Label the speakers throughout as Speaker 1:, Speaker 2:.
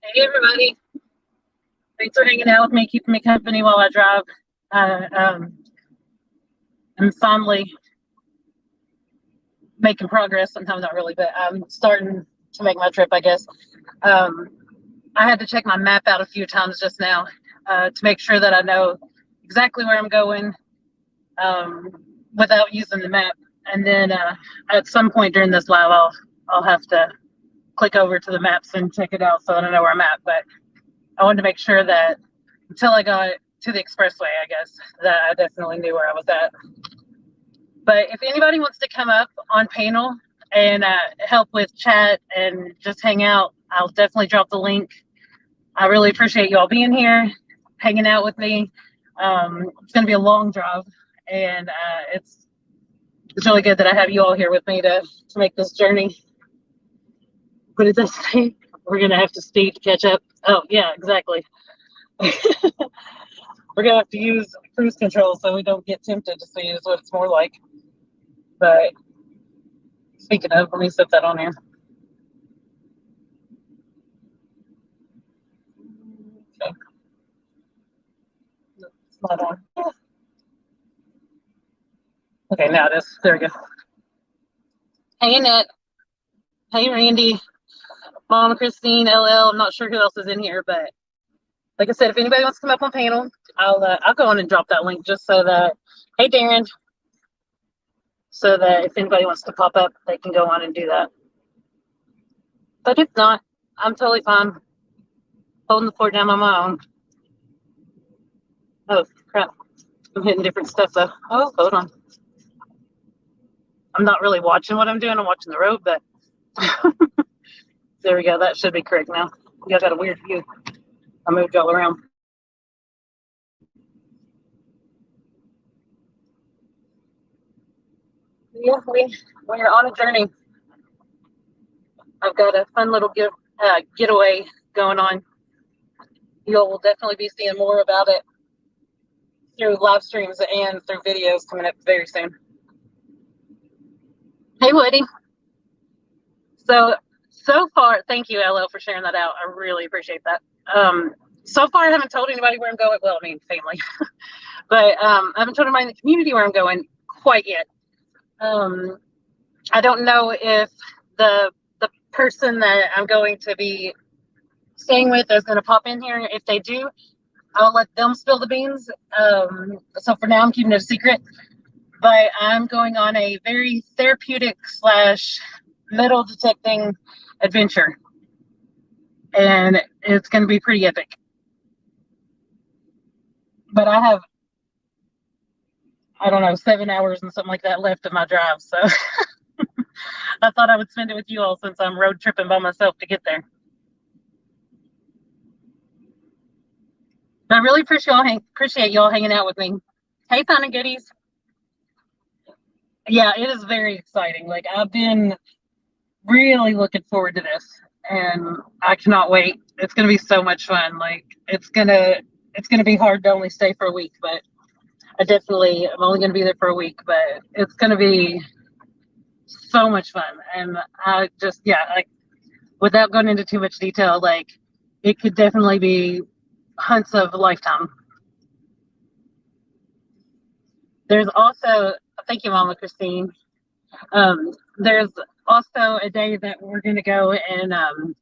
Speaker 1: Hey everybody, thanks for hanging out with me, keeping me company while I drive. I'm finally making progress. Sometimes not really, but I'm starting to make my trip, I guess. Um, I had to check my map out a few times just now to make sure that I know exactly where I'm going um, without using the map. And then at some point during this live, I'll have to click over to the maps and check it out so that I know where I'm at. But I wanted to make sure that until I got to the expressway, I guess, that I definitely knew where I was at. But if anybody wants to come up on panel and help with chat and just hang out, I'll definitely drop the link. I really appreciate you all being here, hanging out with me. It's going to be a long drive, and it's really good that I have you all here with me to make this journey. What did that say? We're going to have to speed to catch up. Oh, yeah, exactly. We're going to have to use cruise control so we don't get tempted to see is what it's more like. But speaking of, let me set that on here. Okay. It's not on. Okay, now it is. There we go. Hey, Annette. Hey, Randy. Mom, Christine, LL. I'm not sure who else is in here, but like I said, if anybody wants to come up on panel, I'll go on and drop that link just so that, hey, Darren, so that if anybody wants to pop up, they can go on and do that. But if not, I'm totally fine holding the fort down on my own. Oh, crap. I'm hitting different stuff, though. Oh, hold on. I'm not really watching what I'm doing. I'm watching the road, but there we go. That should be correct now. You guys got a weird view. I moved y'all around. Yeah, we're on a journey. I've got a fun little getaway going on. You'll definitely be seeing more about it through live streams and through videos coming up very soon. Hey, Woody. So far, thank you, LL, for sharing that out. I really appreciate that. So far, I haven't told anybody where I'm going. Well, I mean, family. But I haven't told anybody in the community where I'm going quite yet. I don't know if the person that I'm going to be staying with is going to pop in here. If they do, I'll let them spill the beans. So for now, I'm keeping it a secret. But I'm going on a very therapeutic / metal detecting adventure. And it's going to be pretty epic. But I have, I don't know, 7 hours and something like that left of my drive. So I thought I would spend it with you all since I'm road tripping by myself to get there. But I really appreciate y'all hanging out with me. Hey, Fun and Goodies. Yeah, it is very exciting. Like, I've been really looking forward to this, and I cannot wait. It's gonna be so much fun. Like, it's gonna be hard to only stay for a week, but I'm only gonna be there for a week, but it's gonna be so much fun. And I just, yeah, like, without going into too much detail, like, it could definitely be hunts of a lifetime. There's also, thank you, Mama Christine. There's also a day that we're going to go and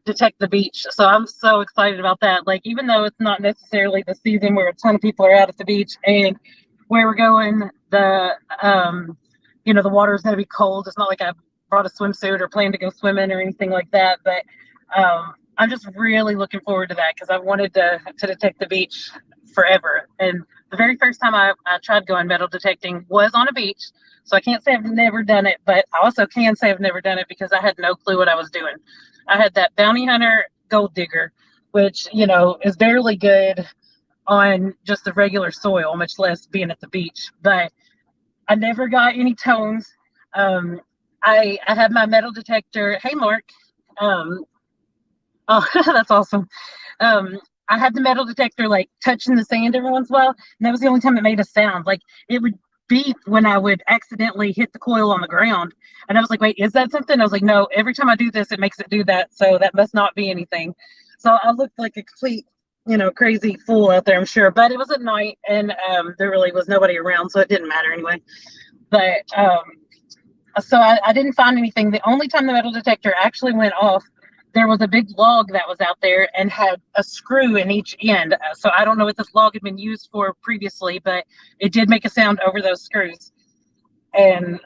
Speaker 1: detect the beach. So I'm so excited about that. Like, even though it's not necessarily the season where a ton of people are out at the beach, and where we're going, the water is going to be cold. It's not like I brought a swimsuit or plan to go swimming or anything like that. But I'm just really looking forward to that because I've wanted to detect the beach forever. And the very first time I tried going metal detecting was on a beach. So I can't say I've never done it, but I also can say I've never done it because I had no clue what I was doing. I had that bounty hunter gold digger, which, is barely good on just the regular soil, much less being at the beach. But I never got any tones. I had my metal detector. Hey, Mark. Oh, that's awesome. I had the metal detector like touching the sand every once in a while, and that was the only time it made a sound. Like, it would beep when I would accidentally hit the coil on the ground. And I was like, wait, is that something? I was like, no, every time I do this, it makes it do that. So that must not be anything. So I looked like a complete, crazy fool out there, I'm sure. But it was at night, and there really was nobody around, so it didn't matter anyway. But so I didn't find anything. The only time the metal detector actually went off, there was a big log that was out there and had a screw in each end. So I don't know what this log had been used for previously, but it did make a sound over those screws. And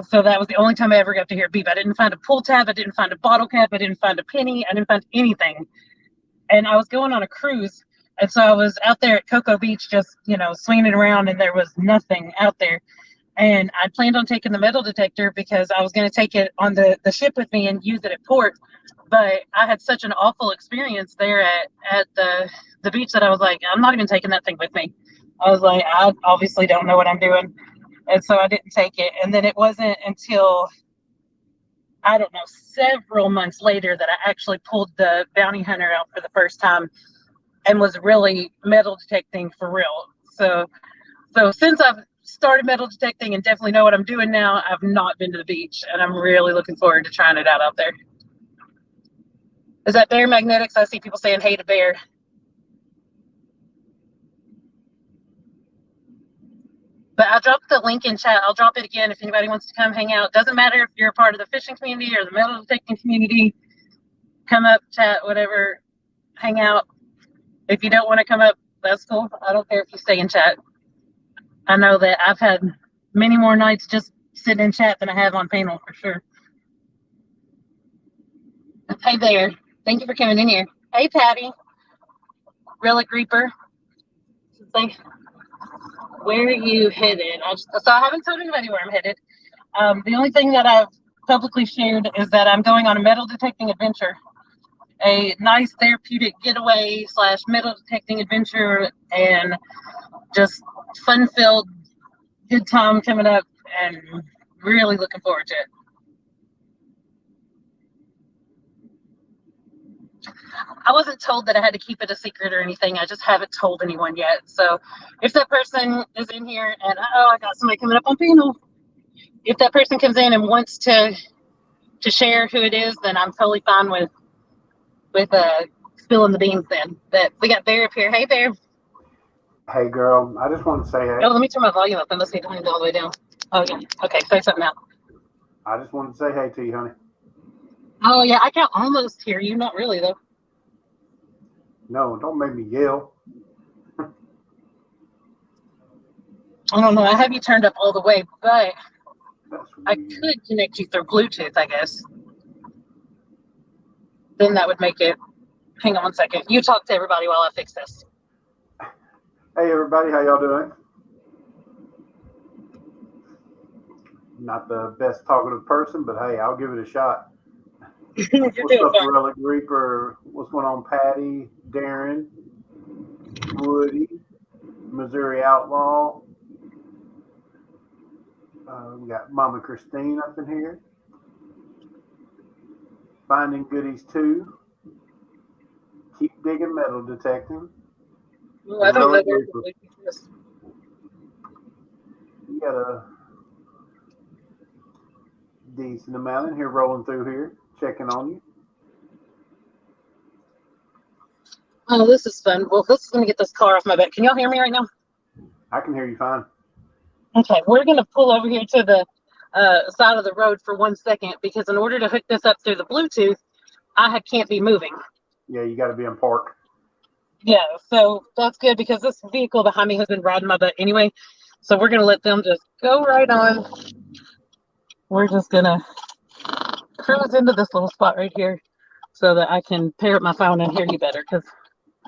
Speaker 1: so that was the only time I ever got to hear beep. I didn't find a pull tab. I didn't find a bottle cap. I didn't find a penny. I didn't find anything. And I was going on a cruise. And so I was out there at Cocoa Beach just, swinging it around, and there was nothing out there. And I planned on taking the metal detector because I was going to take it on the ship with me and use it at port. But I had such an awful experience there at the beach that I was like, I'm not even taking that thing with me. I was like, I obviously don't know what I'm doing. And so I didn't take it. And then it wasn't until, I don't know, several months later that I actually pulled the bounty hunter out for the first time and was really metal detecting for real. So since I've started metal detecting and definitely know what I'm doing now, I've not been to the beach, and I'm really looking forward to trying it out there. Is that Bear Magnetics? I see people saying hey to Bear. But I'll drop the link in chat. I'll drop it again if anybody wants to come hang out. Doesn't matter if you're a part of the fishing community or the metal detecting community. Come up, chat, whatever, hang out. If you don't want to come up, that's cool. I don't care if you stay in chat. I know that I've had many more nights just sitting in chat than I have on panel for sure. Hey there. Thank you for coming in here. Hey, Patty. Relic Reaper. Thanks. Where are you headed? So I haven't told anybody where I'm headed. The only thing that I've publicly shared is that I'm going on a metal detecting adventure. A nice therapeutic getaway / metal detecting adventure, and just fun-filled, good time coming up, and really looking forward to it. I wasn't told that I had to keep it a secret or anything. I just haven't told anyone yet. So if that person is in here and, I got somebody coming up on panel. If that person comes in and wants to share who it is, then I'm totally fine with spilling the beans then. But we got Bear up here. Hey, Bear.
Speaker 2: Hey, girl. I just want to say hey.
Speaker 1: Oh, let me turn my volume up. I must need to turn it all the way down. Oh, yeah. Okay, say something now.
Speaker 2: I just wanted to say hey to you, honey.
Speaker 1: Oh, yeah, I can almost hear you. Not really, though.
Speaker 2: No, don't make me yell.
Speaker 1: I don't know. I have you turned up all the way, but I could connect you through Bluetooth, I guess. Then that would make it. Hang on one second. You talk to everybody while I fix this.
Speaker 2: Hey, everybody. How y'all doing? Not the best talkative person, but hey, I'll give it a shot. What's up, Relic Reaper? What's going on, Patty, Darren, Woody, Missouri Outlaw? We got Mama Christine up in here. Finding Goodies too. Keep digging metal detecting.
Speaker 1: Well, I don't know.
Speaker 2: You got a decent amount in here rolling through here, checking on you.
Speaker 1: Oh, this is fun. Well, this is going to get this car off my back. Can y'all hear me right now?
Speaker 2: I can hear you fine.
Speaker 1: Okay, we're going to pull over here to the side of the road for 1 second, because in order to hook this up through the Bluetooth, I can't be moving.
Speaker 2: Yeah, you got to be in park.
Speaker 1: Yeah, so that's good, because this vehicle behind me has been riding my butt anyway. So we're going to let them just go right on. We're just going to cruise into this little spot right here so that I can pair up my phone and hear you better, because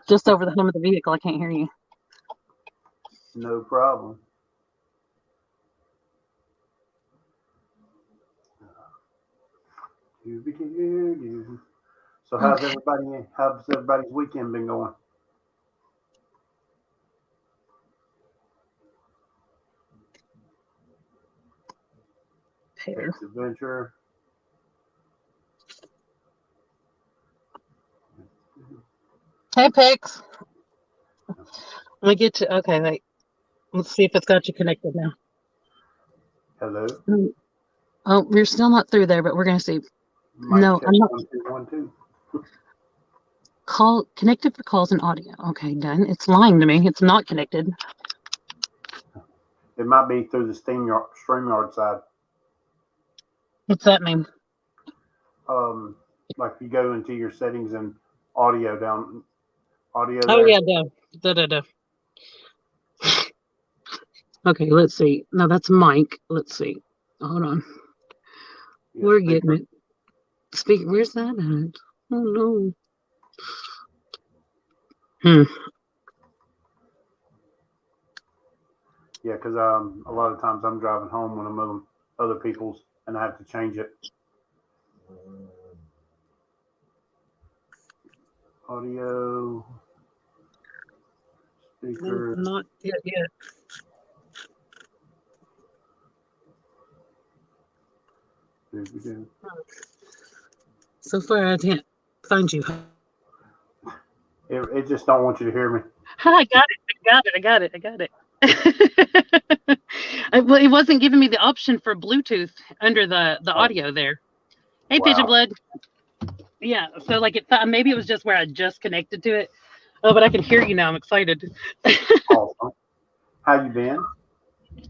Speaker 1: just over the hum of the vehicle, I can't hear you.
Speaker 2: No problem. So how's everybody's weekend been going? Adventure.
Speaker 1: Hey, Pix. Let me get you. Okay, wait. Let's see if it's got you connected now.
Speaker 2: Hello.
Speaker 1: Oh, we're still not through there, but we're going to see. No, I'm not.
Speaker 2: 1, 2, 1, 2.
Speaker 1: Call connected for calls and audio. Okay, done. It's lying to me. It's not connected.
Speaker 2: It might be through the StreamYard side.
Speaker 1: What's that mean?
Speaker 2: Like you go into your settings and audio down. Audio.
Speaker 1: Oh
Speaker 2: there.
Speaker 1: yeah, da. Okay, let's see. No, that's Mike. Let's see. Hold on. Yeah, we're getting it. Speak. Where's that at? Oh no.
Speaker 2: Yeah, because a lot of times I'm driving home when I'm on other people's, and I have to change it. Audio. Speaker.
Speaker 1: Not yet. So far, I can't find you.
Speaker 2: It just don't want you to hear me.
Speaker 1: I got it. Well, it wasn't giving me the option for Bluetooth under the audio there. Hey, wow. Pigeon Blood. Yeah, so like it thought maybe it was just where I just connected to it. Oh, but I can hear you now. I'm excited.
Speaker 2: Awesome. How you been?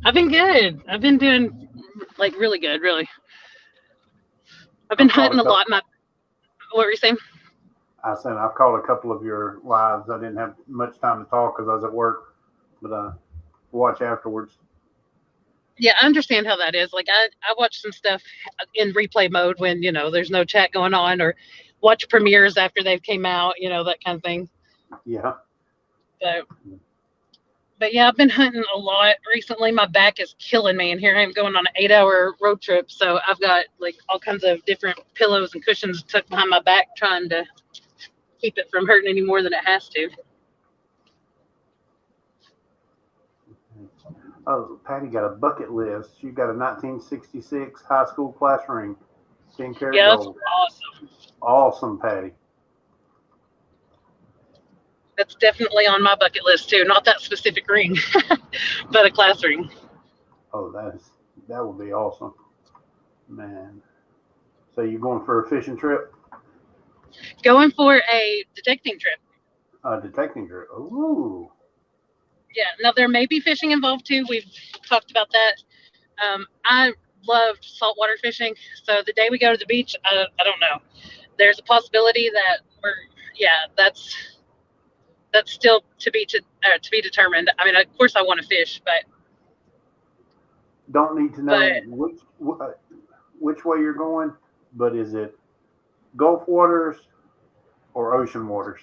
Speaker 1: I've been good. I've been doing like really good, really. I've been hunting a lot. What were you saying?
Speaker 2: I said I've called a couple of your lives. I didn't have much time to talk because I was at work, but watch afterwards.
Speaker 1: Yeah, I understand how that is. Like I watch some stuff in replay mode when, you know, there's no chat going on, or watch premieres after they've came out, you know, that kind of thing.
Speaker 2: Yeah.
Speaker 1: But yeah, I've been hunting a lot recently. My back is killing me, and here I am going on an 8-hour road trip. So I've got like all kinds of different pillows and cushions tucked behind my back, trying to keep it from hurting any more than it has to.
Speaker 2: Oh, Patty got a bucket list. She got a 1966 high school class ring. 10-karat gold.
Speaker 1: That's awesome.
Speaker 2: Awesome, Patty.
Speaker 1: That's definitely on my bucket list too. Not that specific ring, but a class ring.
Speaker 2: Oh, that would be awesome, man. So you going for a fishing trip?
Speaker 1: Going for a detecting trip.
Speaker 2: A detecting trip. Ooh.
Speaker 1: Yeah. Now there may be fishing involved too. We've talked about that. I loved saltwater fishing, so the day we go to the beach, I don't know. There's a possibility that that's still to be determined. I mean, of course, I want to fish, but
Speaker 2: don't need to know which way you're going. But is it Gulf waters or ocean waters?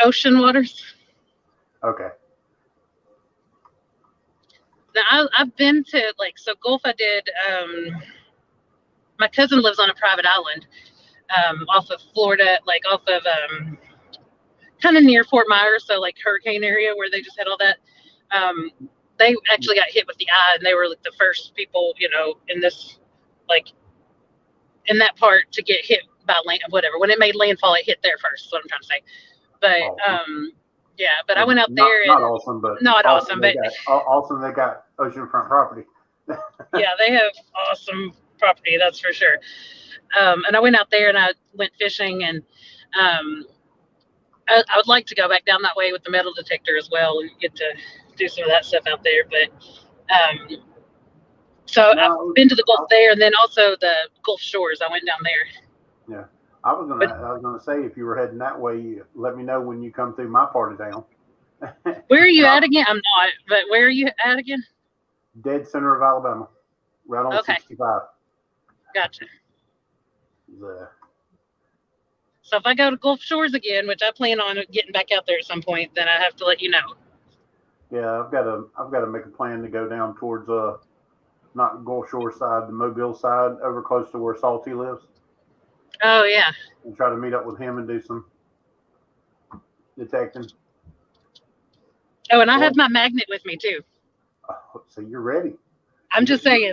Speaker 1: Ocean waters.
Speaker 2: Okay.
Speaker 1: Now I've been to Gulf. I did. My cousin lives on a private island off of Florida, off of kind of near Fort Myers, so like hurricane area where they just had all that. They actually got hit with the eye, and they were like the first people, you know, in this in that part to get hit by land, whatever. When it made landfall, it hit there first. That's what I'm trying to say. But yeah, but I went out there.
Speaker 2: Not awesome, but
Speaker 1: not awesome, but
Speaker 2: awesome. They got oceanfront property.
Speaker 1: Yeah, they have awesome property, that's for sure. And I went out there and I went fishing, and I would like to go back down that way with the metal detector as well and get to do some of that stuff out there. But so I've been to the Gulf there, and then also the Gulf Shores. I went down there.
Speaker 2: Yeah. I was gonna say, if you were heading that way, let me know when you come through my part of town.
Speaker 1: Where are you at again? I'm not, but where are you at again?
Speaker 2: Dead center of Alabama, right on 65.
Speaker 1: Gotcha.
Speaker 2: Yeah.
Speaker 1: So if I go to Gulf Shores again, which I plan on getting back out there at some point, then I have to let you know.
Speaker 2: Yeah, I've got to make a plan to go down towards not Gulf Shore side, the Mobile side, over close to where Salty lives.
Speaker 1: Oh yeah.
Speaker 2: And try to meet up with him and do some detecting.
Speaker 1: Oh, and I have my magnet with me too.
Speaker 2: So you're ready.
Speaker 1: I'm just saying,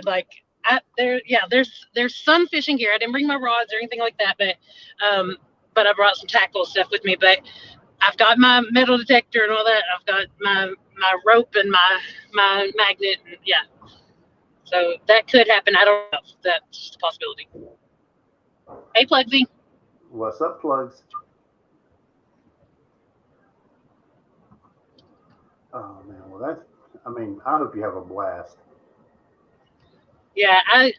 Speaker 1: there's some fishing gear. I didn't bring my rods or anything like that, but I brought some tackle stuff with me. But I've got my metal detector and all that. I've got my rope and my magnet, and yeah. So that could happen. I don't know. That's just a possibility. Hey, Plugsy.
Speaker 2: What's up, Plugs? Well, I hope you have a blast.
Speaker 1: Yeah, I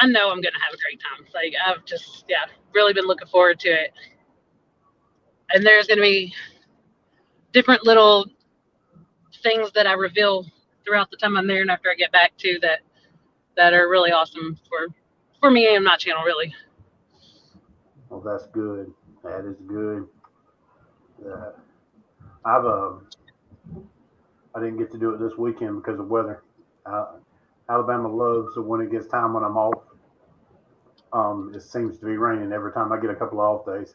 Speaker 1: know I'm gonna have a great time. Like I've just really been looking forward to it. And there's gonna be different little things that I reveal throughout the time I'm there and after I get back to that are really awesome for me and my channel really.
Speaker 2: Well, that's good. That is good. I didn't get to do it this weekend because of weather. Alabama loves when it gets time when I'm off. It seems to be raining every time I get a couple of off days.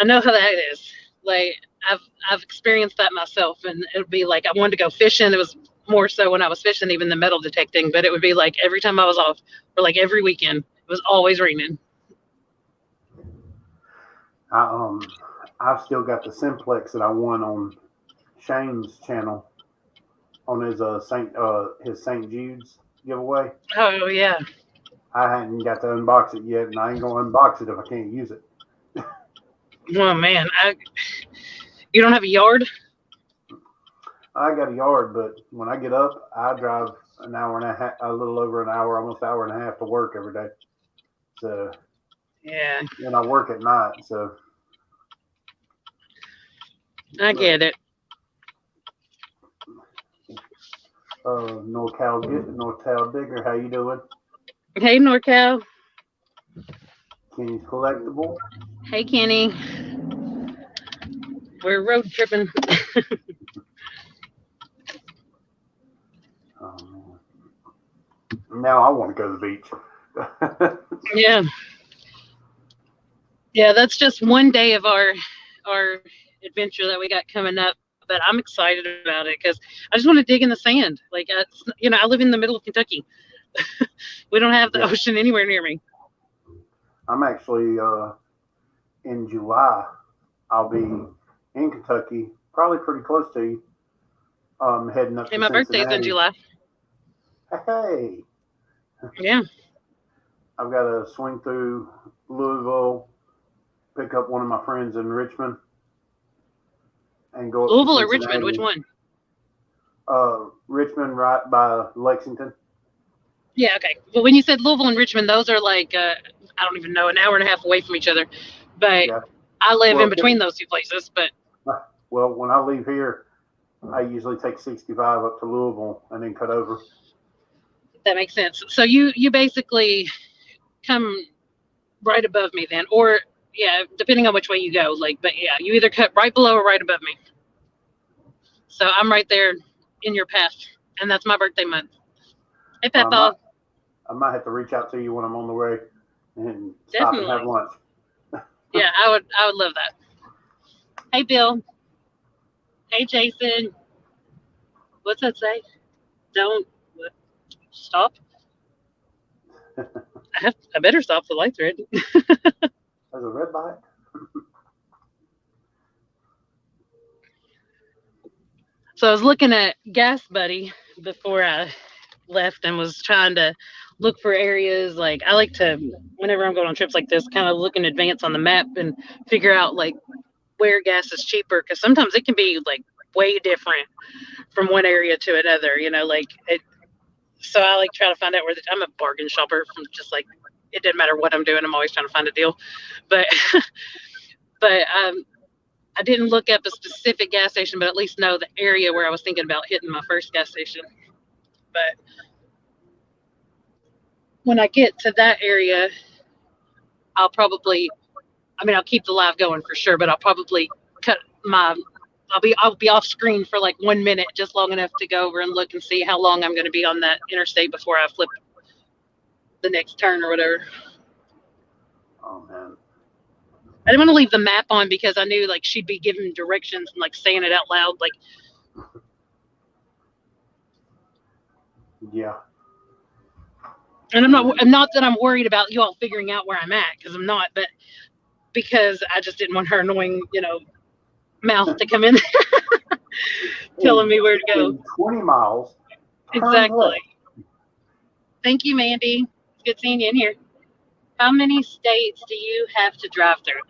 Speaker 1: I know how that is. Like I've experienced that myself, and it would be like I wanted to go fishing. It was more so when I was fishing, even the metal detecting. But it would be like every time I was off, or like every weekend, it was always raining.
Speaker 2: I've still got the simplex that I won on Shane's channel on his St. Jude's giveaway.
Speaker 1: Oh yeah.
Speaker 2: I hadn't got to unbox it yet, and I ain't gonna unbox it if I can't use it.
Speaker 1: Oh man, you don't have a yard?
Speaker 2: I got a yard, but when I get up, I drive an hour and a half, a little over an hour, almost hour and a half to work every day. So
Speaker 1: yeah,
Speaker 2: and I work at night, so
Speaker 1: I get it.
Speaker 2: NorCal Digger, how you doing?
Speaker 1: Hey NorCal.
Speaker 2: Kenny's Collectible.
Speaker 1: Hey Kenny. We're road tripping.
Speaker 2: Now I want to go to the beach.
Speaker 1: Yeah. Yeah, that's just one day of our adventure that we got coming up. But I'm excited about it because I just want to dig in the sand. Like, I live in the middle of Kentucky. We don't have the ocean anywhere near me.
Speaker 2: I'm actually in July. I'll be in Kentucky, probably pretty close to you. Heading up.
Speaker 1: Hey,
Speaker 2: to
Speaker 1: my
Speaker 2: Cincinnati.
Speaker 1: birthday's in July.
Speaker 2: Hey.
Speaker 1: Yeah.
Speaker 2: I've got to swing through Louisville, pick up one of my friends in Richmond, and go up
Speaker 1: Louisville
Speaker 2: to
Speaker 1: or Richmond? Which one?
Speaker 2: Richmond, right by Lexington.
Speaker 1: Yeah, okay. Well, when you said Louisville and Richmond, those are like, I don't even know, an hour and a half away from each other. But yeah. I live in between those two places. But
Speaker 2: well, when I leave here, I usually take 65 up to Louisville and then cut over.
Speaker 1: That makes sense. So you basically come right above me then, or yeah, depending on which way you go. Like, but yeah, you either cut right below or right above me. So I'm right there in your path, and that's my birthday month. Hey, Papa.
Speaker 2: I might have to reach out to you when I'm on the way and stop and have lunch.
Speaker 1: Yeah, I would love that. Hey, Bill. Hey, Jason. What's that say? Don't stop. I better stop. The light's red.
Speaker 2: There's a red light.
Speaker 1: So I was looking at Gas Buddy before I left and was trying to look for areas. Like I like to, whenever I'm going on trips like this, kind of look in advance on the map and figure out like where gas is cheaper, because sometimes it can be like way different from one area to another. Like it. So I like try to find out where I'm a bargain shopper. From just like it doesn't matter what I'm doing, I'm always trying to find a deal. But I didn't look up a specific gas station, but at least know the area where I was thinking about hitting my first gas station. But when I get to that area, I'll keep the live going for sure, but I'll probably I'll be off screen for like 1 minute, just long enough to go over and look and see how long I'm going to be on that interstate before I flip the next turn or whatever.
Speaker 2: Oh man.
Speaker 1: I didn't want to leave the map on because I knew like she'd be giving directions and like saying it out loud. Like,
Speaker 2: yeah.
Speaker 1: And I'm not that I'm worried about you all figuring out where I'm at, because I'm not, but because I just didn't want her annoying, mouth to come in telling me where to go.
Speaker 2: 20 miles.
Speaker 1: Exactly. Thank you, Mandy. It's good seeing you in here. How many states do you have to drive through?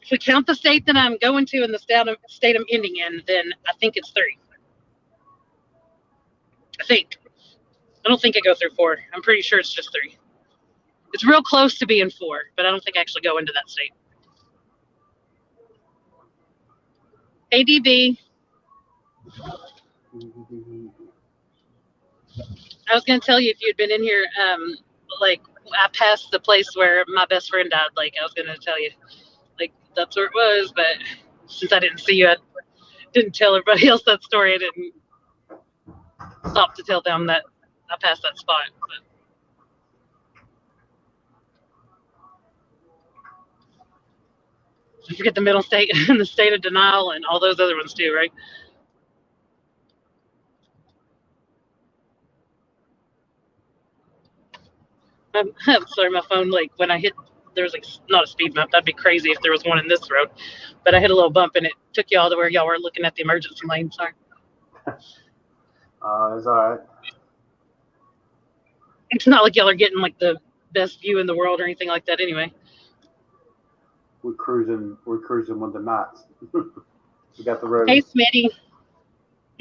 Speaker 1: If we count the state that I'm going to and the state I'm ending in, then I think it's 3. I think. I don't think I go through 4. I'm pretty sure it's just 3. It's real close to being 4, but I don't think I actually go into that state. Hey, DB. I was going to tell you if you'd been in here, like, I passed the place where my best friend died. Like, I was going to tell you, like, that's where it was. But since I didn't see you, I didn't tell everybody else that story. I didn't stop to tell them that I passed that spot. But. I forget the middle state and the state of denial and all those other ones too, right? I'm sorry, my phone, like, when I hit, there was, like, not a speed bump. That'd be crazy if there was one in this road. But I hit a little bump, and it took y'all to where y'all were looking at the emergency lane. Sorry.
Speaker 2: It's all right.
Speaker 1: It's not like y'all are getting, like, the best view in the world or anything like that anyway.
Speaker 2: We're cruising with the knots. We got the road.
Speaker 1: Hey, Smitty.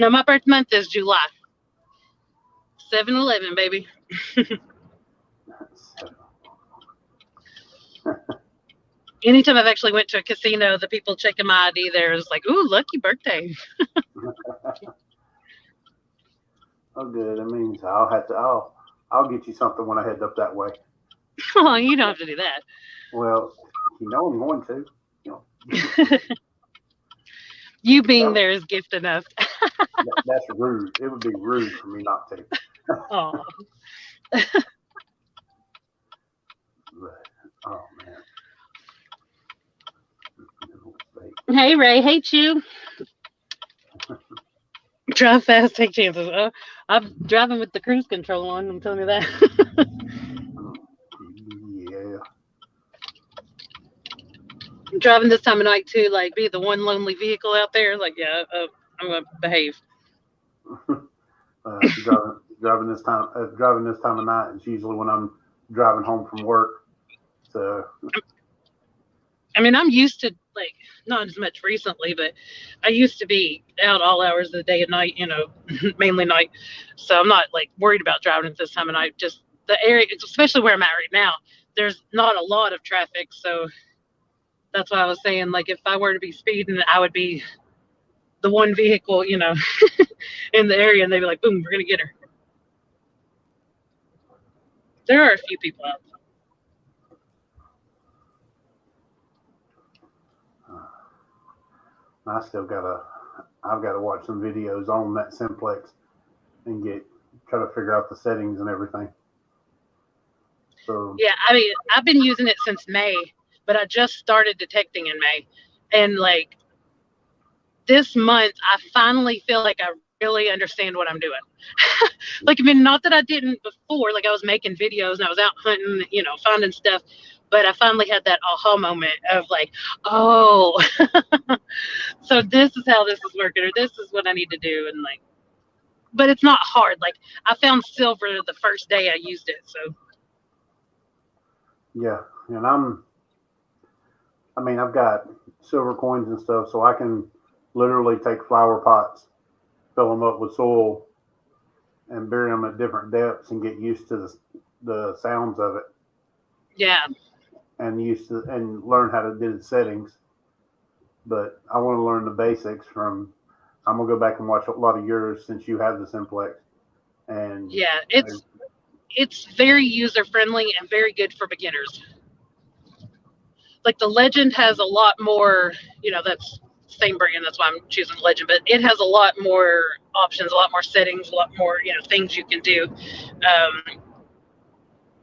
Speaker 1: No, my birth month is July. 7/11, baby. Anytime I've actually went to a casino, the people checking my ID there is like, ooh, lucky birthday.
Speaker 2: Oh, good. That means I'll get you something when I head up that way.
Speaker 1: Oh, you don't have to do that.
Speaker 2: Well, you know I'm going to. You know.
Speaker 1: You being there is gift enough.
Speaker 2: That's rude. It would be rude for me not to.
Speaker 1: Oh.
Speaker 2: Oh man.
Speaker 1: Hey Ray, hey Chew. Drive fast, take chances. I'm driving with the cruise control on. I'm telling you that.
Speaker 2: Yeah.
Speaker 1: I'm driving this time of night too. Like, be the one lonely vehicle out there. Like, yeah, I'm gonna behave.
Speaker 2: Driving this time of night is usually when I'm driving home from work. So.
Speaker 1: I mean, I'm used to, like, not as much recently, but I used to be out all hours of the day and night, you know, mainly night. So I'm not, like, worried about driving at this time of night. Just the area, especially where I'm at right now, there's not a lot of traffic. So that's why I was saying, like, if I were to be speeding, I would be the one vehicle, you know, in the area, and they'd be like, boom, we're going to get her. There are a few people out there.
Speaker 2: I've got to watch some videos on that simplex and try to figure out the settings and everything. So
Speaker 1: yeah, I mean, I've been using it since May, but I just started detecting in May, and like this month, I finally feel like I really understand what I'm doing. Like, I mean, not that I didn't before. Like, I was making videos and I was out hunting, you know, finding stuff. But I finally had that aha moment of like, oh, so this is how this is working, or this is what I need to do. And like, but it's not hard. Like, I found silver the first day I used it. So.
Speaker 2: Yeah. And I've got silver coins and stuff, so I can literally take flower pots, fill them up with soil, and bury them at different depths and get used to the sounds of it.
Speaker 1: Yeah.
Speaker 2: And learn how to do the settings. But I want to learn the basics I'm gonna go back and watch a lot of yours since you have the simplex. And
Speaker 1: yeah, it's very user friendly and very good for beginners. Like the Legend has a lot more, you know, that's same brand, that's why I'm choosing Legend, but it has a lot more options, a lot more settings, a lot more, you know, things you can do.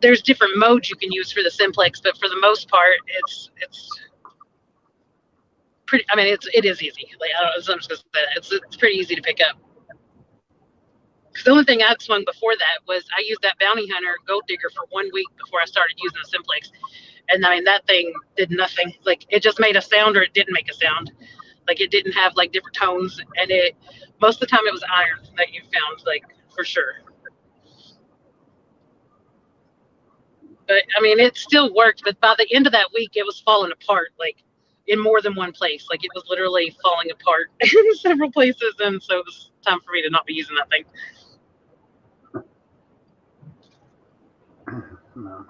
Speaker 1: There's different modes you can use for the simplex, but for the most part, it's pretty. I mean, it is easy. Like, I don't know, I'm just gonna say that it's pretty easy to pick up. The only thing I'd swung before that was I used that Bounty Hunter Gold Digger for 1 week before I started using the simplex, and I mean that thing did nothing. Like, it just made a sound or it didn't make a sound. Like, it didn't have like different tones, and most of the time it was iron that you found, like, for sure. But I mean, it still worked. But by the end of that week, it was falling apart. Like, in more than one place. Like it was literally falling apart in several places, and so it was time for me to not be using that thing.
Speaker 2: No.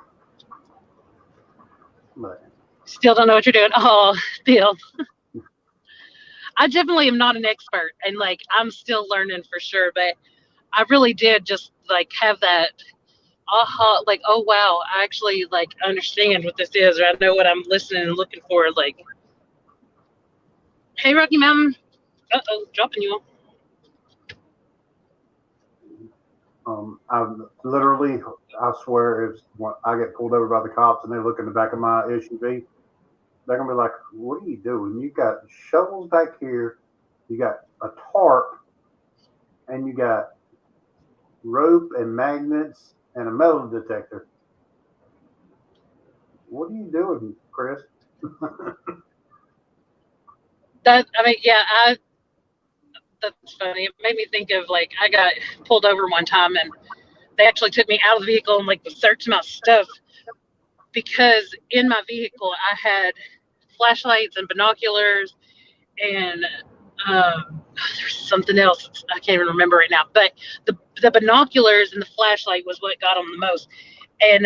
Speaker 2: But
Speaker 1: Still don't know what you're doing. Oh, Bill. I definitely am not an expert, and like I'm still learning for sure, but I really did just like have that aha, like, oh wow, I actually like understand what this is, or I know what I'm listening and looking for. Like, hey, Rocky Mountain. Uh-oh, dropping you.
Speaker 2: I literally, I swear, if I get pulled over by the cops and they look in the back of my SUV, they're gonna be like, "What are you doing? You got shovels back here, you got a tarp, and you got rope and magnets and a metal detector. What are you doing, Chris?"
Speaker 1: That I mean, yeah, that's funny. It made me think of like I got pulled over one time and they actually took me out of the vehicle and like was searching my stuff because in my vehicle I had flashlights and binoculars and there's something else I can't even remember right now. But the binoculars and the flashlight was what got them the most. And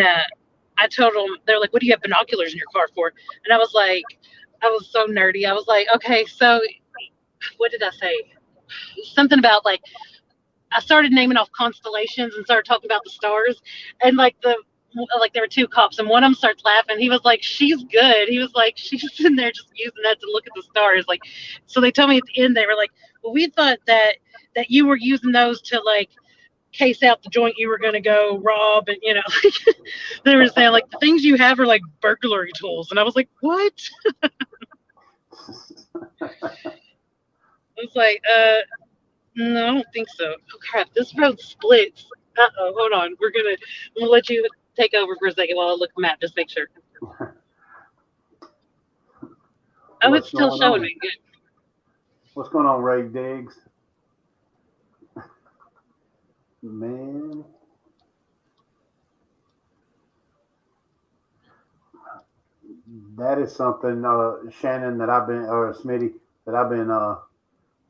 Speaker 1: I told them, they're like, "What do you have binoculars in your car for?" And I was like, I was so nerdy. I was like, okay, so what did I say? Something about like I started naming off constellations and started talking about the stars, and like there were two cops, and one of them starts laughing. He was like, "She's good." He was like, "She's in there just using that to look at the stars." Like, so they told me at the end they were like, "Well, we thought that you were using those to like case out the joint you were going to go rob," and you know, like, they were saying like the things you have are like burglary tools, and I was like, "What?" I was like, no, I don't think so. Oh crap, this road splits. Uh-oh, hold on. I'm gonna let you take over for a second while I look at the map, just make sure. Oh, it's still showing me. Good.
Speaker 2: What's going on, Ray Diggs? Man. That is something, Shannon, that I've been, or Smitty, that I've been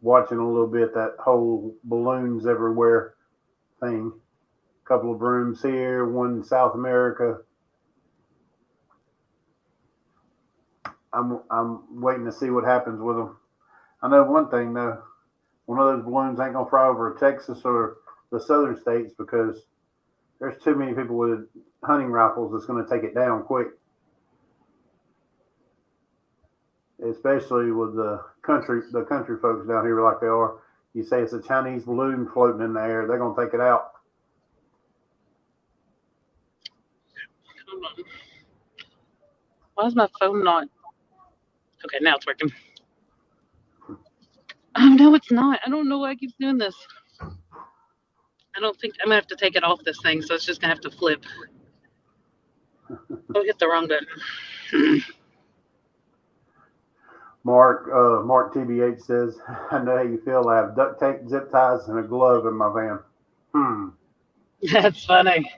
Speaker 2: watching a little bit, that whole balloons everywhere thing. A couple of rooms here, one in South America. I'm waiting to see what happens with them. I know one thing though, one of those balloons ain't gonna fly over Texas or the southern states because there's too many people with hunting rifles that's gonna take it down quick. Especially with the country folks down here like they are. You say it's a Chinese balloon floating in the air, they're gonna take it out.
Speaker 1: Hold on. Why is my phone not? Okay, now it's working. Oh no, it's not. I don't know why it keeps doing this. I don't think I'm gonna have to take it off this thing, so it's just gonna have to flip. Don't hit the wrong button.
Speaker 2: Mark TBH says, "I know how you feel. I have duct tape, zip ties, and a glove in my van."
Speaker 1: That's funny.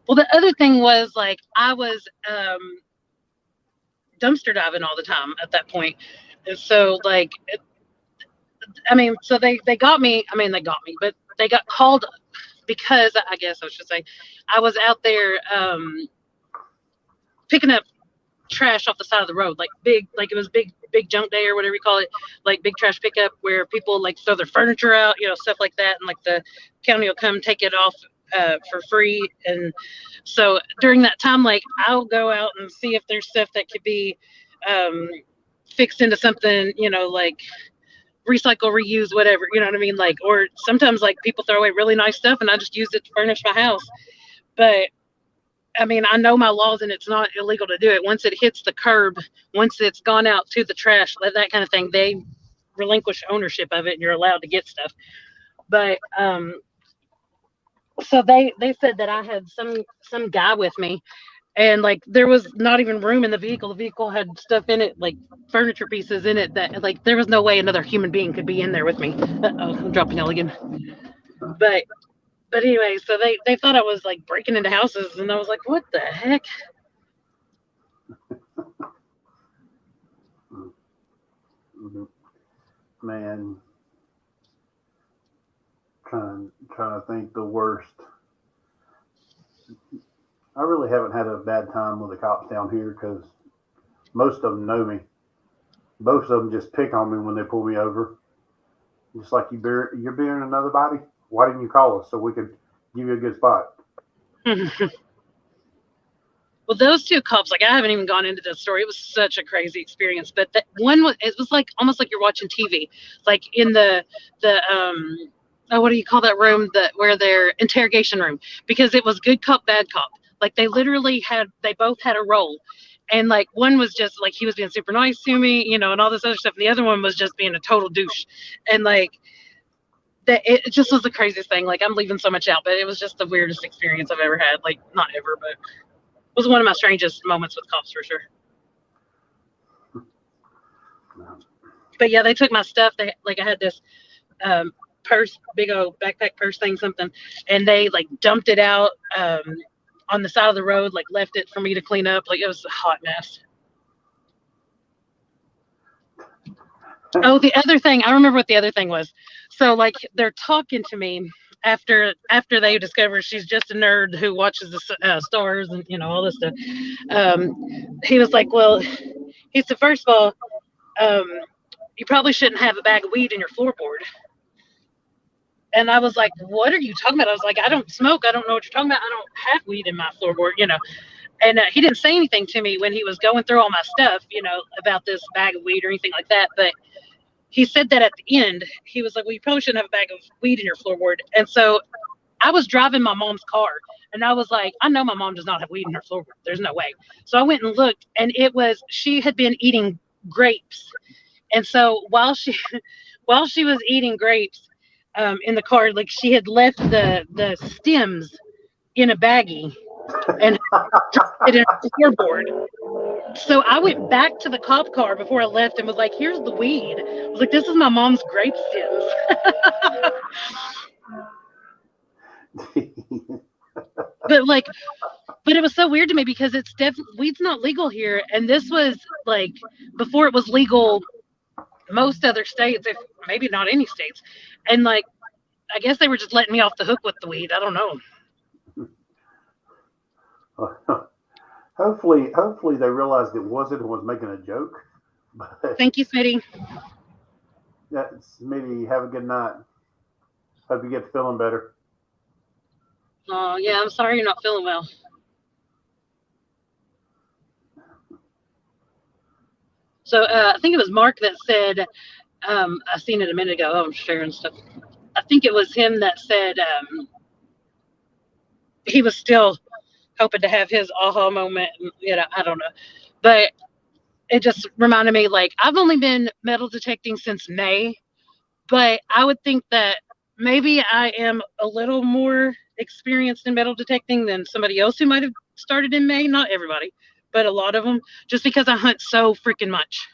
Speaker 1: Well, the other thing was like I was dumpster diving all the time at that point, and so like, I mean, so they got me. I mean, they got me, but they got called because I guess I should say I was out there picking up trash off the side of the road, like big, like it was big junk day or whatever you call it, like big trash pickup where people like throw their furniture out, you know, stuff like that, and like the county will come take it off for free. And so during that time, like I'll go out and see if there's stuff that could be fixed into something, you know, like recycle, reuse, whatever, you know what I mean? Like, or sometimes like people throw away really nice stuff and I just use it to furnish my house. But I mean, I know my laws and it's not illegal to do it. Once it hits the curb, once it's gone out to the trash, that kind of thing, they relinquish ownership of it and you're allowed to get stuff. But so they said that I had some guy with me, and like there was not even room in the vehicle. The vehicle had stuff in it, like furniture pieces in it, that like there was no way another human being could be in there with me. Uh-oh, I'm dropping y'all again. But anyway, so they thought I was like breaking into houses, and I was like, what the heck?
Speaker 2: Man, trying to think the worst. I really haven't had a bad time with the cops down here because most of them know me. Most of them just pick on me when they pull me over. Just like you're bearing another body. Why didn't you call us so we could give you a good spot?
Speaker 3: Well, those two cops, like I haven't even gone into that story. It was such a crazy experience. But that one was, it was like almost like you're watching TV, like in the oh, what do you call that room? Where their interrogation room, because it was good cop, bad cop. Like they both had a role. And like one was just like he was being super nice to me, you know, and all this other stuff. And the other one was just being a total douche. And like that, it just was the craziest thing. Like I'm leaving so much out, but it was just the weirdest experience I've ever had. Like not ever, but it was one of my strangest moments with cops for sure. But yeah, they took my stuff. They like I had this purse, big old backpack purse thing, something, and they like dumped it out on the side of the road, like left it for me to clean up. Like it was a hot mess. Oh, the other thing, I remember what the other thing was. So like they're talking to me after they discover she's just a nerd who watches the stars and you know all this stuff. He was like, well, he said, first of all, you probably shouldn't have a bag of weed in your floorboard. And I was like, what are you talking about? I was like, I don't smoke. I don't know what you're talking about. I don't have weed in my floorboard, you know. And he didn't say anything to me when he was going through all my stuff, you know, about this bag of weed or anything like that. But he said that at the end. He was like, well, you probably shouldn't have a bag of weed in your floorboard. And so I was driving my mom's car. And I was like, I know my mom does not have weed in her floorboard. There's no way. So I went and looked, and she had been eating grapes. And so while she was eating grapes in the car, like she had left the stems in a baggie and dropped it in her floorboard. So I went back to the cop car before I left and was like, here's the weed. I was like, this is my mom's grape stems. But it was so weird to me because weed's not legal here. And this was like before it was legal most other states, if maybe not any states. And like, I guess they were just letting me off the hook with the weed. I don't know.
Speaker 2: Hopefully they realized it wasn't and was making a joke. But
Speaker 3: thank you, Smitty.
Speaker 2: Yeah, Smitty, have a good night. Hope you get feeling better.
Speaker 3: Oh yeah, I'm sorry you're not feeling well. So I think it was Mark that said, I seen it a minute ago. Oh, I'm sharing stuff. I think it was him that said he was still hoping to have his aha moment. You know, I don't know. But it just reminded me, like, I've only been metal detecting since May, but I would think that maybe I am a little more experienced in metal detecting than somebody else who might have started in May. Not everybody, but a lot of them, just because I hunt so freaking much.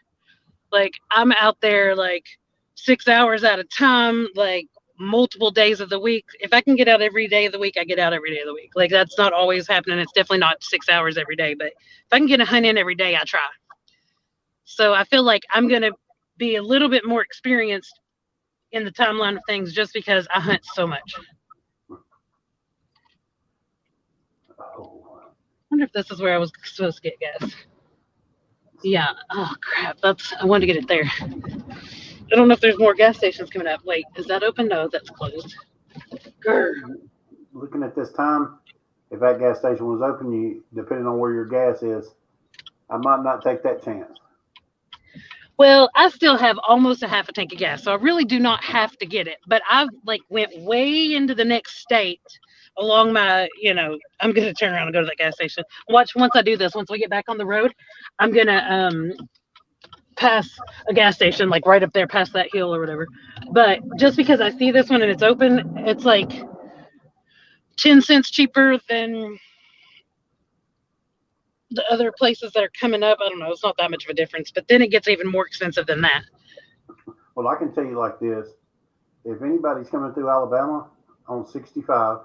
Speaker 3: Like, I'm out there like 6 hours at a time, like multiple days of the week. If I can get out every day of the week, I get out every day of the week. Like, that's not always happening. It's definitely not 6 hours every day, but if I can get a hunt in every day, I try. So I feel like I'm going to be a little bit more experienced in the timeline of things just because I hunt so much. I wonder if this is where I was supposed to get gas. Yeah. Oh, crap. I wanted to get it there. I don't know if there's more gas stations coming up. Wait, is that open? No, that's closed. Grr.
Speaker 2: Looking at this time, if that gas station was open, depending on where your gas is, I might not take that chance.
Speaker 3: Well, I still have almost a half a tank of gas, so I really do not have to get it. But I've like went way into the next state along my, I'm gonna turn around and go to that gas station. Watch, once I do this, once we get back on the road, I'm gonna pass a gas station like right up there past that hill or whatever. But just because I see this one and it's open, it's like 10 cents cheaper than the other places that are coming up. I don't know, it's not that much of a difference, but then it gets even more expensive than that.
Speaker 2: Well, I can tell you like this. If anybody's coming through Alabama on 65,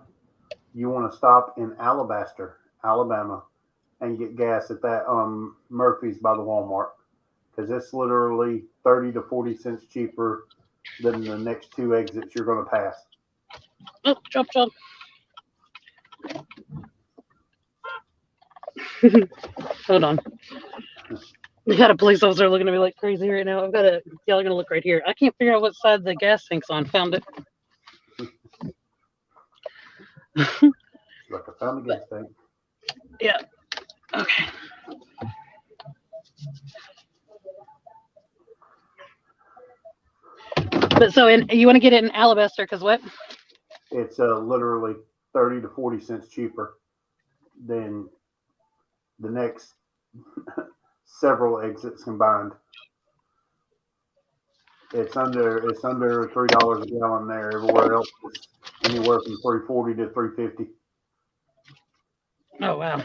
Speaker 2: you want to stop in Alabaster, Alabama, and get gas at that Murphy's by the Walmart, because it's literally 30 to 40 cents cheaper than the next two exits you're going to pass.
Speaker 3: Oh, drop. Hold on. We got a police officer looking at me like crazy right now. Y'all are gonna look right here. I can't figure out what side the gas tank's on. Found it.
Speaker 2: Like I found the gas tank.
Speaker 3: Yeah. Okay. But so you want to get it in Alabaster because what?
Speaker 2: It's literally 30 to 40 cents cheaper than the next several exits combined. It's under $3 a gallon there. Everywhere else it's anywhere from $3.40 to $3.50.
Speaker 3: Oh wow.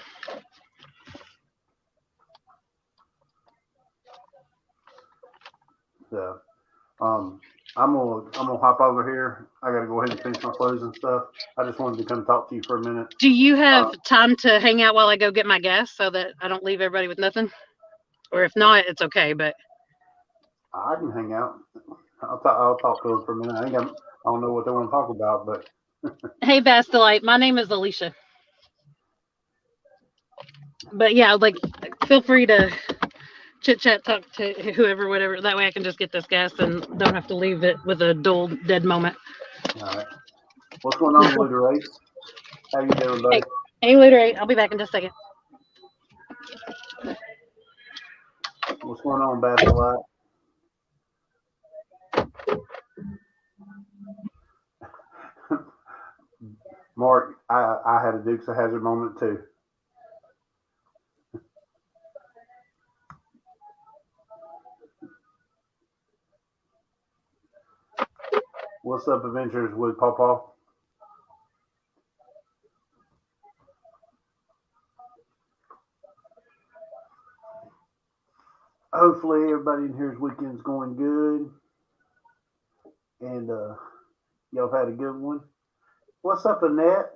Speaker 2: So I'm gonna hop over here. I gotta go ahead and finish my clothes and stuff. I just wanted to come talk to you for a minute.
Speaker 3: Do you have time to hang out while I go get my gas so that I don't leave everybody with nothing? Or if not, it's okay. But
Speaker 2: I can hang out. I'll talk to them for a minute. I don't know what they want to talk about, but
Speaker 3: hey, Bastillite, my name is Alicia. But yeah, like, feel free to chit chat, talk to whoever, whatever. That way I can just get this gas and don't have to leave it with a dull, dead moment.
Speaker 2: All right. What's going on, Luderate? How you doing, buddy?
Speaker 3: Hey, Luderate. I'll be back in just a second.
Speaker 2: What's going on, Bastillite? Mark, I had a Dukes of Hazzard moment too. What's up, Adventures with Pawpaw? Hopefully everybody in here's weekend's going good. And y'all had a good one. What's up, Annette?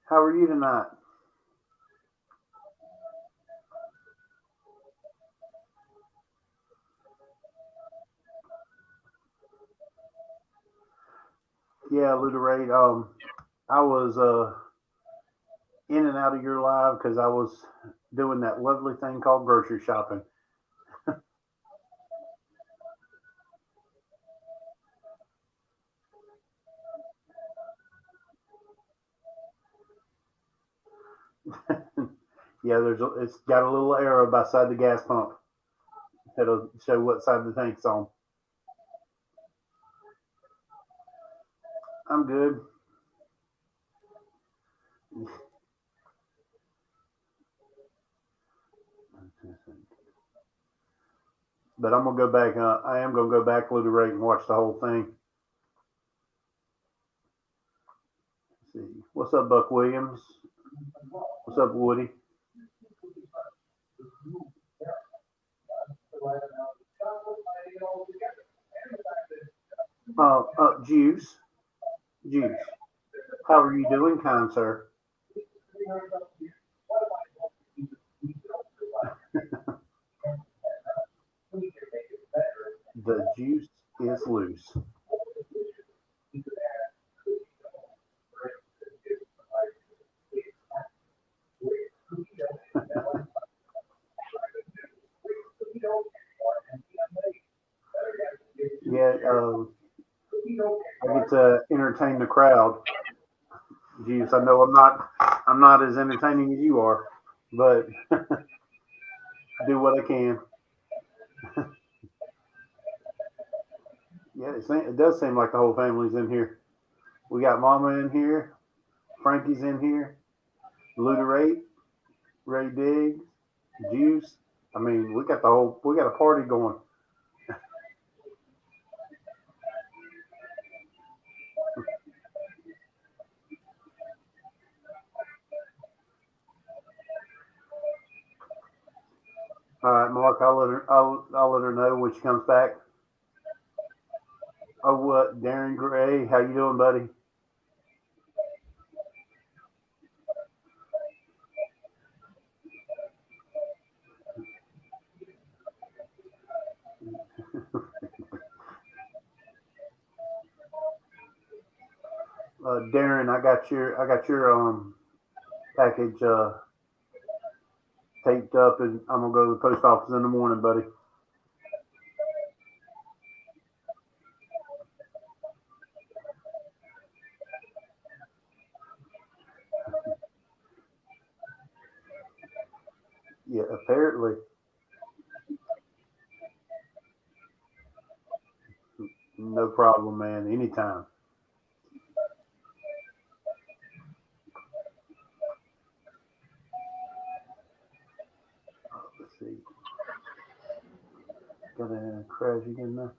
Speaker 2: How are you tonight? Yeah, Luderate. I was in and out of your live because I was doing that lovely thing called grocery shopping. Yeah, it's got a little arrow beside the gas pump. It'll show what side the tank's on. I'm good. But I'm gonna go back. I am gonna go back, Luderate, and watch the whole thing. Let's see. What's up, Buck Williams? What's up, Woody? Juice. How are you doing, kind sir? The juice is loose. Yeah, I get to entertain the crowd. Juice, I know I'm not as entertaining as you are, but do what I can. Yeah, it does seem like the whole family's in here. We got Mama in here, Frankie's in here, Luderate, Ray Diggs, Juice. I mean, we got a party going. All right, Mark, I'll let her know when she comes back. Oh, what, Darren Gray? How you doing, buddy? Darren, I got your package taped up, and I'm gonna go to the post office in the morning, buddy. Yeah, apparently. No problem, man. Anytime. Let's see. Gonna crash again now.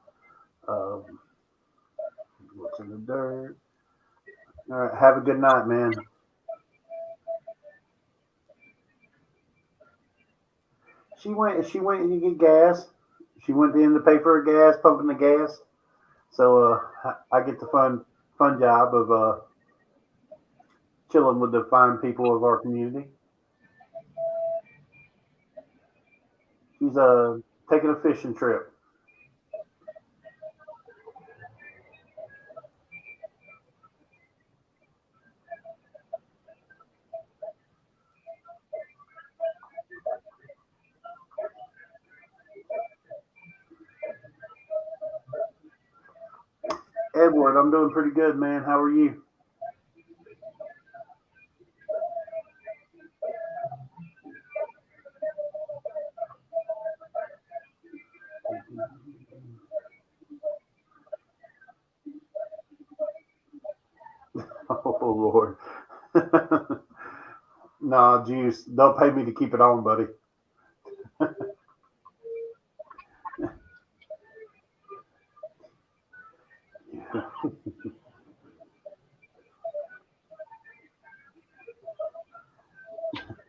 Speaker 2: What's in the dirt? All right. Have a good night, man. She went to get gas. She went in to pay for her gas, pumping the gas. So I get the fun job of chilling with the fine people of our community. She's taking a fishing trip. Edward, I'm doing pretty good, man. How are you? Oh Lord. Nah, Juice. They'll pay me to keep it on, buddy.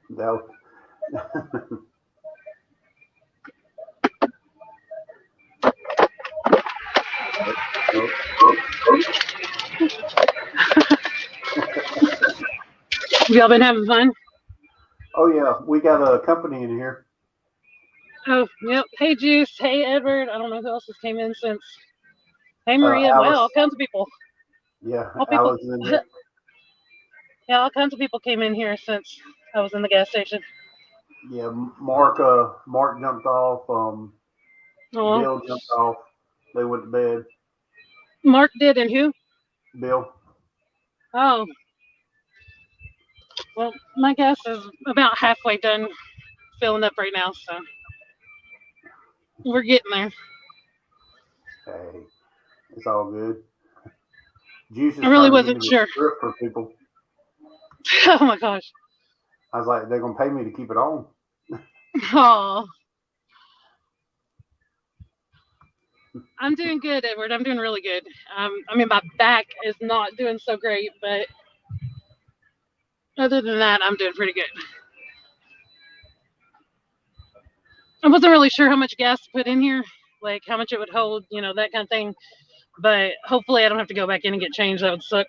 Speaker 2: That.
Speaker 3: Y'all been having fun?
Speaker 2: Oh yeah, we got a company in here.
Speaker 3: Oh, yep. Hey, Juice. Hey, Edward. I don't know who else has came in since. Hey, Maria. Wow, all kinds of people.
Speaker 2: Yeah,
Speaker 3: all people.
Speaker 2: Alice is in here.
Speaker 3: Yeah, all kinds of people came in here since I was in the gas station.
Speaker 2: Yeah, Mark jumped off. Bill jumped off. They went to bed.
Speaker 3: Mark did, and who?
Speaker 2: Bill.
Speaker 3: Oh. Well, my gas is about halfway done filling up right now, so we're getting there.
Speaker 2: Hey, it's all good. Juice is
Speaker 3: I really
Speaker 2: trying to
Speaker 3: wasn't
Speaker 2: give me
Speaker 3: sure.
Speaker 2: the script for people.
Speaker 3: Oh my gosh.
Speaker 2: I was like, they're gonna pay me to keep it on.
Speaker 3: Oh. I'm doing good, Edward. I'm doing really good. I mean, my back is not doing so great, but other than that, I'm doing pretty good. I wasn't really sure how much gas to put in here, like how much it would hold, that kind of thing. But hopefully I don't have to go back in and get changed. That would suck.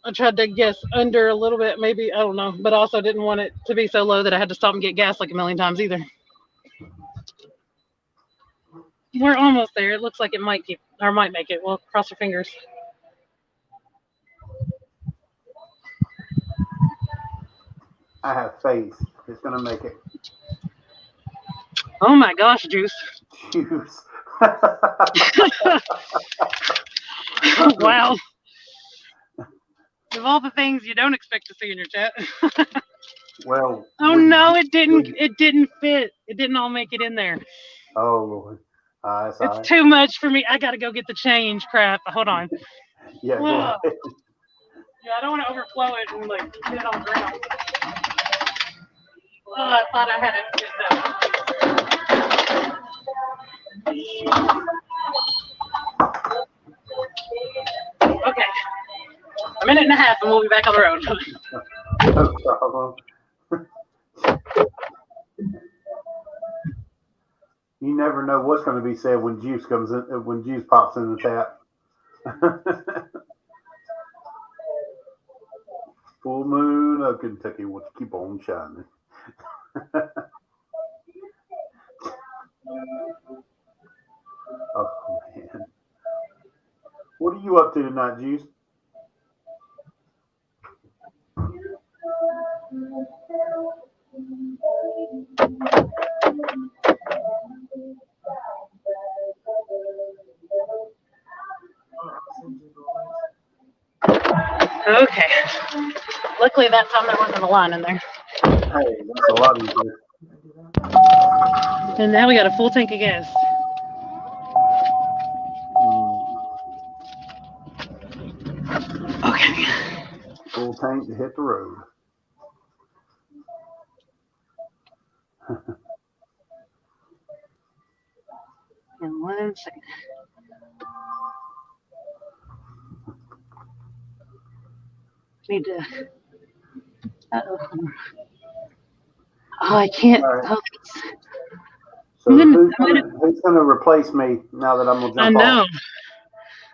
Speaker 3: I tried to guess under a little bit, maybe, I don't know, but also didn't want it to be so low that I had to stop and get gas like a million times either. We're almost there. It looks like it might make it. Well, cross your fingers.
Speaker 2: I have faith. It's gonna make it.
Speaker 3: Oh my gosh, Juice.
Speaker 2: Juice.
Speaker 3: Wow. Of all the things you don't expect to see in your chat.
Speaker 2: Well.
Speaker 3: Oh no, it didn't. It didn't fit. It didn't all make it in there.
Speaker 2: Oh Lord.
Speaker 3: It's too much for me. I gotta go get the change. Crap. Hold on.
Speaker 2: Yeah, go ahead.
Speaker 3: Yeah, I don't want to overflow it and like get it on the ground. Oh, I thought I had it. Okay. A minute and a half and we'll be back on the road.
Speaker 2: No problem. You never know what's going to be said when Juice pops in the tap. Full moon of Kentucky will keep on shining. Oh man. What are you up to tonight, Juice?
Speaker 3: Okay. Luckily that time there wasn't a line in there.
Speaker 2: Hey, that's a lot easier.
Speaker 3: And now we got a full tank of gas. Okay.
Speaker 2: Full tank to hit the road.
Speaker 3: In 1 second. Need to. Oh, I can't.
Speaker 2: Right.
Speaker 3: Oh,
Speaker 2: so who's gonna replace me now that I'm gonna jump
Speaker 3: I know.
Speaker 2: off?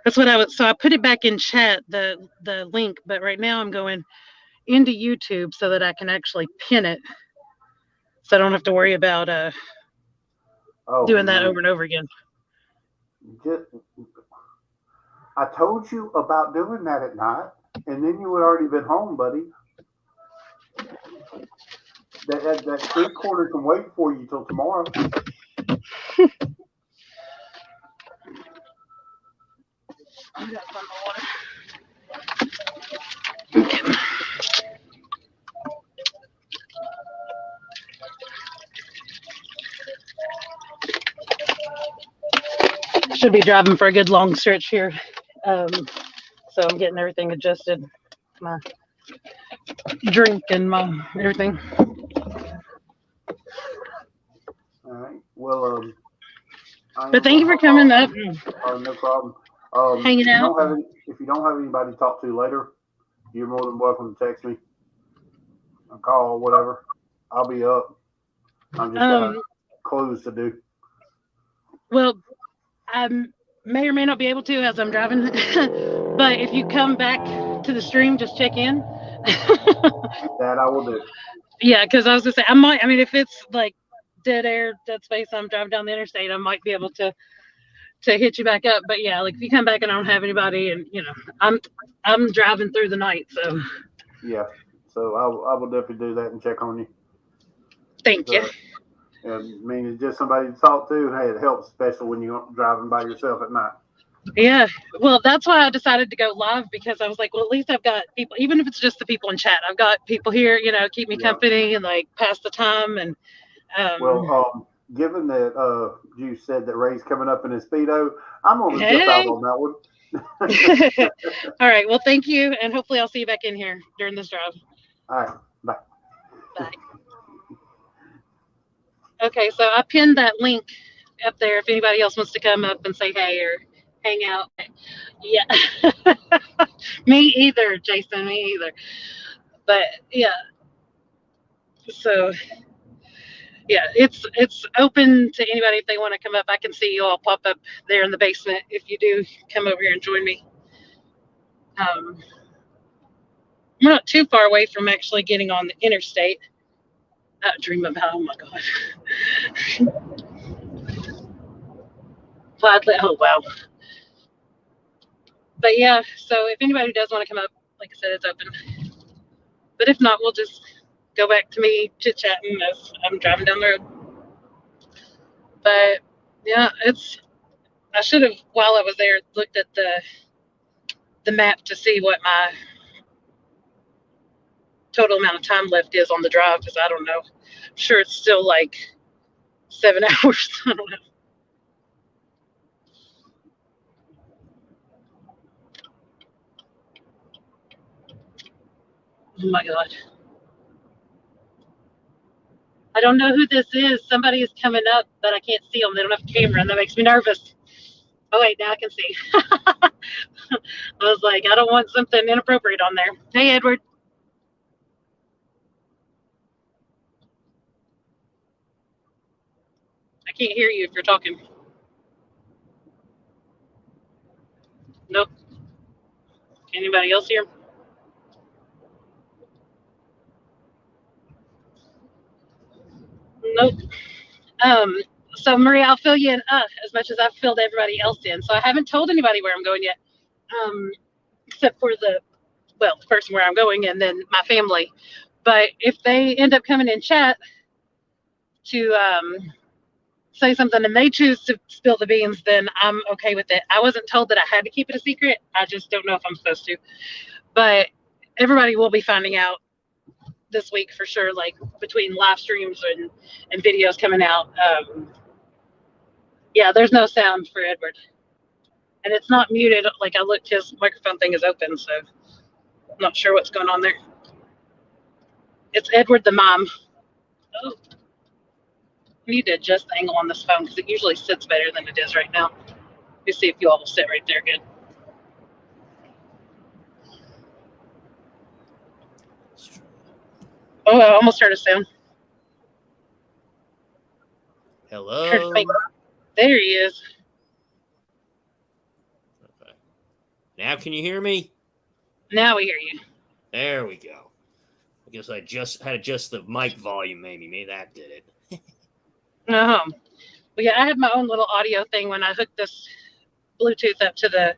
Speaker 3: That's what I was. So I put it back in chat, the link, but right now I'm going into YouTube so that I can actually pin it, so I don't have to worry about doing that over and over again.
Speaker 2: I told you about doing that at night, and then you would already been home, buddy. That street corner can wait for you till tomorrow.
Speaker 3: Okay. Should be driving for a good long stretch here. So I'm getting everything adjusted. My drink and my everything.
Speaker 2: All right. Well,
Speaker 3: but thank you for coming up.
Speaker 2: No problem.
Speaker 3: Hanging out.
Speaker 2: If you don't have anybody to talk to later, you're more than welcome to text me, a call, whatever. I'll be up. I'm just got clothes to do.
Speaker 3: Well, I may or may not be able to as I'm driving, but if you come back to the stream, just check in.
Speaker 2: That I will do.
Speaker 3: Yeah, because I was gonna say I might. I mean, if it's like dead air, dead space, I'm driving down the interstate, I might be able to hit you back up. But yeah, like if you come back and I don't have anybody, and I'm driving through the night, so
Speaker 2: yeah. So I will definitely do that and check on you.
Speaker 3: Thank you.
Speaker 2: I mean, it's just somebody to talk to. Hey, it helps, especially when you're driving by yourself at night.
Speaker 3: Yeah, well, that's why I decided to go live, because I was like, well, at least I've got people, even if it's just the people in chat, I've got people here, keep me company and like pass the time. And
Speaker 2: given that you said that Ray's coming up in his Speedo, I'm going to jump out on that one.
Speaker 3: All right, well, thank you, and hopefully I'll see you back in here during this drive.
Speaker 2: All right, bye.
Speaker 3: Bye. Okay, so I pinned that link up there if anybody else wants to come up and say hey or hang out. Yeah. Me either, Jason, me either. But yeah. So yeah, it's open to anybody if they want to come up. I can see you all pop up there in the basement if you do come over here and join me. We're not too far away from actually getting on the interstate. Dream about, oh my God. Oh wow. But yeah, so if anybody does want to come up, like I said, it's open. But if not, we'll just go back to me chit-chatting as I'm driving down the road. But yeah, I should have, while I was there, looked at the map to see what my total amount of time left is on the drive, because I don't know. I'm sure it's still like 7 hours. I don't know. Oh my God. I don't know who this is. Somebody is coming up, but I can't see them. They don't have a camera, and that makes me nervous. Oh, wait, now I can see. I was like, I don't want something inappropriate on there. Hey, Edward. I can't hear you if you're talking. Nope. Anybody else here? Nope. So Maria, I'll fill you in as much as I've filled everybody else in. So I haven't told anybody where I'm going yet. except for the person where I'm going and then my family. But if they end up coming in chat to say something and they choose to spill the beans, then I'm okay with it. I wasn't told that I had to keep it a secret. I just don't know if I'm supposed to. But everybody will be finding out this week for sure, like between live streams and videos coming out. Yeah, there's no sound for Edward. And it's not muted. Like I looked, his microphone thing is open, so I'm not sure what's going on there. It's Edward the mom. Oh, I need to adjust the angle on this phone because it usually sits better than it is right now. Let me see if you all will sit right there good. Oh, I almost heard a sound.
Speaker 4: Hello.
Speaker 3: There he is.
Speaker 4: Okay. Now can you hear me?
Speaker 3: Now we hear you.
Speaker 4: There we go. I guess I just had to adjust the mic volume. Maybe that did it.
Speaker 3: Well, yeah, I had my own little audio thing when I hooked this Bluetooth up to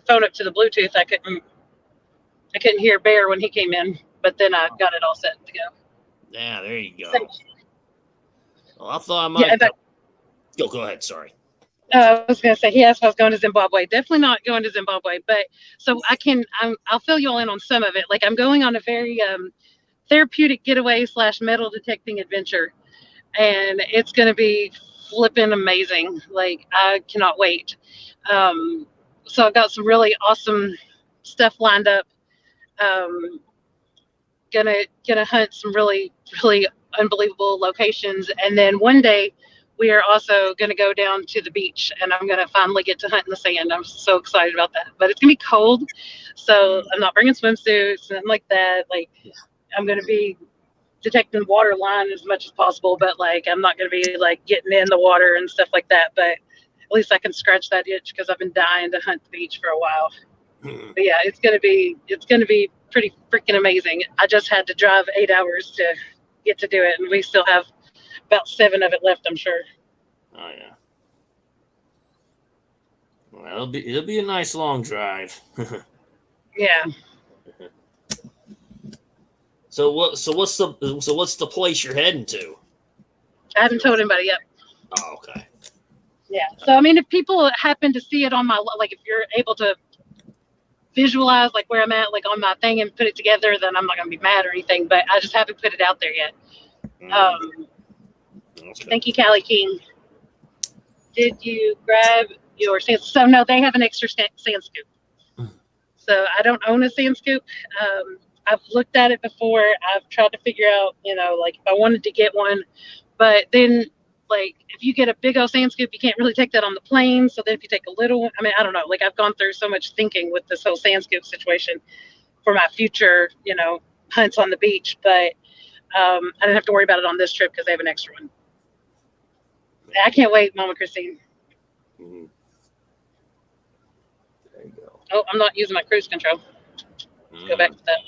Speaker 3: phone up to the Bluetooth. I couldn't hear Bear when he came in, but then I got it all set to go.
Speaker 4: Yeah, there you go.
Speaker 3: So,
Speaker 4: well, I thought I might. Yeah, go ahead. Sorry.
Speaker 3: I was going to say, he asked if I was going to Zimbabwe. Definitely not going to Zimbabwe, but so I'll fill you all in on some of it. Like I'm going on a very therapeutic getaway / metal detecting adventure, and it's going to be flipping amazing. Like I cannot wait. So I've got some really awesome stuff lined up. Gonna hunt some really, really unbelievable locations, and then one day we are also going to go down to the beach, and I'm going to finally get to hunt in the sand. I'm so excited about that, but it's going to be cold, so I'm not bringing swimsuits and like that. Like I'm going to be detecting water line as much as possible, but like I'm not going to be like getting in the water and stuff like that. But at least I can scratch that itch because I've been dying to hunt the beach for a while. But yeah, it's going to be pretty freaking amazing. I just had to drive 8 hours to get to do it, and we still have about 7 of it left, I'm sure.
Speaker 4: Oh yeah. Well, it'll be a nice long drive.
Speaker 3: Yeah.
Speaker 4: So what's the place you're heading to?
Speaker 3: I haven't told anybody yet.
Speaker 4: Oh, okay.
Speaker 3: Yeah. So I mean, if people happen to see it on my if you're able to visualize like where I'm at, like on my thing and put it together, then I'm not gonna be mad or anything. But I just haven't put it out there yet. Okay. Thank you, Callie King. Did you grab your sand? So no, they have an extra sand scoop. So I don't own a sand scoop. I've looked at it before. I've tried to figure out, like if I wanted to get one, but then like if you get a big old sand scoop, you can't really take that on the plane. So then if you take a little one, I mean, I don't know. Like I've gone through so much thinking with this whole sand scoop situation for my future, hunts on the beach. But I didn't have to worry about it on this trip because they have an extra one. I can't wait, Mama Christine.
Speaker 4: Mm-hmm. There you go.
Speaker 3: Oh, I'm not using my cruise control. Let's go back to that.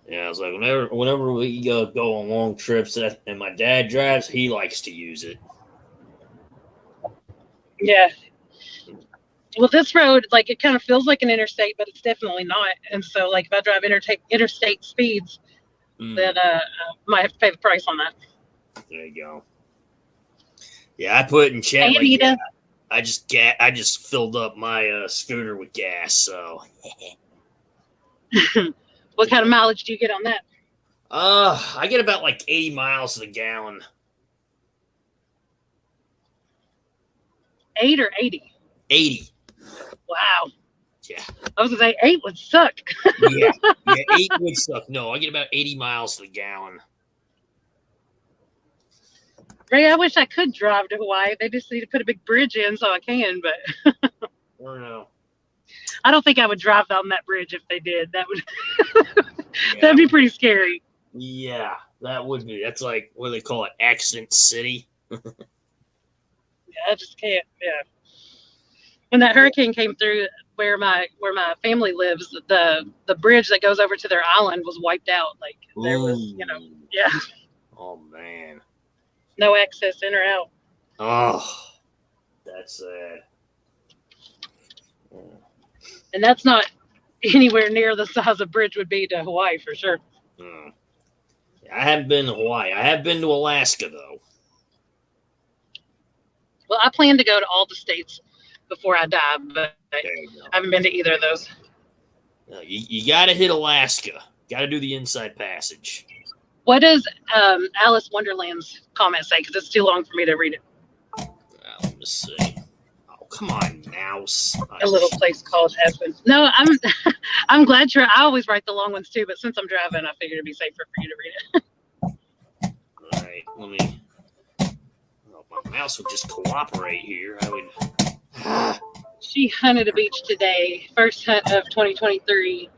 Speaker 4: Yeah, it's like whenever we go on long trips and my dad drives, he likes to use it.
Speaker 3: Yeah. Well, this road, like it kind of feels like an interstate, but it's definitely not. And so, like if I drive interstate speeds, then I might have to pay the price on that.
Speaker 4: There you go. Yeah, I put in chat.
Speaker 3: Hey, Anita.
Speaker 4: I just filled up my scooter with gas. So.
Speaker 3: What kind of mileage do you get on that?
Speaker 4: I get about like 80 miles to the gallon.
Speaker 3: 8 or 80?
Speaker 4: 80.
Speaker 3: Wow.
Speaker 4: Yeah.
Speaker 3: I was gonna say 8 would suck.
Speaker 4: yeah, 8 would suck. No, I get about 80 miles to the gallon.
Speaker 3: Ray, I wish I could drive to Hawaii. They just need to put a big bridge in so I can, but
Speaker 4: I don't know.
Speaker 3: I don't think I would drive on that bridge if they did. That would that'd be pretty scary.
Speaker 4: Yeah, that would be. That's like what do they call it? Accident City.
Speaker 3: Yeah, I just can't. Yeah. When that hurricane came through where my family lives, the bridge that goes over to their island was wiped out. Like there was, yeah.
Speaker 4: Oh man.
Speaker 3: No access in or out.
Speaker 4: Oh. That's sad.
Speaker 3: And that's not anywhere near the size a bridge would be to Hawaii for sure.
Speaker 4: Hmm. I haven't been to Hawaii. I have been to Alaska, though.
Speaker 3: Well, I plan to go to all the states before I die, but I
Speaker 4: There you go.
Speaker 3: haven't been to either of those.
Speaker 4: No, you got to hit Alaska. Got to do the Inside Passage.
Speaker 3: What does Alice Wonderland's comment say? Because it's too long for me to read it.
Speaker 4: Let me see. Oh, come on, mouse.
Speaker 3: A little place called Aspen. No, I'm glad you're. I always write the long ones too, but since I'm driving, I figured it'd be safer for you to read it.
Speaker 4: All right, let me. Oh, my mouse would just cooperate here. I would.
Speaker 3: She hunted a beach today, first hunt of 2023.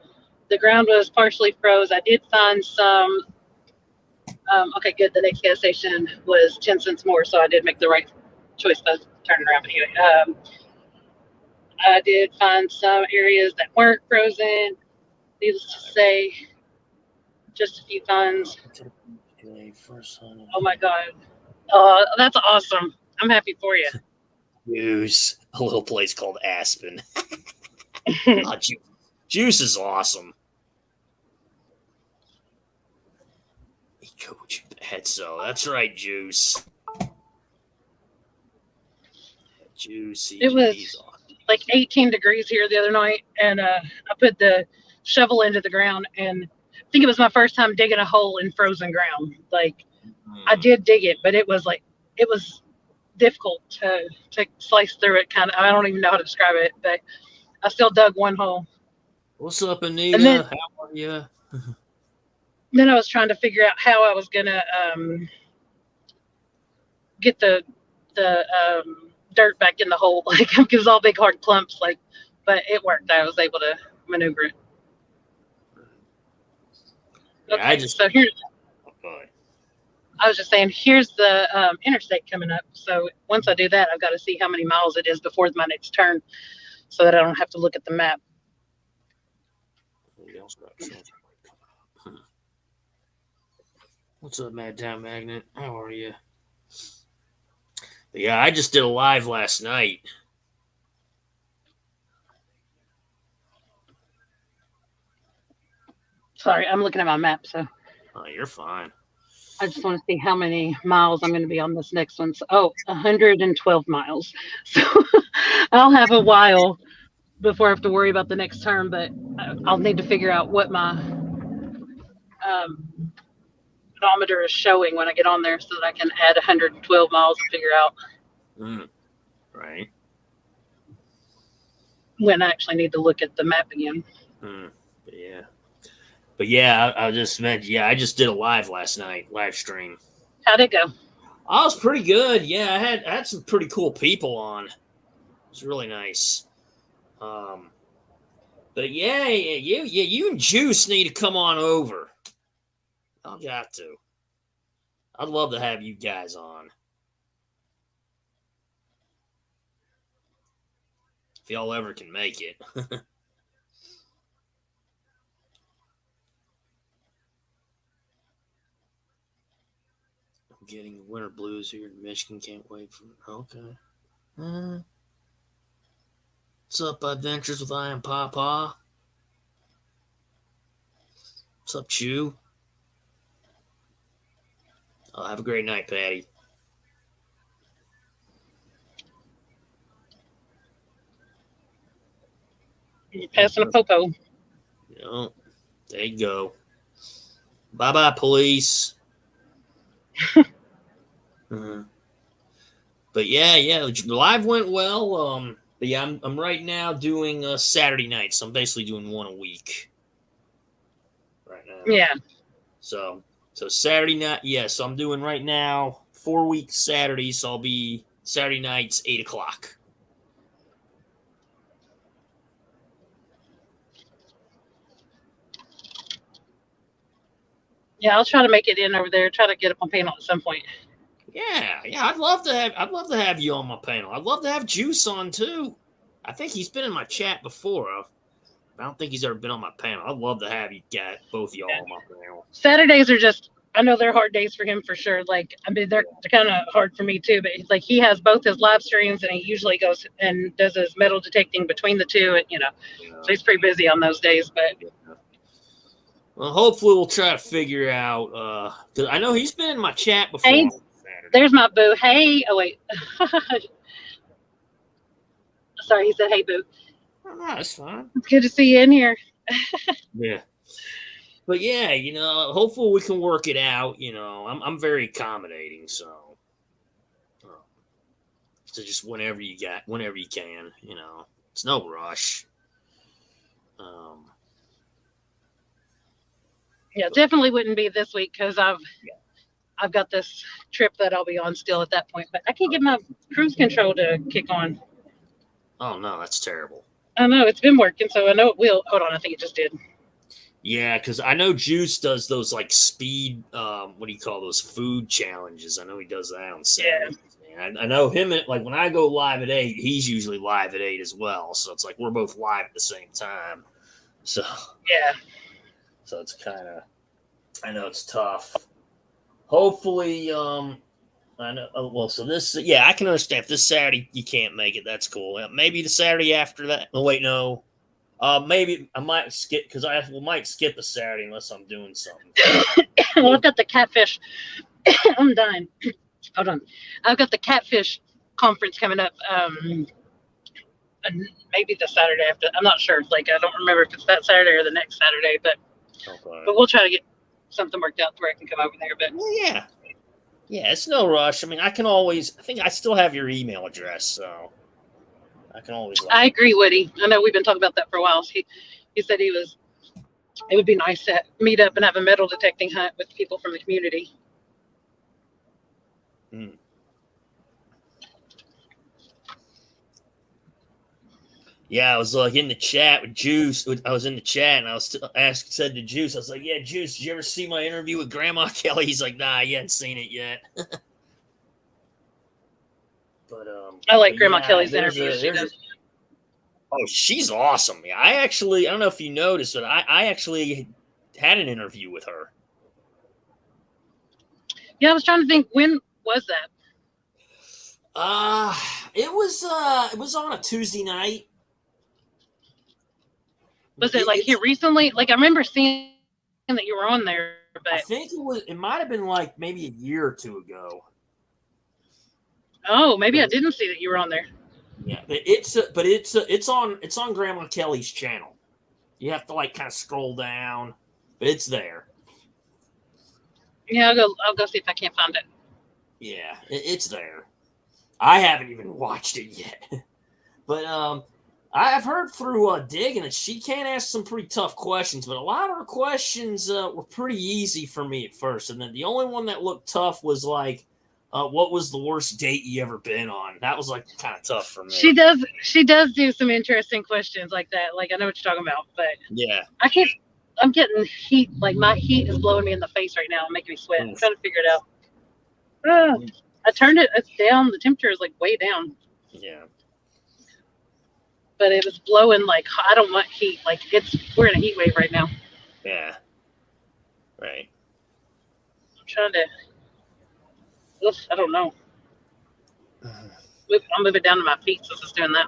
Speaker 3: The ground was partially froze. I did find some. Okay, good. The next gas station was 10 cents more, so I did make the right choice by turning around. But anyway, I did find some areas that weren't frozen. Needless to say, just a few finds. Oh my God. That's awesome. I'm happy for you.
Speaker 4: Use a little place called Aspen. Juice is awesome. Coach Petso. That's right, Juice. Juicy.
Speaker 3: It was like 18 degrees here the other night, and I put the shovel into the ground, and I think it was my first time digging a hole in frozen ground. Like, I did dig it, but it was difficult to slice through it. Kind of, I don't even know how to describe it, but I still dug one hole.
Speaker 4: What's up, Anita?
Speaker 3: Then,
Speaker 4: how are you?
Speaker 3: Then I was trying to figure out how I was gonna get the dirt back in the hole, like it was all big hard clumps, like, but it worked. I was able to maneuver it. Okay,
Speaker 4: Yeah,
Speaker 3: so here's. I was just saying, here's the interstate coming up. So once I do that, I've got to see how many miles it is before my next turn, so that I don't have to look at the map.
Speaker 4: What's up, Mad Town Magnet? How are you? Yeah, I just did a live last night.
Speaker 3: Sorry, I'm looking at my map, so.
Speaker 4: Oh, you're fine.
Speaker 3: I just want to see how many miles I'm going to be on this next one. So, 112 miles. So I'll have a while before I have to worry about the next term, but I'll need to figure out what my odometer is showing when I get on there so that I can add 112 miles and figure out
Speaker 4: right
Speaker 3: when I actually need to look at the map again.
Speaker 4: But yeah, I just meant, I just did a live last night, live stream.
Speaker 3: How'd it go?
Speaker 4: Oh, it was pretty good. Yeah, I had some pretty cool people on. It was really nice. But yeah, you and Juice need to come on over. I've got to. I'd love to have you guys on. If y'all ever can make it. I'm getting the winter blues here in Michigan. Can't wait for it. Okay. What's up, Adventures with I Am Papa? What's up, Chew? Oh, have a great night, Patty.
Speaker 3: You're passing a popo.
Speaker 4: There you go. Bye-bye, police. But yeah, the live went well. But yeah, I'm right now doing Saturday nights. I'm basically doing one a week right now.
Speaker 3: Yeah.
Speaker 4: So Saturday night, so I'm doing right now 4 weeks Saturdays. So I'll be Saturday nights 8:00.
Speaker 3: Yeah, I'll try to make it in over there. Try to get up on panel at some point.
Speaker 4: Yeah, I'd love to have you on my panel. I'd love to have Juice on too. I think he's been in my chat before. I don't think he's ever been on my panel. I'd love to have you both y'all on my panel.
Speaker 3: Saturdays are just I know they're hard days for him for sure. Like, I mean, they're kind of hard for me too. But like, he has both his live streams, and he usually goes and does his metal detecting between the two. And so he's pretty busy on those days. But
Speaker 4: well, hopefully we'll try to figure out. Because I know he's been in my chat before.
Speaker 3: Hey, there's my boo. Hey, oh wait, sorry, he said hey boo.
Speaker 4: Oh, no, that's fine.
Speaker 3: It's good to see you in here.
Speaker 4: Yeah. But yeah, hopefully we can work it out. I'm very accommodating, so just whenever you can, it's no rush.
Speaker 3: Yeah, definitely wouldn't be this week because I've got this trip that I'll be on still at that point. But I can't get my cruise control to kick on.
Speaker 4: Oh no, that's terrible.
Speaker 3: I know it's been working, so I know it will. Hold on, I think it just did.
Speaker 4: Yeah, because I know Juice does those like speed, what do you call those, food challenges. I know he does that on Saturdays. Yeah. I know him, like when I go live at 8, he's usually live at 8 as well. So it's like we're both live at the same time. So
Speaker 3: yeah.
Speaker 4: So it's kind of, I know it's tough. Hopefully, I know. Well, so this, yeah, I can understand if this Saturday you can't make it. That's cool. Maybe the Saturday after that. Oh wait, no. Maybe I might skip because might skip a Saturday unless I'm doing something.
Speaker 3: Well, I've got the catfish. I'm dying. Hold on. I've got the catfish conference coming up. Maybe the Saturday after. I'm not sure. Like I don't remember if it's that Saturday or the next Saturday, but we'll try to get something worked out where I can come over there. But
Speaker 4: yeah, it's no rush. I mean, I think I still have your email address, so. I can always.
Speaker 3: I agree, Woody. I know we've been talking about that for a while. He said it would be nice to meet up and have a metal detecting hunt with people from the community.
Speaker 4: Yeah, I was like in the chat with Juice. I was in the chat and I was said to Juice, I was like, "Yeah, Juice, did you ever see my interview with Grandma Kelly?" He's like, "Nah, you hadn't seen it yet." But
Speaker 3: I like Grandma Kelly's interviews.
Speaker 4: Oh, she's awesome. Yeah, I don't know if you noticed, but I actually had an interview with her.
Speaker 3: Yeah, I was trying to think, when was that?
Speaker 4: It was on a Tuesday night.
Speaker 3: Was it like here recently? Like I remember seeing that you were on there, but
Speaker 4: I think it might have been like maybe a year or two ago.
Speaker 3: Oh, maybe I didn't see that you were on there.
Speaker 4: Yeah, but it's on Grandma Kelly's channel. You have to like kind of scroll down, but it's there.
Speaker 3: Yeah, I'll go see if I can't find it.
Speaker 4: Yeah, it's there. I haven't even watched it yet, but I've heard through digging that she can ask some pretty tough questions, but a lot of her questions were pretty easy for me at first, and then the only one that looked tough was like, what was the worst date you ever been on? That was like kind of tough for me.
Speaker 3: She does do some interesting questions like that. Like I know what you're talking about, but
Speaker 4: yeah,
Speaker 3: I'm getting heat. Like my heat is blowing me in the face right now and making me sweat. I'm trying to figure it out. I turned it. It's down. The temperature is like way down.
Speaker 4: Yeah.
Speaker 3: But it was blowing like I don't want heat. Like we're in a heat wave right now.
Speaker 4: Yeah. Right.
Speaker 3: I'm trying to. I don't know. I'll move it down to my feet since it's doing that.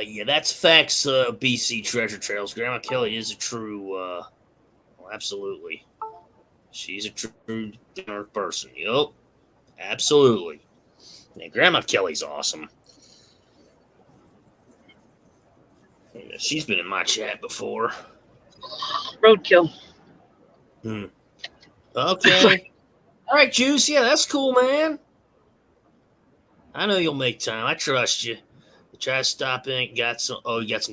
Speaker 4: Yeah, that's facts. BC Treasure Trails. Grandma Kelly is a true. Absolutely. She's a true dinner person. Yup. Absolutely. Yeah, Grandma Kelly's awesome. Yeah, she's been in my chat before.
Speaker 3: Roadkill.
Speaker 4: Okay. All right, Juice. Yeah, that's cool, man. I know you'll make time. I trust you. You try to stop in. You got some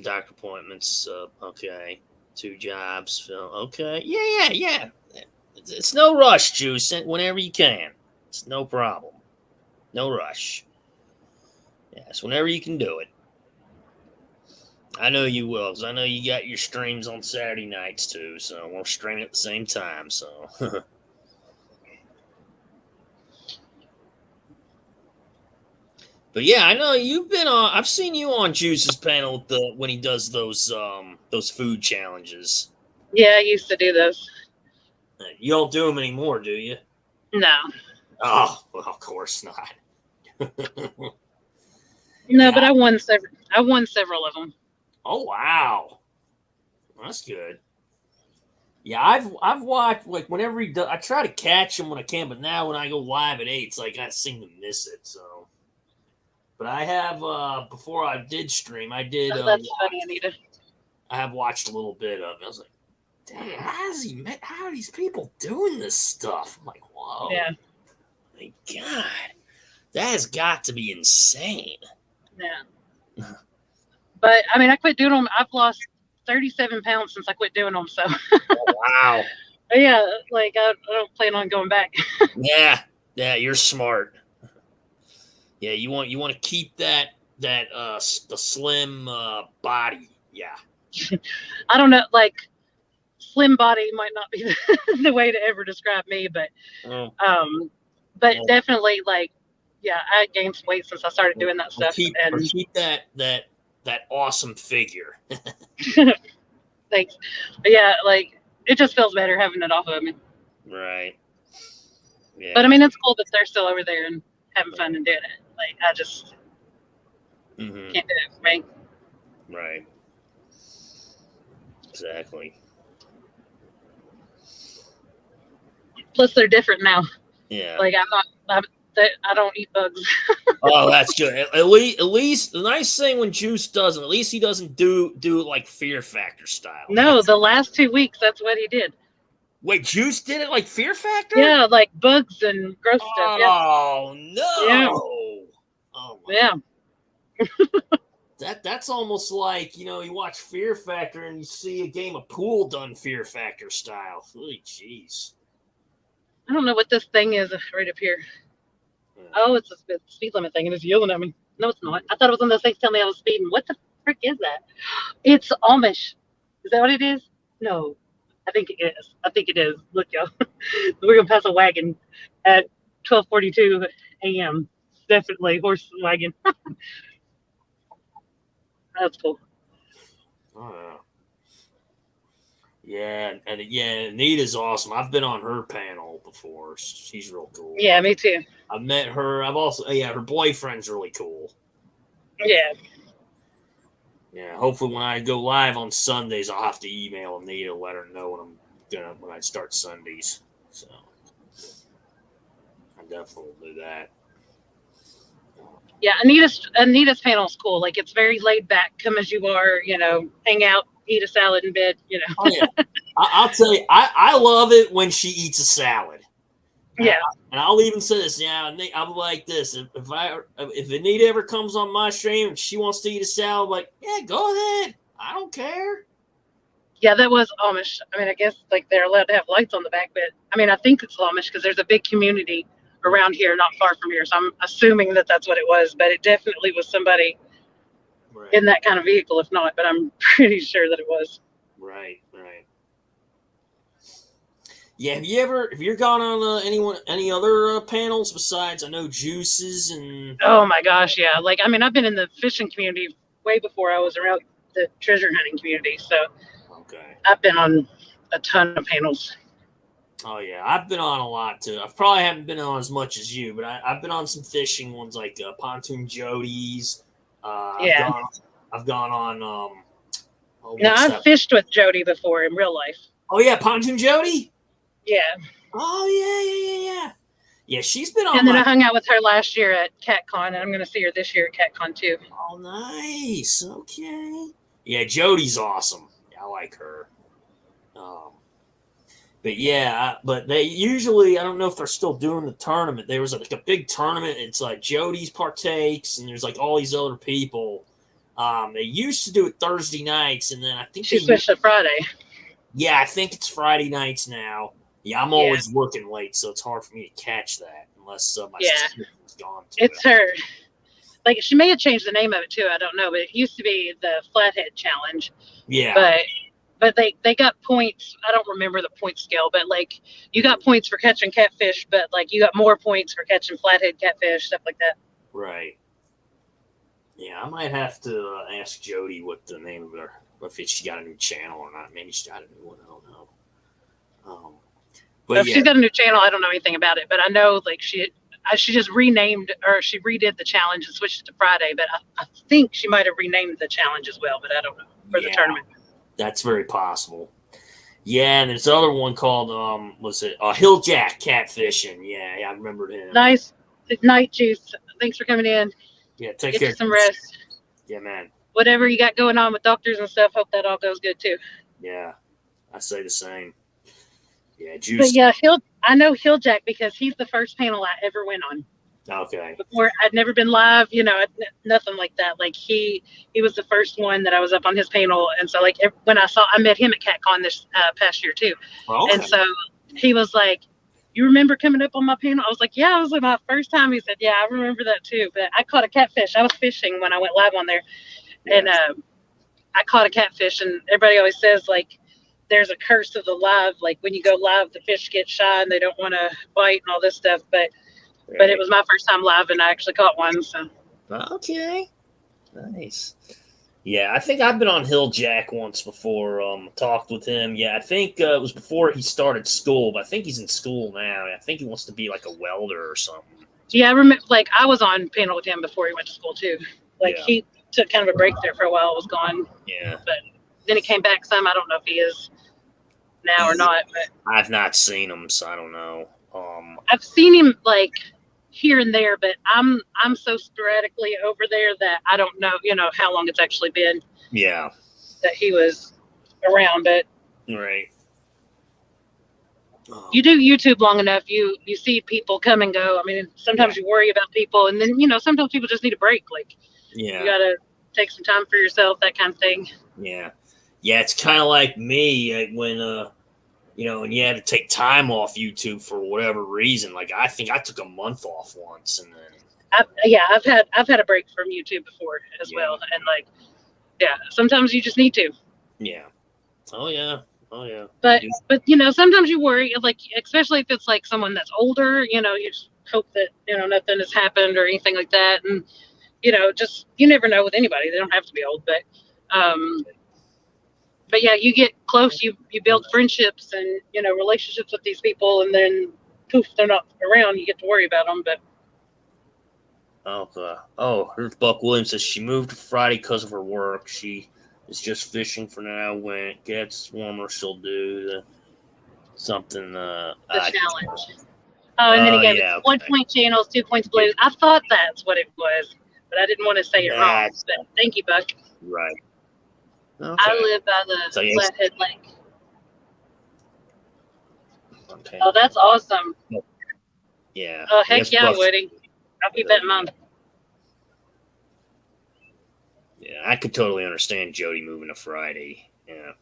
Speaker 4: doctor appointments. Okay. 2 jobs. So, okay. Yeah. It's no rush, Juice. Whenever you can. It's no problem. No rush. Yes, whenever you can do it. I know you will, because I know you got your streams on Saturday nights, too. So we're streaming at the same time, so... But yeah, I know you've been on. I've seen you on Juice's panel when he does those food challenges.
Speaker 3: Yeah, I used to do those.
Speaker 4: You don't do them anymore, do you?
Speaker 3: No.
Speaker 4: Oh, well, of course not.
Speaker 3: No,
Speaker 4: Yeah.
Speaker 3: but I won several. I won several of them.
Speaker 4: Oh wow, that's good. Yeah, I've watched like whenever he does. I try to catch him when I can, but now when I go live at 8, it's like I seem to miss it. So, but I have before I did stream, I did.
Speaker 3: Oh, that's funny, Anita.
Speaker 4: I have watched a little bit of it. I was like, dang, how are these people doing this stuff? I'm like, whoa,
Speaker 3: Yeah.
Speaker 4: my God, that has got to be insane.
Speaker 3: Yeah. But I mean, I quit doing them. I've lost 37 pounds since I quit doing them. So
Speaker 4: Oh, wow.
Speaker 3: yeah, like I don't plan on going back.
Speaker 4: Yeah, you're smart. Yeah, you want to keep that the slim body. Yeah.
Speaker 3: I don't know, like slim body might not be the way to ever describe me, but definitely like, yeah, I gained some weight since I started doing that stuff.
Speaker 4: Keep that awesome figure.
Speaker 3: Thanks. But yeah, like it just feels better having it off of me.
Speaker 4: Right. Yeah.
Speaker 3: But I mean, it's cool that they're still over there and having fun and doing it. Like I just can't do it for me.
Speaker 4: Right. Exactly.
Speaker 3: Plus, they're different now.
Speaker 4: Yeah.
Speaker 3: Like I don't eat bugs.
Speaker 4: Oh, that's good. At least the nice thing when Juice doesn't, at least he doesn't do it like Fear Factor style.
Speaker 3: No, the last 2 weeks, that's what he did.
Speaker 4: Wait, Juice did it like Fear Factor?
Speaker 3: Yeah, like bugs and gross stuff. Yeah.
Speaker 4: Oh no!
Speaker 3: Yeah.
Speaker 4: Oh my.
Speaker 3: Yeah.
Speaker 4: That's almost like, you watch Fear Factor and you see a game of pool done Fear Factor style. Holy jeez.
Speaker 3: I don't know what this thing is right up here. Oh, it's a speed limit thing, and it's yelling at me. No, it's not. I thought it was one of those things telling me I was speeding. What the frick is that? It's Amish. Is that what it is? No, I think it is. I think it is. Look, y'all. We're gonna pass a wagon at 12:42 a.m. Definitely horse wagon. That's cool.
Speaker 4: Oh, yeah, and Anita's awesome. I've been on her panel before. She's real cool.
Speaker 3: Yeah, me too.
Speaker 4: I've met her. I've also, her boyfriend's really cool.
Speaker 3: Yeah.
Speaker 4: Yeah, hopefully when I go live on Sundays, I'll have to email Anita, let her know when I start Sundays. So I definitely will do that.
Speaker 3: Yeah, Anita's panel is cool. Like it's very laid back. Come as you are, hang out, eat a salad in bed,
Speaker 4: Oh, yeah. I'll tell you, I love it when she eats a salad.
Speaker 3: Yeah.
Speaker 4: And I'll even say this, I'm like this. If Anita ever comes on my stream and she wants to eat a salad, I'm like, yeah, go ahead. I don't care.
Speaker 3: Yeah, that was Amish. I mean, I guess like they're allowed to have lights on the back, but I mean, I think it's Amish because there's a big community around here, not far from here. So I'm assuming that that's what it was, but it definitely was somebody in that kind of vehicle, if not. But I'm pretty sure that it was.
Speaker 4: Right. Yeah, have you gone on any other panels besides, I know, Juices and?
Speaker 3: Oh my gosh, yeah. Like, I mean, I've been in the fishing community way before I was around the treasure hunting community. So
Speaker 4: okay,
Speaker 3: I've been on a ton of panels.
Speaker 4: Oh yeah, I've been on a lot too. I probably haven't been on as much as you, but I've been on some fishing ones like Pontoon Jody's.
Speaker 3: Yeah.
Speaker 4: I've gone on.
Speaker 3: Now I've fished with Jody before in real life.
Speaker 4: Oh yeah, Pontoon Jody.
Speaker 3: Yeah.
Speaker 4: Oh yeah. Yeah, she's been on.
Speaker 3: And then I hung out with her last year at CatCon, and I'm going to see her this year at CatCon too.
Speaker 4: Oh, nice. Okay. Yeah, Jody's awesome. Yeah, I like her. But yeah, but they usually, I don't know if they're still doing the tournament. There was like a big tournament. It's like Jody's partakes, and there's like all these other people. They used to do it Thursday nights, and then I think
Speaker 3: she switched to Friday.
Speaker 4: Yeah, I think it's Friday nights now. Yeah, I'm always working late, so it's hard for me to catch that unless my subscription's gone.
Speaker 3: It's her. Like she may have changed the name of it too. I don't know, but it used to be the Flathead Challenge.
Speaker 4: Yeah.
Speaker 3: But they got points. I don't remember the point scale, but like you got points for catching catfish, but like you got more points for catching flathead catfish, stuff like that.
Speaker 4: Right. Yeah, I might have to ask Jody what the name of her, if she got a new channel or not. Maybe she got a new one. I don't know.
Speaker 3: So if she's got a new channel, I don't know anything about it, but I know like she just renamed, or she redid the challenge and switched it to Friday. But I think she might have renamed the challenge as well, but I don't know for the tournament.
Speaker 4: That's very possible. Yeah, and there's another one called was it Hilljack Catfishing? Yeah, I remembered him.
Speaker 3: Nice. Good night, Juice. Thanks for coming in.
Speaker 4: Yeah, take
Speaker 3: Get
Speaker 4: care.
Speaker 3: You some rest.
Speaker 4: Yeah, man.
Speaker 3: Whatever you got going on with doctors and stuff, hope that all goes good too.
Speaker 4: Yeah, I say the same. Yeah, Juice.
Speaker 3: But yeah, I know Hilljack because he's the first panel I ever went on.
Speaker 4: Okay.
Speaker 3: Before I'd never been live, nothing like that. Like he was the first one that I was up on his panel, and so like when I met him at CatCon this past year too,
Speaker 4: Okay.
Speaker 3: and so he was like, "You remember coming up on my panel?" I was like, "Yeah." I was like, my first time. He said, "Yeah, I remember that too." But I caught a catfish. I was fishing when I went live on there, and I caught a catfish. And everybody always says like, there's a curse of the live. Like when you go live, the fish get shy and they don't want to bite and all this stuff. But it was my first time live, and I actually caught one. So
Speaker 4: okay, nice. Yeah, I think I've been on Hilljack once before. Talked with him. Yeah, I think it was before he started school, but I think he's in school now. I think he wants to be like a welder or something.
Speaker 3: Yeah, I remember. Like I was on panel with him before he went to school too. Like he took kind of a break there for a while. I was gone.
Speaker 4: Yeah,
Speaker 3: but then he came back some. I don't know if he is now or not. But
Speaker 4: I've not seen him, so I don't know.
Speaker 3: I've seen him like here and there, but I'm so sporadically over there that I don't know, how long it's actually been.
Speaker 4: Yeah.
Speaker 3: That he was around, but
Speaker 4: right.
Speaker 3: You do YouTube long enough, you see people come and go. I mean, sometimes you worry about people, and then sometimes people just need a break. Like you gotta take some time for yourself, that kind of thing.
Speaker 4: Yeah. It's kind of like me when when you had to take time off YouTube for whatever reason. Like I think I took a month off once, and then
Speaker 3: I've had a break from YouTube before as well, and sometimes you just need to.
Speaker 4: Yeah. Oh yeah.
Speaker 3: But sometimes you worry, like especially if it's like someone that's older. You just hope that nothing has happened or anything like that, and just you never know with anybody. They don't have to be old, but yeah, you get close, you build friendships and, relationships with these people, and then poof, they're not around. You get to worry about them. But
Speaker 4: here's Buck Williams says she moved to Friday because of her work. She is just fishing for now. When it gets warmer, she'll do something. The
Speaker 3: challenge. And then he gave it 1 point channels, 2 points blues. I thought that's what it was, but I didn't want to say it wrong. But thank you, Buck.
Speaker 4: Right. Okay.
Speaker 3: I live by the Flathead Lake. Okay. Oh, that's awesome.
Speaker 4: Yeah.
Speaker 3: Oh, heck yeah, Woody. I'll keep that in mind.
Speaker 4: Yeah, I could totally understand Jody moving to Friday. Yeah.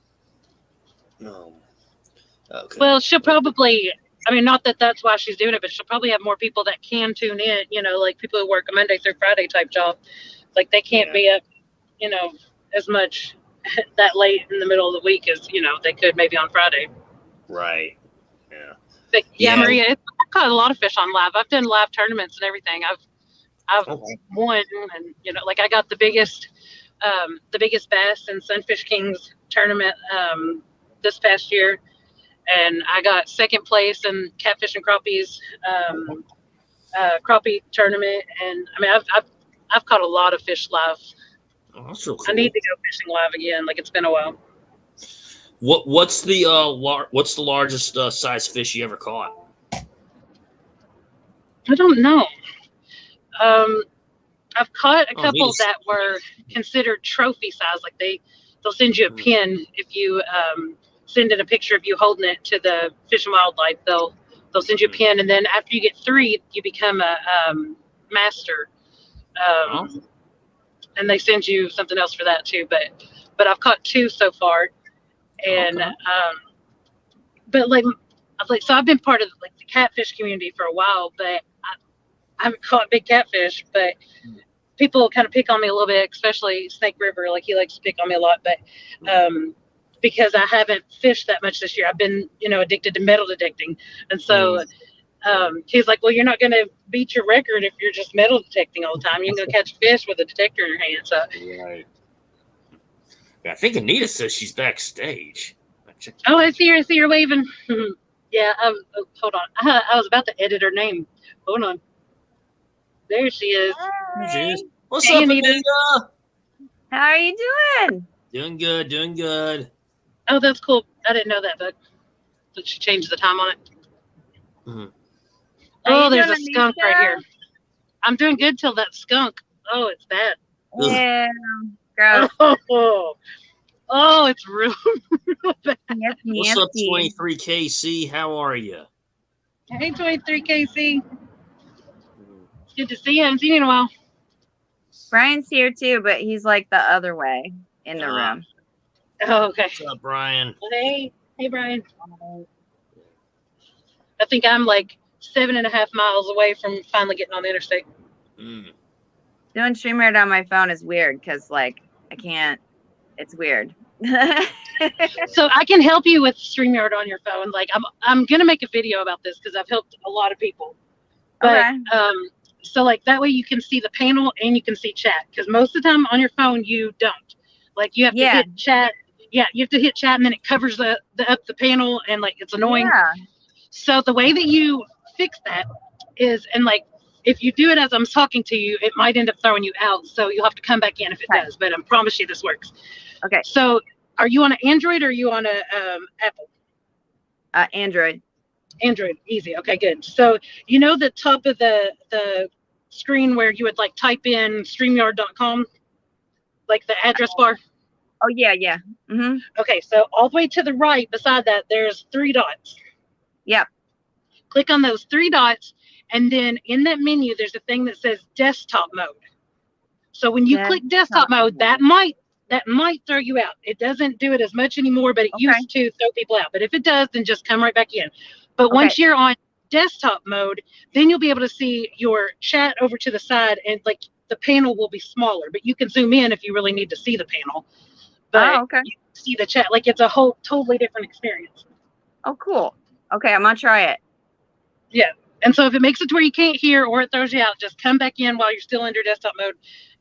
Speaker 4: Okay.
Speaker 3: Well, she'll probably, not that that's why she's doing it, but she'll probably have more people that can tune in, like people who work a Monday through Friday type job. Like they can't be up, as much that late in the middle of the week as they could maybe on Friday.
Speaker 4: Right. Yeah.
Speaker 3: But Maria, I've caught a lot of fish on live. I've done live tournaments and everything. I've won, and like I got the biggest bass in Sunfish Kings tournament this past year, and I got second place in Catfish and Crappies crappie tournament. And I've caught a lot of fish live.
Speaker 4: Oh, that's real cool.
Speaker 3: I need to go fishing live again. Like it's been a while.
Speaker 4: What's the largest size fish you ever caught?
Speaker 3: I don't know. I've caught a couple that were considered trophy size. Like they'll send you a pin if you send in a picture of you holding it to the Fish and Wildlife. They'll send you a pin, and then after you get 3, you become a master. And they send you something else for that too. But I've caught 2 so far, and but so I've been part of like the catfish community for a while, but I haven't caught big catfish. But people kind of pick on me a little bit, especially Snake River. Like he likes to pick on me a lot, but because I haven't fished that much this year, I've been addicted to metal detecting, and so. He's like, well, you're not going to beat your record if you're just metal detecting all the time. You're going to catch fish with a detector in your hand. So.
Speaker 4: Right. Yeah, I think Anita says she's backstage.
Speaker 3: Oh, I see her waving. Yeah, hold on. I was about to edit her name. Hold on. There she is.
Speaker 4: Jeez.
Speaker 5: Hi.
Speaker 4: What's
Speaker 3: Hey,
Speaker 4: up,
Speaker 3: Anita.
Speaker 4: Anita?
Speaker 5: How are you doing?
Speaker 4: Doing good, doing good.
Speaker 3: Oh, that's cool. I didn't know that, but she changed the time on it.
Speaker 4: Mhm.
Speaker 5: How
Speaker 3: Oh,
Speaker 5: you
Speaker 3: there's
Speaker 5: doing,
Speaker 3: a skunk right
Speaker 5: Anisha?
Speaker 3: here. I'm doing good till that skunk. Oh, it's bad.
Speaker 4: Ugh.
Speaker 5: Yeah, gross.
Speaker 3: Oh, it's real, real bad.
Speaker 5: Nasty,
Speaker 4: What's up,
Speaker 5: nasty.
Speaker 4: 23KC? How are you?
Speaker 3: Hey, 23KC. It's good to see you. I haven't seen you in a while.
Speaker 5: Brian's here too, but he's like the other way in the room.
Speaker 3: Oh, okay.
Speaker 4: What's up, Brian?
Speaker 3: Hey, Brian. I think I'm like 7.5 miles away from finally getting on the interstate.
Speaker 4: Mm.
Speaker 5: Doing StreamYard on my phone is weird because like I can't. It's weird.
Speaker 3: So I can help you with StreamYard on your phone. Like I'm gonna make a video about this because I've helped a lot of people. But
Speaker 5: Okay.
Speaker 3: so like that way you can see the panel and you can see chat because most of the time on your phone you don't. Like you have to hit chat. Yeah, you have to hit chat and then it covers the panel and like it's annoying.
Speaker 5: Yeah.
Speaker 3: So the way that you fix that is, and like if you do it as I'm talking to you, it might end up throwing you out. So you'll have to come back in if it does. But I promise you this works.
Speaker 5: Okay.
Speaker 3: So are you on an Android or are you on a Apple?
Speaker 5: Android.
Speaker 3: Android, easy. Okay, good. So you know the top of the screen where you would like type in StreamYard.com, like the address bar?
Speaker 5: Oh yeah, yeah. Mm-hmm.
Speaker 3: Okay, so all the way to the right beside that, there's 3 dots.
Speaker 5: Yep.
Speaker 3: Click on those 3 dots, and then in that menu, there's a thing that says desktop mode. So when you click desktop mode, that might throw you out. It doesn't do it as much anymore, but it used to throw people out. But if it does, then just come right back in. But once you're on desktop mode, then you'll be able to see your chat over to the side, and like the panel will be smaller, but you can zoom in if you really need to see the panel. But you see the chat, like it's a whole totally different experience.
Speaker 5: Oh, cool. Okay, I'm gonna try it.
Speaker 3: Yeah. And so if it makes it to where you can't hear or it throws you out, just come back in while you're still under desktop mode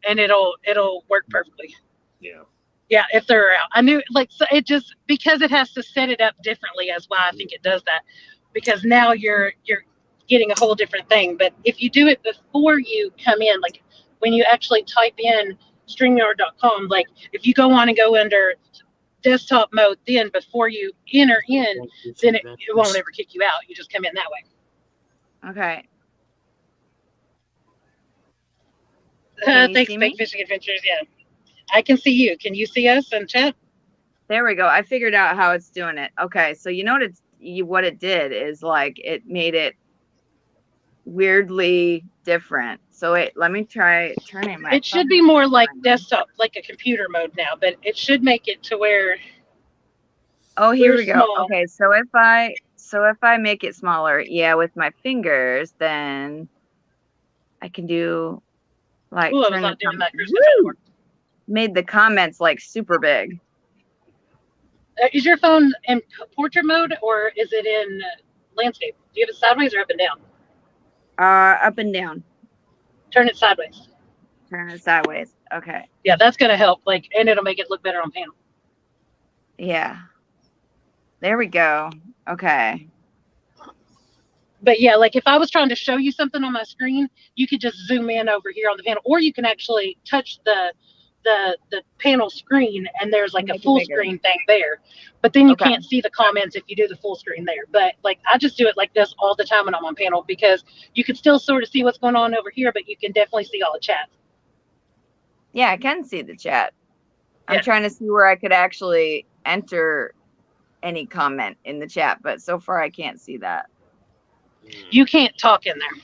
Speaker 3: and it'll work perfectly.
Speaker 4: Yeah.
Speaker 3: Yeah, if they're out. I knew like so it just because it has to set it up differently as why I think it does that. Because now you're getting a whole different thing. But if you do it before you come in, like when you actually type in StreamYard.com, like if you go on and go under desktop mode, then before you enter in, then it won't ever kick you out. You just come in that way.
Speaker 5: Okay.
Speaker 3: Thanks, Big Fishing Adventures. Yeah, I can see you. Can you see us in chat?
Speaker 5: There we go. I figured out how it's doing it. Okay, so you know what it did is like it made it weirdly different. So let me try turning my.
Speaker 3: It should be more like desktop, like a computer mode now, but it should make it to where.
Speaker 5: Oh, here we go. Small. Okay, so if I make it smaller, yeah, with my fingers, then I can do like.
Speaker 3: Ooh, I was not doing that.
Speaker 5: Made the comments like super big.
Speaker 3: Is your phone in portrait mode or is it in landscape? Do you have it sideways or up and down?
Speaker 5: Up and down.
Speaker 3: Turn it sideways.
Speaker 5: Turn it sideways. Okay.
Speaker 3: Yeah, that's gonna help. Like, and it'll make it look better on panel.
Speaker 5: Yeah. There we go. Okay.
Speaker 3: But yeah, like if I was trying to show you something on my screen, you could just zoom in over here on the panel, or you can actually touch the panel screen and there's like a full screen thing there. But then you can't see the comments if you do the full screen there. But like I just do it like this all the time when I'm on panel because you can still sort of see what's going on over here, but you can definitely see all the chat.
Speaker 5: Yeah, I can see the chat. I'm trying to see where I could actually enter any comment in the chat, but so far I can't see that.
Speaker 3: You can't talk in there.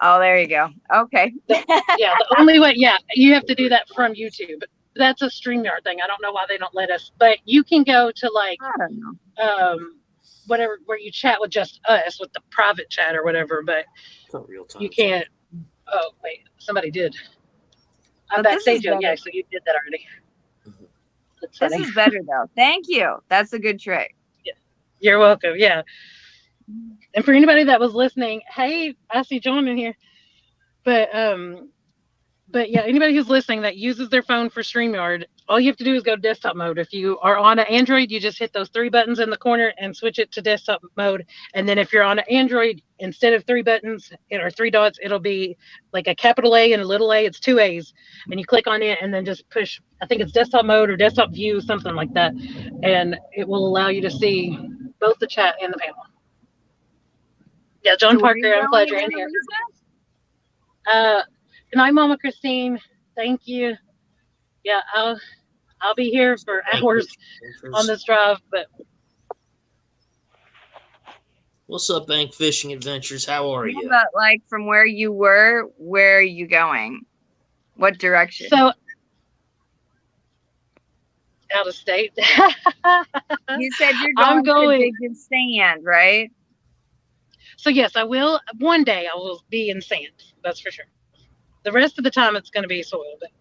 Speaker 5: Oh, there you go. Okay.
Speaker 3: Yeah, the only way, you have to do that from YouTube. That's a StreamYard thing. I don't know why they don't let us, but you can go to like,
Speaker 5: I don't know.
Speaker 3: Whatever, where you chat with just us with the private chat or whatever, but you can't. Oh, wait, somebody did. I'm backstage. Yeah, so you did that already.
Speaker 5: This is better though. Thank you. That's a good trick.
Speaker 3: Yeah. You're welcome. Yeah. And for anybody that was listening, hey, I see John in here. But But yeah, anybody who's listening that uses their phone for StreamYard, all you have to do is go desktop mode. If you are on an Android, you just hit those 3 buttons in the corner and switch it to desktop mode. And then if you're on an Android, instead of 3 buttons or 3 dots, it'll be like a capital A and a little a. It's 2 A's. And you click on it and then just push, I think it's desktop mode or desktop view, something like that. And it will allow you to see both the chat and the panel. Yeah, John
Speaker 5: So where are
Speaker 3: Parker,
Speaker 5: you
Speaker 3: I'm glad
Speaker 5: going
Speaker 3: you're in
Speaker 5: again,
Speaker 3: here.
Speaker 5: Lisa?
Speaker 3: Good night, Mama Christine. Thank you. Yeah, I'll be here for hours on this drive, but
Speaker 4: What's up, Bank Fishing Adventures? How are you?
Speaker 5: But like from where you were, where are you going? What direction?
Speaker 3: so out of state.
Speaker 5: You said you're
Speaker 3: I'm
Speaker 5: going to dig in sand, right?
Speaker 3: So yes, I will. One day I will be in sand. That's for sure. The rest of the time it's going to be soil. But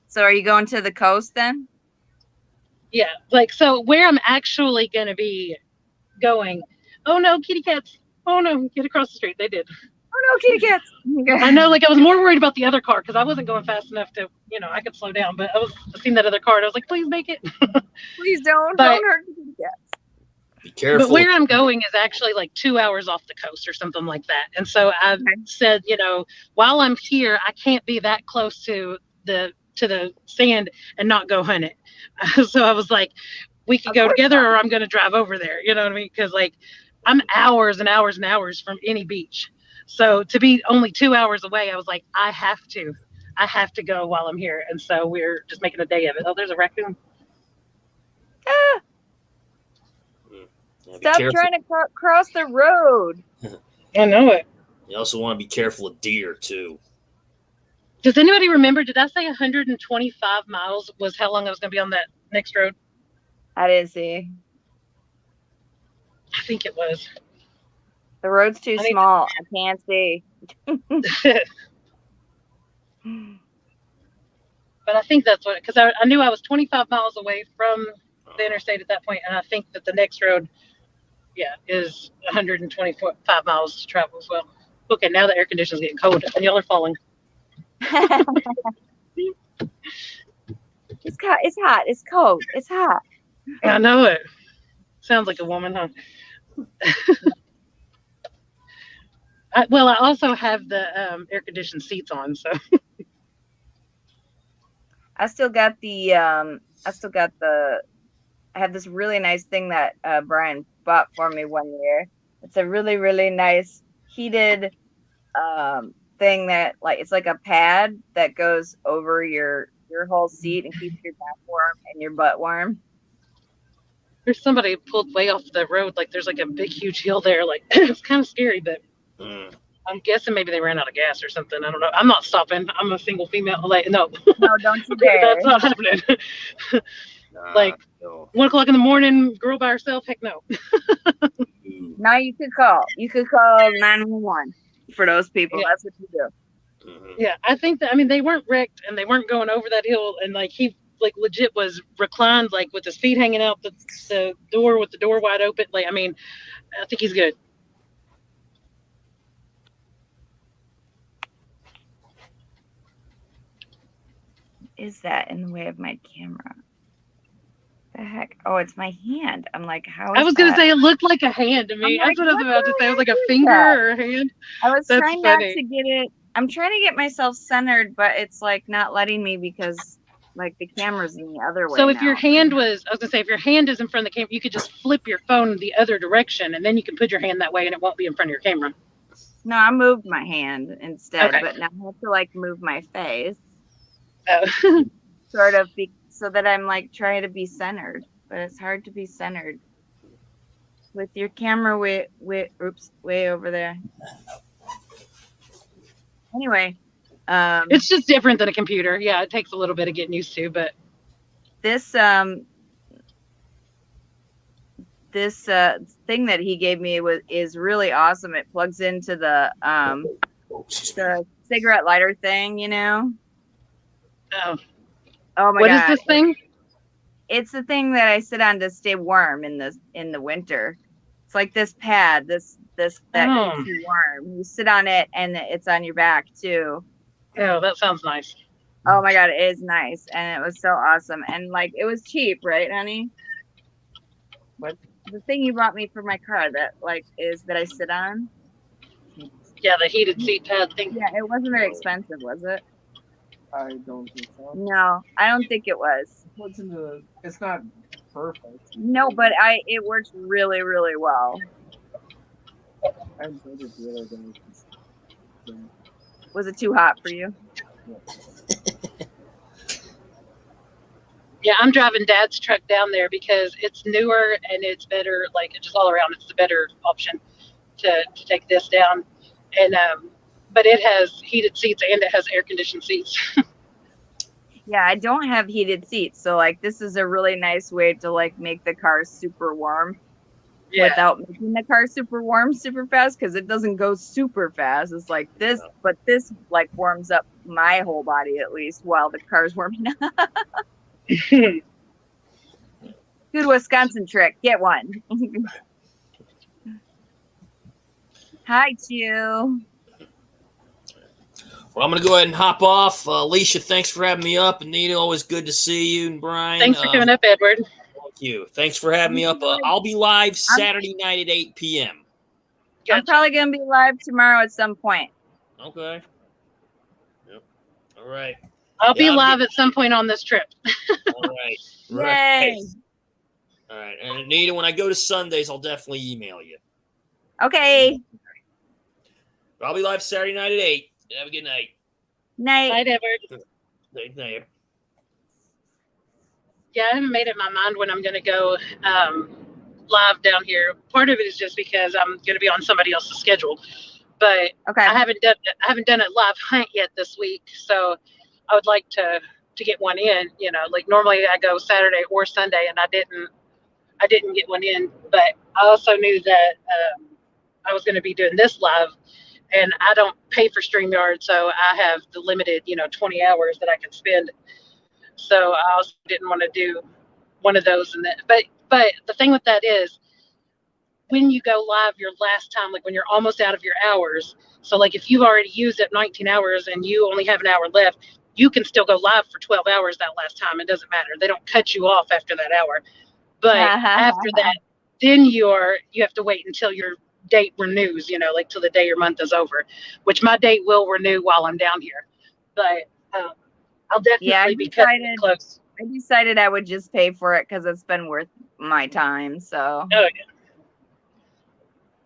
Speaker 5: So are you going to the coast then?
Speaker 3: yeah, like so where I'm actually going to be going. Oh no, kitty cats. Oh no, get across the street. They did.
Speaker 5: Oh no, kitty cats.
Speaker 3: I know, like I was more worried about the other car because I wasn't going fast enough to, I could slow down. But I seen that other car and I was like, please make it.
Speaker 5: Please don't
Speaker 3: But-
Speaker 5: hurt the kitty cats.
Speaker 4: Be careful.
Speaker 3: But where I'm going is actually like 2 hours off the coast or something like that. And so I said, while I'm here, I can't be that close to the sand and not go hunt it. So I was like, we can go together or I'm going to drive over there. You know what I mean? Because like I'm hours and hours and hours from any beach. So to be only 2 hours away, I was like, I have to go while I'm here. And so we're just making a day of it. Oh, there's a raccoon.
Speaker 5: Ah,
Speaker 4: Yeah, be
Speaker 5: stop
Speaker 4: careful.
Speaker 5: trying to cross the road.
Speaker 3: I know it.
Speaker 4: You also want to be careful of deer too.
Speaker 3: Does anybody remember? Did I say 125 miles was how long I was going to be on that next road?
Speaker 5: I didn't see.
Speaker 3: I think it was.
Speaker 5: The road's too
Speaker 3: I need-
Speaker 5: small. I can't see.
Speaker 3: But I think that's what, because I knew I was 25 miles away from the interstate at that point, and I think that the next road, is 125 miles to travel as well. Okay, now the air conditioning's getting cold, and y'all are falling.
Speaker 5: It's hot. It's hot. It's cold. It's hot.
Speaker 3: I know it. Sounds like a woman, huh? I also have the air conditioned seats on, so.
Speaker 5: I still got the I have this really nice thing that Brian bought for me one year. It's a really, really nice heated thing that it's like a pad that goes over your whole seat and keeps your back warm and your butt warm.
Speaker 3: There's somebody pulled way off the road, like there's like a big huge hill there, like it's kind of scary, but I'm guessing maybe they ran out of gas or something. I don't know. I'm not stopping. I'm a single female. Like, no.
Speaker 5: No, don't you dare.
Speaker 3: That's not happening. Like,
Speaker 4: no.
Speaker 3: 1 o'clock in the morning, girl by herself? Heck no.
Speaker 5: Now you could call 911 for those people.
Speaker 3: Yeah.
Speaker 5: That's what you do.
Speaker 4: Mhm.
Speaker 3: Yeah, I think that, they weren't wrecked and they weren't going over that hill. And like, he like legit was reclined, like with his feet hanging out the door with the door wide open. Like, I think he's good.
Speaker 5: Is that in the way of my camera? The heck? Oh, it's my hand. I'm like, how is
Speaker 3: I was going to
Speaker 5: that?
Speaker 3: say it looked like a hand to me.
Speaker 5: I'm
Speaker 3: That's what I was
Speaker 5: like,
Speaker 3: about to say. It was like a
Speaker 5: is
Speaker 3: finger
Speaker 5: that?
Speaker 3: or a hand.
Speaker 5: I was
Speaker 3: That's
Speaker 5: trying not
Speaker 3: funny.
Speaker 5: to get it. I'm trying to get myself centered, but it's like not letting me because like the camera's in the other way.
Speaker 3: So if
Speaker 5: now.
Speaker 3: your hand was, I was gonna say, if your hand is in front of the camera, you could just flip your phone the other direction, and then you can put your hand that way, and it won't be in front of your camera.
Speaker 5: No, I moved my hand instead,
Speaker 3: Okay.
Speaker 5: but now I have to like move my face,
Speaker 3: Oh.
Speaker 5: sort of, so that I'm like trying to be centered, but it's hard to be centered with your camera way over there. Anyway,
Speaker 3: It's just different than a computer. Yeah, it takes a little bit of getting used to, but
Speaker 5: this thing that he gave me is really awesome. It plugs into the cigarette lighter thing, you know.
Speaker 3: oh,
Speaker 5: Oh my
Speaker 3: what
Speaker 5: god!
Speaker 3: is this thing?
Speaker 5: It's the thing that I sit on to stay warm in the winter. It's like this pad, that
Speaker 3: Oh.
Speaker 5: keeps you warm. You sit on it and it's on your back too.
Speaker 3: Oh, that sounds nice.
Speaker 5: Oh my God, it is nice. And it was so awesome. And like, it was cheap, right, honey? What the thing you bought me for my car that like is that I sit on?
Speaker 3: Yeah, the heated seat pad thing.
Speaker 5: Yeah, it wasn't very expensive, was it?
Speaker 6: I don't think so.
Speaker 5: No, I don't think it was.
Speaker 6: What's in the? It's not perfect.
Speaker 5: No, but it works really, really well.
Speaker 6: I enjoyed it the other day.
Speaker 5: Was it too hot for you?
Speaker 3: Yeah, I'm driving Dad's truck down there because it's newer and it's better. Like just all around, it's the better option to take this down. And but it has heated seats and it has air conditioned seats.
Speaker 5: Yeah, I don't have heated seats, so like this is a really nice way to like make the car super warm without making the car super warm super fast, because it doesn't go super fast. It's like this, but this like warms up my whole body at least while the car's warming up. Good Wisconsin trick. Get one. Hi, Chew.
Speaker 4: Well, I'm going to go ahead and hop off. Alicia, thanks for having me up. Anita, always good to see you. And Brian.
Speaker 3: Thanks for coming up, Edward.
Speaker 4: Thank you. Thanks for having me up. I'll be live Saturday night at 8 p.m.
Speaker 5: I'm probably going to be live tomorrow at some point.
Speaker 4: Okay. Yep. All right.
Speaker 3: I'll be live at some point on this trip.
Speaker 4: All right.
Speaker 5: Yay.
Speaker 4: All right. And Anita, when I go to Sundays, I'll definitely email you.
Speaker 5: Okay.
Speaker 4: I'll be live Saturday night at 8. Have a good night.
Speaker 5: Night.
Speaker 3: Night, Edward.
Speaker 4: Night.
Speaker 3: Yeah, I haven't made up my mind when I'm going to go live down here. Part of it is just because I'm going to be on somebody else's schedule, but
Speaker 5: okay.
Speaker 3: I haven't done a live hunt yet this week, so I would like to get one in. You know, like normally I go Saturday or Sunday, and I didn't get one in, but I also knew that I was going to be doing this live. And I don't pay for StreamYard, so I have the limited, 20 hours that I can spend. So I also didn't want to do one of those. But the thing with that is, when you go live your last time, like when you're almost out of your hours, so like if you've already used up 19 hours and you only have an hour left, you can still go live for 12 hours that last time. It doesn't matter. They don't cut you off after that hour. But after that, then you have to wait until your date renews, like till the day or month is over, which my date will renew while I'm down here. But I'll definitely be cutting it close.
Speaker 5: I decided I would just pay for it because it's been worth my time. So.
Speaker 3: Oh yeah.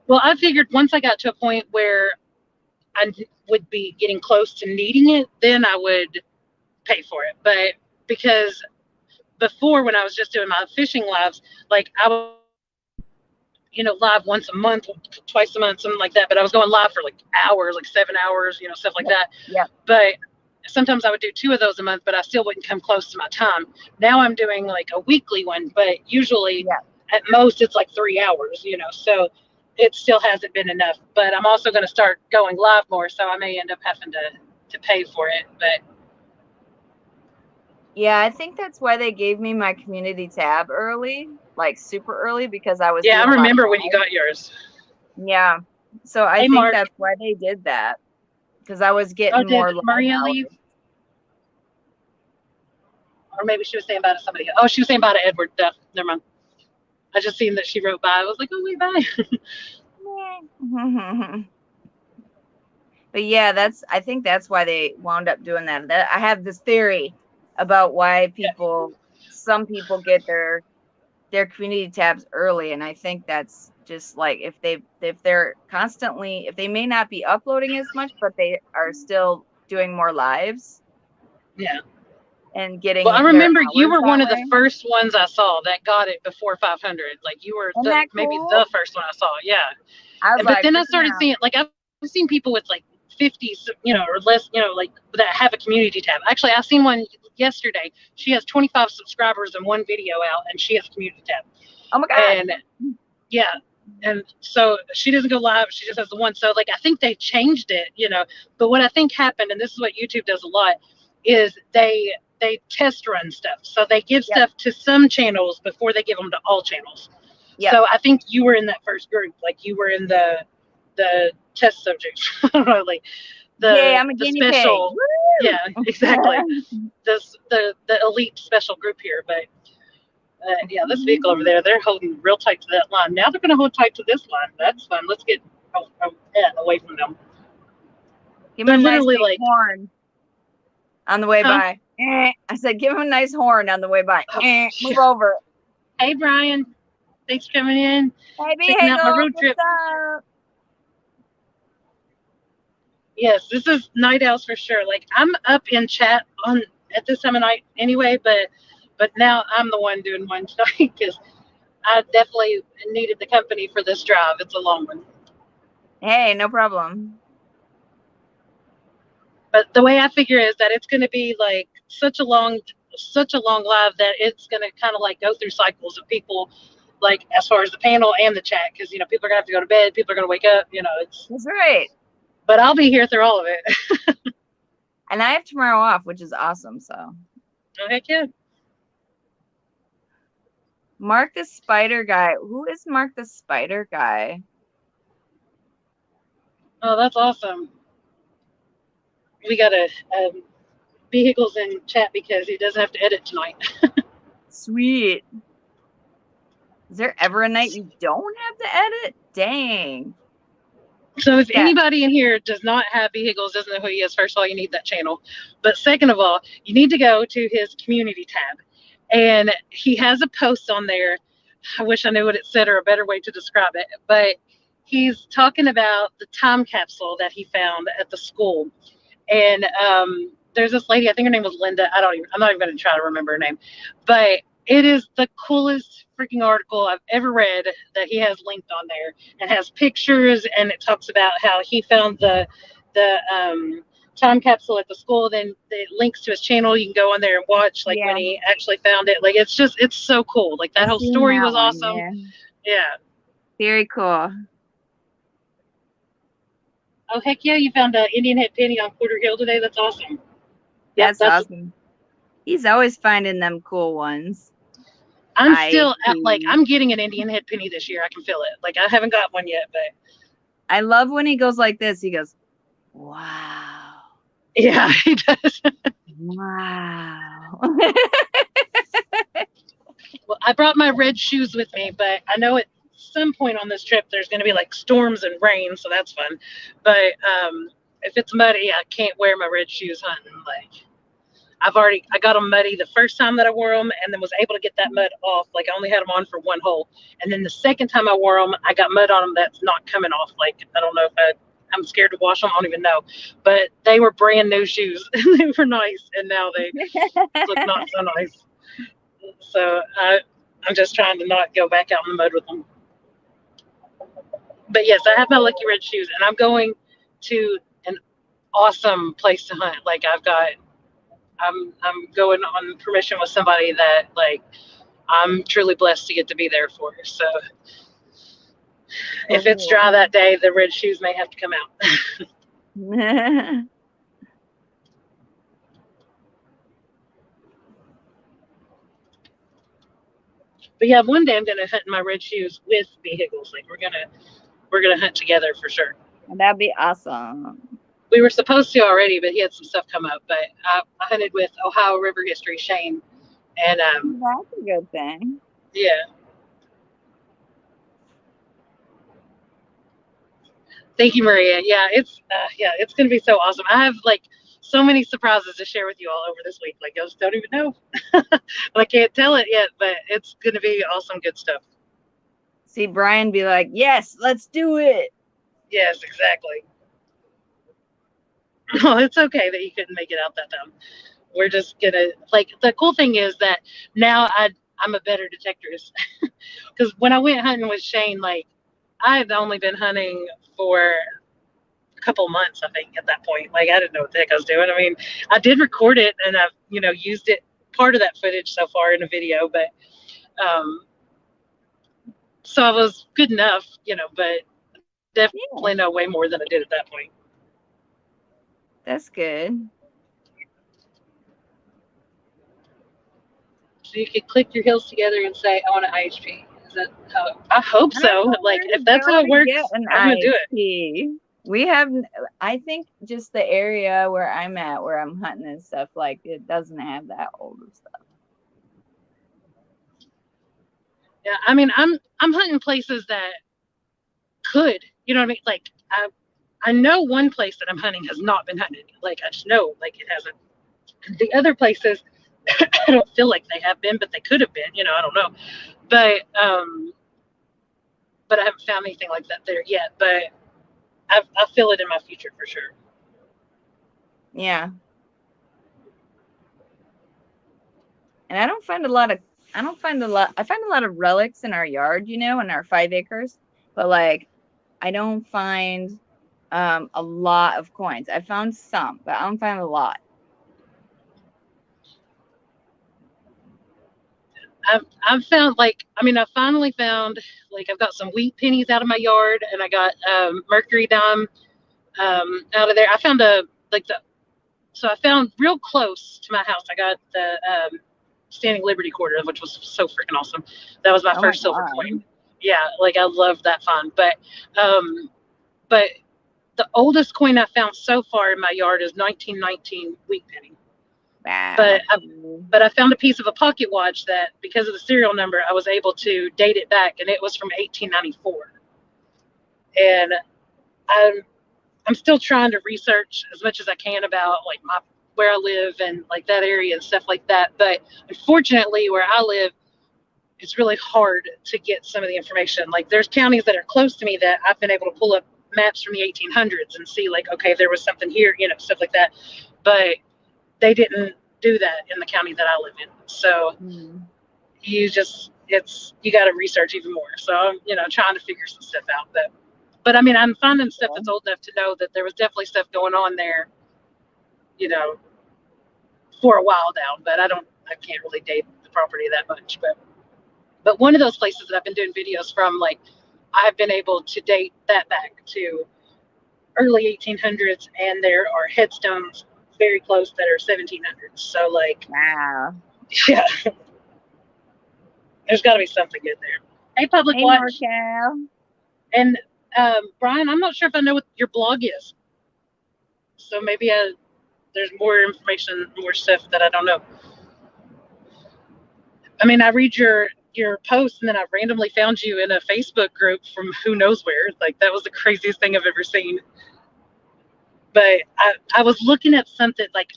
Speaker 3: Well, I figured once I got to a point where I would be getting close to needing it, then I would pay for it. But because before, when I was just doing my fishing lives, like I would, live once a month, twice a month, something like that. But I was going live for like hours, like 7 hours, stuff like that.
Speaker 5: Yeah.
Speaker 3: But sometimes I would do 2 of those a month, but I still wouldn't come close to my time. Now I'm doing like a weekly one, but usually at most it's like 3 hours, so it still hasn't been enough. But I'm also going to start going live more, so I may end up having to pay for it. But
Speaker 5: yeah, I think that's why they gave me my community tab early, like super early, because I was.
Speaker 3: Yeah, I remember when you got yours.
Speaker 5: Yeah, so I think Mark, that's why they did that, because I was getting more.
Speaker 3: Did Maria leave? Or maybe she was saying about somebody else. Oh, she was saying about Edward. Never mind. I just seen that she wrote bye. I was like, oh, wait, bye.
Speaker 5: But yeah, I think that's why they wound up doing that. I have this theory about why some people get their community tabs early, and I think that's just like if they're constantly, if they may not be uploading as much, but they are still doing more lives.
Speaker 3: Yeah.
Speaker 5: And getting.
Speaker 3: Well, I remember you were one of the first ones I saw that got it before 500. Like you were maybe the first one I saw. Yeah. But then I started seeing, like, I've seen people with like 50, or less, like that have a community tab. Actually, I've seen one yesterday. She has 25 subscribers and 1 video out, and she has a community tab.
Speaker 5: Oh my God.
Speaker 3: And yeah. And so she doesn't go live. She just has the one. So like, I think they changed it, but what I think happened, and this is what YouTube does a lot, is they test run stuff. So they give stuff to some channels before they give them to all channels. Yep. So I think you were in that first group. Like you were in the test subjects.
Speaker 5: Yay, I'm a
Speaker 3: the
Speaker 5: guinea pig.
Speaker 3: special.
Speaker 5: Woo!
Speaker 3: Yeah, exactly. The elite special group here, but yeah, this vehicle over there, they're holding real tight to that line. Now they're going to hold tight to this line. That's fun. Let's get away from them.
Speaker 5: Give
Speaker 3: They're
Speaker 5: him a nice
Speaker 3: literally
Speaker 5: big
Speaker 3: like,
Speaker 5: horn on the way
Speaker 3: huh?
Speaker 5: by. I said, give him a nice horn on the way by.
Speaker 3: Oh,
Speaker 5: Move over.
Speaker 3: Hey, Brian. Thanks for coming in.
Speaker 5: Hey,
Speaker 3: Checking out my
Speaker 5: Beagles,
Speaker 3: road
Speaker 5: what's
Speaker 3: trip.
Speaker 5: up?
Speaker 3: Yes, this is night owls for sure. Like, I'm up in chat on at this time of night anyway, but now I'm the one doing one tonight because I definitely needed the company for this drive. It's a long one.
Speaker 5: Hey, no problem.
Speaker 3: But the way I figure is that it's going to be like such a long live that it's going to kind of like go through cycles of people, like as far as the panel and the chat, because people are going to have to go to bed, people are going to wake up, it's.
Speaker 5: That's right.
Speaker 3: But I'll be here through all of it.
Speaker 5: And I have tomorrow off, which is awesome. So.
Speaker 3: Oh, heck yeah.
Speaker 5: Mark the Spider Guy. Who is Mark the Spider Guy?
Speaker 3: Oh, that's awesome. We got a vehicles in chat because he doesn't have to edit tonight.
Speaker 5: Sweet. Is there ever a night you don't have to edit? Dang.
Speaker 3: So if anybody in here does not have vehicles, doesn't know who he is, first of all, you need that channel. But second of all, you need to go to his community tab. And he has a post on there. I wish I knew what it said or a better way to describe it. But he's talking about the time capsule that he found at the school. And there's this lady, I think her name was Linda. I'm not even going to try to remember her name. But it is the coolest freaking article I've ever read that he has linked on there, and has pictures, and it talks about how he found the time capsule at the school. Then it links to his channel. You can go on there and watch when he actually found it. Like it's so cool. Like that whole story was awesome. Yeah.
Speaker 5: Very cool.
Speaker 3: Oh heck yeah! You found an Indian head penny on Porter Hill today. That's awesome.
Speaker 5: That's awesome. He's always finding them cool ones.
Speaker 3: I'm still I'm getting an Indian head penny this year. I can feel it. Like I haven't got one yet, but
Speaker 5: I love when he goes like this. He goes, "Wow."
Speaker 3: Yeah, he does.
Speaker 5: Wow.
Speaker 3: Well, I brought my red shoes with me, but I know at some point on this trip there's going to be like storms and rain, so that's fun. But if it's muddy, I can't wear my red shoes hunting. Like I got them muddy the first time that I wore them, and then was able to get that mud off. Like I only had them on for one hole, and then the second time I wore them, I got mud on them that's not coming off. Like I don't know if I'm scared to wash them. I don't even know, but they were brand new shoes. They were nice, and now they look not so nice. So I'm just trying to not go back out in the mud with them. But yes, I have my lucky red shoes, and I'm going to an awesome place to hunt. Like I'm going on permission with somebody that I'm truly blessed to get to be there for. So if it's dry that day, the red shoes may have to come out. But yeah, one day I'm gonna hunt in my red shoes with vehicles. Like we're gonna hunt together for sure.
Speaker 5: That'd be awesome.
Speaker 3: We were supposed to already, but he had some stuff come up. But I hunted with Ohio River History Shane, and
Speaker 5: that's a good thing.
Speaker 3: Yeah. Thank you, Maria. Yeah, it's gonna be so awesome. I have so many surprises to share with you all over this week. Like I just don't even know. I can't tell it yet, but it's gonna be awesome, good stuff.
Speaker 5: See Brian be like, "Yes, let's do it."
Speaker 3: Yes, exactly. Oh, it's okay that you couldn't make it out that time. We're just gonna the cool thing is that now I'm a better detectorist because when I went hunting with Shane, I had only been hunting for a couple months, I think, at that point. I didn't know what the heck I was doing. I mean, I did record it, and I've used it, part of that footage so far in a video, but so I was good enough, but definitely know way more than I did at that point.
Speaker 5: That's good.
Speaker 3: So you could click your heels together and say, I want an IHP. Is that how? I hope so. If that's how it works, I'm gonna do it.
Speaker 5: We have, I think, just the area where I'm at, where I'm hunting and stuff, like it doesn't have that older stuff.
Speaker 3: Yeah, I mean, I'm hunting places that could, you know what I mean? Like I know one place that I'm hunting has not been hunted. Like I just know, like it hasn't. The other places, I don't feel like they have been, but they could have been. You know, I don't know. But I haven't found anything like that there yet. But I feel it in my future for sure.
Speaker 5: Yeah. And I find a lot of relics in our yard, you know, in our 5 acres. But like I don't find a lot of coins. I found some, but I don't find a lot.
Speaker 3: I've found like, I mean, I finally found like I've got some wheat pennies out of my yard, and I got mercury dime out of there. I found so I found real close to my house. I got the Standing Liberty quarter, which was so freaking awesome. That was my first silver coin. Yeah, like I loved that find. But the oldest coin I found so far in my yard is 1919 wheat penny.
Speaker 5: Wow.
Speaker 3: But I found a piece of a pocket watch that, because of the serial number, I was able to date it back, and it was from 1894. And I'm still trying to research as much as I can about like where I live and like that area and stuff like that. But unfortunately, where I live, it's really hard to get some of the information. Like there's counties that are close to me that I've been able to pull up maps from the 1800s and see like, okay, there was something here, you know, stuff like that. But they didn't do that in the county that I live in. So you got to research even more. So I'm, you know, trying to figure some stuff out. But I mean, I'm finding stuff that's old enough to know that there was definitely stuff going on there, you know, for a while now. But I can't really date the property that much. But one of those places that I've been doing videos from, like, I've been able to date that back to early 1800s, and there are headstones very close that are 1700s. So, like,
Speaker 5: wow,
Speaker 3: yeah, there's got to be something good there. Hey, Public Watch.
Speaker 5: NorCal.
Speaker 3: And Brian, I'm not sure if I know what your blog is. So maybe there's more information, more stuff that I don't know. I mean, I read your post, and then I randomly found you in a Facebook group from who knows where. Like, that was the craziest thing I've ever seen. But I was looking at something, like,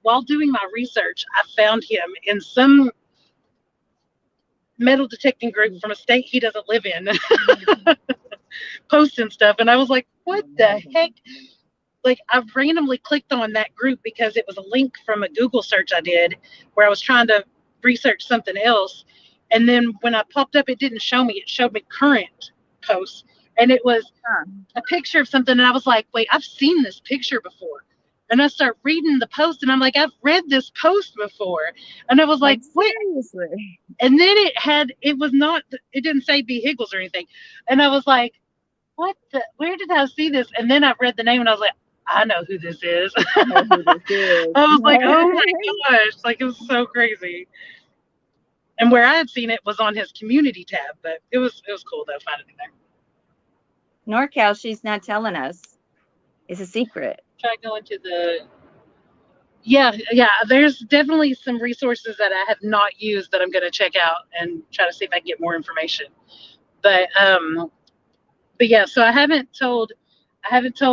Speaker 3: while doing my research, I found him in some metal detecting group from a state he doesn't live in, posting stuff. And I was like, what the heck? Like, I randomly clicked on that group because it was a link from a Google search I did where I was trying to research something else. And then when I popped up, it didn't show me. It showed me current posts. And it was a picture of something. And I was like, wait, I've seen this picture before. And I start reading the post, and I'm like, I've read this post before. And I was like, wait. Seriously? And then it didn't say B. Higgles or anything. And I was like, where did I see this? And then I read the name, and I was like, I know who this is. I was like, oh my gosh. Like, it was so crazy. And where I had seen it was on his community tab, but it was cool though, finding it there.
Speaker 5: NorCal, she's not telling us. It's a secret.
Speaker 3: Try going to yeah, there's definitely some resources that I have not used that I'm going to check out and try to see if I can get more information. But yeah, so I haven't told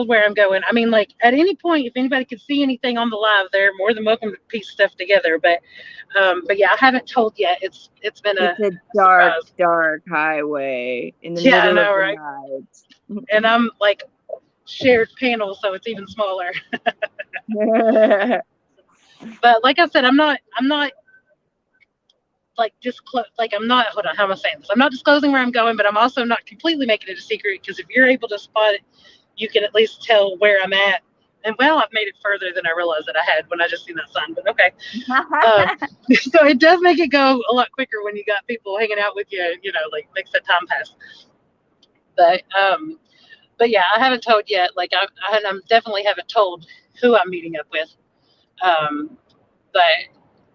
Speaker 3: where I'm going. I mean, like, at any point, if anybody could see anything on the live, they're more than welcome to piece stuff together. But yeah, I haven't told yet. It's been a
Speaker 5: dark highway in the middle of the night.
Speaker 3: And I'm like shared panel, so it's even smaller. But like I said, I'm not like hold on, how am I saying this? I'm not disclosing where I'm going, but I'm also not completely making it a secret, because if you're able to spot it, you can at least tell where I'm at. And well, I've made it further than I realized that I had when I just seen that sign, but okay. So it does make it go a lot quicker when you got people hanging out with you, you know, like, makes that time pass. But yeah, I haven't told yet. Like, I definitely haven't told who I'm meeting up with. But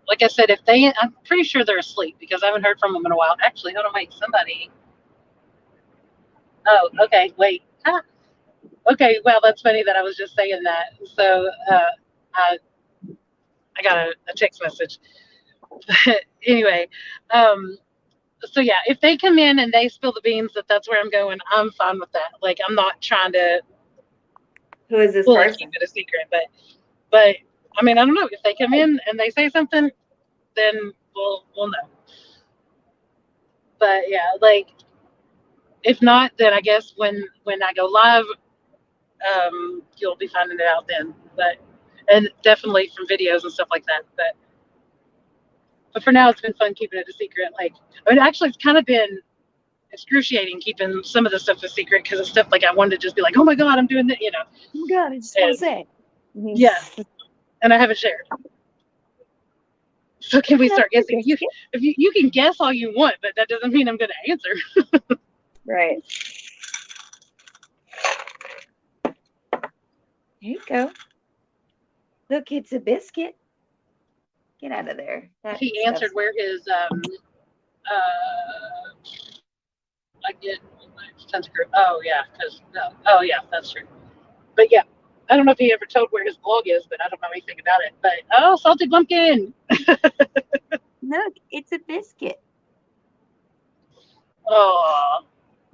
Speaker 3: like I said, I'm pretty sure they're asleep, because I haven't heard from them in a while. Actually, hold on, wait, somebody. Oh, okay, wait. Okay, well, that's funny that I was just saying that. So I I got a text message. Anyway, um, so yeah, if they come in and they spill the beans that that's where I'm going, I'm fine with that. Like I'm not trying to
Speaker 5: Who is this
Speaker 3: fully keep
Speaker 5: person?
Speaker 3: it a secret, but I mean I don't know if they come in and they say something, then we'll know. But yeah, like if not, then I guess when I go live, you'll be finding it out then. But and definitely from videos and stuff like that. But for now, it's been fun keeping it a secret. Like I mean, actually, it's kind of been excruciating keeping some of the stuff a secret because it's stuff like I wanted to just be like, oh my god, I'm doing that,
Speaker 5: Oh my god, I just want to say.
Speaker 3: Yeah, and I haven't shared. So can we start guessing? You can guess all you want, but that doesn't mean I'm going to answer.
Speaker 5: Right. There you go. Look, it's a biscuit. Get out of there.
Speaker 3: He answered where his I get sense group. Oh yeah, because no. Oh yeah, that's true. But yeah, I don't know if he ever told where his blog is, but I don't know anything about it. But oh, salted bumpkin.
Speaker 5: Look, it's a biscuit.
Speaker 3: Oh,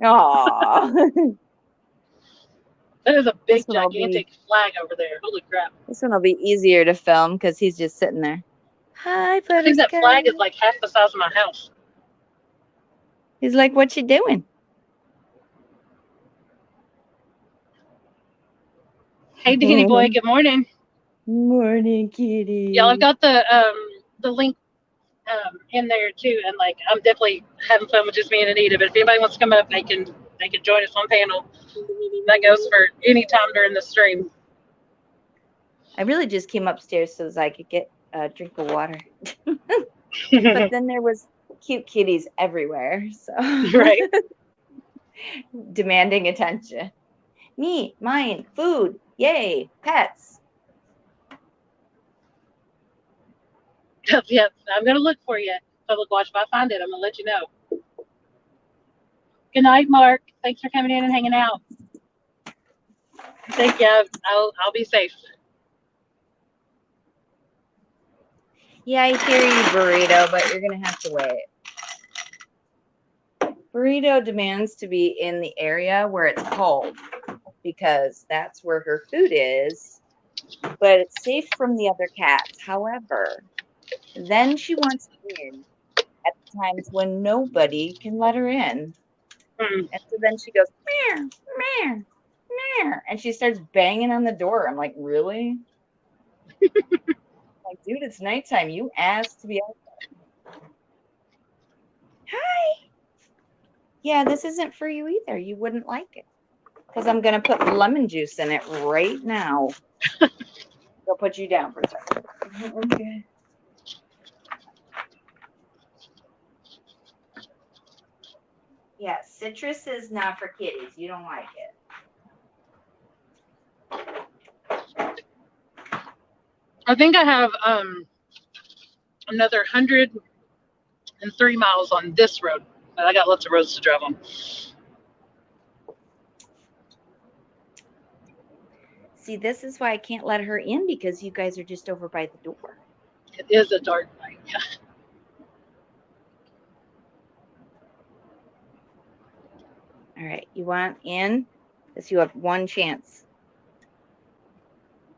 Speaker 5: Aww.
Speaker 3: that is a big,
Speaker 5: This one will
Speaker 3: gigantic flag over there. Holy crap.
Speaker 5: This one will be easier to film because he's just sitting there. Hi,
Speaker 3: I
Speaker 5: Butterscotch.
Speaker 3: think that flag is like half the size of my house.
Speaker 5: He's like, what you doing?
Speaker 3: Hey, Danny boy. Good morning.
Speaker 5: Morning, kitty.
Speaker 3: Y'all have got the link in there too, and like I'm definitely having fun with just me and Anita. But if anybody wants to come up, they can join us on panel. That goes for any time during the stream.
Speaker 5: I really just came upstairs so that I could get a drink of water. But then there was cute kitties everywhere, so
Speaker 3: right.
Speaker 5: Demanding attention. Me, mine, food, yay, pets.
Speaker 3: Yep, I'm gonna look for you. Public watch. If I find it, I'm gonna let you know. Good night, Mark. Thanks for coming in and hanging out. Thank you. I'll be safe.
Speaker 5: Yeah, I hear you, Burrito, but you're gonna have to wait. Burrito demands to be in the area where it's cold because that's where her food is, but it's safe from the other cats. However, then she wants in at the times when nobody can let her in. And so then she goes, meow, meow, meow, and she starts banging on the door. I'm like, really? Like, dude, it's nighttime. You asked to be outside. Hi. Yeah, this isn't for you either. You wouldn't like it. Because I'm going to put lemon juice in it right now. I'll put you down for a second. Okay. Yeah, citrus is not for kitties. You don't like it.
Speaker 3: I think I have another 103 miles on this road. But I got lots of roads to drive on.
Speaker 5: See, this is why I can't let her in because you guys are just over by the door.
Speaker 3: It is a dark night.
Speaker 5: All right, you want in? Because you have one chance.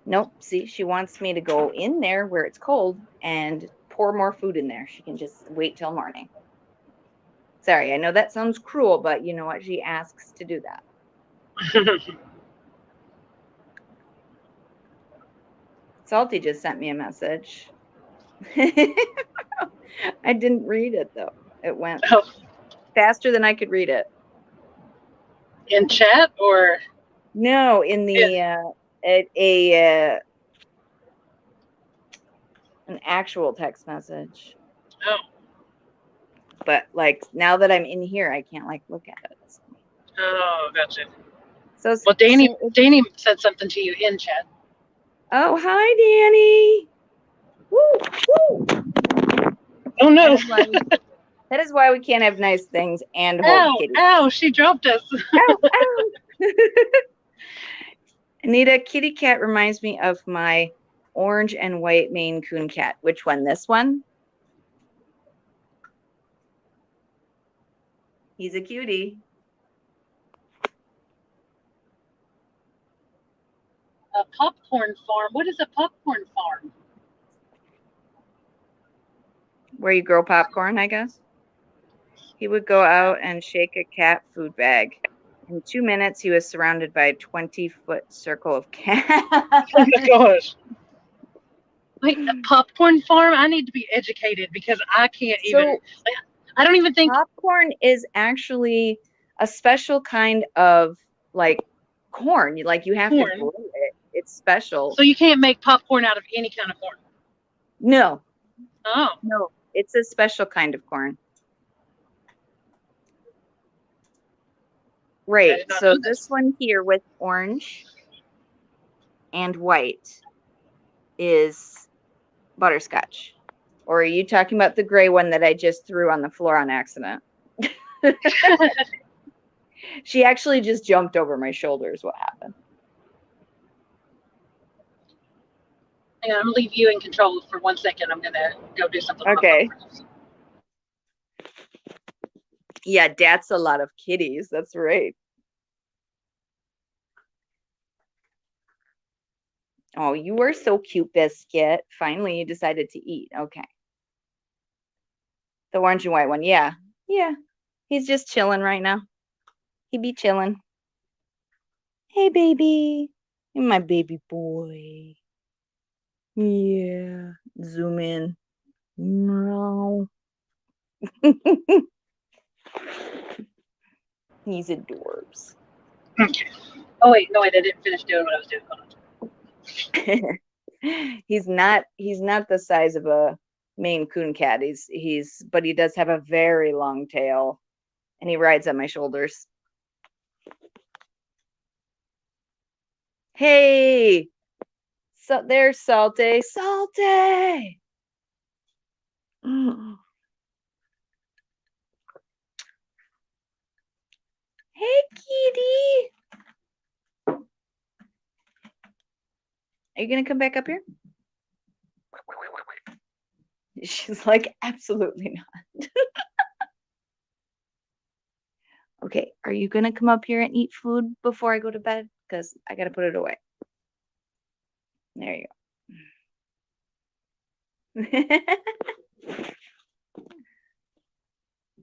Speaker 5: Nope, see, she wants me to go in there where it's cold and pour more food in there. She can just wait till morning. Sorry, I know that sounds cruel, but you know what? She asks to do that. Salty just sent me a message. I didn't read it, though. It went faster than I could read it.
Speaker 3: In chat or?
Speaker 5: No, in the an actual text message.
Speaker 3: Oh.
Speaker 5: But like now that I'm in here, I can't like look at it.
Speaker 3: Oh, gotcha.
Speaker 5: So
Speaker 3: well, Danny said something to you in chat.
Speaker 5: Oh, hi, Danny. Woo, woo.
Speaker 3: Oh no.
Speaker 5: That is why we can't have nice things and hold kitties.
Speaker 3: Ow, she dropped us.
Speaker 5: Ow, ow. Anita, kitty cat reminds me of my orange and white Maine Coon cat. Which one? This one? He's a cutie.
Speaker 3: A popcorn farm. What is a popcorn farm?
Speaker 5: Where you grow popcorn, I guess. He would go out and shake a cat food bag. In 2 minutes, he was surrounded by a 20-foot circle of cats.
Speaker 3: Oh my gosh. Wait, a popcorn farm? I need to be educated because I can't even. Like, I don't even think
Speaker 5: popcorn is actually a special kind of like corn. Like you have to grow it. It's special.
Speaker 3: So you can't make popcorn out of any kind of corn?
Speaker 5: No.
Speaker 3: Oh.
Speaker 5: No, it's a special kind of corn. Right. So this one here with orange and white is butterscotch. Or are you talking about the gray one that I just threw on the floor on accident? She actually just jumped over my shoulders. What happened?
Speaker 3: Hang on, I'm gonna leave you in control for 1 second. I'm gonna go do something.
Speaker 5: Okay. Yeah, that's a lot of kitties. That's right. Oh, you were so cute, Biscuit. Finally, you decided to eat. Okay. The orange and white one. Yeah. Yeah. He's just chilling right now. He be chilling. Hey, baby. You're my baby boy. Yeah. Zoom in. No. He's adorbs.
Speaker 3: Okay. Oh wait, no, I didn't finish doing what I was doing.
Speaker 5: He's not the size of a Maine Coon cat. But he does have a very long tail, and he rides on my shoulders. Hey, so there's Salty. Salty. Hey, kitty. Are you gonna come back up here? She's like, absolutely not. Okay, are you gonna come up here and eat food before I go to bed? Because I gotta put it away. There you go.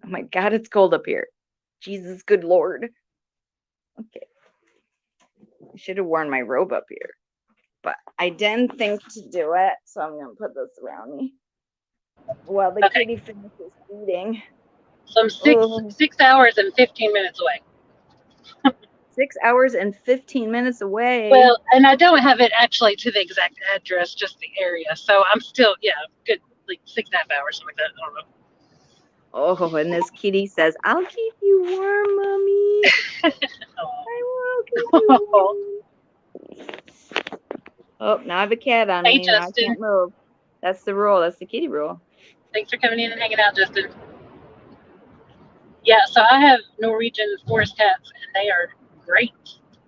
Speaker 5: Oh my God, it's cold up here. Jesus, good Lord. Okay. I should have worn my robe up here, but I didn't think to do it, so I'm gonna put this around me while the kitty finishes eating.
Speaker 3: So I'm 6 hours and 15 minutes away.
Speaker 5: 6 hours and 15 minutes away.
Speaker 3: Well, and I don't have it actually to the exact address, just the area. So I'm still, good, like 6.5 hours, something like that. I don't know.
Speaker 5: Oh, and this kitty says, I'll keep you warm, Mommy. I will keep you warm. Oh, now I have a cat on me. Now I can't move. That's the rule. That's the kitty rule.
Speaker 3: Thanks for coming in and hanging out, Justin. Yeah, so I have Norwegian forest cats, and they are great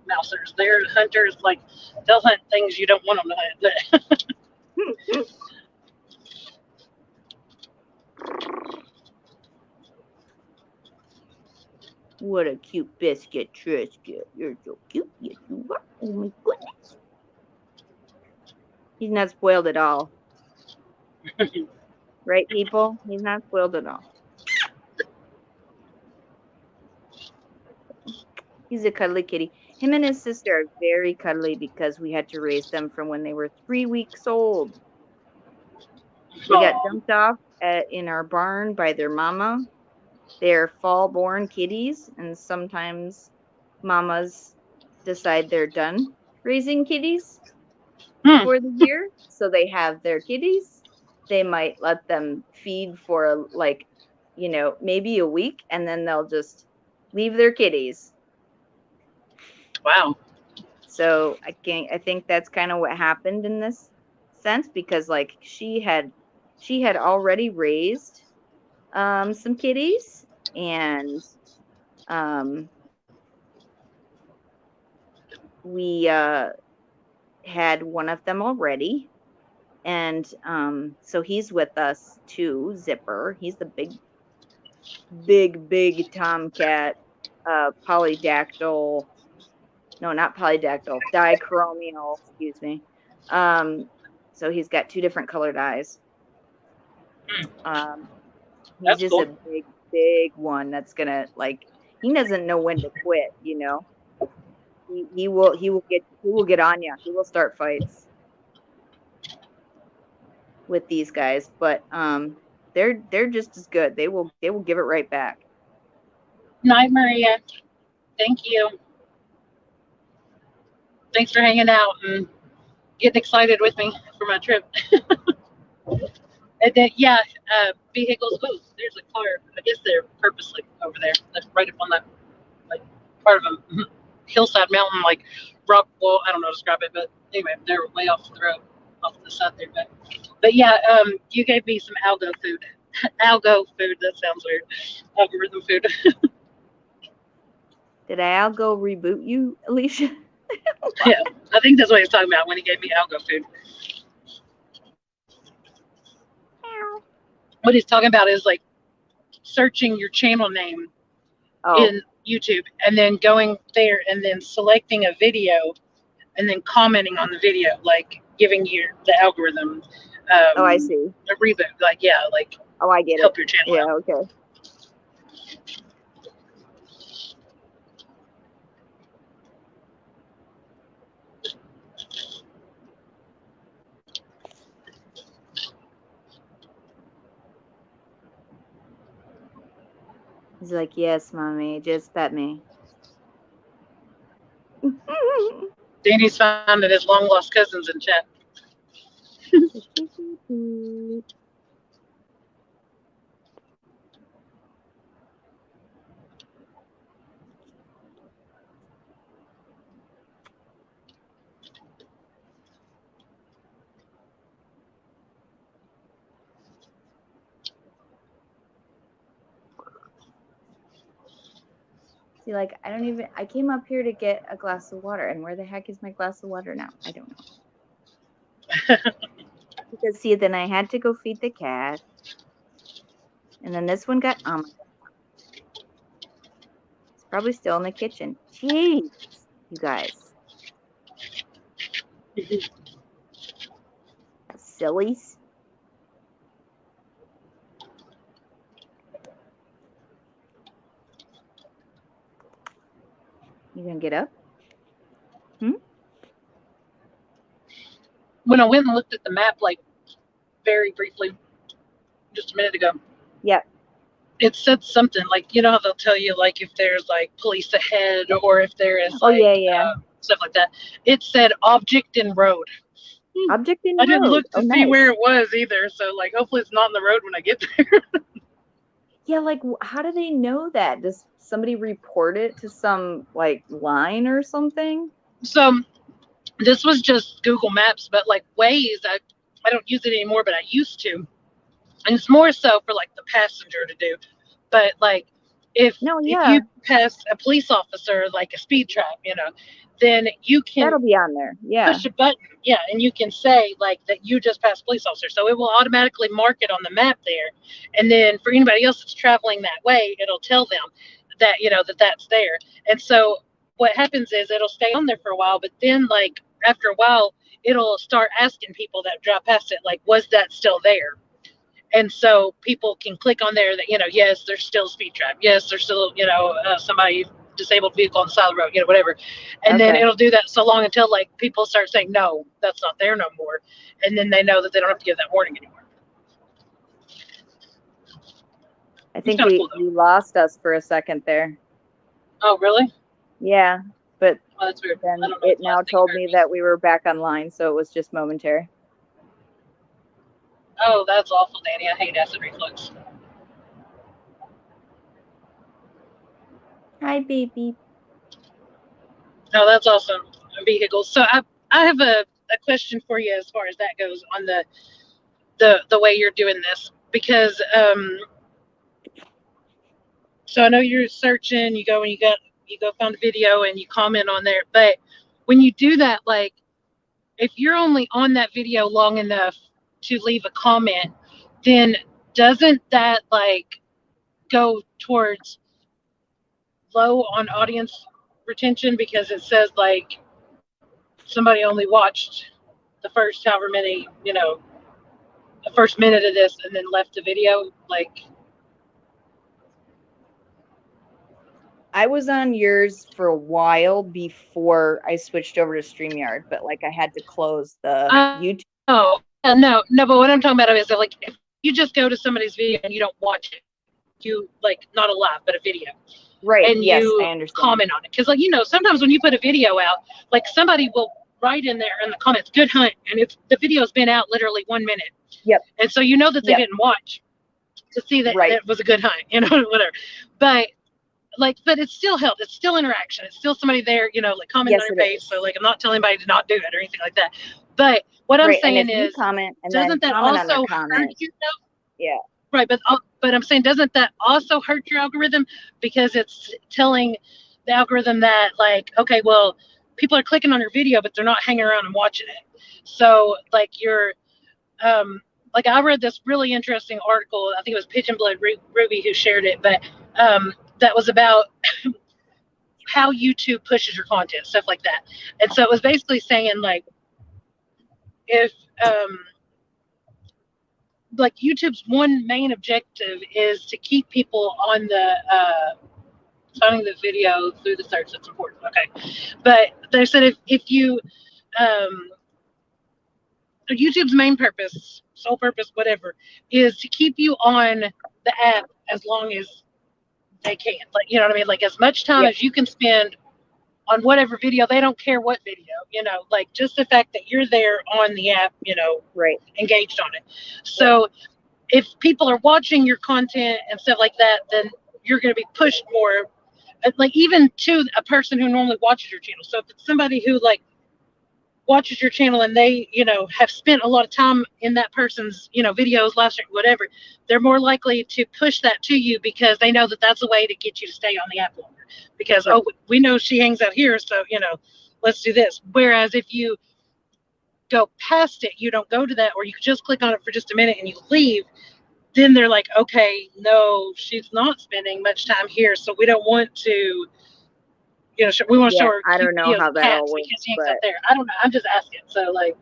Speaker 3: mousers. They're hunters. Like, they'll hunt things you don't want them to hunt.
Speaker 5: What a cute biscuit, Triscuit. You're so cute. Yes, you are. Oh my goodness. He's not spoiled at all. Right, people? He's not spoiled at all. He's a cuddly kitty. Him and his sister are very cuddly because we had to raise them from when they were 3 weeks old. They got dumped off in our barn by their mama. They're fall-born kitties, and sometimes mamas decide they're done raising kitties for the year, so they have their kitties. They might let them feed for maybe a week, and then they'll just leave their kitties.
Speaker 3: Wow.
Speaker 5: So I think that's kind of what happened in this sense, because like she had already raised some kitties, and we had one of them already, and so he's with us too. Zipper, he's the big tomcat, polydactyl. No, not polydactyl, dichromial. Excuse me. So he's got 2 different colored eyes. He's
Speaker 3: That's
Speaker 5: just
Speaker 3: cool.
Speaker 5: a big one that's gonna, like, he doesn't know when to quit. You know, he will get on you. He will start fights with these guys, but they're just as good. They will give it right back.
Speaker 3: Night, Maria. Thank you. Thanks for hanging out and getting excited with me for my trip. And then, yeah, vehicles. Oh, there's a car. I guess they're purposely over there. That's right up on that, like, part of a hillside mountain, like rock wall. I don't know how to describe it, but anyway, they're way off the road, off to the side there. But yeah, you gave me some algo food. Algo food. That sounds weird. Algorithm food.
Speaker 5: Did I algo reboot you, Alicia?
Speaker 3: Yeah, I think that's what he's talking about when he gave me algo food. What he's talking about is like searching your channel name in YouTube and then going there and then selecting a video and then commenting on the video, like giving you the algorithm.
Speaker 5: I see.
Speaker 3: A reboot, like, yeah, like,
Speaker 5: I get
Speaker 3: help
Speaker 5: it.
Speaker 3: your channel
Speaker 5: Yeah,
Speaker 3: out.
Speaker 5: okay. He's like, yes, mommy, just pet me.
Speaker 3: Danny's finding his long lost cousins in chat.
Speaker 5: See, like, I came up here to get a glass of water, and where the heck is my glass of water now? I don't know. Because, see, then I had to go feed the cat, and then this one got, it's probably still in the kitchen. Jeez, you guys. Sillies. You gonna get up?
Speaker 3: When I went and looked at the map, like, very briefly, just a minute ago.
Speaker 5: Yep.
Speaker 3: It said something like, you know how they'll tell you, like, if there's like police ahead or if there is like stuff like that. It said object in road.
Speaker 5: Object in road.
Speaker 3: I didn't look to see where it was either, so like hopefully it's not in the road when I get there.
Speaker 5: Yeah, like, how do they know that? Does somebody report it to some like line or something?
Speaker 3: So this was just Google Maps, but like Waze, I don't use it anymore, but I used to. And it's more so for like the passenger to do. But like if you pass a police officer, like a speed trap, you know, then you can
Speaker 5: that'll be on there. Yeah.
Speaker 3: Push a button. Yeah. And you can say like that you just passed a police officer. So it will automatically mark it on the map there. And then for anybody else that's traveling that way, it'll tell them that, you know, that's there. And so what happens is it'll stay on there for a while, but then like after a while, it'll start asking people that drive past it, like, was that still there? And so people can click on there that, you know, yes, there's still a speed trap. Yes, there's still, you know, somebody disabled vehicle on the side of the road, you know, whatever. And then it'll do that so long until like people start saying, no, that's not there no more. And then they know that they don't have to give that warning anymore.
Speaker 5: I think we lost us for a second there.
Speaker 3: Oh, really?
Speaker 5: Yeah. But
Speaker 3: that's weird.
Speaker 5: Then it now told me that we were back online, so it was just momentary.
Speaker 3: Oh, that's awful, Danny. I hate acid reflux.
Speaker 5: Hi, baby.
Speaker 3: Oh, that's awesome. Vehicles. So I have a question for you as far as that goes on the way you're doing this, because so I know you're searching, you go find a video and you comment on there, but when you do that, like if you're only on that video long enough to leave a comment, then doesn't that like go towards low on audience retention because it says like somebody only watched the first however many, the first minute of this and then left the video? Like,
Speaker 5: I was on yours for a while before I switched over to StreamYard, but like I had to close the YouTube.
Speaker 3: Oh, no, but what I'm talking about is that like if you just go to somebody's video and you don't watch it, you like not a live but a video,
Speaker 5: Right?
Speaker 3: and
Speaker 5: yes,
Speaker 3: you
Speaker 5: I understand.
Speaker 3: comment on it because like sometimes when you put a video out, like somebody will write in there in the comments "good hunt" and the video's been out literally 1 minute.
Speaker 5: Yep.
Speaker 3: And so that they didn't watch to see that it was a good hunt, whatever. But it still helped. It's still interaction. It's still somebody there, like commenting on your page. So like I'm not telling anybody to not do it or anything like that. But what I'm saying is,
Speaker 5: comment and
Speaker 3: doesn't that also hurt you?
Speaker 5: Yeah.
Speaker 3: Right, but I'm saying, doesn't that also hurt your algorithm because it's telling the algorithm that like, okay, well, people are clicking on your video, but they're not hanging around and watching it. So like you're, like I read this really interesting article. I think it was Pigeon Blood Ruby who shared it, but that was about how YouTube pushes your content, stuff like that. And so it was basically saying like, if like YouTube's one main objective is to keep people on the finding the video through the search. That's important. Okay, but they said if you YouTube's main purpose, sole purpose, whatever, is to keep you on the app as long as they can. Like, you know what I mean? Like as much time as you can spend on whatever video. They don't care what video, like just the fact that you're there on the app, engaged on it. So if people are watching your content and stuff like that, then you're going to be pushed more, like even to a person who normally watches your channel. So if it's somebody who like watches your channel and they, have spent a lot of time in that person's, videos, live stream, whatever, they're more likely to push that to you because they know that that's a way to get you to stay on the app longer. Because, oh, we know she hangs out here, so, let's do this. Whereas if you go past it, you don't go to that, or you just click on it for just a minute and you leave, then they're like, okay, no, she's not spending much time here, so we don't want to, we want to show her.
Speaker 5: I don't know how that all works,
Speaker 3: but there. I don't know. I'm just asking. So like,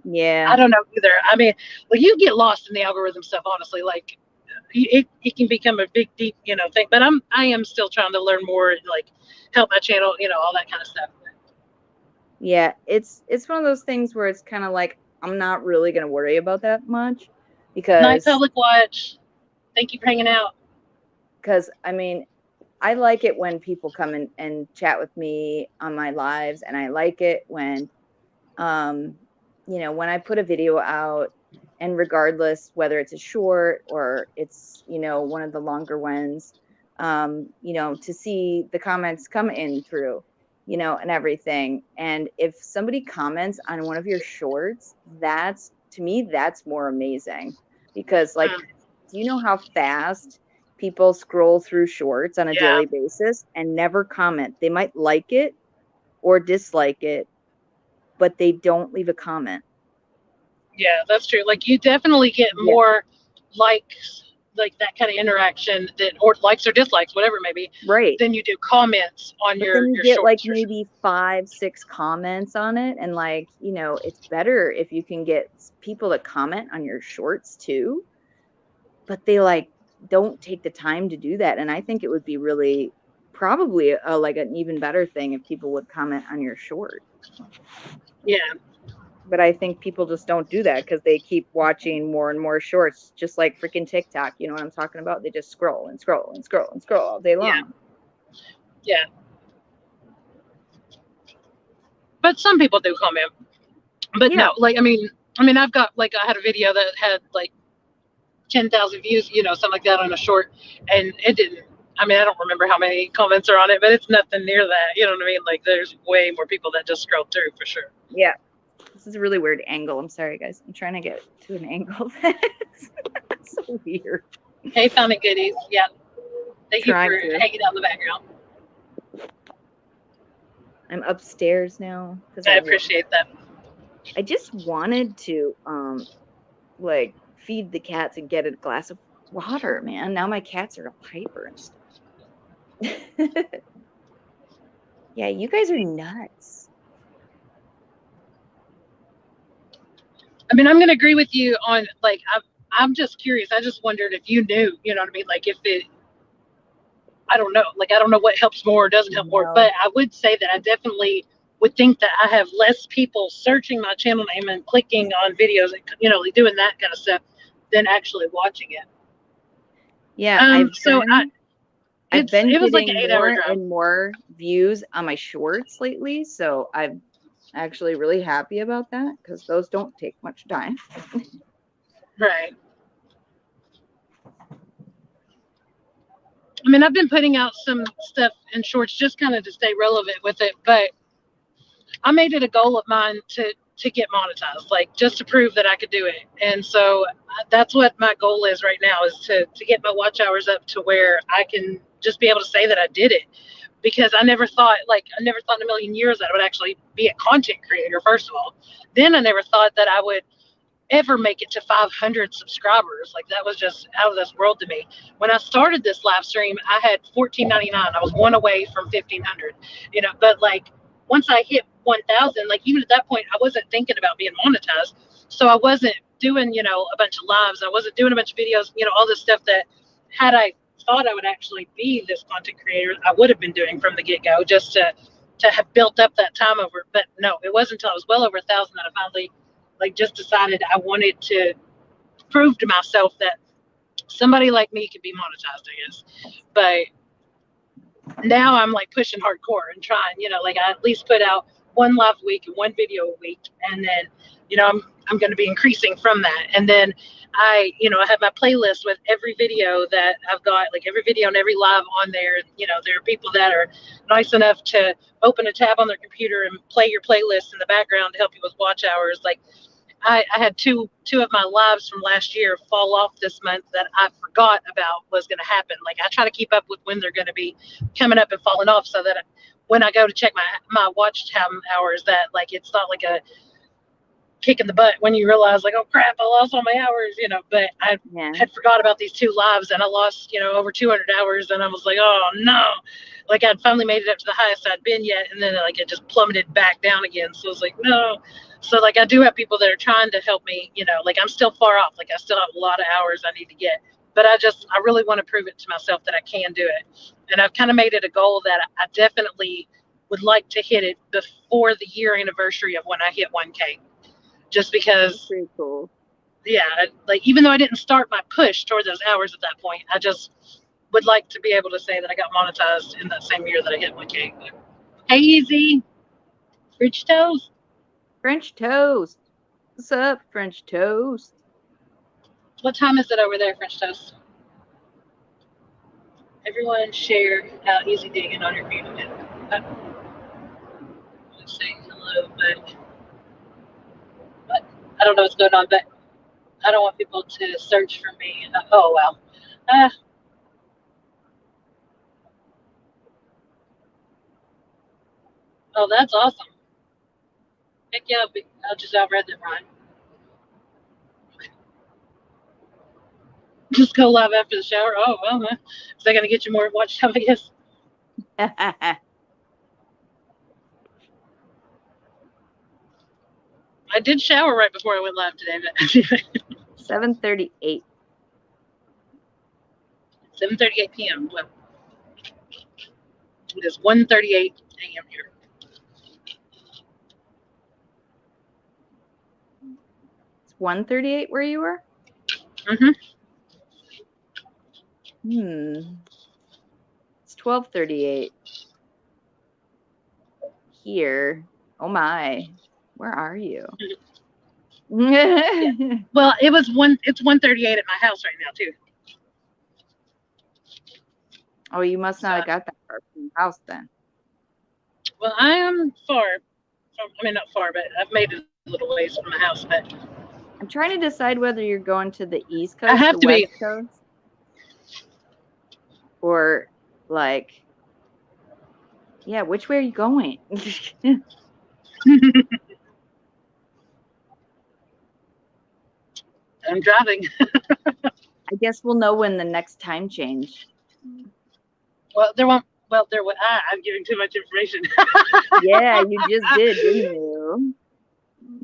Speaker 5: yeah,
Speaker 3: I don't know either. I mean, like you get lost in the algorithm stuff, honestly. Like, it can become a big, deep, thing. But I am still trying to learn more and like help my channel, all that kind of stuff.
Speaker 5: Yeah, it's one of those things where it's kind of like I'm not really gonna worry about that much because
Speaker 3: Night Public Watch. Thank you for hanging out.
Speaker 5: Because I mean, I like it when people come in and chat with me on my lives, and I like it when, when I put a video out, and regardless whether it's a short or it's one of the longer ones, to see the comments come in through, and everything. And if somebody comments on one of your shorts, to me that's more amazing because like, do you know how fast people scroll through shorts on a daily basis and never comment? They might like it or dislike it, but they don't leave a comment.
Speaker 3: Yeah, that's true. Like you definitely get more likes, like that kind of interaction or likes or dislikes, whatever it may be.
Speaker 5: Right.
Speaker 3: Than you do comments on
Speaker 5: but
Speaker 3: your
Speaker 5: then you get
Speaker 3: shorts,
Speaker 5: like maybe 5-6 comments on it. And like, it's better if you can get people to comment on your shorts too, but they like don't take the time to do that. And I think it would be really probably like an even better thing if people would comment on your short.
Speaker 3: Yeah.
Speaker 5: But I think people just don't do that because they keep watching more and more shorts, just like freaking TikTok. You know what I'm talking about? They just scroll and scroll and scroll and scroll all day long.
Speaker 3: Yeah. But some people do comment. But no, like, I mean, I've got like, I had a video that had like 10,000 views, something like that on a short, and it didn't. I mean, I don't remember how many comments are on it, but it's nothing near that. You know what I mean? Like, there's way more people that just scroll through for sure.
Speaker 5: Yeah. This is a really weird angle. I'm sorry, guys. I'm trying to get to an angle that's so weird.
Speaker 3: Hey, Found It Goodies. Yeah. Thank you for hanging out in the background.
Speaker 5: I'm upstairs now because
Speaker 3: I appreciate that.
Speaker 5: I just wanted to like feed the cats and get a glass of water, man. Now my cats are hyper and stuff. Yeah, you guys are nuts.
Speaker 3: I mean, I'm going to agree with you on, like, I'm just curious. I just wondered if you knew, you know what I mean? Like, if it, I don't know. Like, I don't know what helps more or doesn't help more.
Speaker 5: No.
Speaker 3: But I would say that I definitely would think that I have less people searching my channel name and clicking on videos and, you know, like doing that kind of stuff than actually watching it.
Speaker 5: Yeah, I've been
Speaker 3: it was like
Speaker 5: getting
Speaker 3: an 8-hour
Speaker 5: more
Speaker 3: drive.
Speaker 5: and more views on my shorts lately, so I'm actually really happy about that because those don't take much time.
Speaker 3: Right. I mean, I've been putting out some stuff in shorts just kind of to stay relevant with it, but I made it a goal of mine to get monetized, like just to prove that I could do it. And so that's what my goal is right now, is to get my watch hours up to where I can just be able to say that I did it. Because I never thought in a million years that I would actually be a content creator, first of all. Then I never thought that I would ever make it to 500 subscribers. Like, that was just out of this world to me. When I started this live stream, I had $14.99. I was one away from 1,500, you know, but like once I hit 1,000, like even at that point, I wasn't thinking about being monetized. So I wasn't doing, you know, a bunch of lives. I wasn't doing a bunch of videos, you know, all this stuff that had I thought I would actually be this content creator, I would have been doing from the get-go, just to have built up that time over. But no, it wasn't until I was well over 1,000 that I finally like just decided I wanted to prove to myself that somebody like me could be monetized, I guess. But now I'm like pushing hardcore and trying, you know, like I at least put out one live a week and one video a week, and then, you know, I'm going to be increasing from that. And then I have my playlist with every video that I've got, like every video and every live on there. You know, there are people that are nice enough to open a tab on their computer and play your playlist in the background to help you with watch hours. Like I had two of my lives from last year fall off this month that I forgot about was going to happen. Like I try to keep up with when they're going to be coming up and falling off, so that when I go to check my watch time hours, that like it's not like a kick in the butt when you realize like, oh crap, I lost all my hours, you know. But I had forgot about these two lives, and I lost, over 200 hours, and I was like, oh no. Like I'd finally made it up to the highest I'd been yet, and then like it just plummeted back down again. So I was like, no. So like I do have people that are trying to help me, like I'm still far off. Like I still have a lot of hours I need to get. But I really want to prove it to myself that I can do it. And I've kind of made it a goal that I definitely would like to hit it before the year anniversary of when I hit 1K. Just because,
Speaker 5: that's pretty cool. Yeah,
Speaker 3: like even though I didn't start my push toward those hours at that point, I just would like to be able to say that I got monetized in that same year that I hit 1K. Hey, Easy. French toast.
Speaker 5: French toast. What's up, French toast? What
Speaker 3: time is it over there, French toast? Everyone share how easy digging on your feet is. I'm saying hello, but I don't know what's going on, but I don't want people to search for me. Oh, wow. Oh, that's awesome. Heck yeah, I'll just outread that, Ryan. Just go live after the shower. Oh, well, is that going to get you more watch time, I guess? I did shower right before I went live today.
Speaker 5: 7:38.
Speaker 3: 7:38 p.m. Well, it is 1:38 a.m. here.
Speaker 5: It's 1:38 where you were? It's 12:38 here. Oh my. Where are you?
Speaker 3: Yeah. Well, it's 1:38 at my house right now too.
Speaker 5: Oh, you must not have got that far from your house then.
Speaker 3: Well, I am far. I mean, not far, but I've made it a little ways from my house. But
Speaker 5: I'm trying to decide whether you're going to the East Coast,
Speaker 3: I have to
Speaker 5: West
Speaker 3: be.
Speaker 5: Coast, or like Yeah, which way are you going?
Speaker 3: I'm driving.
Speaker 5: I guess we'll know when the next time change.
Speaker 3: Well, there won't. Well, there would. I'm giving too much information.
Speaker 5: Yeah, you just did, didn't you?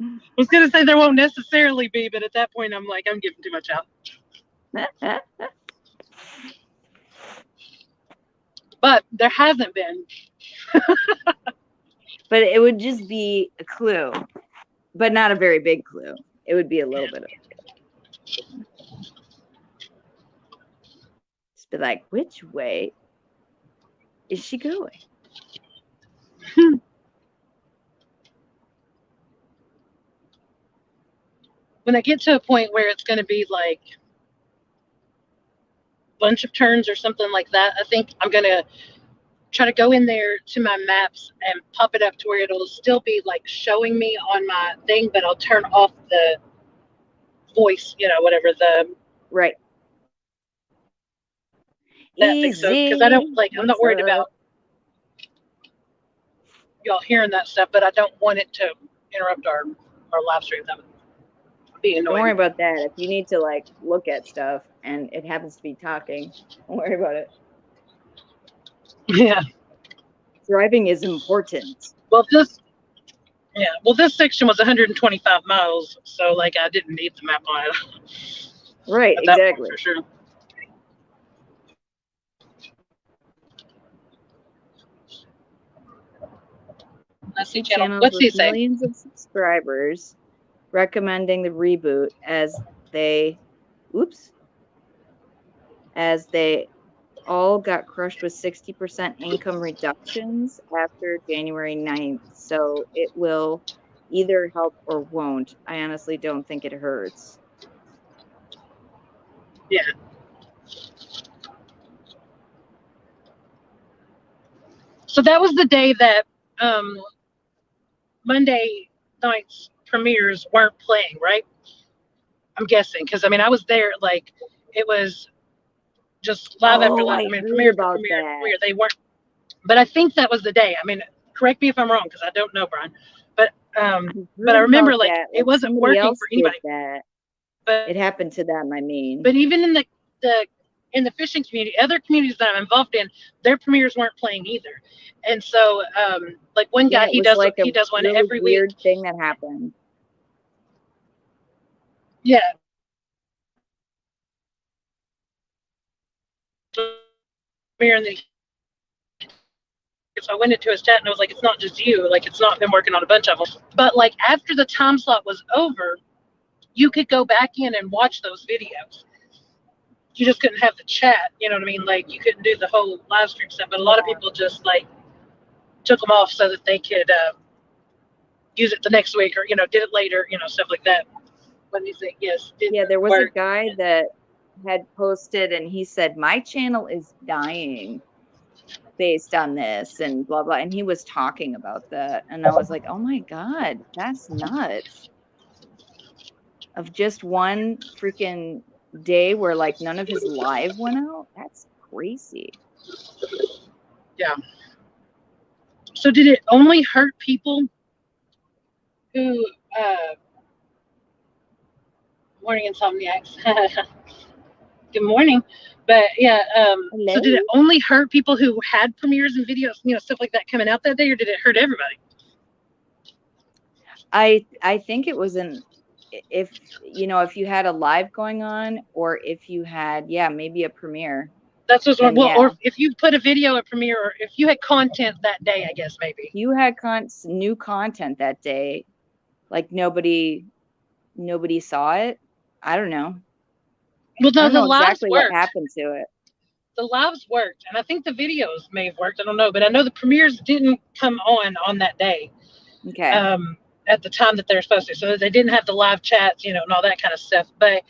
Speaker 3: I was gonna say there won't necessarily be, but at that point, I'm like, I'm giving too much out. But there hasn't been.
Speaker 5: But it would just be a clue, but not a very big clue. It would be a little bit of. Just be like, which way is she going?
Speaker 3: When I get to a point where it's going to be like a bunch of turns or something like that, I think I'm going to try to go in there to my maps and pop it up to where it'll still be like showing me on my thing, but I'll turn off the voice, whatever the
Speaker 5: Right.
Speaker 3: that thing. So because I don't I'm not worried about y'all hearing that stuff, but I don't want it to interrupt our live stream. That would be annoying.
Speaker 5: Don't worry about that. If you need to like look at stuff and it happens to be talking, don't worry about it.
Speaker 3: Yeah.
Speaker 5: Driving is important.
Speaker 3: Well, this section was 125 miles, so like I didn't need the map on it.
Speaker 5: Right, exactly.
Speaker 3: For sure. Let's see, channel. What's he saying?
Speaker 5: Millions of subscribers recommending the reboot as they all got crushed with 60% income reductions after January 9th. So it will either help or won't. I honestly don't think it hurts.
Speaker 3: Yeah. So that was the day that Monday night's premieres weren't playing, right? I'm guessing, because I mean I was there. Like it was just live after live. I mean, premiere for premiere. They weren't, but I think that was the day. I mean, correct me if I'm wrong because I don't know, Brian. But I remember like it wasn't working for anybody.
Speaker 5: But it happened to them. I mean,
Speaker 3: but even in the fishing community, other communities that I'm involved in, their premieres weren't playing either. And so, like one guy, he does one every week.
Speaker 5: Weird thing that happened.
Speaker 3: Yeah. So I went into his chat and I was like, it's not just you, like it's not been working on a bunch of them. But like after the time slot was over, you could go back in and watch those videos. You just couldn't have the chat, you know what I mean? Like you couldn't do the whole live stream stuff. But a lot of people just like took them off so that they could use it the next week or did it later, stuff like that. What do you think? Yes.
Speaker 5: Yeah, there was a guy that had posted and he said my channel is dying based on this and blah blah, and he was talking about that and I was like, oh my god, that's nuts. Of just one freaking day where like none of his live went out. That's crazy.
Speaker 3: Yeah. So did it only hurt people who morning insomniacs? Good morning. But yeah, so did it only hurt people who had premieres and videos, stuff like that coming out that day, or did it hurt everybody?
Speaker 5: I think it was if you had a live going on or if you had maybe a premiere.
Speaker 3: That's what's or if you put a video a premiere, or if you had content that day, I guess maybe.
Speaker 5: You had new content that day, like nobody saw it. I don't know.
Speaker 3: Well, no, the lives
Speaker 5: exactly
Speaker 3: worked.
Speaker 5: What happened to it.
Speaker 3: The lives worked, and I think the videos may have worked. I don't know, but I know the premieres didn't come on that day.
Speaker 5: Okay.
Speaker 3: At the time that they're supposed to, so they didn't have the live chats, and all that kind of stuff. But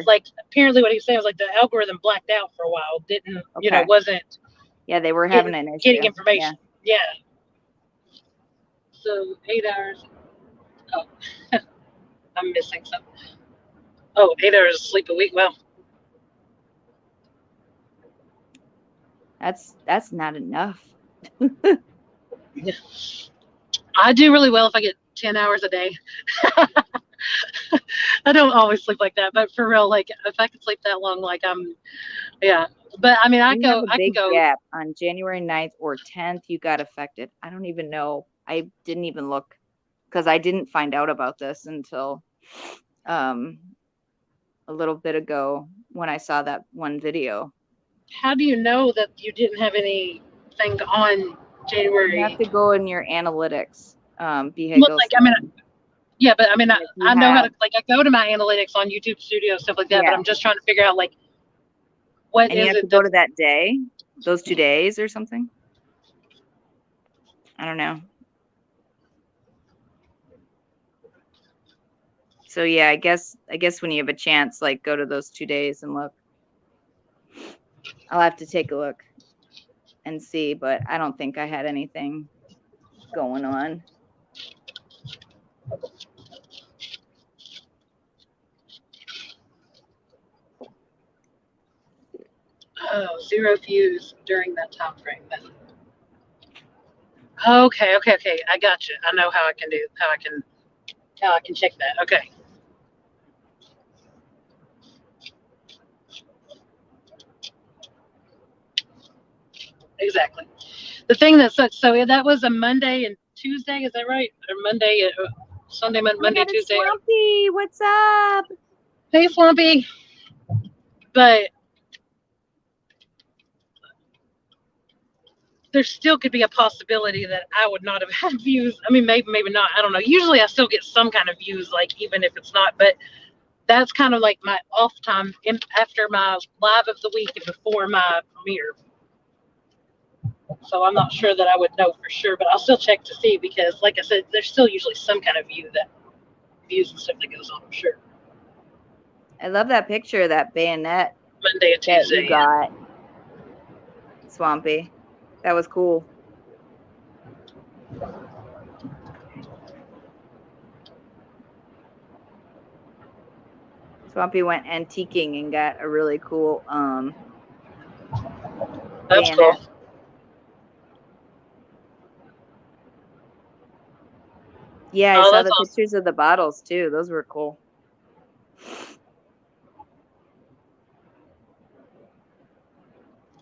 Speaker 3: like apparently what he was saying was like the algorithm blacked out for a while. Didn't wasn't.
Speaker 5: Yeah, they were having an issue.
Speaker 3: Getting information. Yeah. So 8 hours. Oh, I'm missing something. Oh, 8 hours of sleep a week. Well,
Speaker 5: that's not enough.
Speaker 3: I do really well if I get 10 hours a day. I don't always sleep like that, but for real, like if I could sleep that long, like yeah. But I mean,
Speaker 5: You have a
Speaker 3: I can
Speaker 5: big
Speaker 3: go.
Speaker 5: gap on January 9th or 10th. You got affected. I don't even know. I didn't even look because I didn't find out about this until a little bit ago when I saw that one video.
Speaker 3: How do you know that you didn't have anything on January?
Speaker 5: You have to go in your analytics,
Speaker 3: Look,
Speaker 5: behavioral.
Speaker 3: like I mean, yeah, but I mean,
Speaker 5: And if you
Speaker 3: I know how to
Speaker 5: have-
Speaker 3: like I go to my analytics on YouTube Studio stuff like that. But
Speaker 5: Yeah.
Speaker 3: I'm just trying to figure out like what
Speaker 5: And you
Speaker 3: is
Speaker 5: have to
Speaker 3: it
Speaker 5: go
Speaker 3: that
Speaker 5: to that day, those 2 days or something. I don't know. So yeah, I guess when you have a chance, like go to those 2 days and look. I'll have to take a look and see, but I don't think I had anything going on.
Speaker 3: zero views during that time frame. Then. Okay. I got you. I know how I can check that. Okay. Exactly. The thing that sucks. So yeah, that was a Monday and Tuesday. Is that right? Or Monday, Sunday, Monday, Tuesday.
Speaker 5: Swampy, what's up?
Speaker 3: Hey, Swampy. But there still could be a possibility that I would not have had views. I mean, maybe not. I don't know. Usually I still get some kind of views, like even if it's not. But that's kind of like my off time after my live of the week and before my premiere. So I'm not sure that I would know for sure, but I'll still check to see because, like I said, there's still usually some kind of views and stuff that goes on, I'm sure.
Speaker 5: I love that picture of that bayonet
Speaker 3: Monday and
Speaker 5: that
Speaker 3: Tuesday.
Speaker 5: you got, Swampy. That was cool. Swampy went antiquing and got a really cool
Speaker 3: That's
Speaker 5: bayonet.
Speaker 3: cool.
Speaker 5: Yeah, I
Speaker 3: Oh,
Speaker 5: saw
Speaker 3: that's
Speaker 5: the
Speaker 3: awesome.
Speaker 5: pictures of the bottles too. Those were cool.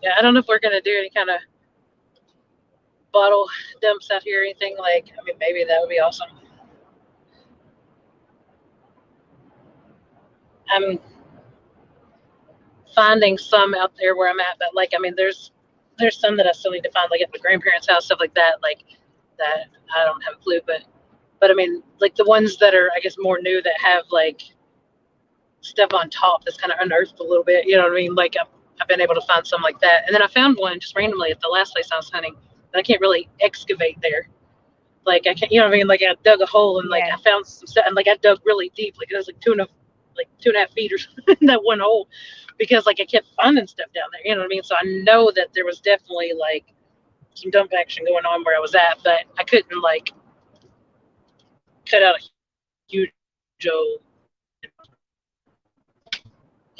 Speaker 3: Yeah, I don't know if we're gonna do any kind of bottle dumps out here or anything. Like, I mean, maybe that would be awesome. I'm finding some out there where I'm at, but like, I mean, there's some that I still need to find, like at my grandparents' house, stuff like that. Like that, I don't have a clue, but I mean, like the ones that are, I guess, more new that have like stuff on top that's kind of unearthed a little bit. You know what I mean? Like I've been able to find some like that, and then I found one just randomly at the last place I was hunting, but I can't really excavate there. Like I can't, you know what I mean? Like I dug a hole and like
Speaker 5: Yeah.
Speaker 3: I found some stuff, and like I dug really deep, like it was like 2.5 feet or something in that one hole, because like I kept finding stuff down there. You know what I mean? So I know that there was definitely like some dump action going on where I was at, but I couldn't like cut out a huge hole,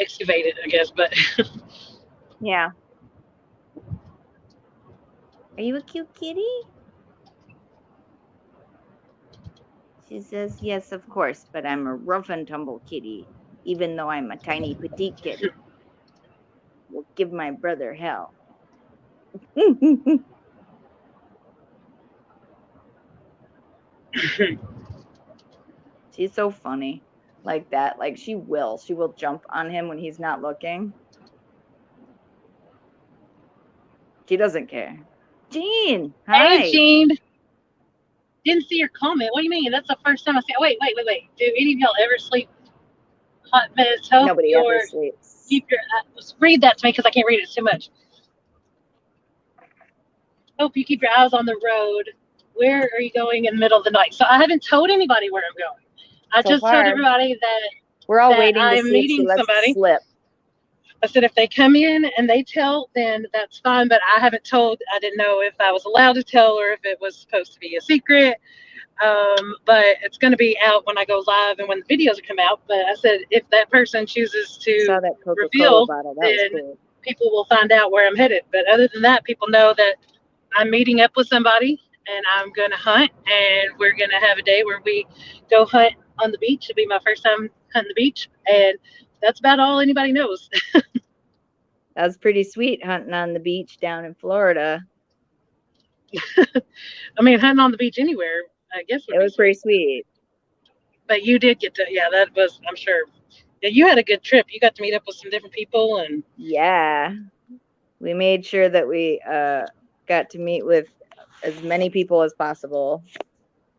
Speaker 3: excavate it, I guess. But
Speaker 5: Yeah. Are you a cute kitty? She says, yes, of course, but I'm a rough and tumble kitty, even though I'm a tiny petite kitty. Will give my brother hell. She's so funny like that. Like she will jump on him when he's not looking. She doesn't care. Jean, hi.
Speaker 3: Hey, Jean. Didn't see your comment. What do you mean? That's the first time I see it. Wait. Do any of y'all ever sleep? Hot mess. Hope
Speaker 5: Nobody ever sleeps.
Speaker 3: Keep your read that to me because I can't read it too much. Hope you keep your eyes on the road. Where are you going in the middle of the night? So I haven't told anybody where I'm going. I
Speaker 5: So
Speaker 3: just
Speaker 5: far,
Speaker 3: told everybody that
Speaker 5: we're all
Speaker 3: that
Speaker 5: waiting to
Speaker 3: I'm
Speaker 5: see if
Speaker 3: meeting
Speaker 5: she lets
Speaker 3: somebody.
Speaker 5: slip.
Speaker 3: I said if they come in and they tell, then that's fine. But I haven't told. I didn't know if I was allowed to tell or if it was supposed to be a secret. But it's going to be out when I go live and when the videos come out. But I said if that person chooses
Speaker 5: Saw
Speaker 3: to
Speaker 5: that Coca-Cola
Speaker 3: reveal,
Speaker 5: bottle. That was
Speaker 3: then
Speaker 5: cool.
Speaker 3: people will find out where I'm headed. But other than that, people know that I'm meeting up with somebody and I'm going to hunt, and we're going to have a day where we go hunt on the beach. It'll be my first time hunting the beach, and that's about all anybody knows.
Speaker 5: That's pretty sweet, hunting on the beach down in Florida.
Speaker 3: I mean, hunting on the beach anywhere, I guess would
Speaker 5: It
Speaker 3: be
Speaker 5: was pretty sweet.
Speaker 3: But you did get to, yeah, that was, I'm sure. Yeah, you had a good trip. You got to meet up with some different people, and
Speaker 5: Yeah. We made sure that we got to meet with as many people as possible.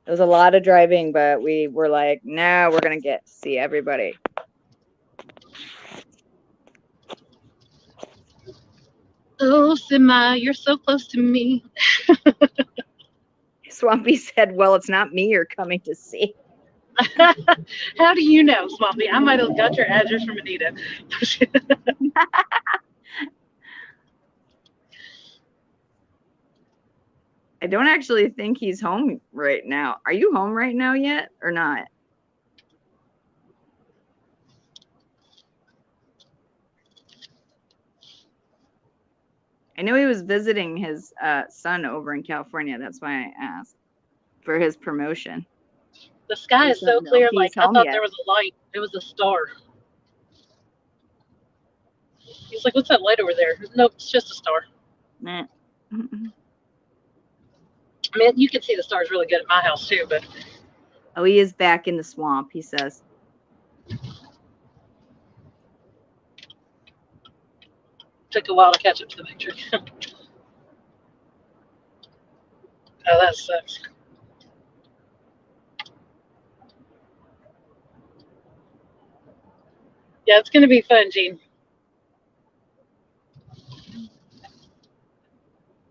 Speaker 5: It was a lot of driving, but we were like, nah, we're going to get to see everybody.
Speaker 3: oh, Sima, you're so close to me.
Speaker 5: Swampy said, well, it's not me you're coming to see.
Speaker 3: How do you know, Swampy? I might have got your address from Anita.
Speaker 5: I don't actually think he's home right now. Are you home right now yet or not? I know he was visiting his son over in California. That's why I asked for his promotion.
Speaker 3: The sky is so clear, like I thought there was a light. It was a star. He's like, what's that light over there? Nope, it's just a star.
Speaker 5: Nah.
Speaker 3: I mean, you can see the stars really good at my house too, but
Speaker 5: Oh, he is back in the swamp, he says.
Speaker 3: took a while to catch up to the matrix. Oh, that sucks. Yeah, it's gonna be fun, Gene.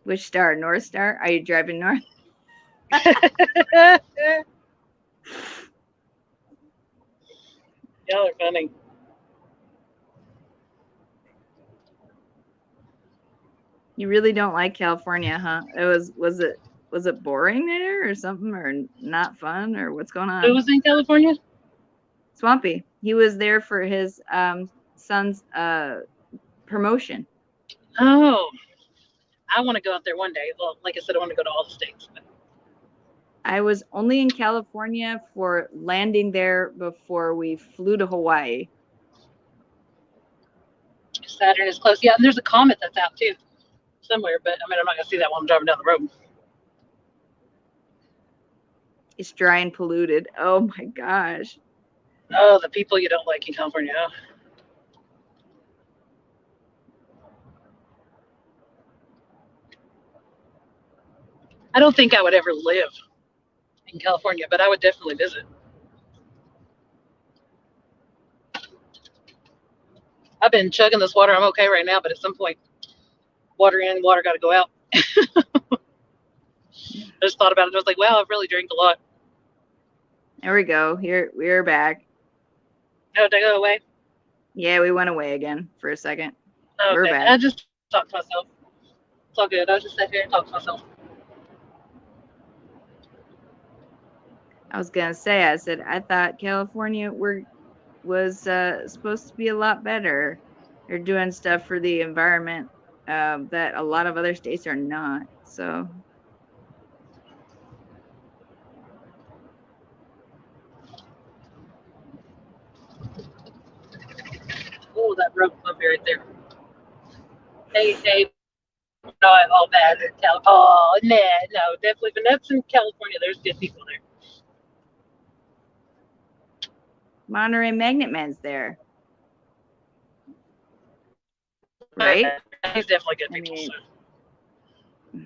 Speaker 5: Which star? North Star? Are you driving north?
Speaker 3: Y'all are funny.
Speaker 5: You really don't like California, huh? Was it boring there or something, or not fun, or what's going on?
Speaker 3: Who was in California?
Speaker 5: Swampy. He was there for his son's promotion.
Speaker 3: Oh, I want to go out there one day. Well, like I said, I want to go to all the states. But
Speaker 5: I was only in California for landing there before we flew to Hawaii.
Speaker 3: Saturn is close. Yeah, and there's a comet that's out too, somewhere. But I mean, I'm not gonna see that while I'm driving down the road.
Speaker 5: It's dry and polluted. Oh my gosh.
Speaker 3: Oh, the people you don't like in California. I don't think I would ever live in California, but I would definitely visit. I've been chugging this water. I'm okay right now, but at some point, water in, water got to go out. I just thought about it. I was like, wow, I've really drank a lot.
Speaker 5: There we go. Here we're back.
Speaker 3: Oh, did I go away?
Speaker 5: Yeah, we went away again for a second.
Speaker 3: Okay.
Speaker 5: We're back.
Speaker 3: I just talked to myself. It's all good. I was just sitting here and talking to myself.
Speaker 5: I was gonna say, I said I thought California was supposed to be a lot better. They're doing stuff for the environment that a lot of other states are not. So
Speaker 3: Oh, that road bumpy right there. Hey, not all bad in California. Oh, nah, no, definitely. But that's in California. There's good people there.
Speaker 5: Monterey Magnet Man's there. Right?
Speaker 3: He's definitely good
Speaker 5: I
Speaker 3: people.
Speaker 5: mean,
Speaker 3: So.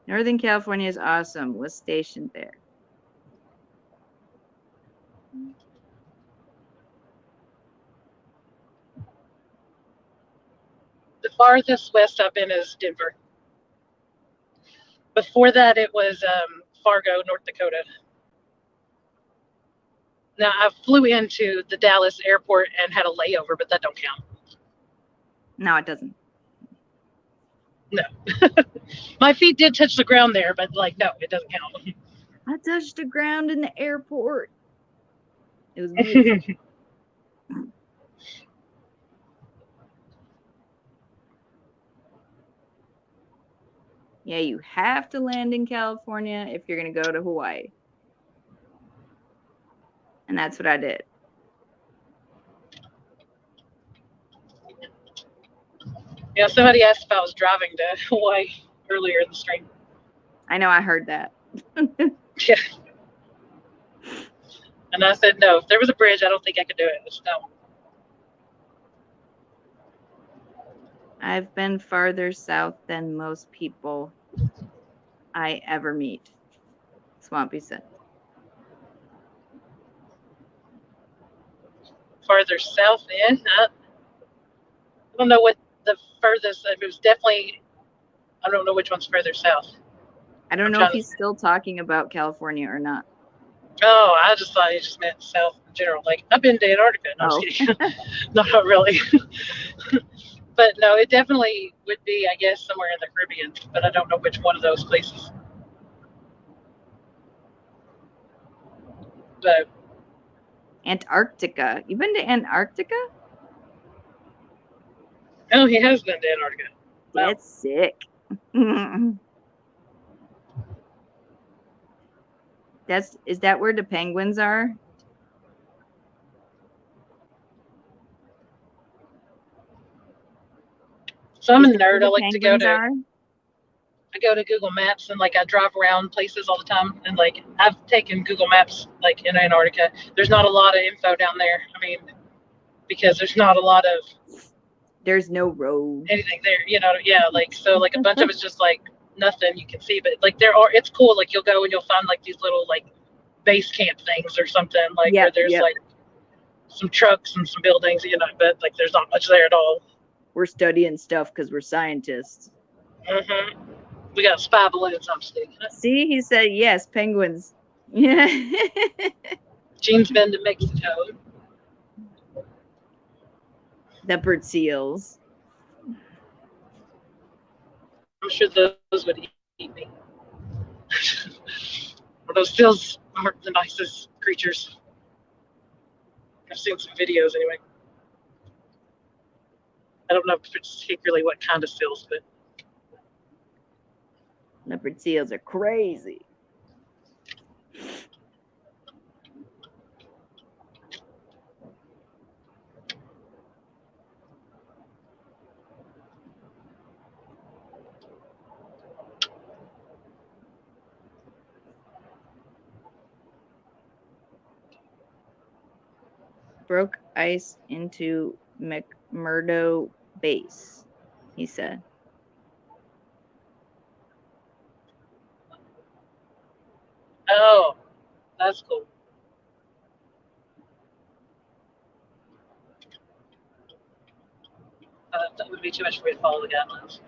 Speaker 5: Northern California is awesome. Was stationed there.
Speaker 3: The farthest west I've been is Denver. Before that, it was Fargo, North Dakota. Now, I flew into the Dallas airport and had a layover, but that don't count.
Speaker 5: No, it doesn't.
Speaker 3: No. My feet did touch the ground there, but like, no, it doesn't count.
Speaker 5: I touched the ground in the airport. It was beautiful. Yeah, you have to land in California if you're going to go to Hawaii. And that's what I did.
Speaker 3: Yeah, somebody asked if I was driving to Hawaii earlier in the stream.
Speaker 5: I know, I heard that.
Speaker 3: Yeah. And I said, no, if there was a bridge, I don't think I could do it. Just no.
Speaker 5: I've been farther south than most people I ever meet. Swampy said.
Speaker 3: Farther south in? I don't know what the furthest, it was definitely, I don't know which one's further south.
Speaker 5: I don't know if he's still talking about California or not.
Speaker 3: Oh, I just thought he just meant south in general. Like, I've been to Antarctica. No, I'm just kidding. No, not really. But no, it definitely would be, I guess, somewhere in the Caribbean, but I don't know which one of those places. But
Speaker 5: Antarctica. You've been to Antarctica?
Speaker 3: oh, he has been to Antarctica. Wow.
Speaker 5: That's sick. Is that where the penguins are?
Speaker 3: So I'm a nerd. I like to go to.
Speaker 5: Are?
Speaker 3: I go to Google Maps and like I drive around places all the time, and like I've taken Google Maps like in Antarctica. There's not a lot of info down there. I mean, because there's not a lot of.
Speaker 5: There's no road.
Speaker 3: Anything there, you know? Yeah, like so, like a bunch of it's just like nothing you can see, but like there are. It's cool. Like you'll go and you'll find like these little like base camp things or something like where there's like some trucks and some buildings, you know, but like there's not much there at all.
Speaker 5: We're studying stuff because we're scientists.
Speaker 3: Mm-hmm. We got spy balloons. I'm sticking.
Speaker 5: See, he said yes, penguins. Yeah.
Speaker 3: Gene's been to Mexico.
Speaker 5: Leopard seals.
Speaker 3: I'm sure those would eat me. Those seals aren't the nicest creatures. I've seen some videos anyway. I don't know particularly what kind of seals, but
Speaker 5: leopard seals are crazy. Broke ice into McMurdo base, he said.
Speaker 3: oh, that's cool. That would be too much for me to follow the guidelines.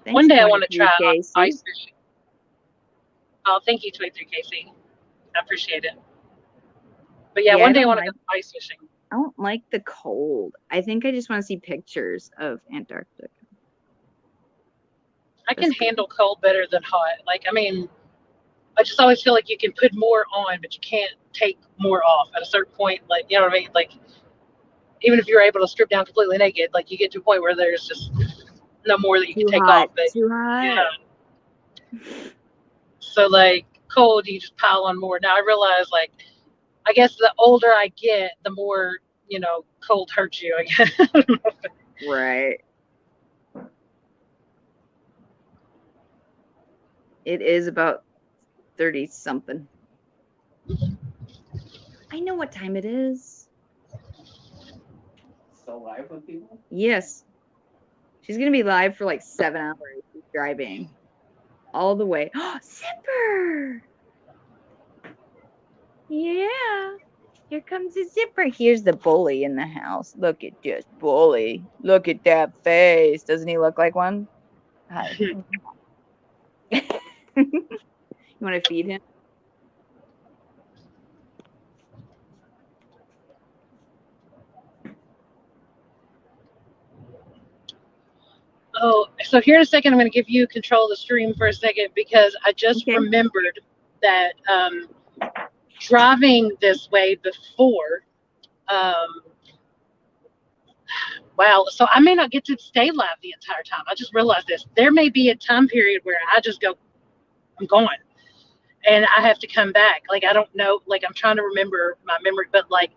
Speaker 5: Thanks,
Speaker 3: one day I want to try
Speaker 5: Casey.
Speaker 3: ice fishing. Oh, thank you, 23KC. I appreciate it. But yeah, one day I want to go ice fishing.
Speaker 5: I don't like the cold. I think I just want to see pictures of Antarctica.
Speaker 3: I can handle cold better than hot. Like, I mean, I just always feel like you can put more on, but you can't take more off at a certain point. Like, you know what I mean? Like, even if you're able to strip down completely naked, like you get to a point where there's just no more that you can take off. But,
Speaker 5: too hot.
Speaker 3: Yeah. So, like, cold, you just pile on more. Now, I realize, like, I guess the older I get, the more, you know, cold hurts you, I guess.
Speaker 5: Right. It is about 30 something. I know what time it is.
Speaker 6: Still live with people?
Speaker 5: Yes. She's going to be live for like 7 hours. She's driving all the way. Oh, Zipper! Yeah. Here comes the Zipper. Here's the bully in the house. Look at this bully. Look at that face. Doesn't he look like one? Hi. You want to feed him?
Speaker 3: Oh, so here in a second, I'm going to give you control of the stream for a second because I just remembered that driving this way before, wow. So I may not get to stay live the entire time. I just realized this. There may be a time period where I just go, I'm going, and I have to come back. Like, I don't know. Like, I'm trying to remember my memory, but like,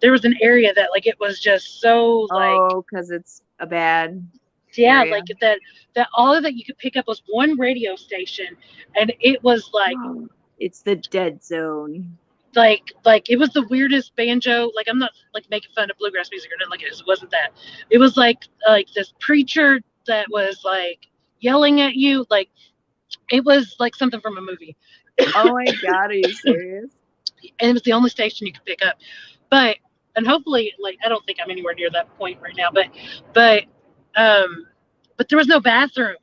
Speaker 3: there was an area that like it was just so like,
Speaker 5: Oh, because it's a bad
Speaker 3: yeah,
Speaker 5: area.
Speaker 3: like that all of that you could pick up was one radio station, and it was like
Speaker 5: It's the dead zone.
Speaker 3: like it was the weirdest banjo. Like, I'm not like making fun of bluegrass music or nothing like it. It wasn't that. It was like this preacher that was like yelling at you. Like, it was like something from a movie.
Speaker 5: Oh my God, are you serious?
Speaker 3: And it was the only station you could pick up. But and hopefully, like, I don't think I'm anywhere near that point right now. But there was no bathroom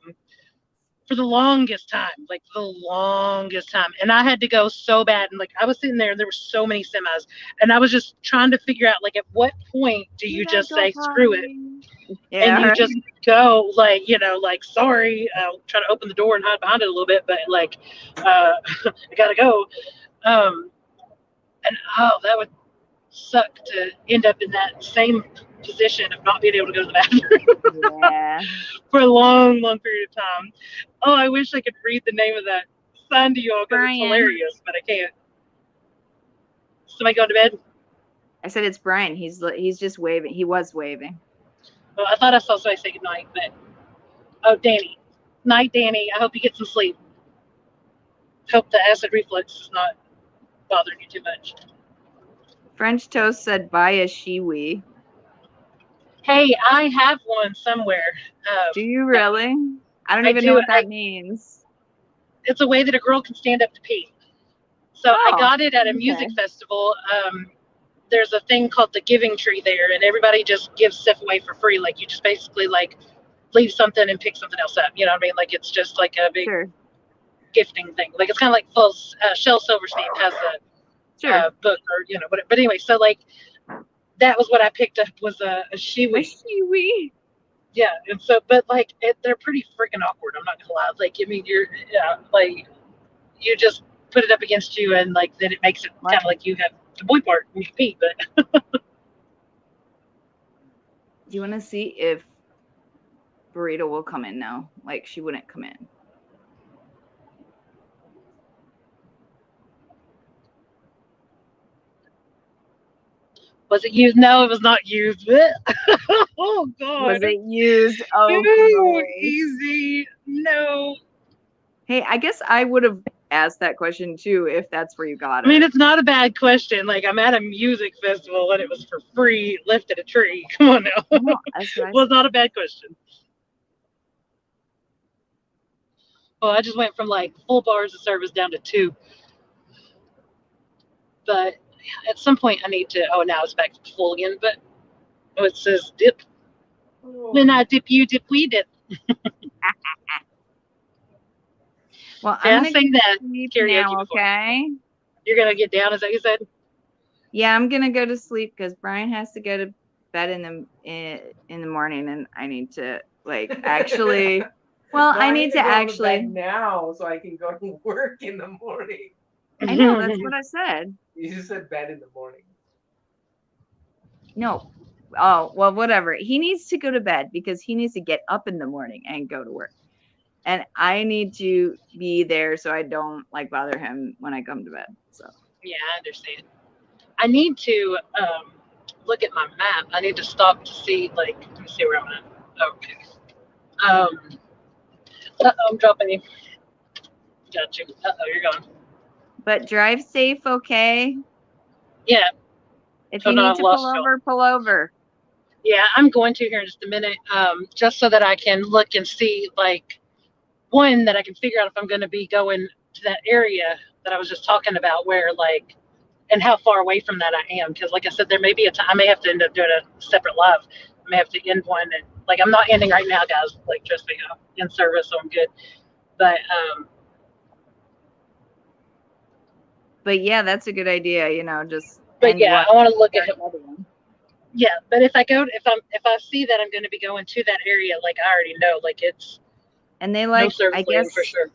Speaker 3: for the longest time, and I had to go so bad, and like I was sitting there and there were so many semis, and I was just trying to figure out like at what point do you just say screw it,
Speaker 5: Yeah,
Speaker 3: and you
Speaker 5: right.
Speaker 3: just go like, like, sorry, I'll try to open the door and hide behind it a little bit, but like I gotta go. And oh, that would suck to end up in that same position of not being able to go to the bathroom.
Speaker 5: Yeah.
Speaker 3: For a long period of time. Oh, I wish I could read the name of that sign to you all because it's
Speaker 5: Brian.
Speaker 3: hilarious, but I can't. Somebody going to bed?
Speaker 5: I said it's Brian. He's just waving. He was waving.
Speaker 3: Well, I thought I saw somebody say goodnight, but oh, Danny. Night, Danny. I hope you get some sleep. Hope the acid reflux is not bothering you too much.
Speaker 5: French Toast said buy a shiwi.
Speaker 3: Hey, I have one somewhere.
Speaker 5: Do you really? I don't
Speaker 3: I
Speaker 5: even
Speaker 3: do.
Speaker 5: know what that means.
Speaker 3: It's a way that a girl can stand up to pee. So I got it at a music festival. There's a thing called the Giving Tree there, and everybody just gives stuff away for free. Like, you just basically like leave something and pick something else up. You know what I mean? Like, it's just like a big gifting thing. Like, it's kind of like Shel Silverstein has a book, or whatever. But anyway, so like that was what I picked up, was a shiwi.
Speaker 5: A shiwi.
Speaker 3: Yeah, and so, but like they're pretty freaking awkward. I'm not gonna lie. Like, I mean, like you just put it up against you, and like then it makes it kind of like you have the boy part when you pee. But
Speaker 5: do you want to see if Burrito will come in now? Like, she wouldn't come in.
Speaker 3: Was it used? No, it was not used. Oh God.
Speaker 5: Was it used? Oh,
Speaker 3: no, easy. No.
Speaker 5: Hey, I guess I would have asked that question too if that's where you got it.
Speaker 3: I mean, it's not a bad question. Like, I'm at a music festival and it was for free, lifted a tree. Come on now.
Speaker 5: No, that's what I
Speaker 3: well, it's not a bad question. Well, I just went from like full bars of service down to 2. But at some point I need to, now it's back to full again, but it says dip. When I dip, you dip, we dip.
Speaker 5: Well, I'm gonna
Speaker 3: sing that
Speaker 5: karaoke now, okay?
Speaker 3: You're gonna get down, is that what you said?
Speaker 5: Yeah, I'm gonna go to sleep because Brian has to go to bed in the morning, and I need to like actually. Well, I need to actually
Speaker 6: to bed now so I can go to work in the morning.
Speaker 5: I know, that's what I said.
Speaker 6: You just said bed in the morning.
Speaker 5: No. Oh, well, whatever. He needs to go to bed because he needs to get up in the morning and go to work. And I need to be there so I don't like bother him when I come to bed. So
Speaker 3: yeah, I understand. I need to look at my map. I need to stop to see, like, let me see where I'm at. Okay. I'm dropping you. Got you. You're gone.
Speaker 5: But drive safe, okay?
Speaker 3: Yeah.
Speaker 5: If you need to pull over.
Speaker 3: Yeah, I'm going to here in just a minute, just so that I can look and see, like, one, that I can figure out if I'm going to be going to that area that I was just talking about, where, like, and how far away from that I am. Because, like I said, there may be a time I may have to end up doing a separate live. I may have to end one, and like, I'm not ending right now, guys. Like, trust me, I'm in service, so I'm good. But
Speaker 5: yeah, that's a good idea. Just.
Speaker 3: But yeah, I want to look at it. Yeah, but if I see that I'm going to be going to that area, like, I already know, like, it's.
Speaker 5: And they like,
Speaker 3: no
Speaker 5: I guess,
Speaker 3: for sure.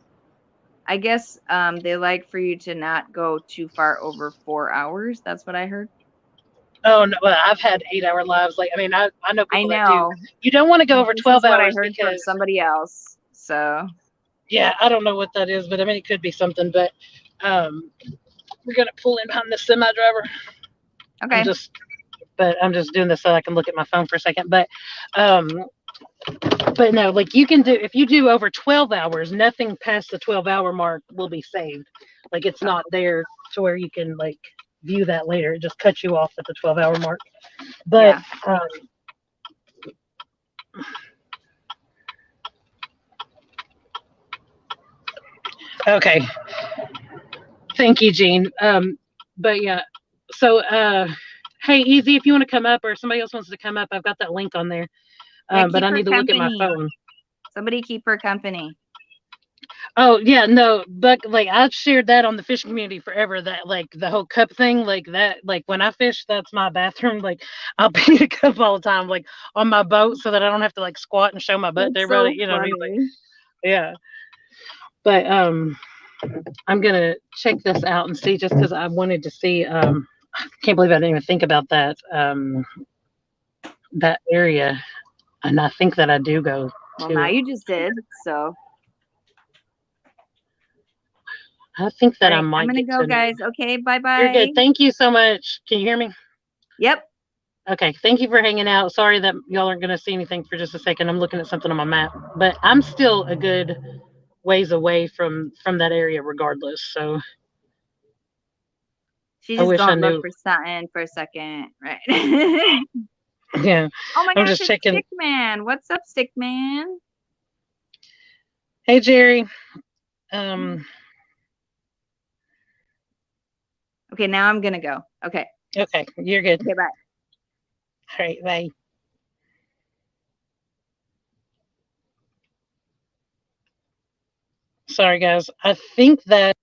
Speaker 5: I guess they like for you to not go too far over 4 hours. That's what I heard.
Speaker 3: Oh no, well, I've had 8-hour lives. Like, I mean, I know
Speaker 5: I
Speaker 3: people that do.
Speaker 5: know.
Speaker 3: You don't want to go over
Speaker 5: This
Speaker 3: 12
Speaker 5: is what I
Speaker 3: hours
Speaker 5: heard from
Speaker 3: because,
Speaker 5: somebody else. So
Speaker 3: yeah, I don't know what that is, but I mean, it could be something. But um, we're gonna pull in behind the semi driver. I'm
Speaker 5: okay.
Speaker 3: just, but I'm just doing this so I can look at my phone for a second. Um, but no, like you can do if you do over 12 hours, nothing past the 12-hour mark will be saved. Like it's not there to where you can like view that later. It just cuts you off at the 12-hour mark. But
Speaker 5: Yeah.
Speaker 3: Okay. Thank you, Jean. But yeah, so hey, Easy, if you want to come up or somebody else wants to come up, I've got that link on there.
Speaker 5: Yeah,
Speaker 3: But
Speaker 5: keep
Speaker 3: I
Speaker 5: her
Speaker 3: need to look at my
Speaker 5: company.
Speaker 3: phone.
Speaker 5: Somebody keep her company.
Speaker 3: Oh yeah, no, but like I've shared that on the fishing community forever. That like the whole cup thing, like that, like when I fish, that's my bathroom. Like I'll be a cup all the time, like on my boat, so that I don't have to like squat and show my butt to
Speaker 5: That's
Speaker 3: everybody.
Speaker 5: so
Speaker 3: You know what I mean? Like,
Speaker 5: funny.
Speaker 3: yeah. But I'm gonna check this out and see, just because I wanted to see. I can't believe I didn't even think about that that area, and I think that I do go
Speaker 5: Well,
Speaker 3: to
Speaker 5: now
Speaker 3: it.
Speaker 5: you just did. So
Speaker 3: I think
Speaker 5: all
Speaker 3: that I
Speaker 5: right, I'm
Speaker 3: might
Speaker 5: gonna
Speaker 3: get
Speaker 5: go,
Speaker 3: to know.
Speaker 5: guys. Okay, bye
Speaker 3: You're
Speaker 5: bye.
Speaker 3: good. Thank you so much. Can you hear me?
Speaker 5: Yep.
Speaker 3: Okay. Thank you for hanging out. Sorry that y'all aren't gonna see anything for just a second. I'm looking at something on my map, but I'm still a good ways away from that area, regardless. So
Speaker 5: She's
Speaker 3: I
Speaker 5: just
Speaker 3: wish I
Speaker 5: going to look
Speaker 3: knew.
Speaker 5: for something for a second, right?
Speaker 3: Yeah.
Speaker 5: Oh my
Speaker 3: I'm
Speaker 5: gosh,
Speaker 3: just
Speaker 5: it's
Speaker 3: checking.
Speaker 5: Stickman. What's up, Stickman?
Speaker 3: Hey, Jerry. Um.
Speaker 5: Okay, now I'm gonna go. Okay.
Speaker 3: Okay. You're good.
Speaker 5: Okay, bye.
Speaker 3: All right. Bye. Sorry, guys. I think that.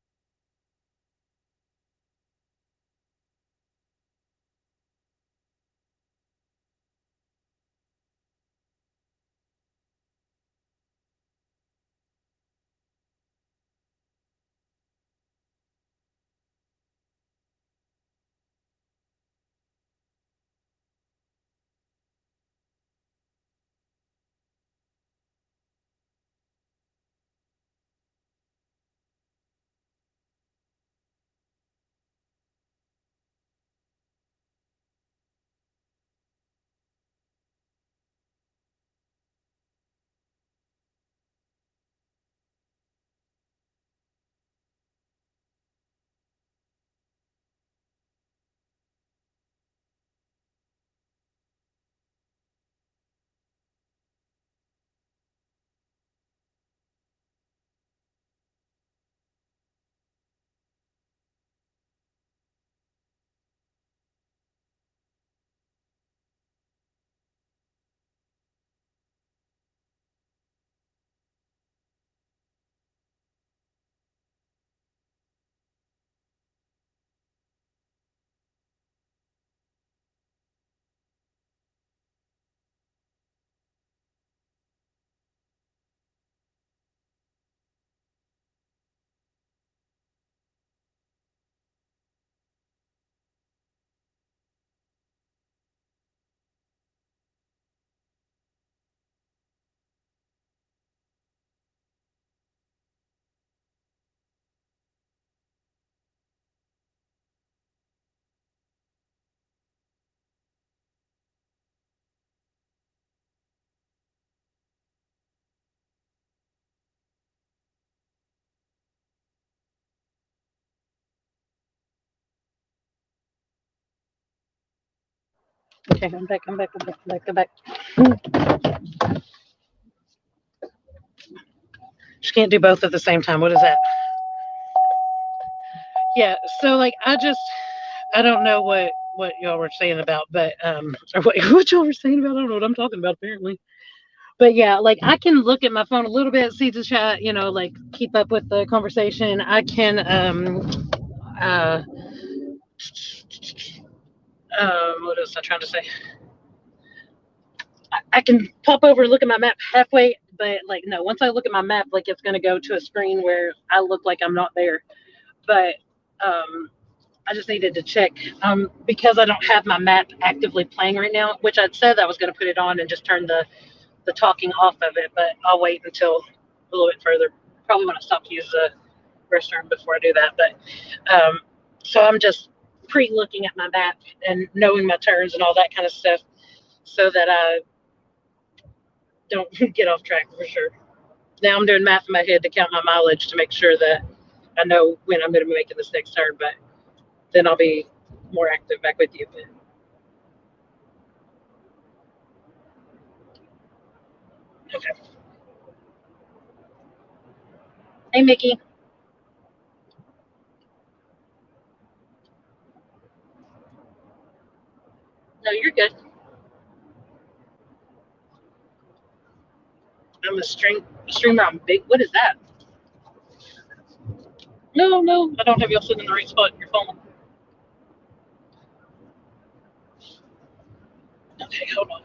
Speaker 3: Okay, I'm back. I'm back. I'm back. I'm back. I'm back. She can't do both at the same time. What is that? Yeah. So like, I don't know what y'all were saying about, but or what y'all were saying about. I don't know what I'm talking about apparently. But yeah, like I can look at my phone a little bit, see the chat, like keep up with the conversation. I can uh what else am I trying to say? I can pop over and look at my map halfway, but like no, once I look at my map, like it's gonna go to a screen where I look like I'm not there. But I just needed to check because I don't have my map actively playing right now, which I'd said I was going to put it on and just turn the talking off of it, but I'll wait until a little bit further. Probably when I stop to use the restroom before I do that. But so I'm just pre-looking at my map and knowing my turns and all that kind of stuff so that I don't get off track for sure. Now I'm doing math in my head to count my mileage to make sure that I know when I'm going to be making this next turn, but then I'll be more active back with you. Okay. Hey, Mickey. No, you're good. I'm a streamer. I'm big. What is that? No, I don't have y'all sitting in the right spot. Your phone. Okay, hold on.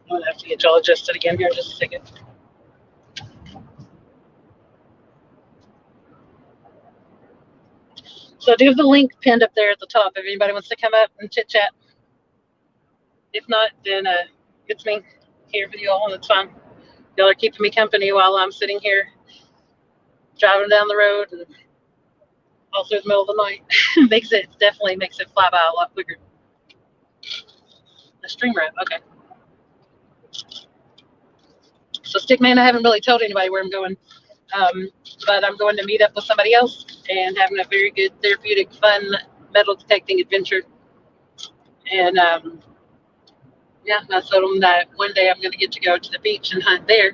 Speaker 3: I'm gonna have to get y'all adjusted again here in just a second. So I do have the link pinned up there at the top if anybody wants to come up and chit chat. If not, then it's me here for you all, and it's fine. Y'all are keeping me company while I'm sitting here driving down the road and all through the middle of the night. Definitely makes it fly by a lot quicker. The stream wrap, okay. So Stickman, I haven't really told anybody where I'm going, but I'm going to meet up with somebody else and having a very good therapeutic, fun metal detecting adventure. And yeah, I told them that one day I'm going to get to go to the beach and hunt there,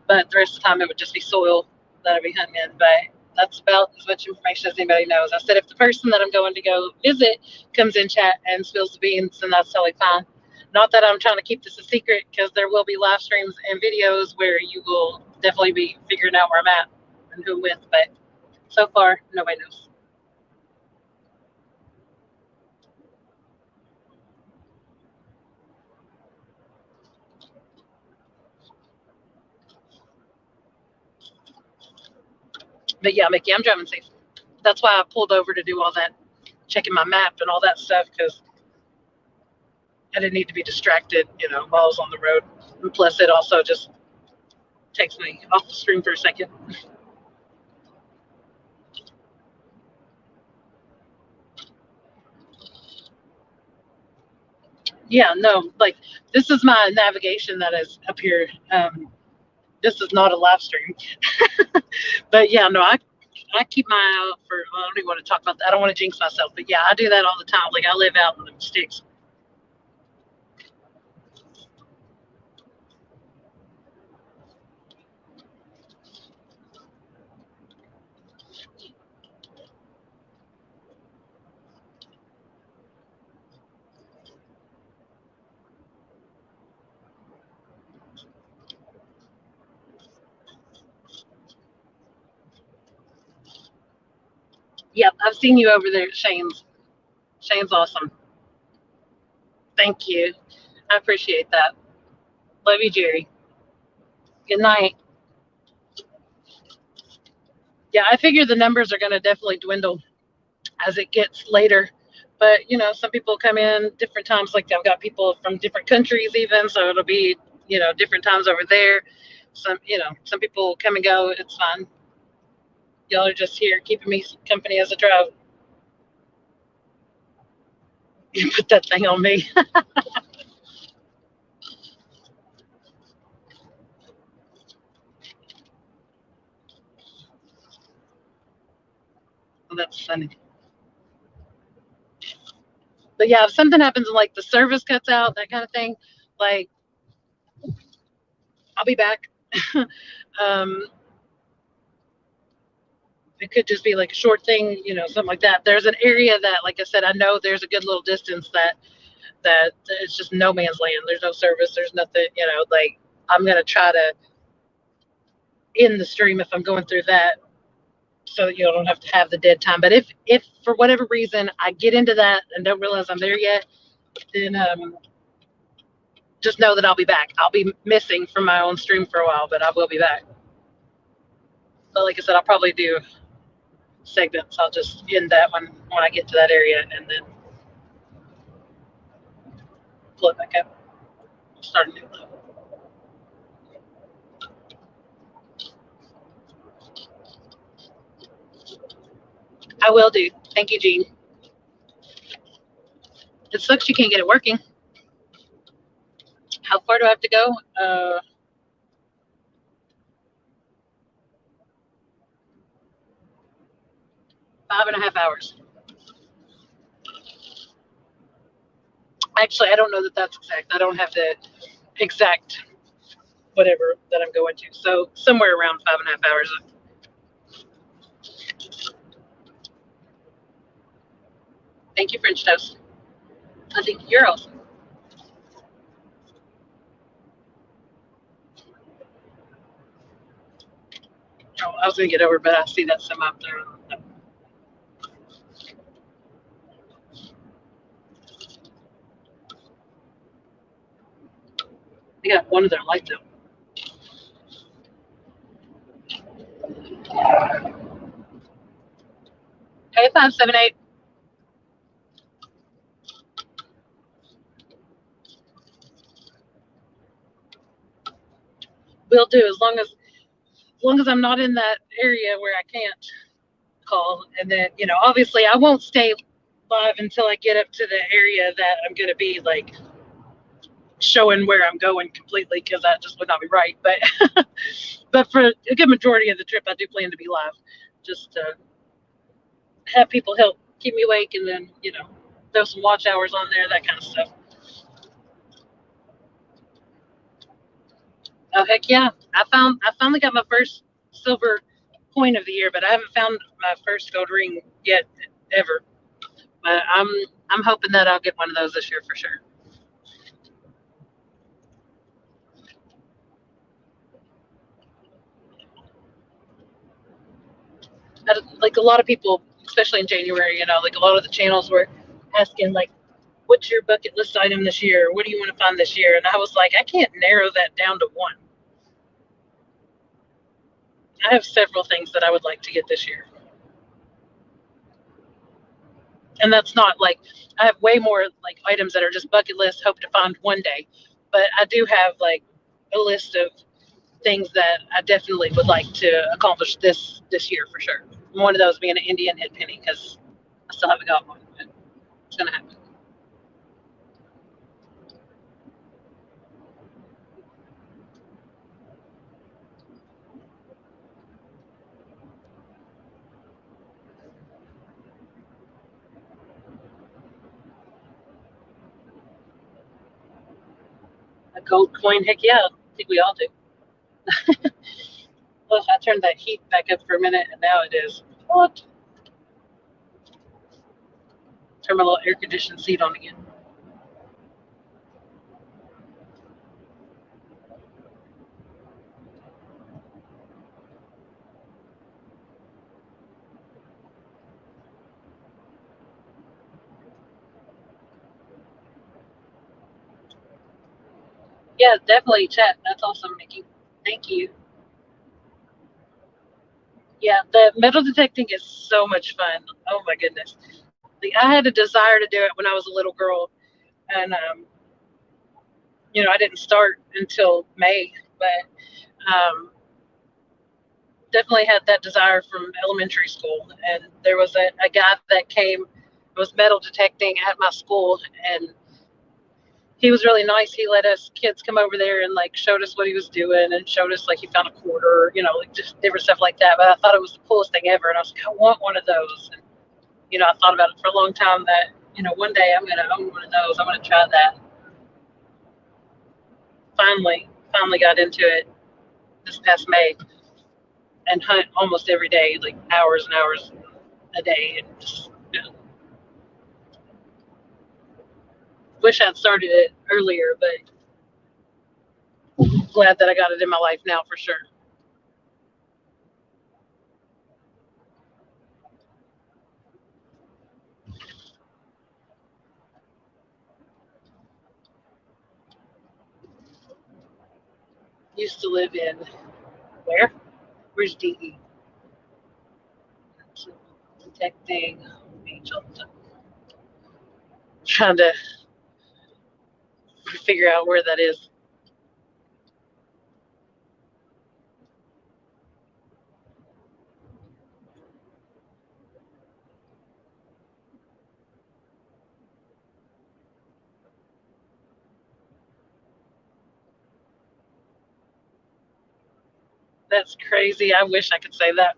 Speaker 3: but the rest of the time it would just be soil that I'd be hunting in. But that's about as much information as anybody knows. I said if the person that I'm going to go visit comes in chat and spills the beans, then that's totally fine. Not that I'm trying to keep this a secret, because there will be live streams and videos where you will definitely be figuring out where I'm at and who I'm with, but so far, nobody knows. But yeah, Mickey, I'm driving safe. That's why I pulled over to do all that, checking my map and all that stuff, because I didn't need to be distracted, while I was on the road. And plus, it also just takes me off the screen for a second. Yeah, no, like this is my navigation that is up here. This is not a live stream, but yeah, no, I keep my eye out for. I don't even want to talk about that. I don't want to jinx myself, but yeah, I do that all the time. Like I live out in the sticks. Yep, I've seen you over there, Shane's. Shane's awesome. Thank you. I appreciate that. Love you, Jerry. Good night. Yeah, I figure the numbers are going to definitely dwindle as it gets later. But, some people come in different times. Like I've got people from different countries even. So it'll be, different times over there. Some people come and go. It's fine. Y'all are just here keeping me company as I drive. You put that thing on me. Well, that's funny. But yeah, if something happens and like the service cuts out, that kind of thing, like I'll be back. It could just be like a short thing, something like that. There's an area that, like I said, I know there's a good little distance that it's just no man's land. There's no service. There's nothing, like I'm going to try to end the stream if I'm going through that so that you don't have to have the dead time. But if for whatever reason I get into that and don't realize I'm there yet, then just know that I'll be back. I'll be missing from my own stream for a while, but I will be back. But like I said, I'll probably do segment, so I'll just end that one when I get to that area and then pull it back up, start a new one. I will do. Thank you, Jean. It sucks you can't get it working. How far do I have to go? 5.5 hours. Actually, I don't know that that's exact. I don't have the exact whatever that I'm going to. So somewhere around 5.5 hours. Thank you, French toast. I think you're awesome. Oh, I was gonna get over, but I see that some up there. They got one of their lights out. Hey, 578. Will do, as long as I'm not in that area where I can't call. And then, obviously I won't stay live until I get up to the area that I'm gonna be like showing where I'm going completely, because that just would not be right. But but for a good majority of the trip, I do plan to be live, just to have people help keep me awake, and then throw some watch hours on there, that kind of stuff. Oh heck yeah! I finally got my first silver coin of the year, but I haven't found my first gold ring yet, ever. But I'm hoping that I'll get one of those this year for sure. Like a lot of people, especially in January, like a lot of the channels were asking like, what's your bucket list item this year? What do you want to find this year? And I was like, I can't narrow that down to one. I have several things that I would like to get this year. And that's not like, I have way more like items that are just bucket list, hope to find one day. But I do have like a list of things that I definitely would like to accomplish this year for sure. One of those being an Indian head penny, because I still haven't got one, but it's gonna happen. A gold coin, heck yeah, I think we all do. Well, I turned that heat back up for a minute, and now it is what? Turn my little air conditioned seat on again. Yeah, definitely chat. That's awesome, Nikki. Thank you. Yeah, the metal detecting is so much fun. Oh my goodness. Like, I had a desire to do it when I was a little girl, and I didn't start until May, but definitely had that desire from elementary school. And there was a guy that came, was metal detecting at my school, and he was really nice. He let us kids come over there and like showed us what he was doing, and showed us like he found a quarter, like just different stuff like that. But I thought it was the coolest thing ever, and I was like, I want one of those. And I thought about it for a long time that one day I'm gonna own one of those. I'm gonna try that. Finally got into it this past May, and hunt almost every day, like hours and hours a day, and just wish I'd started it earlier, but glad that I got it in my life now for sure. Used to live in where? Where's DE? detecting beach all the time. Trying to figure out where that is. That's crazy. I wish I could say that.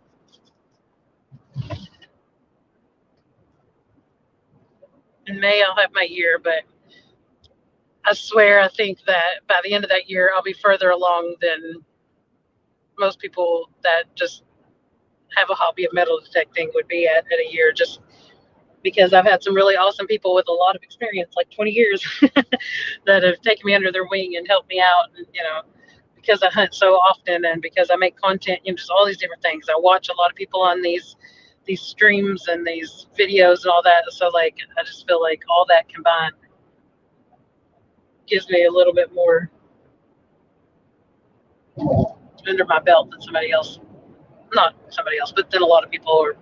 Speaker 3: In May, I'll have my year, but I swear I think that by the end of that year, I'll be further along than most people that just have a hobby of metal detecting would be at a year, just because I've had some really awesome people with a lot of experience, like 20 years, that have taken me under their wing and helped me out. And, because I hunt so often and because I make content, just all these different things. I watch a lot of people on these streams and these videos and all that. So like, I just feel like all that combined gives me a little bit more under my belt than somebody else. Not somebody else, but than a lot of people or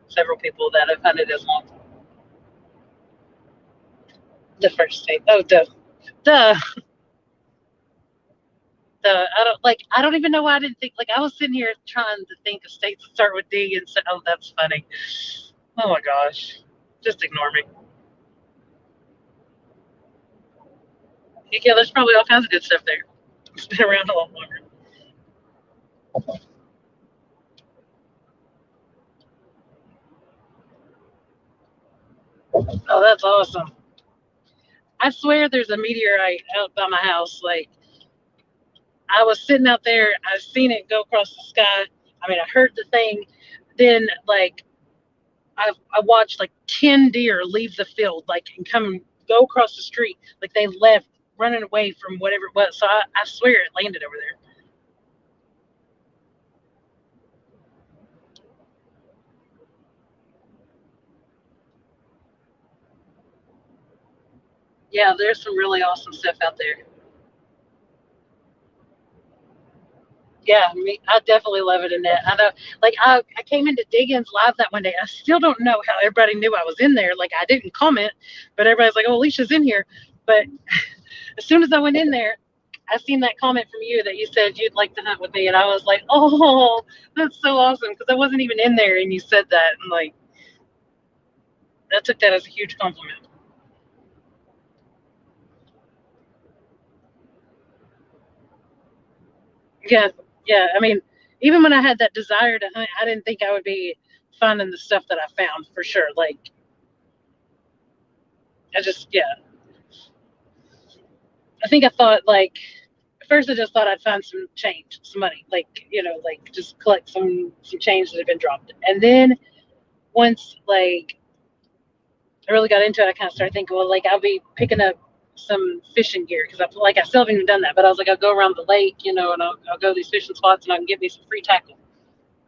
Speaker 3: several people that have hunted as long. The first state. Oh, duh. I don't even know why I didn't think, like, I was sitting here trying to think of states that start with D and said, oh, that's funny. Oh my gosh. Just ignore me. Yeah, there's probably all kinds of good stuff there. It's been around a lot longer. Oh, that's awesome. I swear there's a meteorite out by my house. Like, I was sitting out there, I seen it go across the sky. I mean, I heard the thing. Then, like, I watched like 10 deer leave the field, like, and come and go across the street. Like, they left running away from whatever it was. So I swear it landed over there. Yeah, there's some really awesome stuff out there. Yeah, I definitely love it in that. I know, like, I came into Diggins live that one day. I still don't know how everybody knew I was in there. Like, I didn't comment, but everybody's like, oh, Alicia's in here. But as soon as I went in there, I seen that comment from you that you said you'd like to hunt with me. And I was like, oh, that's so awesome. Because I wasn't even in there and you said that. And, like, I took that as a huge compliment. Yeah, yeah. I mean, even when I had that desire to hunt, I didn't think I would be finding the stuff that I found for sure. Like, yeah. I think I thought, like, at first I just thought I'd find some change, some money, like, like just collect some change that had been dropped. And then once, like, I really got into it, I kind of started thinking, well, like, I'll be picking up some fishing gear because I still haven't even done that. But I was like, I'll go around the lake, and I'll go to these fishing spots and I can get me some free tackle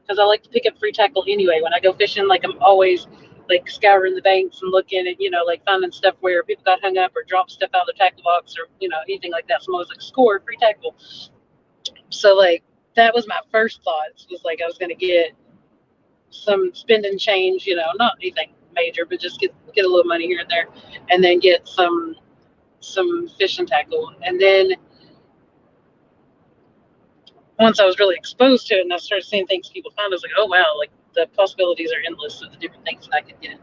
Speaker 3: because I like to pick up free tackle anyway. When I go fishing, like, I'm always like scouring the banks and looking at, like, finding stuff where people got hung up or dropped stuff out of their tackle box or, anything like that. So I was like, score, free tackle. So, like, that was my first thoughts, was like I was going to get some spending change, not anything major, but just get a little money here and there, and then get some fishing tackle. And then once I was really exposed to it and I started seeing things people found, I was like, oh wow, like, the possibilities are endless of the different things that I could get.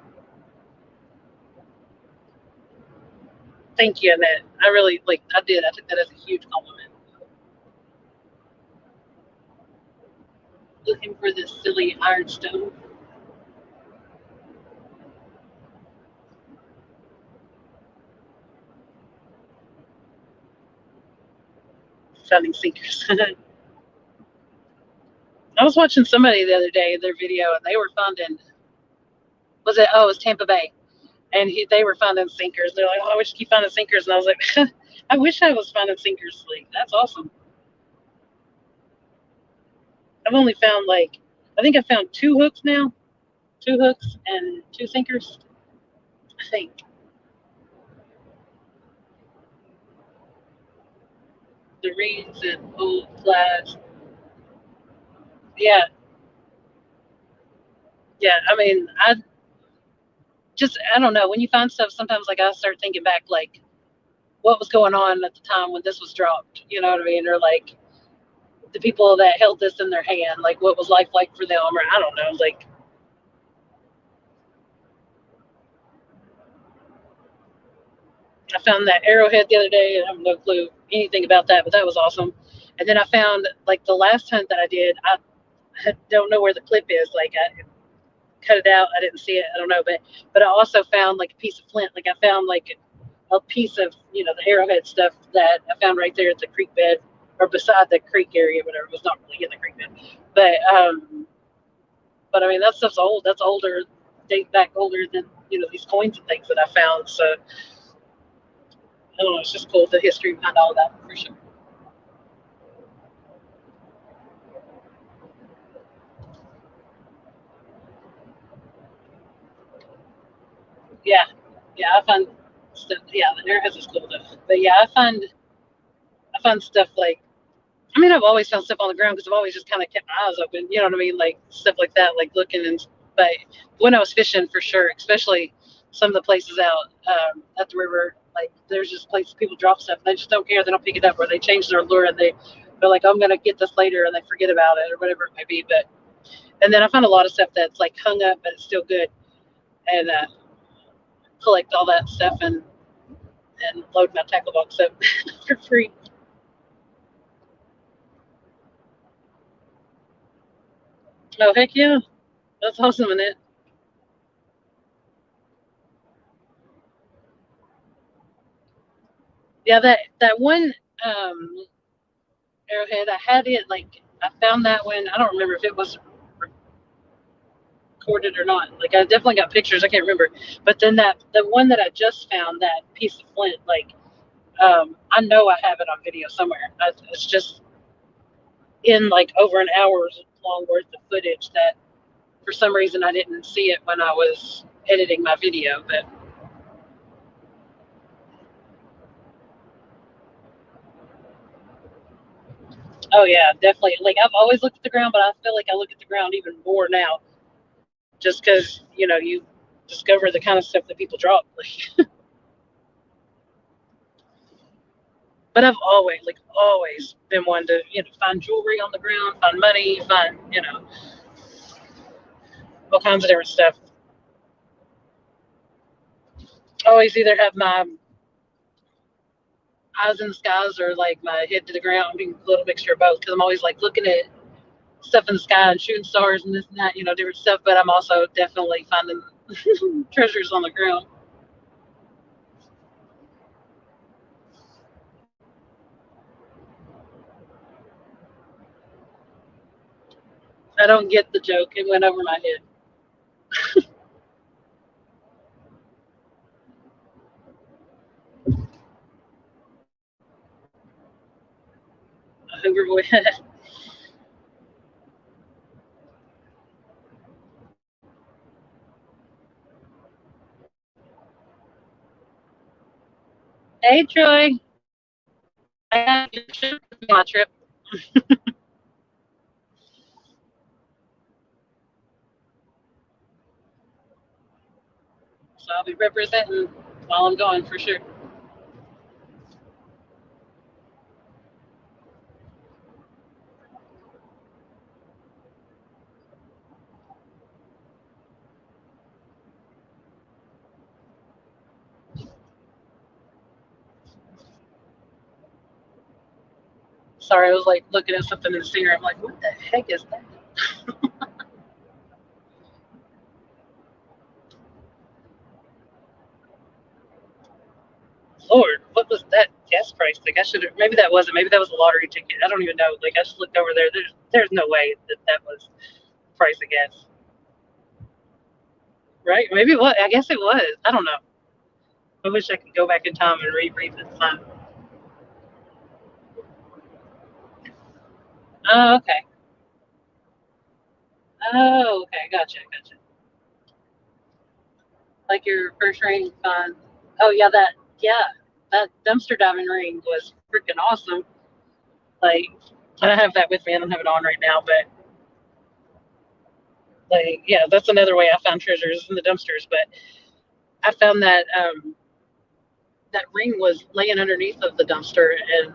Speaker 3: Thank you, Annette. I really, like, I took that as a huge compliment. Looking for this silly ironstone. Finding sinkers. I was watching somebody the other day, their video, and they were finding, it was Tampa Bay. And they were finding sinkers. They're like, oh, I wish you keep finding sinkers. And I was like, I wish I was finding sinkers. Like, that's awesome. I've only found, like, I think I found 2 hooks now. 2 hooks and 2 sinkers, I think. The reeds and old flats. Yeah. Yeah, I mean, I don't know. When you find stuff, sometimes like I start thinking back, like what was going on at the time when this was dropped. You know what I mean? Or like the people that held this in their hand, like what was life like for them, or I don't know, like. I found that arrowhead the other day. I have no clue anything about that, but that was awesome. And then I found like the last hunt that I did, I don't know where the clip is. Like I cut it out. I didn't see it. I don't know, but I also found like a piece of flint. Like I found like a piece of the arrowhead stuff that I found right there at the creek bed or beside the creek area, whatever. It was not really in the creek bed, but I mean that stuff's old. That's older, date back older than these coins and things that I found. So I don't know. It's just cool the history behind all of that for sure. Yeah, I find stuff. Yeah, the arrowheads is cool though. But yeah, I find stuff like. I mean, I've always found stuff on the ground because I've always just kind of kept my eyes open. You know what I mean? Like stuff like that, like looking and. But when I was fishing, for sure, especially some of the places out at the river, like there's just places people drop stuff. And they just don't care. They don't pick it up, or they change their lure and they're like, I'm gonna get this later, and they forget about it or whatever it may be. And then I found a lot of stuff that's like hung up, but it's still good, and collect all that stuff and load my tackle box up for free. Oh heck yeah, that's awesome, isn't it? Yeah, that one arrowhead, I had it like I found that one. I don't remember if it was recorded or not. Like I definitely got pictures. I can't remember. But then the one that I just found, that piece of flint, like I know I have it on video somewhere. It's just in like over an hour's long worth of footage that for some reason I didn't see it when I was editing my video. But oh yeah, definitely. Like I've always looked at the ground, but I feel like I look at the ground even more now, just because you discover the kind of stuff that people drop. But I've always been one to find jewelry on the ground, find money, find all kinds of different stuff. I always either have my eyes in the skies or like my head to the ground, being a little mixture of both. Because I'm always like looking at stuff in the sky and shooting stars and this and that, different stuff. But I'm also definitely finding treasures on the ground. I don't get the joke. It went over my head. Hoover boy. Hey Troy. I got your my trip. So I'll be representing while I'm going for sure. Sorry, I was like looking at something in the steer. I'm like, what the heck is that? Lord, what was that gas price? Like I should have. Maybe that wasn't. Maybe that was a lottery ticket. I don't even know. Like I just looked over there. There's no way that was the price of gas. Right? Maybe it was. I guess it was. I don't know. I wish I could go back in time and reread the time. Oh, okay. Oh, okay. Gotcha. Like your first ring fun. Oh yeah, that dumpster diving ring was freaking awesome. Like I don't have that with me. I don't have it on right now, but Like, yeah, that's another way I found treasures in the dumpsters. But I found that that ring was laying underneath of the dumpster, and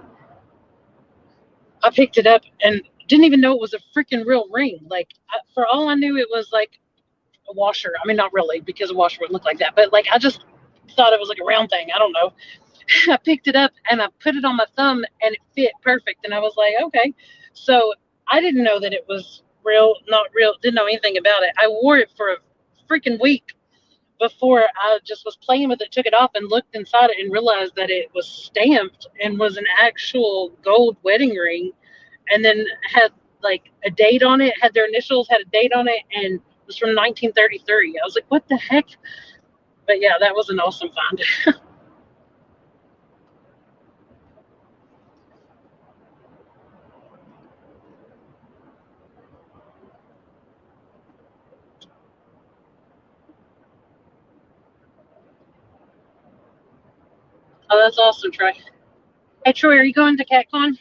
Speaker 3: I picked it up and didn't even know it was a freaking real ring. Like, for all I knew, it was like a washer. I mean, not really, because a washer wouldn't look like that, but like I just thought it was like a round thing. I don't know. I picked it up and I put it on my thumb and it fit perfect. And I was like, okay. So I didn't know that it was real, not real, didn't know anything about it. I wore it for a freaking week before I just was playing with it, took it off and looked inside it and realized that it was stamped and was an actual gold wedding ring, and then had like a date on it, had their initials, had a date on it, and it was from 1933. I was like, what the heck? But yeah, that was an awesome find. Oh, that's awesome, Troy. Hey, Troy, are you going to CatCon?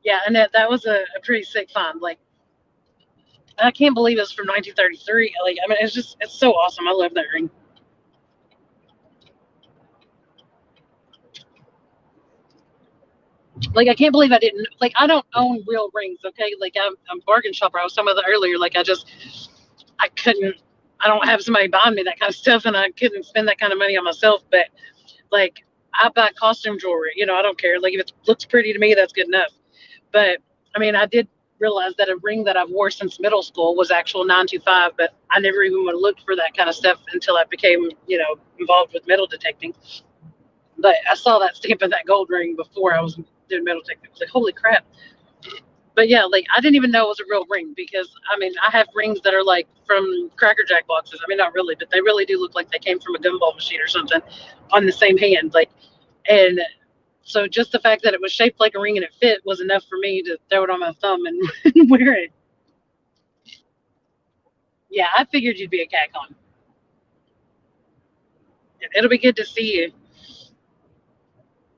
Speaker 3: Yeah, and that was a pretty sick find. Like, I can't believe it's from 1933. Like, I mean, it's so awesome. I love that ring. Like, I can't believe I didn't, like, I don't own real rings, okay? Like, I'm a bargain shopper. I was talking about that earlier. Like, I couldn't, I don't have somebody buying me that kind of stuff, and I couldn't spend that kind of money on myself. But, like, I buy costume jewelry. You know, I don't care. Like, if it looks pretty to me, that's good enough. But, I mean, I did realize that a ring that I've wore since middle school was actual 925, but I never even would have looked for that kind of stuff until I became, involved with metal detecting. But I saw that stamp of that gold ring before I was doing metal detecting. I was like, holy crap. But yeah, like I didn't even know it was a real ring because I mean, I have rings that are like from Cracker Jack boxes. I mean, not really, but they really do look like they came from a gumball machine or something on the same hand. Like, and so just the fact that it was shaped like a ring and it fit was enough for me to throw it on my thumb and wear it. Yeah, I figured you'd be a CatCon. It'll be good to see you.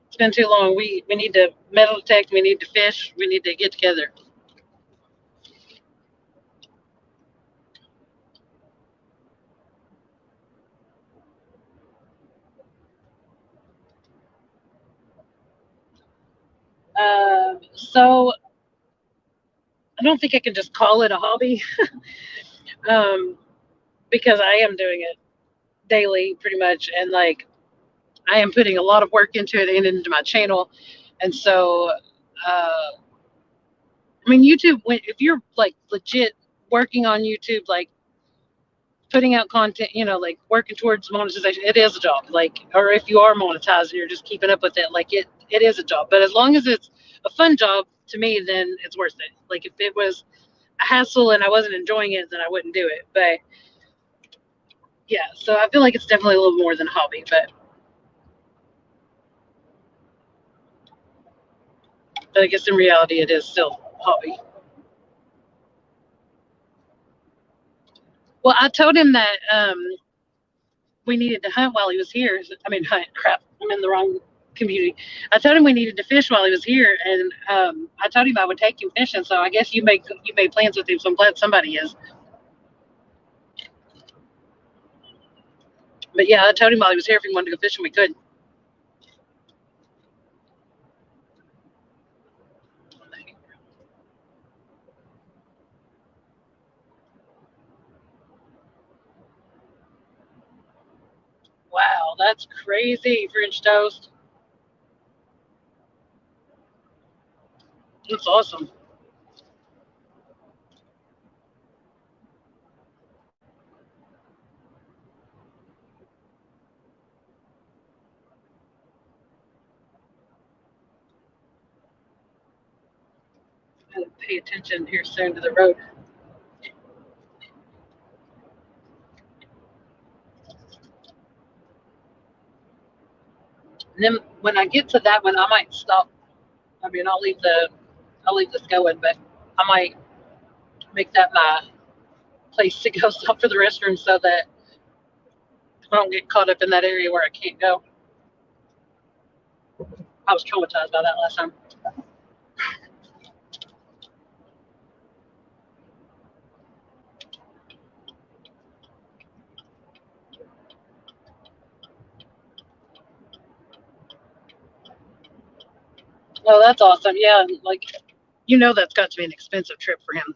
Speaker 3: It's been too long. We need to metal detect. We need to fish. We need to get together. So I don't think I can just call it a hobby um, because I am doing it daily pretty much. And like, I am putting a lot of work into it and into my channel. And so, I mean, YouTube, if you're like legit working on YouTube, like putting out content, like working towards monetization, it is a job. Like, or if you are monetizing, you're just keeping up with it. Like it is a job. But as long as it's a fun job to me, then it's worth it. Like if it was a hassle and I wasn't enjoying it, then I wouldn't do it. But yeah, so I feel like it's definitely a little more than a hobby. But I guess in reality, it is still a hobby. Well, I told him that we needed to hunt while he was here. I mean, hunt, crap, I'm in the wrong community. I told him we needed to fish while he was here, and I told him I would take him fishing. So I guess you made plans with him. So I'm glad somebody is. But yeah, I told him while he was here if he wanted to go fishing, we could. Wow, that's crazy, French toast. That's awesome. I gotta pay attention here soon to the road. And then when I get to that one, I might stop. I mean, I'll leave this going, but I might make that my place to go stop for the restroom so that I don't get caught up in that area where I can't go. I was traumatized by that last time. Oh, that's awesome. Yeah, like that's got to be an expensive trip for him.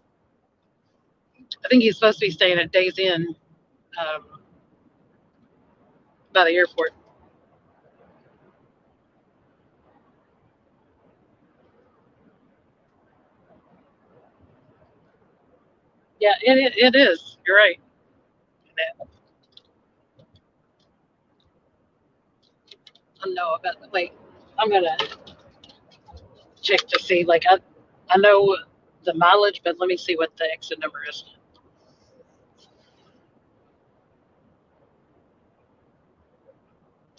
Speaker 3: I think he's supposed to be staying at Days Inn by the airport. Yeah, it is. You're right. I know about. Wait, I'm gonna check to see. Like I know the mileage, but let me see what the exit number is.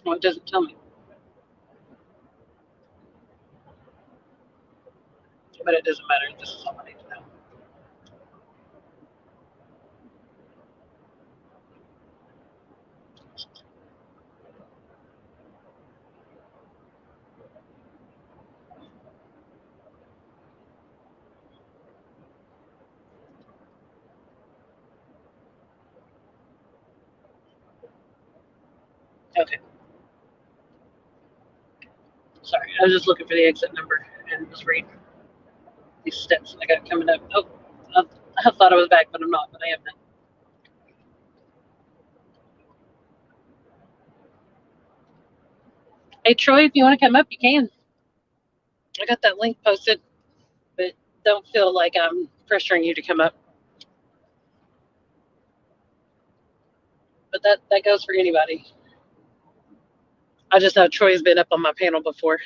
Speaker 3: Well, it doesn't tell me, but it doesn't matter. This is all I need to know. Okay. Sorry, I was just looking for the exit number and was reading these steps I got coming up. Oh, I thought I was back, but I'm not. But I am now. Hey Troy, if you want to come up, you can. I got that link posted, but don't feel like I'm pressuring you to come up. But that goes for anybody. I just know Troy's been up on my panel before.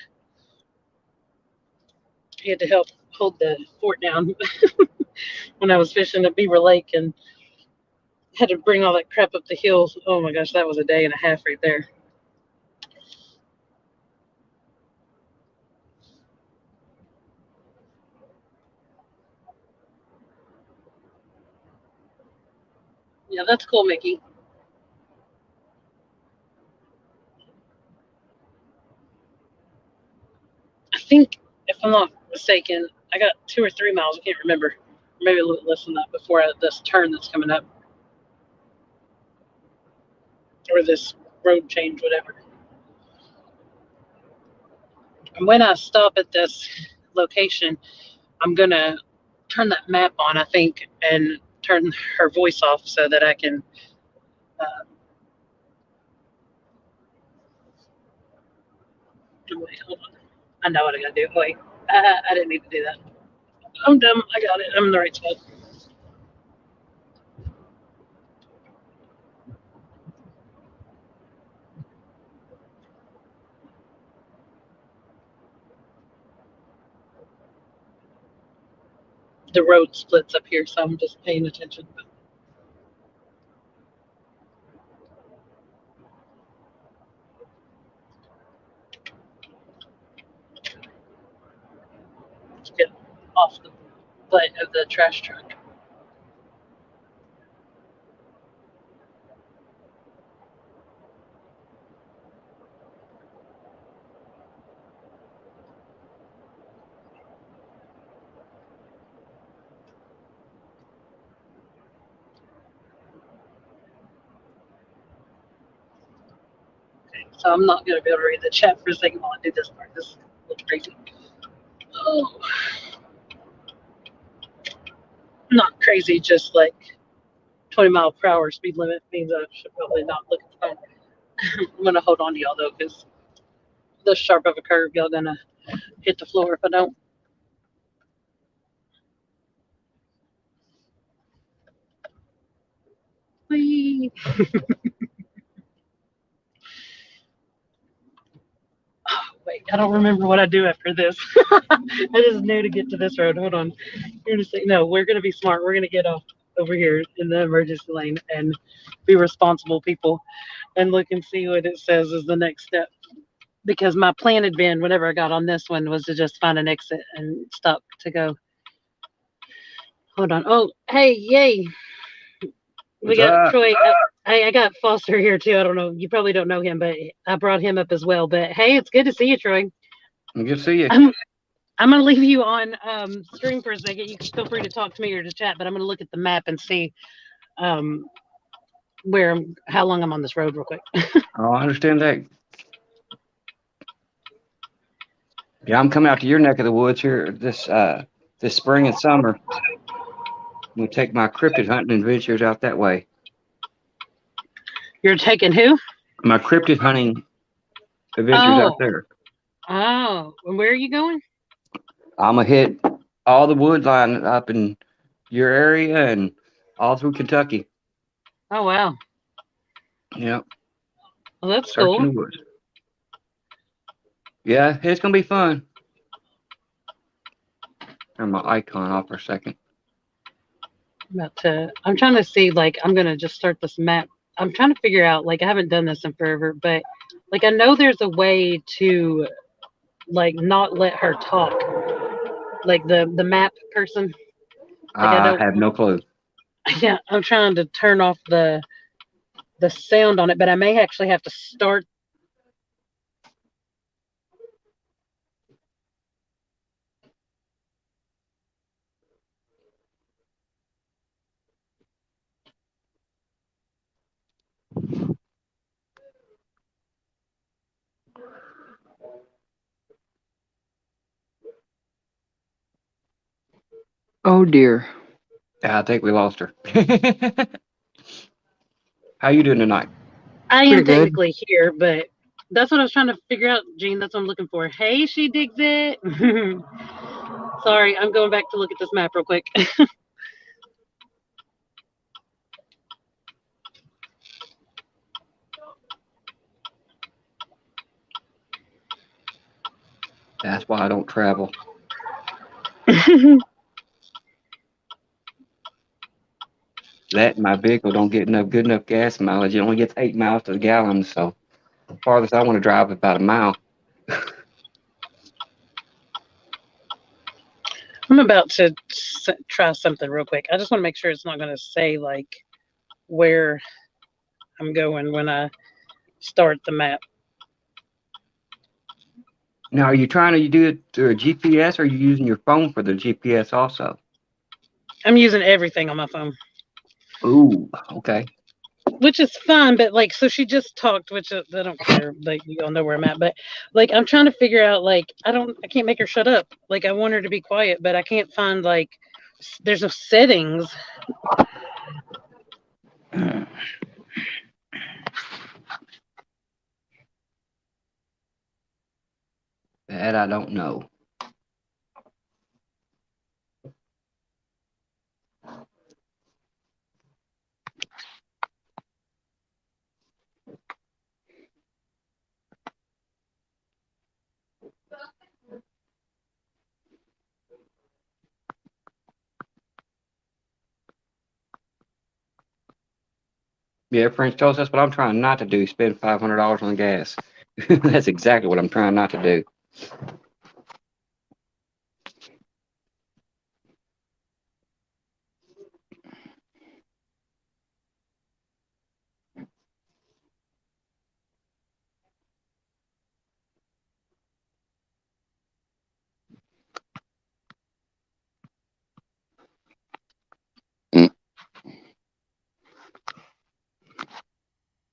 Speaker 3: He had to help hold the fort down when I was fishing at Beaver Lake and had to bring all that crap up the hills. Oh my gosh, that was a day and a half right there. Yeah, that's cool, Mickey. I think, if I'm not mistaken, I got 2 or 3 miles. I can't remember. Maybe a little less than that before this turn that's coming up. Or this road change, whatever. And when I stop at this location, I'm going to turn that map on, I think, and turn her voice off so that I can. Wait, hold on. I know what I got to do. Wait, I didn't need to do that. I'm dumb. I got it. I'm in the right spot. The road splits up here, so I'm just paying attention. Let's get off the butt of the trash truck. Okay, so I'm not going to be able to read the chat for a second while I do this part. This looks crazy. Oh, not crazy, just like 20-mile-per-hour speed limit means I should probably not look at the phone. I'm going to hold on to y'all, though, because this sharp of a curve, y'all going to hit the floor if I don't. Whee! Oh, wait, I don't remember what I do after this. I just knew to get to this road. Hold on. You're going to say, no, we're going to be smart. We're going to get off over here in the emergency lane and be responsible people and look and see what it says is the next step. Because my plan had been, whenever I got on this one, was to just find an exit and stop to go. Hold on. Oh, hey, yay. We got Troy. I got Foster here too. I don't know. You probably don't know him, but I brought him up as well. But hey, it's good to see you, Troy.
Speaker 7: Good to see you.
Speaker 3: I'm going to leave you on stream for a second. You can feel free to talk to me or to chat, but I'm going to look at the map and see how long I'm on this road real quick.
Speaker 7: Oh, I understand that. Yeah, I'm coming out to your neck of the woods here this spring and summer. I'm gonna take my cryptid hunting adventures out that way.
Speaker 3: You're taking who?
Speaker 7: My cryptid hunting adventures out
Speaker 3: Oh,
Speaker 7: there.
Speaker 3: oh. And where are you going?
Speaker 7: I'm gonna hit all the wood line up in your area and all through Kentucky.
Speaker 3: Oh, wow.
Speaker 7: Yep,
Speaker 3: Well, that's
Speaker 7: searching
Speaker 3: cool.
Speaker 7: the woods. Yeah, it's gonna be fun. Turn my icon off for a second.
Speaker 3: I'm trying to see, like, I'm going to just start this map. I'm trying to figure out, like, I haven't done this in forever, but, like, I know there's a way to, like, not let her talk. Like, the map person. Like, I
Speaker 7: I
Speaker 3: don't,
Speaker 7: have no clue.
Speaker 3: yeah, I'm trying to turn off the sound on it, but I may actually have to start.
Speaker 7: Oh dear. Yeah, I think we lost her. How you doing tonight?
Speaker 3: I am
Speaker 8: Pretty good.
Speaker 3: technically here, but that's what I was trying to figure out, Gene. That's what I'm looking for. Hey, she digs it. Sorry, I'm going back to look at this map real quick.
Speaker 7: That's why I don't travel. That and my vehicle don't get enough good enough gas mileage. It only gets 8 miles to the gallon, so the farthest I want to drive is about a mile.
Speaker 3: I'm about to try something real quick. I just want to make sure it's not going to say like where I'm going when I start the map.
Speaker 7: Now, are you trying to do it through a GPS, or are you using your phone for the GPS also?
Speaker 3: I'm using everything on my phone,
Speaker 7: Ooh, okay.
Speaker 3: which is fine. But like, so she just talked, which I don't care. Like, you all know where I'm at. But like, I'm trying to figure out. Like, I can't make her shut up. Like, I want her to be quiet, but I can't find like. There's no settings.
Speaker 7: That I don't know. Yeah, French toast. That's what I'm trying not to do. Spend $500 on gas. That's exactly what I'm trying not to do.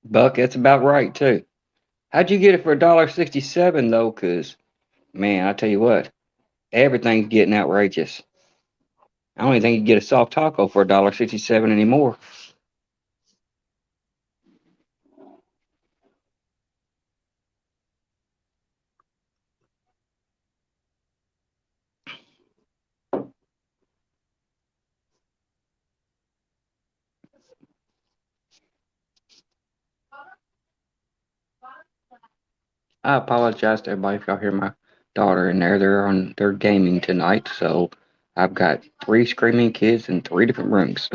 Speaker 7: Buck, that's about right too. How'd you get it for $1.67 though? Cause man, I tell you what, everything's getting outrageous. I don't even think you can get a soft taco for $1.67 anymore. I apologize to everybody if y'all hear my daughter in there. They're gaming tonight, so I've got 3 screaming kids in 3 different rooms.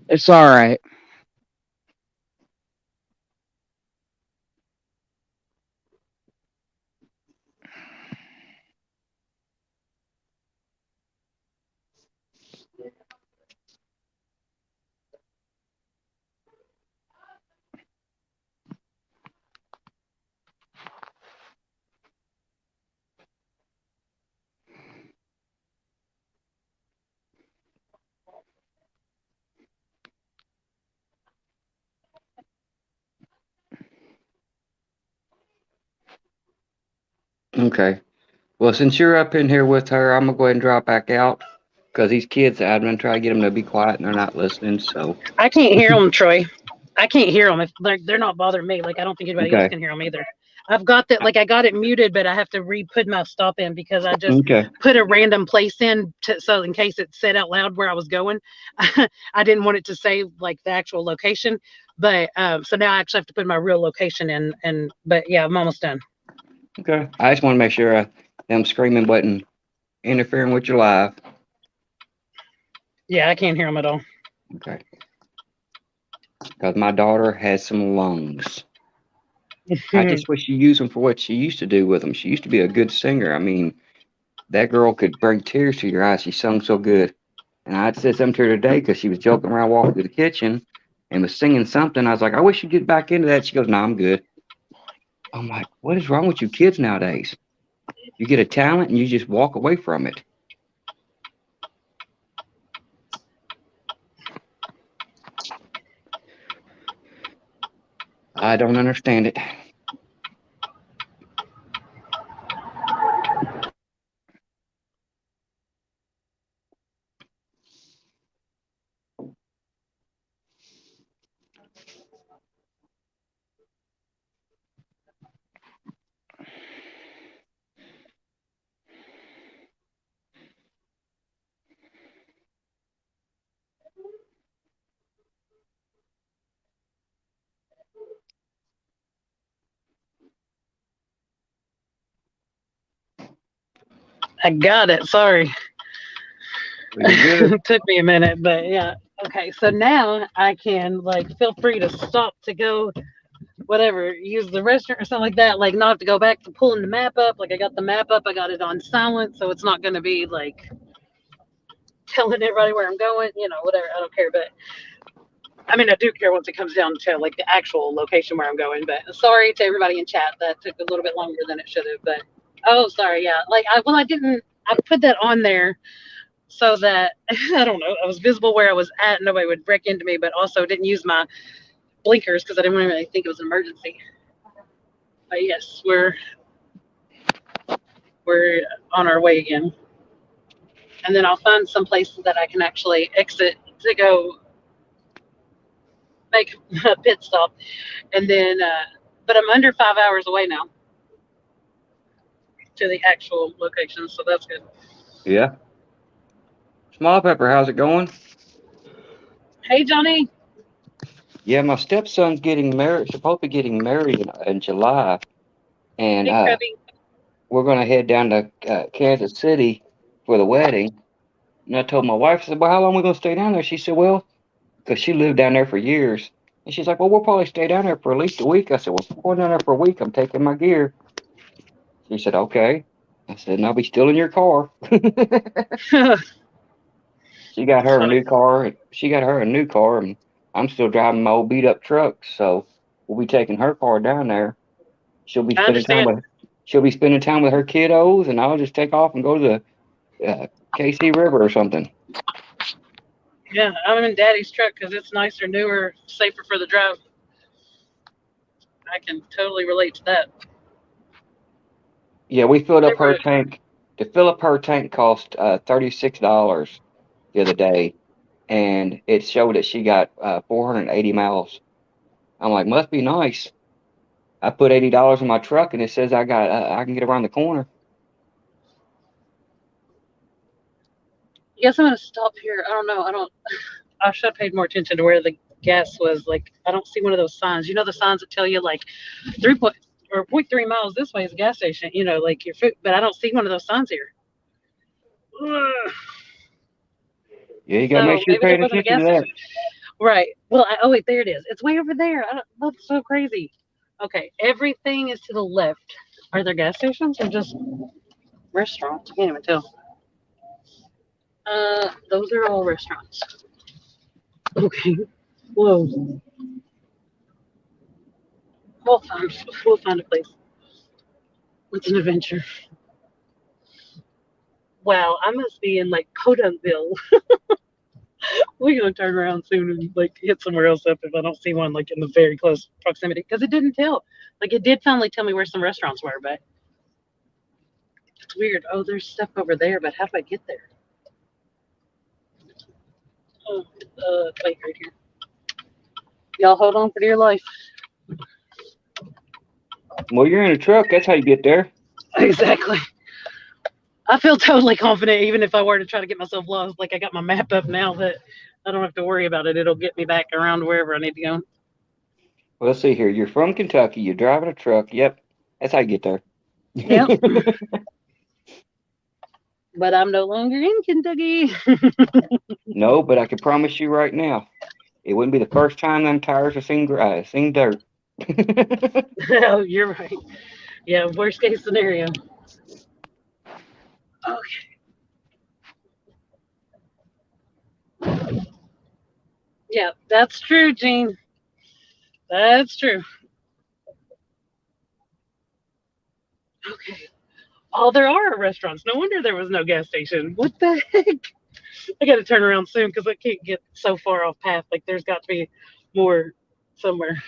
Speaker 8: It's all right.
Speaker 7: Okay. Well, since you're up in here with her, I'm gonna go ahead and drop back out because these kids, I'm gonna try to get them to be quiet and they're not listening. So.
Speaker 3: I can't hear them, Troy. I can't hear them if they're not bothering me. Like I don't think anybody else
Speaker 7: Okay.
Speaker 3: can hear them either. I've got that. Like I got it muted, but I have to put my stop in because I just
Speaker 7: Okay.
Speaker 3: put a random place in so in case it said out loud where I was going. I didn't want it to say like the actual location, but so now I actually have to put my real location in. And but yeah, I'm almost done.
Speaker 7: Okay. I just want to make sure them screaming wasn't interfering with your live.
Speaker 3: Yeah, I can't hear them at all.
Speaker 7: Okay. Because my daughter has some lungs. I just wish she used them for what she used to do with them. She used to be a good singer. I mean, that girl could bring tears to your eyes. She sung so good. And I said something to her today because she was joking around walking through the kitchen and was singing something. I was like, I wish you'd get back into that. She goes, no, I'm good. I'm like, what is wrong with you kids nowadays? You get a talent and you just walk away from it. I don't understand it.
Speaker 3: I got it. Sorry.
Speaker 7: Well, you're good.
Speaker 3: It took me a minute, but yeah. Okay, so now I can like feel free to stop to go whatever, use the restroom or something like that. Like not have to go back to pulling the map up. Like I got the map up, I got it on silent, so it's not gonna be like telling everybody where I'm going, whatever. I don't care. But I mean I do care once it comes down to like the actual location where I'm going. But sorry to everybody in chat. That took a little bit longer than it should have. But oh sorry, yeah. Like I didn't I put that on there so that I don't know, I was visible where I was at, nobody would break into me, but also didn't use my blinkers because I didn't really think it was an emergency. But yes, we're on our way again, and then I'll find some places that I can actually exit to go make a pit stop, and then but I'm under 5 hours away now to the actual location, so that's good.
Speaker 7: Yeah. Small Pepper, how's it going?
Speaker 3: Hey Johnny.
Speaker 7: Yeah, my stepson's getting married, supposed to be getting married in July, and
Speaker 3: Hey Krabby.
Speaker 7: we're gonna head down to Kansas City for the wedding. And I told my wife, I said, "Well, how long are we gonna stay down there?" She said, "Well," because she lived down there for years, and she's like, "Well, we'll probably stay down there for at least a week." I said, "Well, if we're going down there for a week, I'm taking my gear." She said, "Okay." I said, "And I'll be still in your car." She got
Speaker 3: That's
Speaker 7: her a
Speaker 3: funny.
Speaker 7: new car. She got her a new car, and I'm still driving my old beat up truck. So we'll be taking her car down there. She'll be
Speaker 3: I
Speaker 7: spending time
Speaker 3: understand.
Speaker 7: with she'll be spending time with her kiddos, and I'll just take off and go to the KC River or something.
Speaker 3: Yeah, I'm in Daddy's truck because it's nicer, newer, safer for the drive. I can totally relate to that.
Speaker 7: Yeah, we filled up her
Speaker 3: Everybody,
Speaker 7: tank. To fill up her tank cost $36 the other day, and it showed that she got 480 miles. I'm like, must be nice. I put $80 in my truck, and it says I can get around the corner.
Speaker 3: yes, I'm gonna stop here. I don't know. I should have paid more attention to where the gas was. Like, I don't see one of those signs. You know, the signs that tell you like 0.3 miles this way is a gas station. Like your food. But I don't see one of those signs here. Ugh.
Speaker 7: Yeah, you gotta make
Speaker 3: So
Speaker 7: sure you're
Speaker 3: maybe there
Speaker 7: paying
Speaker 3: wasn't a
Speaker 7: attention
Speaker 3: gas
Speaker 7: to that.
Speaker 3: station. Right. Well, oh wait, there it is. It's way over there. That's so crazy. Okay, everything is to the left. Are there gas stations or just restaurants? I can't even tell. Those are all restaurants. Okay. Whoa. We'll find we'll find a place. It's an adventure. Wow, I must be in like Podunkville. We're gonna turn around soon and like hit somewhere else up if I don't see one like in the very close proximity. Because it didn't tell. Like it did finally tell me where some restaurants were, but It's weird. Oh, there's stuff over there, but how do I get there? Oh, wait, right here. Y'all hold on for dear life.
Speaker 7: Well, you're in a truck. That's how you get there.
Speaker 3: Exactly. I feel totally confident, even if I were to try to get myself lost. Like I got my map up now that I don't have to worry about it. It'll get me back around wherever I need to go.
Speaker 7: Well, let's see here. You're from Kentucky. You're driving a truck. Yep. That's how you get there.
Speaker 3: Yep. But I'm no longer in Kentucky.
Speaker 7: No, but I can promise you right now, it wouldn't be the first time them tires have seen dirt.
Speaker 3: Oh, you're right. Yeah, worst case scenario. Okay. Yeah, that's true, Gene. That's true. Okay. Oh, there are restaurants. No wonder there was no gas station. What the heck? I got to turn around soon because I can't get so far off path. Like, there's got to be more somewhere.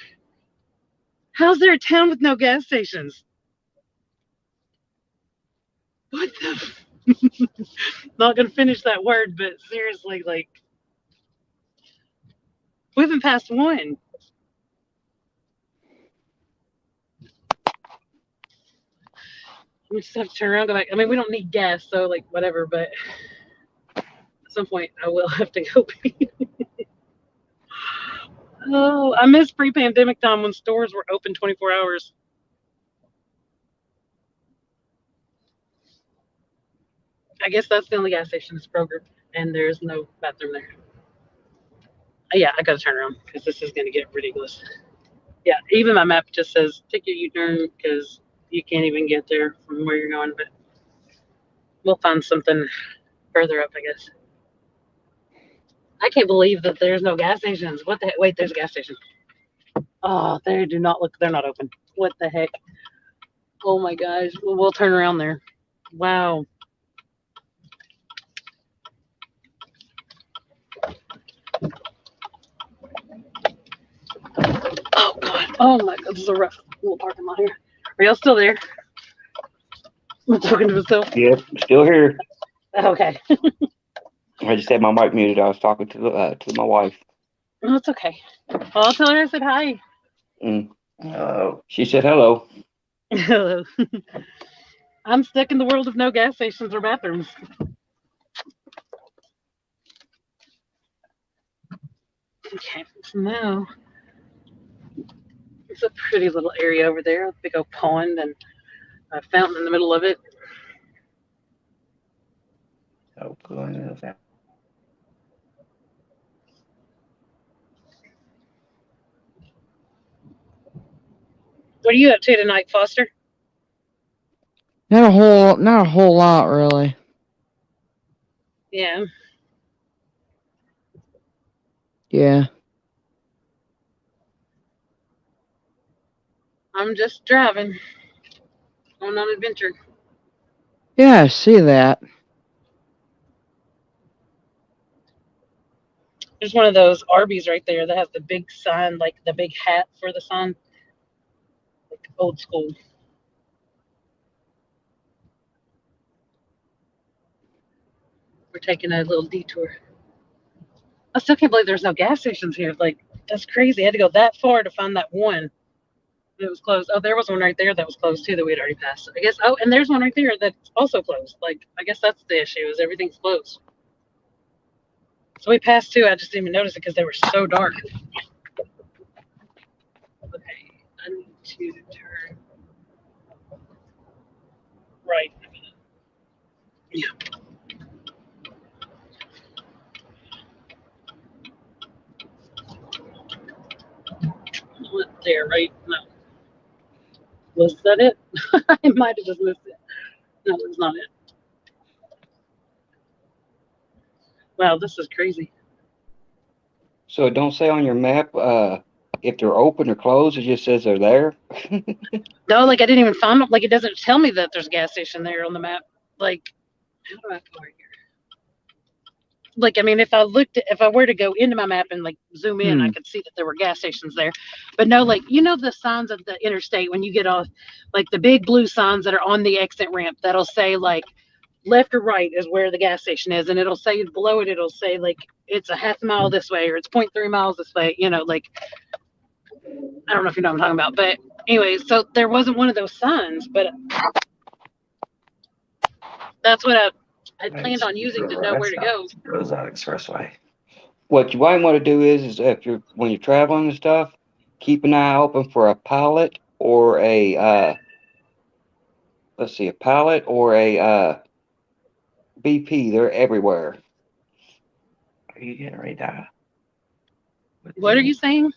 Speaker 3: How's there a town with no gas stations? What the? Not gonna finish that word, but seriously, like, we haven't passed one. We just have to turn around, go back. I mean, we don't need gas, so like whatever. But at some point, I will have to go. Oh, I miss pre-pandemic time when stores were open 24 hours. I guess that's the only gas station is Kroger, and there's no bathroom there. Yeah, I gotta turn around because this is gonna get ridiculous. Yeah, even my map just says take your U-turn because you can't even get there from where you're going. But we'll find something further up, I guess. I can't believe that there's no gas stations. What the heck? Wait, there's a gas station. Oh, they do not look. They're not open. What the heck? Oh my gosh. We'll turn around there. Wow. Oh god. Oh my god. This is a rough little parking lot here. Are y'all still there? I'm talking to myself.
Speaker 7: Yep, still here.
Speaker 3: Okay.
Speaker 7: I just had my mic muted. I was talking to my wife.
Speaker 3: No, it's okay. Well, I'll tell her I said hi.
Speaker 7: She said hello.
Speaker 3: Hello. I'm stuck in the world of no gas stations or bathrooms. Okay, so now it's a pretty little area over there, a big old pond and a fountain in the middle of it.
Speaker 7: Oh, going in the fountain.
Speaker 3: What are you up to tonight, Foster?
Speaker 8: Not a whole lot, really.
Speaker 3: Yeah.
Speaker 8: Yeah.
Speaker 3: I'm just driving. Going on an adventure.
Speaker 8: Yeah, I see that.
Speaker 3: There's one of those Arby's right there that has the big sign, like the big hat for the sign. Like old school. We're taking a little detour. I still can't believe there's no gas stations here. Like, that's crazy. I had to go that far to find that one. It was closed. Oh, there was one right there that was closed too that we had already passed. I guess. Oh, and there's one right there that's also closed. Like, I guess that's the issue is everything's closed. So we passed two. I just didn't even notice it because they were so dark. Okay, I need to turn right. Yeah. Not there, right? No. Was that it? I might have just missed it. No, that's not it. Wow, this is crazy.
Speaker 7: So it don't say on your map if they're open or closed. It just says they're there.
Speaker 3: No, like I didn't even find them. Like it doesn't tell me that there's a gas station there on the map. Like, how do I go right here? like, I mean, if I were to go into my map and like zoom in, I
Speaker 7: Hmm.
Speaker 3: could see that there were gas stations there. But no, like, you know, the signs at the interstate when you get off, like the big blue signs that are on the exit ramp that'll say like left or right is where the gas station is, and it'll say below it, it'll say like it's a half mile this way or it's 0.3 miles this way. You know, like I don't know if you know what I'm talking about, but anyway, so there wasn't one of those signs, but that's what I planned on using to know where to go.
Speaker 7: Goes out expressway. What you might want to do is if you're when you're traveling and stuff, keep an eye open for a pilot or a let's see, a pilot or a BP. They're everywhere. Are you getting ready to die?
Speaker 3: What are you saying?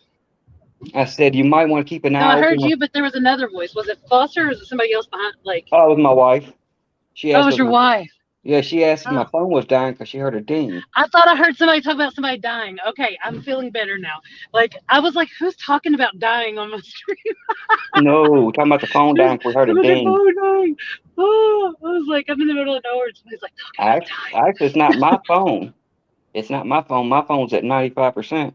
Speaker 7: I said you might want to keep an
Speaker 3: No,
Speaker 7: eye
Speaker 3: I heard
Speaker 7: open.
Speaker 3: you, but there was another voice. Was it Foster or was it somebody else behind? Like,
Speaker 7: Oh, it was my wife. She
Speaker 3: oh, it
Speaker 7: asked
Speaker 3: was
Speaker 7: if
Speaker 3: your wife.
Speaker 7: yeah, she asked if
Speaker 3: Oh.
Speaker 7: my phone was dying because she heard a ding.
Speaker 3: I thought I heard somebody talk about somebody dying. Okay, I'm feeling better now. Like, I was like, who's talking about dying on my stream?
Speaker 7: No, talking about the phone dying. We heard a
Speaker 3: Somebody's
Speaker 7: ding.
Speaker 3: phone dying. Oh, I was like, I'm in the middle of nowhere. Somebody's like talking about dying.
Speaker 7: Actually, it's not my phone. It's not my phone. My phone's at 95%.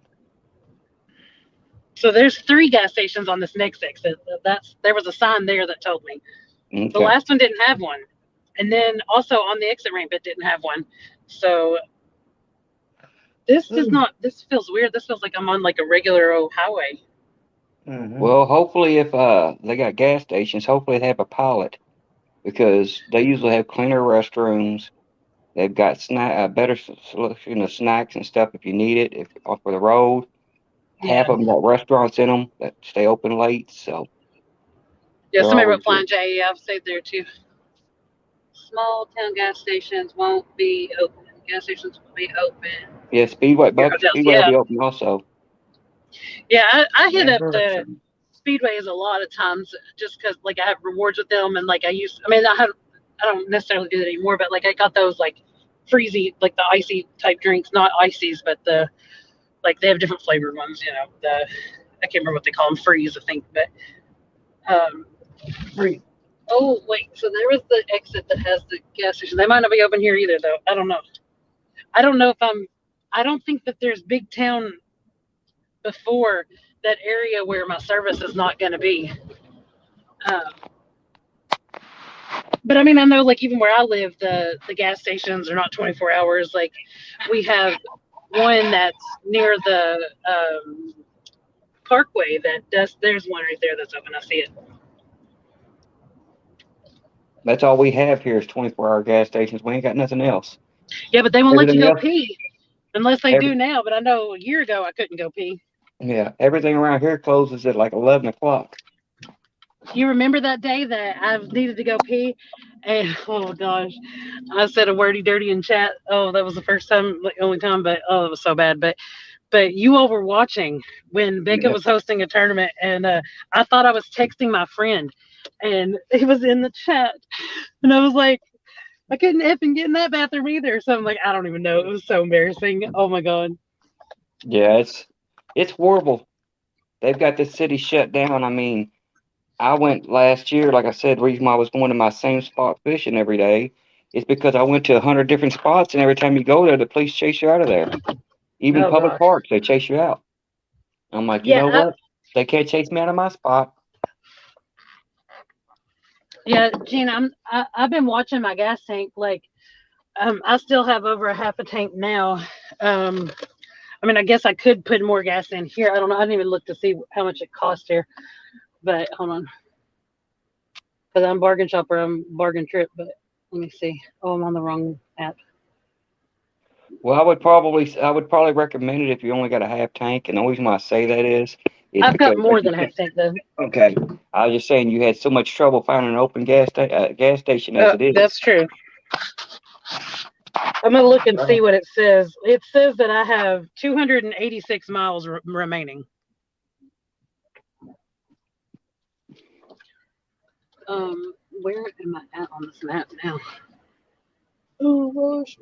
Speaker 3: So there's 3 gas stations on this next exit. There was a sign there that told me. The
Speaker 7: Okay.
Speaker 3: last one didn't have one, and then also on the exit ramp it didn't have one. So this does not. This feels weird. This feels like I'm on like a regular old highway.
Speaker 7: Well, hopefully, if they got gas stations, hopefully they have a pilot because they usually have cleaner restrooms. They've got a better selection of snacks and stuff if you need it. If off of the road, half
Speaker 3: Yeah.
Speaker 7: of them got restaurants in them that stay open late. So
Speaker 3: Yeah,
Speaker 7: they're
Speaker 3: somebody
Speaker 7: always
Speaker 3: wrote Flying
Speaker 7: good.
Speaker 3: J. Yeah, I've stayed there too. Small town gas stations won't be open. Gas stations will be open.
Speaker 7: Yeah, Speedway,
Speaker 3: Your
Speaker 7: Bucket
Speaker 3: hotels,
Speaker 7: Speedway will
Speaker 3: yeah.
Speaker 7: be open also.
Speaker 3: Yeah, I hit up the speedways a lot of times just because like I have rewards with them and like I don't necessarily do that anymore, but like I got those like freezy, like the icy type drinks, not ices, but the like they have different flavored ones, you know. I can't remember what they call them, freeze, I think, but
Speaker 7: Free.
Speaker 3: oh wait, so there was the exit that has the gas station. They might not be open here either though. I don't know. I don't know if I don't think that there's big town before that area where my service is not going to be. But I mean, I know like even where I live, the gas stations are not 24 hours. Like we have one that's near the Parkway that does. There's one right there that's open. I see it.
Speaker 7: That's all we have here is 24-hour gas stations. We ain't got nothing else.
Speaker 3: Yeah, but they won't let you
Speaker 7: Everything
Speaker 3: go
Speaker 7: else,
Speaker 3: pee unless they
Speaker 7: every,
Speaker 3: do now. But I know a year ago I couldn't go pee.
Speaker 7: yeah, everything around here closes at like 11 o'clock.
Speaker 3: You remember that day that I needed to go pee, and oh gosh, I said a wordy dirty in chat. Oh, that was the first time, like only time, but oh, it was so bad. But you all were watching when Becca
Speaker 7: Yeah.
Speaker 3: was hosting a tournament, and I thought I was texting my friend, and he was in the chat, and I was like, I couldn't effing get in that bathroom either. So I'm like, I don't even know. It was so embarrassing. Oh my god.
Speaker 7: Yeah, it's horrible. They've got this city shut down. I mean, I went last year, like I said, the reason why I was going to my same spot fishing every day is because I went to 100 different spots, and every time you go there, the police chase you out of there. Even
Speaker 3: Oh
Speaker 7: public
Speaker 3: gosh.
Speaker 7: parks, they chase you out. I'm like, you
Speaker 3: Yeah.
Speaker 7: know what? They can't chase me out of my spot.
Speaker 3: Yeah, Gina, I've been watching my gas tank. Like, I still have over a half a tank now. I mean, I guess I could put more gas in here. I don't know. I didn't even look to see how much it cost here. But hold on, because I'm bargain shopper. I'm bargain trip. But let me see. Oh, I'm on the wrong app.
Speaker 7: Well, I would probably recommend it if you only got a half tank, and the reason why I say that is
Speaker 3: I've got
Speaker 7: because,
Speaker 3: more
Speaker 7: like you
Speaker 3: than a
Speaker 7: said,
Speaker 3: half tank though.
Speaker 7: okay, I was just saying you had so much trouble finding an open gas station as it is.
Speaker 3: That's true. I'm gonna look and see what it says. It says that I have 286 miles remaining. Where am I at on this map now? Oh gosh.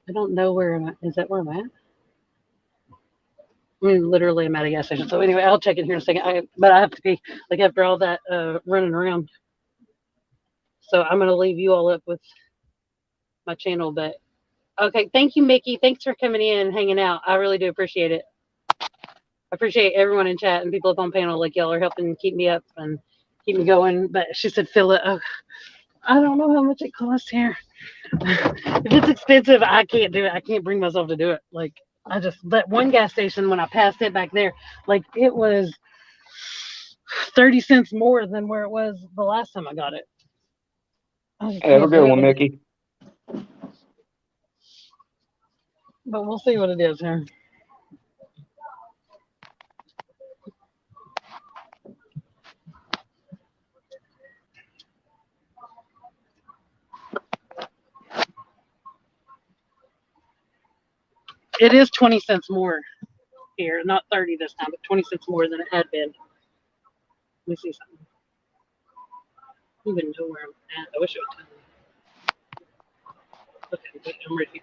Speaker 3: I don't know where I'm at. Is that where I'm at? I mean, literally, I'm at a gas station. So anyway, I'll check in here in a second. But I have to pee. Like after all that running around. So I'm gonna leave you all up with my channel. But okay, thank you, Mickey. Thanks for coming in and hanging out. I really do appreciate it. I appreciate everyone in chat and people up on panel like y'all are helping keep me up and keep me going. But she said fill it. Oh, I don't know how much it costs here. If it's expensive, I can't do it. I can't bring myself to do it. Like I just that one gas station when I passed it back there, like it was 30 cents more than where it was the last time I got it. I just
Speaker 7: Hey, have a
Speaker 3: can't
Speaker 7: good
Speaker 3: do
Speaker 7: one,
Speaker 3: it.
Speaker 7: Mickey.
Speaker 3: But we'll see what it is here. It is 20 cents more here, not 30 this time, but 20 cents more than it had been. Let me see something. I don't even know where I'm at. I wish it would tell me. Okay, but I'm ready.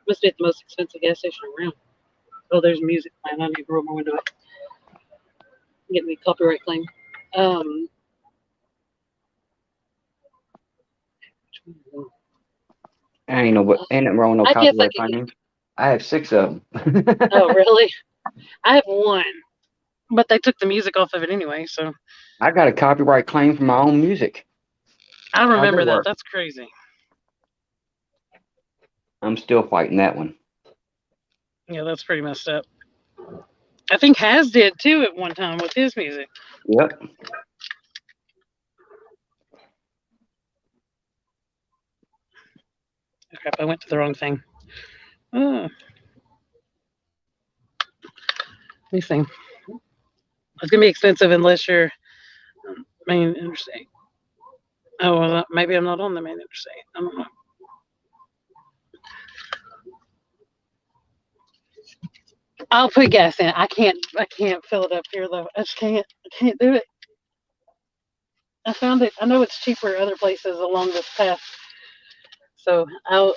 Speaker 3: Must be at the most expensive gas station around. Oh, there's music playing. I need to roll my window up. Get me a copyright claim.
Speaker 7: Ain't nothing wrong with no
Speaker 3: I guess I
Speaker 7: copyright
Speaker 3: could get.
Speaker 7: claims. I have 6 of them.
Speaker 3: Oh, really? I have one, but they took the music off of it anyway, so
Speaker 7: I got a copyright claim for my own music.
Speaker 3: I
Speaker 7: How'd
Speaker 3: remember
Speaker 7: that
Speaker 3: that.
Speaker 7: work?
Speaker 3: That's crazy.
Speaker 7: I'm still fighting that one.
Speaker 3: Yeah, that's pretty messed up. I think Has did too at one time with his music.
Speaker 7: Yep.
Speaker 3: Oh, crap, I went to the wrong thing. Oh, let me see. It's gonna be expensive unless you're main interstate. Oh, well, maybe I'm not on the main interstate. I don't know. I'll put gas in. I can't fill it up here though. I just can't. I can't do it. I found it. I know it's cheaper other places along this path. So I'm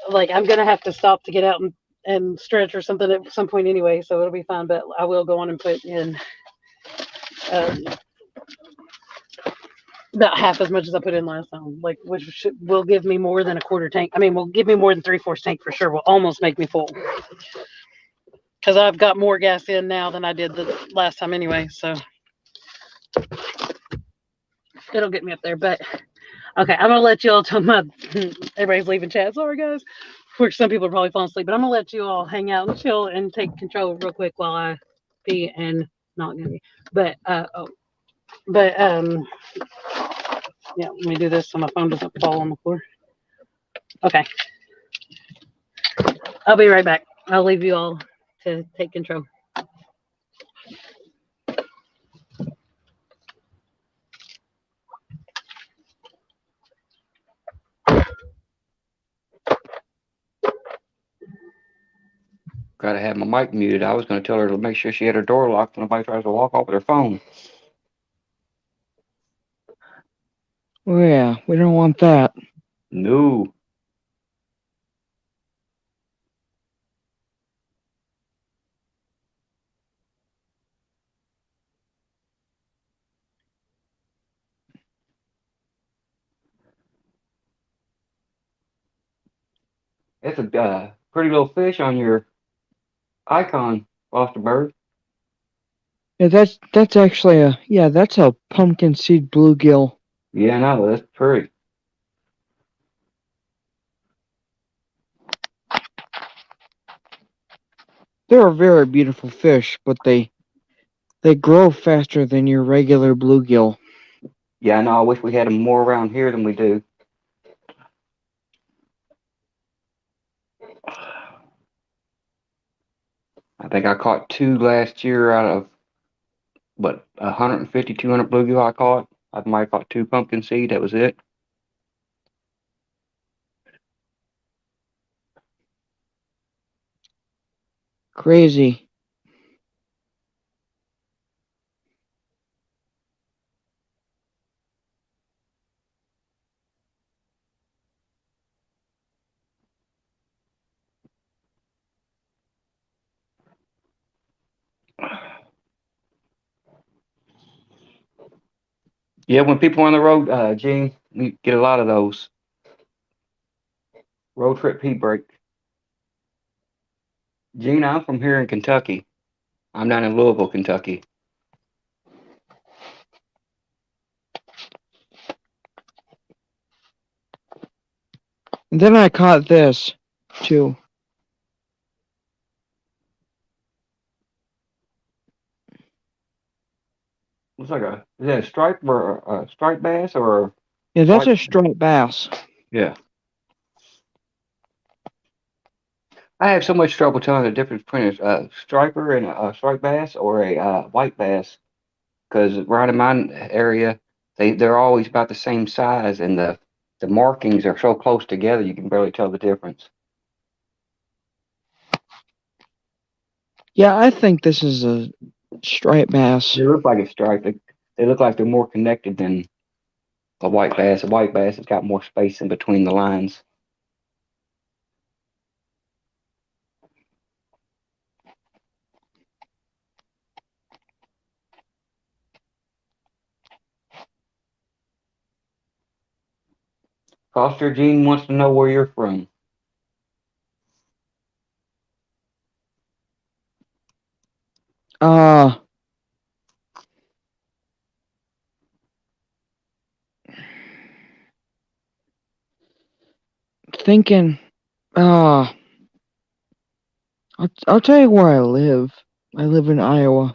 Speaker 3: gonna have to stop to get out and stretch or something at some point anyway. So it'll be fine. But I will go on and put in um, about half as much as I put in last time. Like will give me more than a quarter tank. I mean, will give me more than 3/4 tank for sure. Will almost make me full. Because I've got more gas in now than I did the last time anyway. So it'll get me up there. But okay, I'm gonna let you all tell my everybody's leaving chat. Sorry guys. For some people are probably falling asleep, but I'm gonna let you all hang out and chill and take control real quick while I pee and not gonna be. But yeah, let me do this so my phone doesn't fall on the floor. Okay. I'll be right back. I'll leave you all to take control.
Speaker 7: Gotta have my mic muted. I was gonna tell her to make sure she had her door locked when nobody tries to walk off with her phone.
Speaker 8: Oh yeah, we don't want that.
Speaker 7: No. It's a pretty little fish on your icon, Foster Bird.
Speaker 8: Yeah, that's actually that's a pumpkin seed bluegill.
Speaker 7: Yeah, no, that's pretty.
Speaker 8: They're a very beautiful fish, but they grow faster than your regular bluegill.
Speaker 7: Yeah, I know. I wish we had them more around here than we do. I think I caught 2 last year out of, 150, 200 bluegill I caught. I might have caught 2 pumpkin seed. That was it.
Speaker 8: Crazy.
Speaker 7: Yeah, when people are on the road, Gene, we get a lot of those. Road trip pea break. Gene, I'm from here in Kentucky. I'm down in Louisville, Kentucky.
Speaker 8: And then I caught this too.
Speaker 7: Looks like is that a stripe or a striped bass or
Speaker 8: Yeah, that's
Speaker 7: white?
Speaker 8: a striped bass.
Speaker 7: Yeah. I have so much trouble telling the difference between a striper and a striped bass or a white bass because right in my area, they're always about the same size and the markings are so close together you can barely tell the difference.
Speaker 8: Yeah, I think this is a striped bass.
Speaker 7: They look like it's striped. They look like they're more connected than a white bass. A white bass has got more space in between the lines. Foster Gene wants to know where you're from.
Speaker 8: Uh, thinking, uh, I'll tell you where I live. I live in Iowa.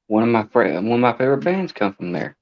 Speaker 7: One of my favorite bands come from there.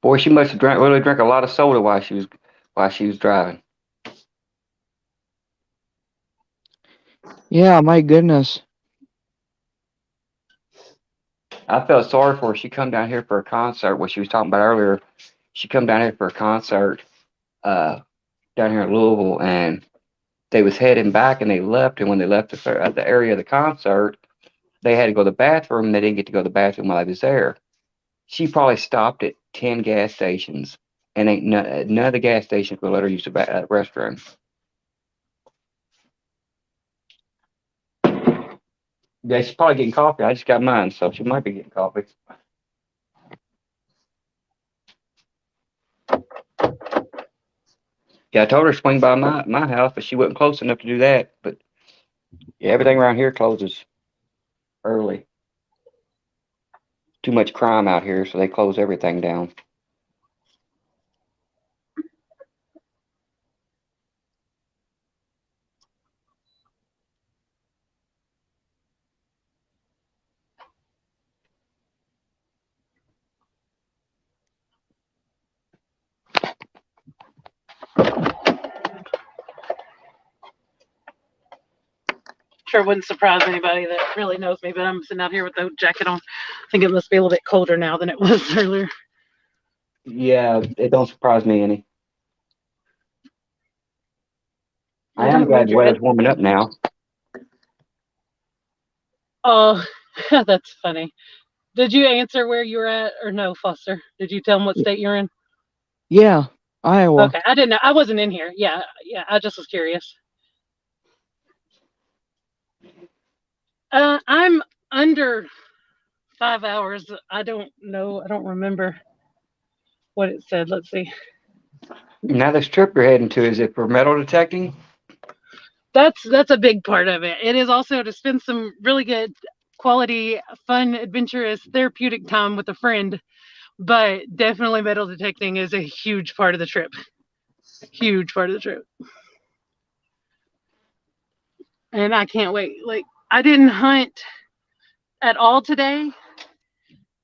Speaker 7: Boy, she must have really drank a lot of soda while she was driving.
Speaker 8: Yeah, my goodness.
Speaker 7: I felt sorry for her. She come down here for a concert. What she was talking about earlier. She come down here for a concert down here in Louisville, and they was heading back, and they left. And when they left the area of the concert, they had to go to the bathroom. And they didn't get to go to the bathroom while they was there. She probably stopped at 10 gas stations, and ain't none of the gas stations would let her use the restroom. Yeah, she's probably getting coffee. I just got mine, so she might be getting coffee. Yeah, I told her to swing by my house, but she wasn't close enough to do that. But yeah, everything around here closes early. Too much crime out here, so they close everything down.
Speaker 3: Sure wouldn't surprise anybody that really knows me, but I'm sitting out here with the jacket on. I think it must be a little bit colder now than it was earlier.
Speaker 7: Yeah, it don't surprise me any. I
Speaker 3: I
Speaker 7: am
Speaker 3: don't
Speaker 7: glad
Speaker 3: need
Speaker 7: the
Speaker 3: your
Speaker 7: weather's
Speaker 3: head.
Speaker 7: warming up now.
Speaker 3: Oh, that's funny. Did you answer where you were at or no, Foster? Did you tell them what state you're in?
Speaker 8: Yeah, Iowa.
Speaker 3: Okay, I didn't know. I wasn't in here. Yeah, I just was curious. I'm under 5 hours. I don't know. I don't remember what it said. Let's see.
Speaker 7: Now this trip you're heading to, is it for metal detecting?
Speaker 3: That's a big part of it. It is also to spend some really good quality, fun, adventurous, therapeutic time with a friend. But definitely metal detecting is a huge part of the trip. Huge part of the trip. And I can't wait. Like I didn't hunt at all today,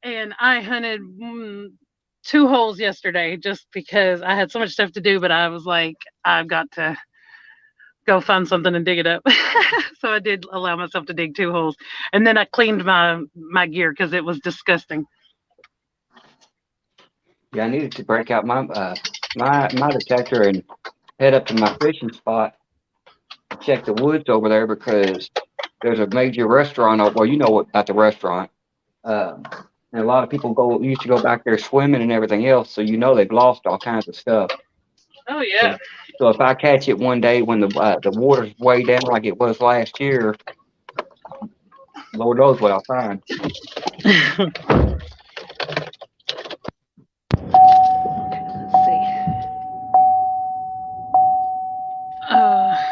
Speaker 3: and I hunted 2 holes yesterday just because I had so much stuff to do. But I was like, I've got to go find something and dig it up. So I did allow myself to dig 2 holes, and then I cleaned my gear because it was disgusting.
Speaker 7: Yeah, I needed to break out my detector and head up to my fishing spot, check the woods over there because there's a major restaurant. Well, you know what about the restaurant. Um, and a lot of people used to go back there swimming and everything else, so you know they've lost all kinds of stuff.
Speaker 3: Oh yeah.
Speaker 7: So if I catch it one day when the water's way down like it was last year, Lord knows what I'll find.
Speaker 3: Let's see. I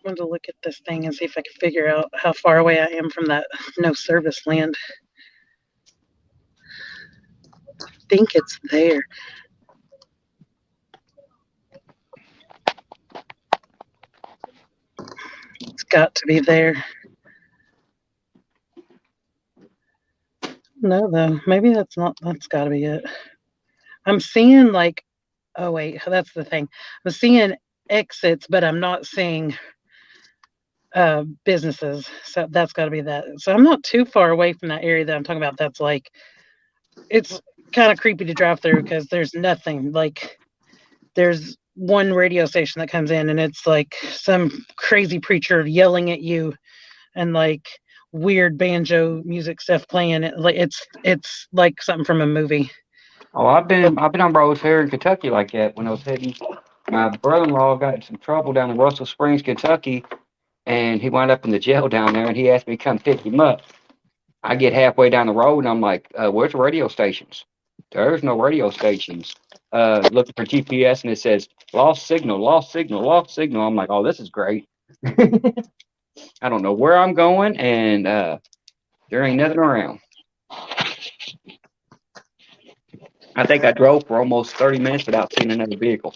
Speaker 3: wanted to look at this thing and see if I could figure out how far away I am from that no service land. I think it's there. It's got to be there. No, though. Maybe that's not. That's got to be it. I'm seeing like. Oh wait, that's the thing. I'm seeing exits, but I'm not seeing businesses. So that's got to be that. So I'm not too far away from that area that I'm talking about. That's like. It's kind of creepy to drive through because there's nothing. Like there's one radio station that comes in and it's like some crazy preacher yelling at you and like weird banjo music stuff playing. It's like something from a movie.
Speaker 7: Oh, I've been on roads here in Kentucky like that when I was heading. My brother-in-law got in some trouble down in Russell Springs, Kentucky, and he wound up in the jail down there. And he asked me to come pick him up. I get halfway down the road and I'm like, "Where's the radio stations?" There's no radio stations. Looking for GPS and it says lost signal, lost signal, lost signal. I'm like, "Oh, this is great." I don't know where I'm going, and there ain't nothing around. I think I drove for almost 30 minutes without seeing another vehicle.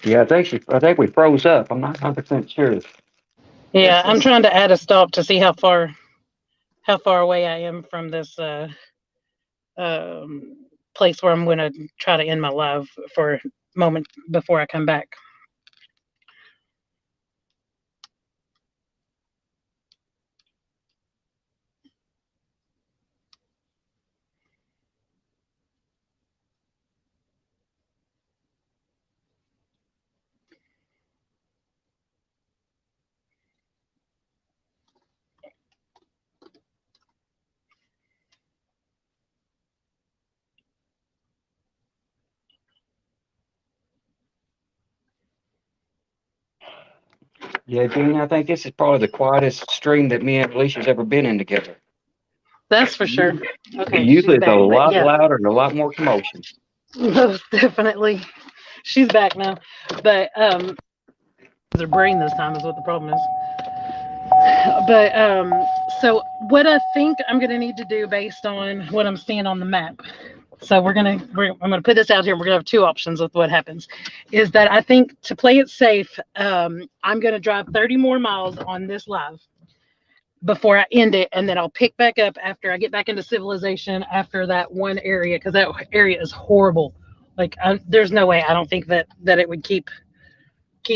Speaker 7: Yeah, I think we froze up. I'm not 100% sure.
Speaker 3: Yeah, I'm trying to add a stop to see how far away I am from this um, place where I'm going to try to end my live for a moment before I come back.
Speaker 7: Yeah, Junior, I think this is probably the quietest stream that me and Alicia's ever been in together.
Speaker 3: That's for sure. Okay, she's
Speaker 7: Usually it's a
Speaker 3: back, but
Speaker 7: lot
Speaker 3: yeah,
Speaker 7: louder and a lot more commotion.
Speaker 3: most definitely. She's back now, but her brain this time is what the problem is. But so what I think I'm gonna need to do based on what I'm seeing on the map. So I'm gonna put this out here. We're gonna have two options with what happens. Is that I think to play it safe, I'm gonna drive 30 more miles on this live before I end it, and then I'll pick back up after I get back into civilization after that one area, because that area is horrible. Like there's no way I don't think that it would keep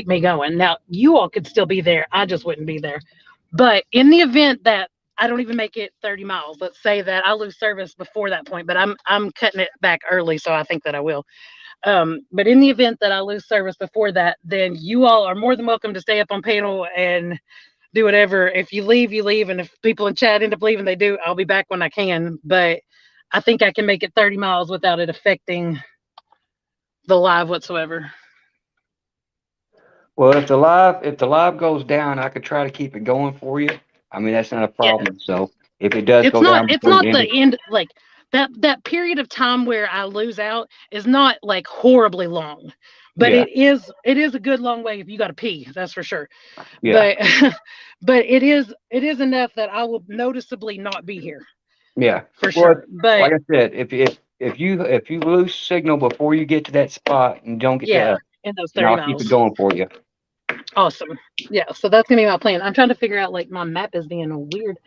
Speaker 3: me going. Now you all could still be there. I just wouldn't be there. But in the event that I don't even make it 30 miles, let's say that I lose service before that point, but I'm cutting it back early, so I think that I will. But in the event that I lose service before that, then you all are more than welcome to stay up on panel and do whatever. If you leave, you leave, and if people in chat end up leaving, they do. I'll be back when I can. But I think I can make it 30 miles without it affecting the live whatsoever.
Speaker 7: Well, if the live goes down, I could try to keep it going for you. I mean, that's not a problem. Yeah. So if it does go down,
Speaker 3: it's not the end. Like that period of time where I lose out is not like horribly long, but yeah, it is a good long way if you got to pee. That's for sure. Yeah. But it is enough that I will noticeably not be here.
Speaker 7: Yeah,
Speaker 3: for sure. But
Speaker 7: like I said, if you lose signal before you get to that spot and don't get to
Speaker 3: in those 30
Speaker 7: I'll
Speaker 3: miles,
Speaker 7: keep it going for you.
Speaker 3: Awesome. Yeah, so that's gonna be my plan. I'm trying to figure out, like, my map is being weird,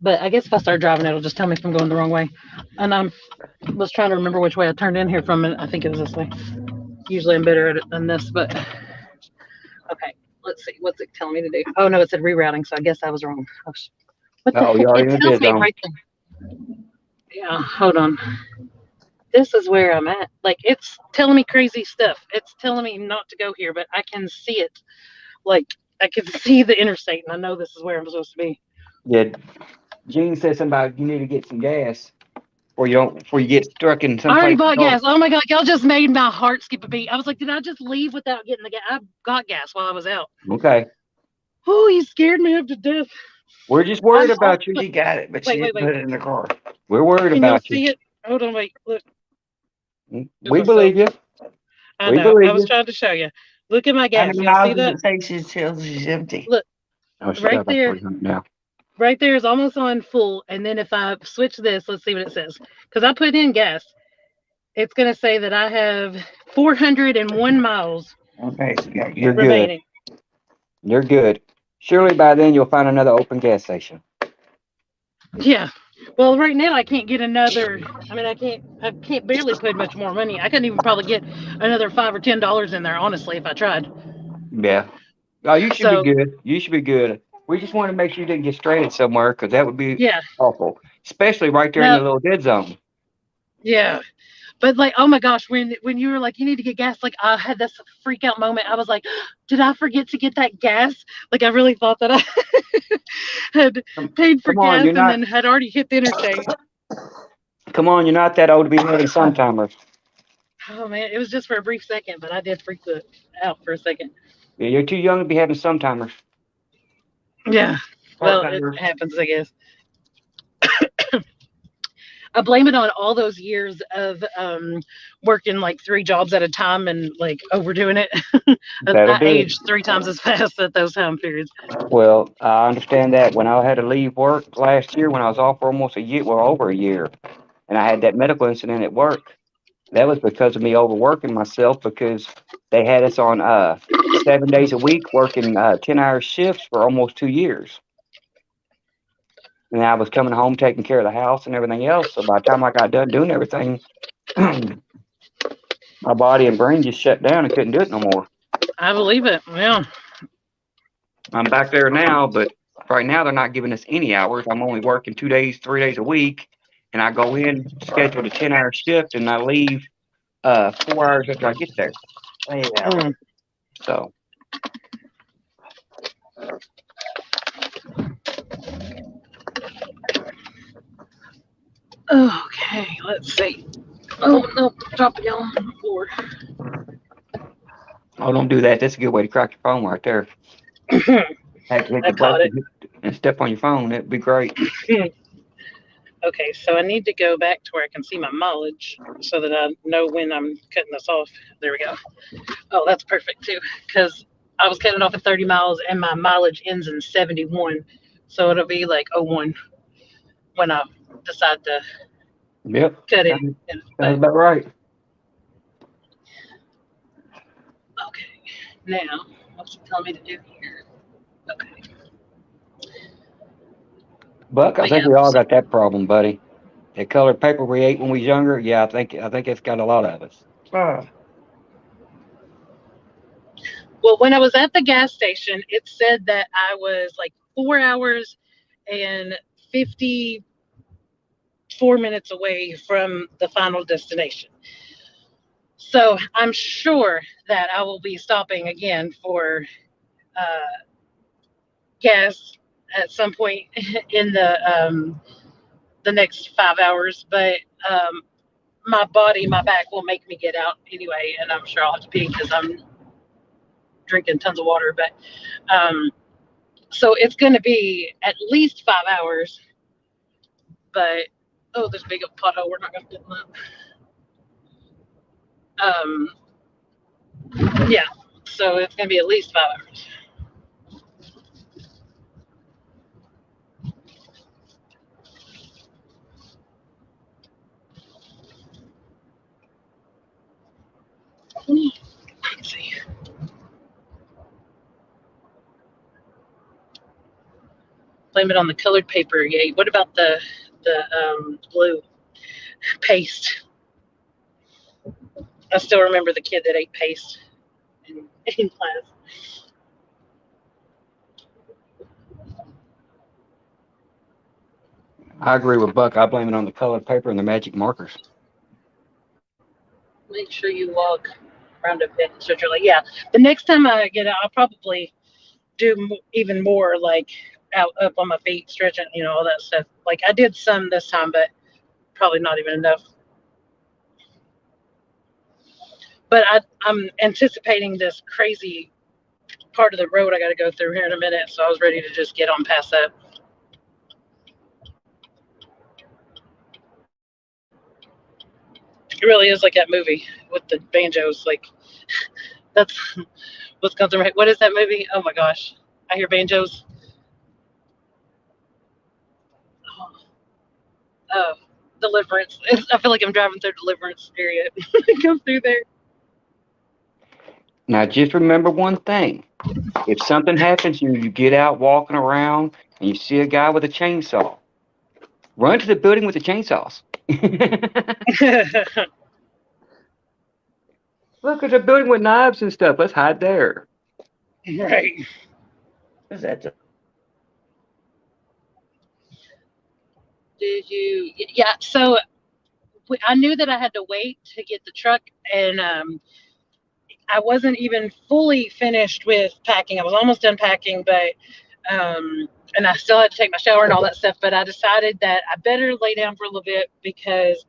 Speaker 3: but I guess if I start driving, it'll just tell me if I'm going the wrong way. And I was trying to remember which way I turned in here from, and I think it was this way. Usually I'm better at it than this, but okay. Let's see. What's it telling me to do? Oh no, it said rerouting, so I guess I was wrong. What the heck? It tells me right there. Yeah, hold on. This is where I'm at. Like, it's telling me crazy stuff. It's telling me not to go here, but I can see it. Like, I can see the interstate, and I know this is where I'm supposed to be.
Speaker 7: Yeah, Gene said something about you need to get some gas, or you get stuck in some.
Speaker 3: I already bought gas. Oh my god, y'all just made my heart skip a beat. I was like, did I just leave without getting the gas? I got gas while I was out.
Speaker 7: Okay.
Speaker 3: Oh, you scared me up to death.
Speaker 7: We're just worried about you. You got it, but you didn't put it in the car. We're worried about you.
Speaker 3: Can you see it? Hold on, wait. Look.
Speaker 7: We believe you.
Speaker 3: I know. I was trying to show you. Look at my gas. Y'all see that?
Speaker 9: It takes you till she's empty.
Speaker 3: Look, right there.
Speaker 7: Now.
Speaker 3: Right there is almost on full. And then if I switch this, let's see what it says. Because I put in gas. It's going to say that I have 401 miles.
Speaker 9: Okay, so
Speaker 7: you're
Speaker 3: remaining.
Speaker 7: Good. You're good. Surely by then you'll find another open gas station.
Speaker 3: Yeah. Well, right now I can't get another. I mean, I can't barely put much more money. I couldn't even probably get another $5 or $10 in there, honestly, if I tried.
Speaker 7: Yeah. Oh, you should be good. You should be good. We just want to make sure you didn't get stranded somewhere, because that would be awful, especially right there in the little dead zone.
Speaker 3: Yeah. But like, oh my gosh, when you were like, you need to get gas, like I had this freak out moment. I was like, did I forget to get that gas? Like I really thought that I had paid for gas and then had already hit the interstate.
Speaker 7: Come on, you're not that old to be having sun timers.
Speaker 3: Oh man, it was just for a brief second, but I did freak out for a second.
Speaker 7: Yeah, you're too young to be having sun timers.
Speaker 3: Yeah, well, it happens, I guess. I blame it on all those years of working like 3 jobs at a time and like overdoing it. I aged 3 times as fast at those time periods.
Speaker 7: Well, I understand that. When I had to leave work last year, when I was off for almost a year, well, over a year, and I had that medical incident at work, that was because of me overworking myself, because They had us on 7 days a week working 10-hour shifts for almost 2 years. And I was coming home taking care of the house and everything else. So by the time I got done doing everything, my body and brain just shut down and couldn't do it no more.
Speaker 3: I believe it. Yeah.
Speaker 7: I'm back there now, but right now they're not giving us any hours. I'm only working 2 days, 3 days a week, and I go in, schedule a 10-hour shift, and I leave 4 hours after I get there.
Speaker 9: Yeah.
Speaker 7: So
Speaker 3: Okay, let's see. Oh no, dropping y'all on the floor.
Speaker 7: oh, don't do that. That's a good way to crack your phone right there. Have to hit
Speaker 3: I
Speaker 7: the
Speaker 3: caught
Speaker 7: button
Speaker 3: it.
Speaker 7: and step on your phone. It'd be great.
Speaker 3: Okay, so I need to go back to where I can see my mileage so that I know when I'm cutting this off. There we go. Oh, that's perfect too, because I was cutting off at 30 miles and my mileage ends in 71. So it'll be like 01 when I decide to
Speaker 7: Yep.
Speaker 3: cut it.
Speaker 7: Sounds
Speaker 3: But
Speaker 7: about right.
Speaker 3: okay, now what's it telling me to do here? Okay,
Speaker 7: Buck, I
Speaker 3: but
Speaker 7: think
Speaker 3: yeah,
Speaker 7: we all
Speaker 3: so
Speaker 7: got that problem, buddy. That colored paper we ate when we was younger. Yeah, I think it's got a lot of us.
Speaker 3: well, when I was at the gas station, it said that I was like 4 hours and 54 minutes away from the final destination. So I'm sure that I will be stopping again for gas at some point in the next 5 hours. But my body, my back will make me get out anyway, and I'm sure I'll have to pee because I'm drinking tons of water. But so it's going to be at least 5 hours. But oh, this big pothole, we're not going to get that. Yeah, so it's going to be at least 5 hours. Let's see. Blame it on the colored paper. Yay. What about the blue paste? I still remember the kid that ate paste in class.
Speaker 7: I agree with Buck. I blame it on the colored paper and the magic markers.
Speaker 3: Make sure you walk around a bit. So you're like, yeah. The next time I get out, I'll probably do even more, like out up on my feet, stretching, all that stuff. Like I did some this time, but probably not even enough. But I'm anticipating this crazy part of the road I got to go through here in a minute, so I was ready to just get on past that. It really is like that movie with the banjos. Like that's what's going through my head. What is that movie? Oh my gosh, I hear banjos. Oh, Deliverance. I feel like I'm driving through Deliverance area. Come through there.
Speaker 7: Now, just remember one thing. If something happens, you get out walking around and you see a guy with a chainsaw, run to the building with the chainsaws. Look, there's a building with knives and stuff. Let's hide there.
Speaker 3: Right.
Speaker 9: Is that
Speaker 3: Did you? Yeah. So I knew that I had to wait to get the truck, and I wasn't even fully finished with packing. I was almost done packing, but and I still had to take my shower and all that stuff. But I decided that I better lay down for a little bit because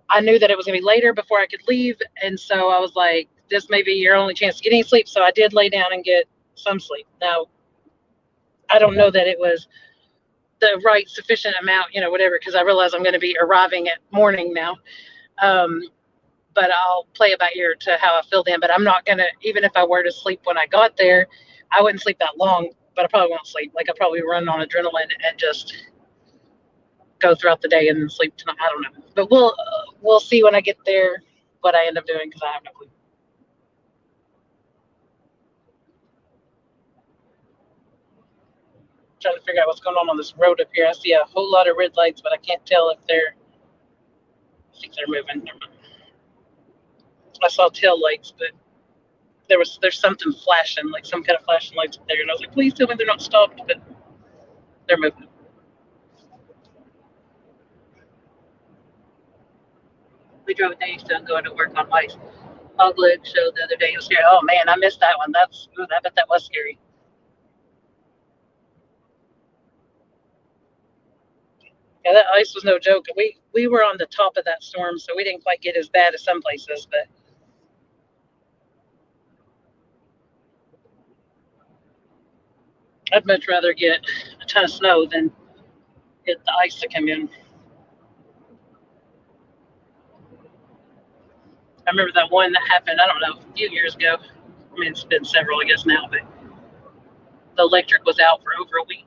Speaker 3: I knew that it was gonna be later before I could leave, and so I was like, "This may be your only chance to get any sleep." So I did lay down and get some sleep. Now, I don't know that it was the right sufficient amount, whatever, because I realize I'm going to be arriving at morning now. But I'll play it by ear to how I feel then. But I'm not going to, even if I were to sleep when I got there, I wouldn't sleep that long, but I probably won't sleep. Like I'll probably run on adrenaline and just go throughout the day and then sleep tonight. I don't know. But we'll see when I get there what I end up doing because I have no clue. trying to figure out what's going on this road up here. I see a whole lot of red lights, but I can't tell if they're. I think they're moving. Never mind. I saw tail lights, but there's something flashing, like some kind of flashing lights up there, and I was like, please tell me they're not stopped, but they're moving. We drove a Daystone going to work on ice. Hogleg showed the other day. It was scary. Oh man, I missed that one. I bet that was scary. Yeah, that ice was no joke. We were on the top of that storm, so we didn't quite get as bad as some places, but I'd much rather get a ton of snow than get the ice to come in. I remember that one that happened, I don't know, a few years ago. I mean, it's been several, I guess, now, but the electric was out for over a week.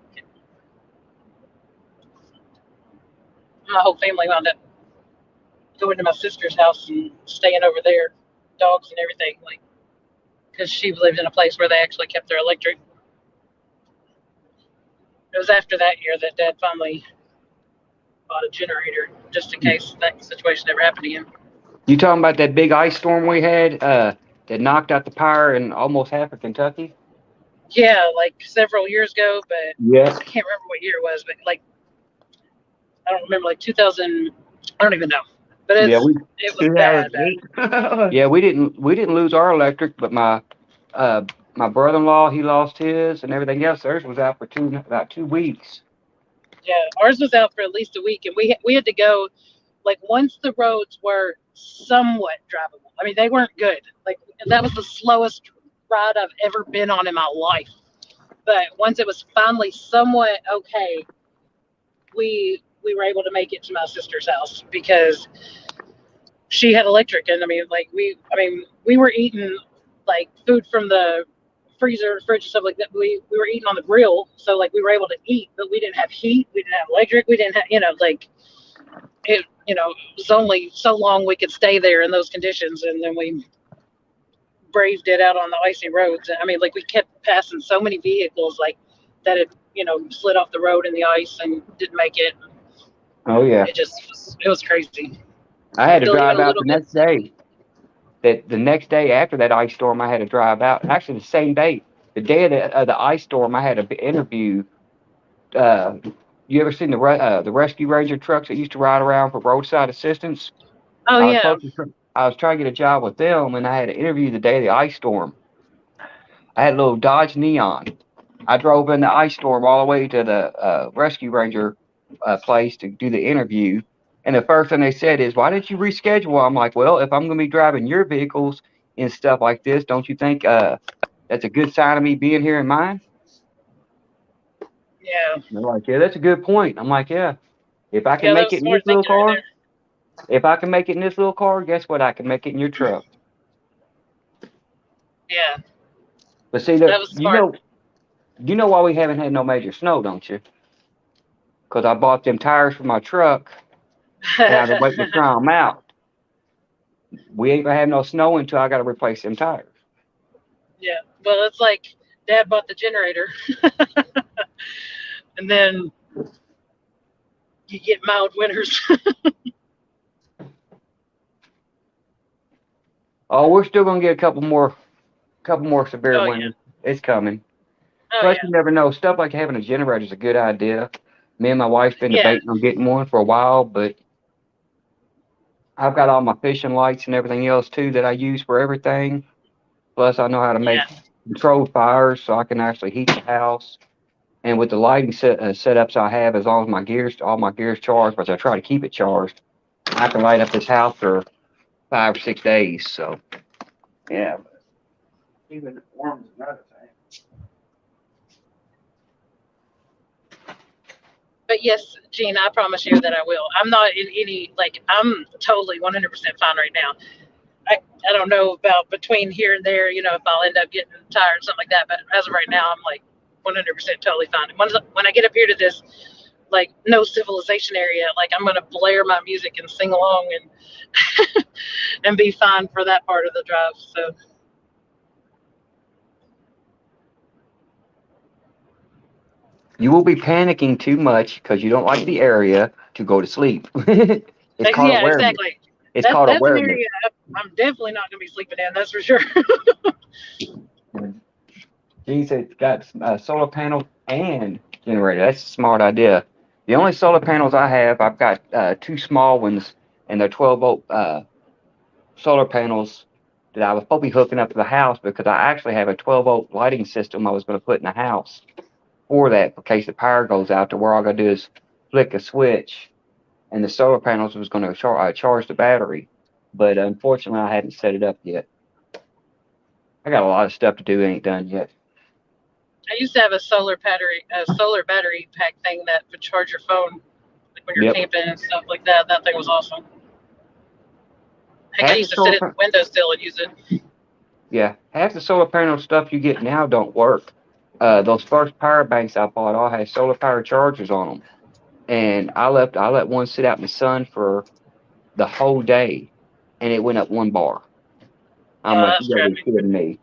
Speaker 3: My whole family wound up going to my sister's house and staying over there, dogs and everything, like, because she lived in a place where they actually kept their electric. It was after that year that Dad finally bought a generator, just in case that situation ever happened again.
Speaker 7: You talking about that big ice storm we had that knocked out the power in almost half of Kentucky?
Speaker 3: Yeah, like several years ago, but
Speaker 7: Yeah.
Speaker 3: I can't remember what year it was, but like, I don't remember, like 2000, I don't even know. But it was bad.
Speaker 9: 2008.
Speaker 7: Yeah, we didn't lose our electric, but my brother-in-law, he lost his, and everything else. Theirs was out for about 2 weeks.
Speaker 3: Yeah, ours was out for at least a week, and we had to go, like, once the roads were somewhat drivable. I mean, they weren't good. Like, that was the slowest ride I've ever been on in my life. But once it was finally somewhat okay, we were able to make it to my sister's house because she had electric, and I mean, we were eating like food from the freezer, fridge, and stuff like that. We were eating on the grill, so like we were able to eat, but we didn't have heat, we didn't have electric, we didn't have, like it. It was only so long we could stay there in those conditions, and then we braved it out on the icy roads. I mean, like we kept passing so many vehicles like that had slid off the road in the ice and didn't make it.
Speaker 7: Oh yeah,
Speaker 3: it was crazy.
Speaker 7: I had to drive out the next day. The next day after that ice storm, I had to drive out. Actually, the same day, the day of the ice storm, I had an interview. You ever seen the rescue ranger trucks that used to ride around for roadside assistance?
Speaker 3: Oh yeah.
Speaker 7: I was trying to get a job with them, and I had an interview the day of the ice storm. I had a little Dodge Neon. I drove in the ice storm all the way to the rescue ranger place to do the interview. And the first thing they said is, why didn't you reschedule? I'm like, well, if I'm going to be driving your vehicles and stuff like this, don't you think that's a good sign of me being here in mine?
Speaker 3: Yeah.
Speaker 7: And they're like, yeah, that's a good point. I'm like, yeah. If I can make it in this little car, guess what? I can make it in your truck.
Speaker 3: Yeah.
Speaker 7: But see, that was smart. You know why we haven't had no major snow, don't you? Because I bought them tires for my truck. And I had to wait to try them out. We ain't gonna have no snow until I got to replace them tires.
Speaker 3: Yeah, well, it's like Dad bought the generator, and then you get mild winters.
Speaker 7: Oh, we're still gonna get a couple more severe winters. Yeah. It's coming. Plus, you never know. Stuff like having a generator is a good idea. Me and my wife's been debating on getting one for a while, but I've got all my fishing lights and everything else too that I use for everything. Plus, I know how to make controlled fires, so I can actually heat the house. And with the lighting setups I have, as long as all my gear's charged, which I try to keep it charged, I can light up this house for 5 or 6 days. So, yeah.
Speaker 2: Even warm is another thing.
Speaker 3: But yes, Gene, I promise you that I will. I'm not in any, I'm totally 100% fine right now. I don't know about between here and there, if I'll end up getting tired, something like that. But as of right now, I'm like 100% totally fine. When I get up here to this, no civilization area, I'm going to blare my music and sing along and and be fine for that part of the drive. So.
Speaker 7: You will be panicking too much because you don't like the area to go to sleep. It's called
Speaker 3: Yeah,
Speaker 7: awareness.
Speaker 3: exactly.
Speaker 7: It's called
Speaker 3: That's an
Speaker 7: awareness.
Speaker 3: area I'm definitely not going to be sleeping in. That's for sure.
Speaker 7: Geez, it's got solar panels and generator. That's a smart idea. The only solar panels I have, I've got two small ones, and they're 12-volt solar panels that I was probably hooking up to the house because I actually have a 12-volt lighting system I was going to put in the house for that, in case the power goes out, to where all I got to do is flick a switch, and the solar panels was going to charge the battery. But unfortunately, I hadn't set it up yet. I got a lot of stuff to do, ain't done yet.
Speaker 3: I used to have a solar battery pack thing that would charge your phone, like when you're
Speaker 7: Yep.
Speaker 3: camping and stuff like that. That thing was awesome. Heck, I
Speaker 7: Half the
Speaker 3: used to sit at
Speaker 7: solar
Speaker 3: the windowsill and use it.
Speaker 7: Yeah, half the solar panel stuff you get now don't work. Those first power banks I bought all had solar power chargers on them, and I let one sit out in the sun for the whole day, and it went up 1 bar. I'm like,
Speaker 3: That's
Speaker 7: you gotta be
Speaker 3: tragic.
Speaker 7: kidding me.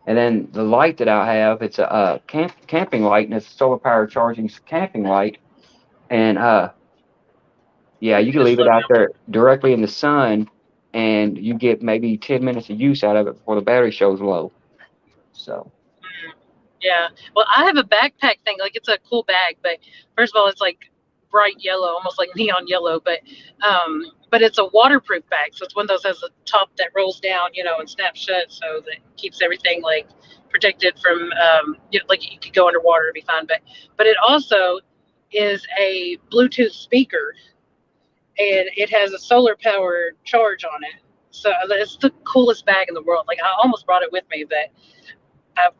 Speaker 7: And then the light that I have, it's a camping light, and it's a solar power charging camping light, and yeah, you can
Speaker 3: Just
Speaker 7: leave it
Speaker 3: slow
Speaker 7: out
Speaker 3: down.
Speaker 7: there directly in the sun, and you get maybe 10 minutes of use out of it before the battery shows low. So.
Speaker 3: Yeah. Well, I have a backpack thing. Like, it's a cool bag, but first of all, it's like bright yellow, almost like neon yellow. But it's a waterproof bag, so it's one of those has a top that rolls down, and snaps shut, so that keeps everything like protected from, like you could go underwater and be fine. But it also is a Bluetooth speaker, and it has a solar powered charge on it. So it's the coolest bag in the world. Like, I almost brought it with me, but I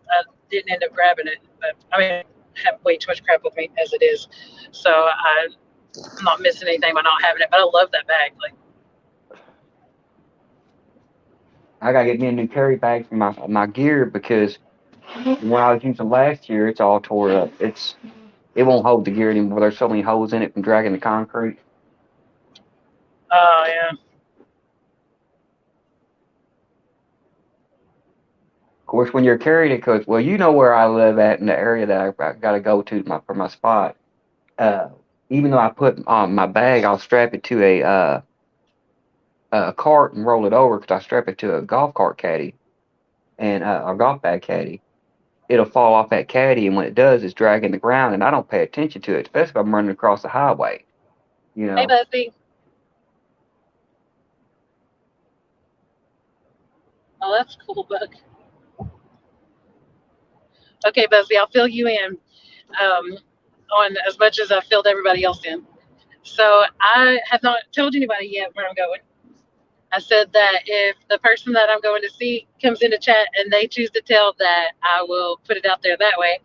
Speaker 3: didn't end up grabbing it. But I mean, I have way too much crap with me as it is, so I'm not missing anything by not having it. But I love that bag. Like,
Speaker 7: I gotta get me a new carry bag for my gear because when I was using last year, it's all tore up. It won't hold the gear anymore. There's so many holes in it from dragging the concrete.
Speaker 3: oh yeah.
Speaker 7: Of course, when you're carrying it, cause well, you know where I live at in the area that I gotta go to for my spot. Uh, Even though I put on my bag, I'll strap it to a cart and roll it over because I strap it to a golf cart caddy and a golf bag caddy. It'll fall off that caddy, and when it does, it's dragging the ground, and I don't pay attention to it, especially if I'm running across the highway. You
Speaker 3: Hey,
Speaker 7: know,
Speaker 3: Bessie. Oh, that's cool, Buck. Okay, Bessie, I'll fill you in on as much as I filled everybody else in. So I have not told anybody yet where I'm going. I said that if the person that I'm going to see comes into chat and they choose to tell, that I will put it out there that way.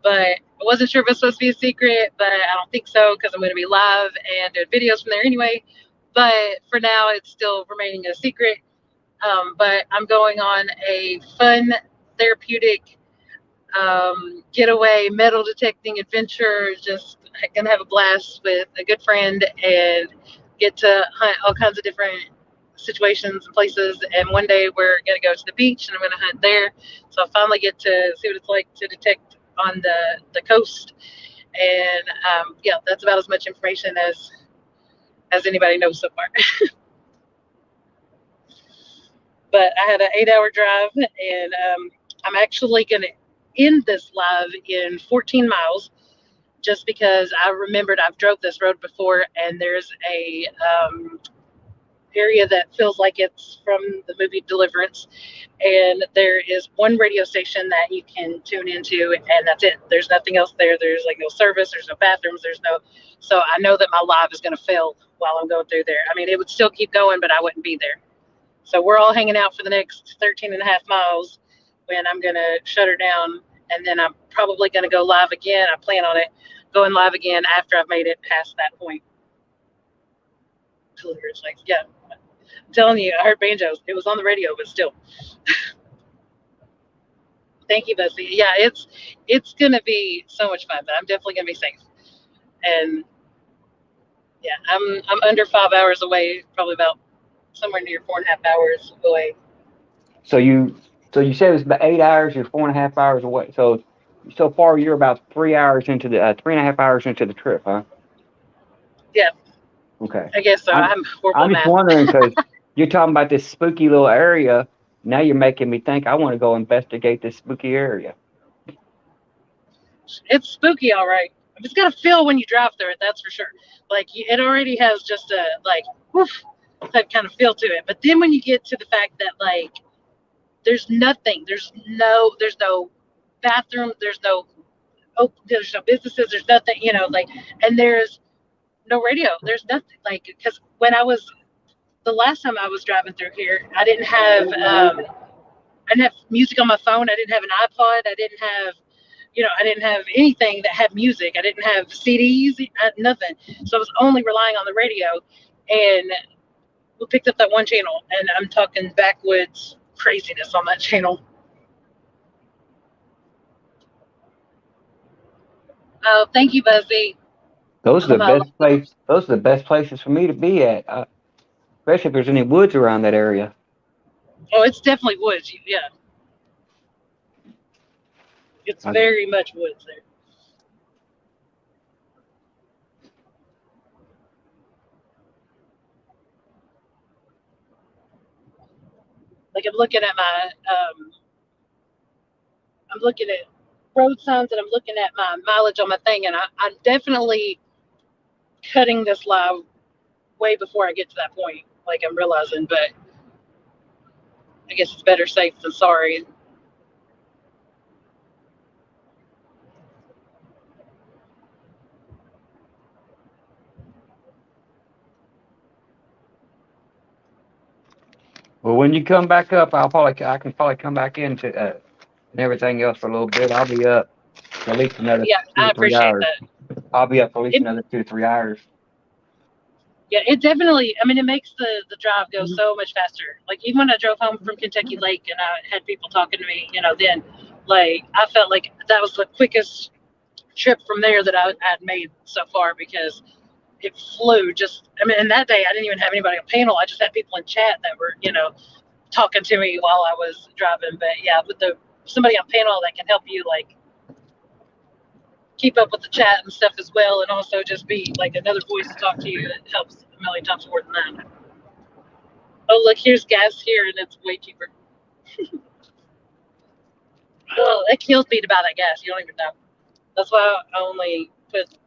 Speaker 3: But I wasn't sure if it's supposed to be a secret, but I don't think so because I'm going to be live and doing videos from there anyway. But for now, it's still remaining a secret. But I'm going on a fun, therapeutic getaway, metal detecting adventure. Just gonna have a blast with a good friend and get to hunt all kinds of different situations and places. And one day we're gonna go to the beach and I'm gonna hunt there. So I finally get to see what it's like to detect on the coast. And yeah, that's about as much information as anybody knows so far. But I had an 8-hour drive, and I'm actually gonna end this live in 14 miles, just because I remembered I've drove this road before, and there's a area that feels like it's from the movie Deliverance, and there is one radio station that you can tune into, and that's it. There's nothing else there. There's like no service, there's no bathrooms, so I know that my live is going to fail while I'm going through there. I mean, it would still keep going, but I wouldn't be there. So we're all hanging out for the next 13 and a half miles when I'm going to shut her down, and then I'm probably going to go live again. I plan on it going live again after I've made it past that point. It's like, yeah, I'm telling you, I heard banjos. It was on the radio, but still. Thank you, Bessie. Yeah, it's going to be so much fun, but I'm definitely going to be safe. And yeah, I'm under 5 hours away, probably about somewhere near 4.5 hours away.
Speaker 7: so you said it's about 8 hours. You're 4.5 hours away. So so far you're about 3 hours into the 3.5 hours into the trip, huh?
Speaker 3: Yeah,
Speaker 7: Okay.
Speaker 3: I guess so.
Speaker 7: I'm
Speaker 3: I'm horrible
Speaker 7: I'm
Speaker 3: at
Speaker 7: just
Speaker 3: math.
Speaker 7: wondering because you're talking about this spooky little area. Now you're making me think I want to go investigate this spooky area.
Speaker 3: It's spooky, all right. It's got a feel when you drive through it, that's for sure. Like it already has just a like woof that kind of feel to it. But then when you get to the fact that like there's nothing, there's no bathroom, there's no businesses, there's nothing, like, and there's no radio, there's nothing, like, because when I was the last time I was driving through here, I didn't have music on my phone. I didn't have an iPod. I didn't have anything that had music. I didn't have CDs, nothing. So I was only relying on the radio. And we picked up that one channel, and I'm talking backwoods craziness on that channel. Oh, thank you, Buzzy.
Speaker 7: Those are the best place. Those are the best places for me to be at, especially if there's any woods around that area.
Speaker 3: Oh, it's definitely woods. Yeah, it's very much woods there. Like I'm looking at I'm looking at road signs, and I'm looking at my mileage on my thing, and I'm definitely cutting this live way before I get to that point. Like I'm realizing, but I guess it's better safe than sorry.
Speaker 7: Well, when you come back up, I can probably come back into and everything else for a little bit. I'll be up for at least another
Speaker 3: Yeah,
Speaker 7: 2
Speaker 3: I
Speaker 7: to 3
Speaker 3: appreciate
Speaker 7: hours.
Speaker 3: that.
Speaker 7: I'll be up for at least another 2 to 3 hours.
Speaker 3: Yeah, it definitely. I mean, it makes the drive go so much faster. Like even when I drove home from Kentucky Lake and I had people talking to me, then like I felt like that was the quickest trip from there that I had made so far because it flew. And that day I didn't even have anybody on panel. I just had people in chat that were, talking to me while I was driving. But yeah, with somebody on panel that can help you like keep up with the chat and stuff as well, and also just be like another voice to talk to you, it helps a million times more than that. Oh, look, here's gas here, and it's way cheaper. Oh, that kills me to buy that gas. You don't even know. That's why I only put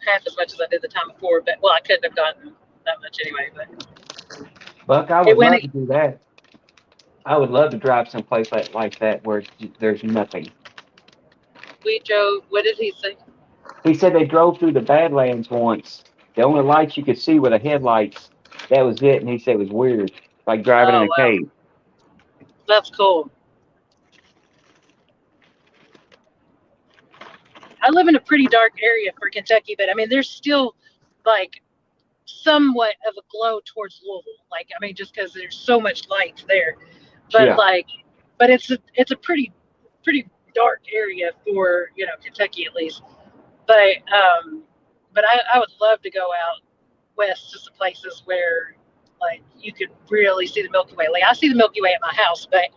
Speaker 3: half as much as I did the time before. But I couldn't have gotten that much anyway. But
Speaker 7: Buck, I would love to do that. I would love to drive someplace like that where there's nothing.
Speaker 3: We drove. What did he say?
Speaker 7: He said they drove through the Badlands once. The only lights you could see were the headlights. That was it, and he said it was weird, like driving in a cave.
Speaker 3: That's cool. I live in a pretty dark area for Kentucky, but I mean, there's still like somewhat of a glow towards Louisville. Like, I mean, just because there's so much light there, but but it's a pretty dark area for Kentucky at least. But I would love to go out west to some places where like you could really see the Milky Way. Like I see the Milky Way at my house, but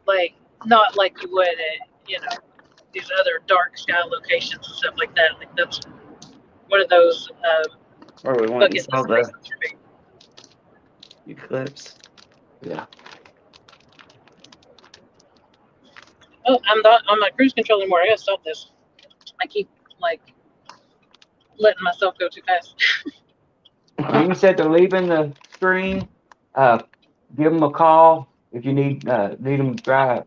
Speaker 3: like not like you would at these other dark sky locations and stuff like that. Like that's one of those bucket list places for me.
Speaker 9: Eclipse.
Speaker 7: Yeah.
Speaker 3: Oh, I'm not on my cruise control anymore. I gotta stop this. I keep like letting myself go too fast.
Speaker 7: When you said they're leaving the stream, give them a call if you need them drive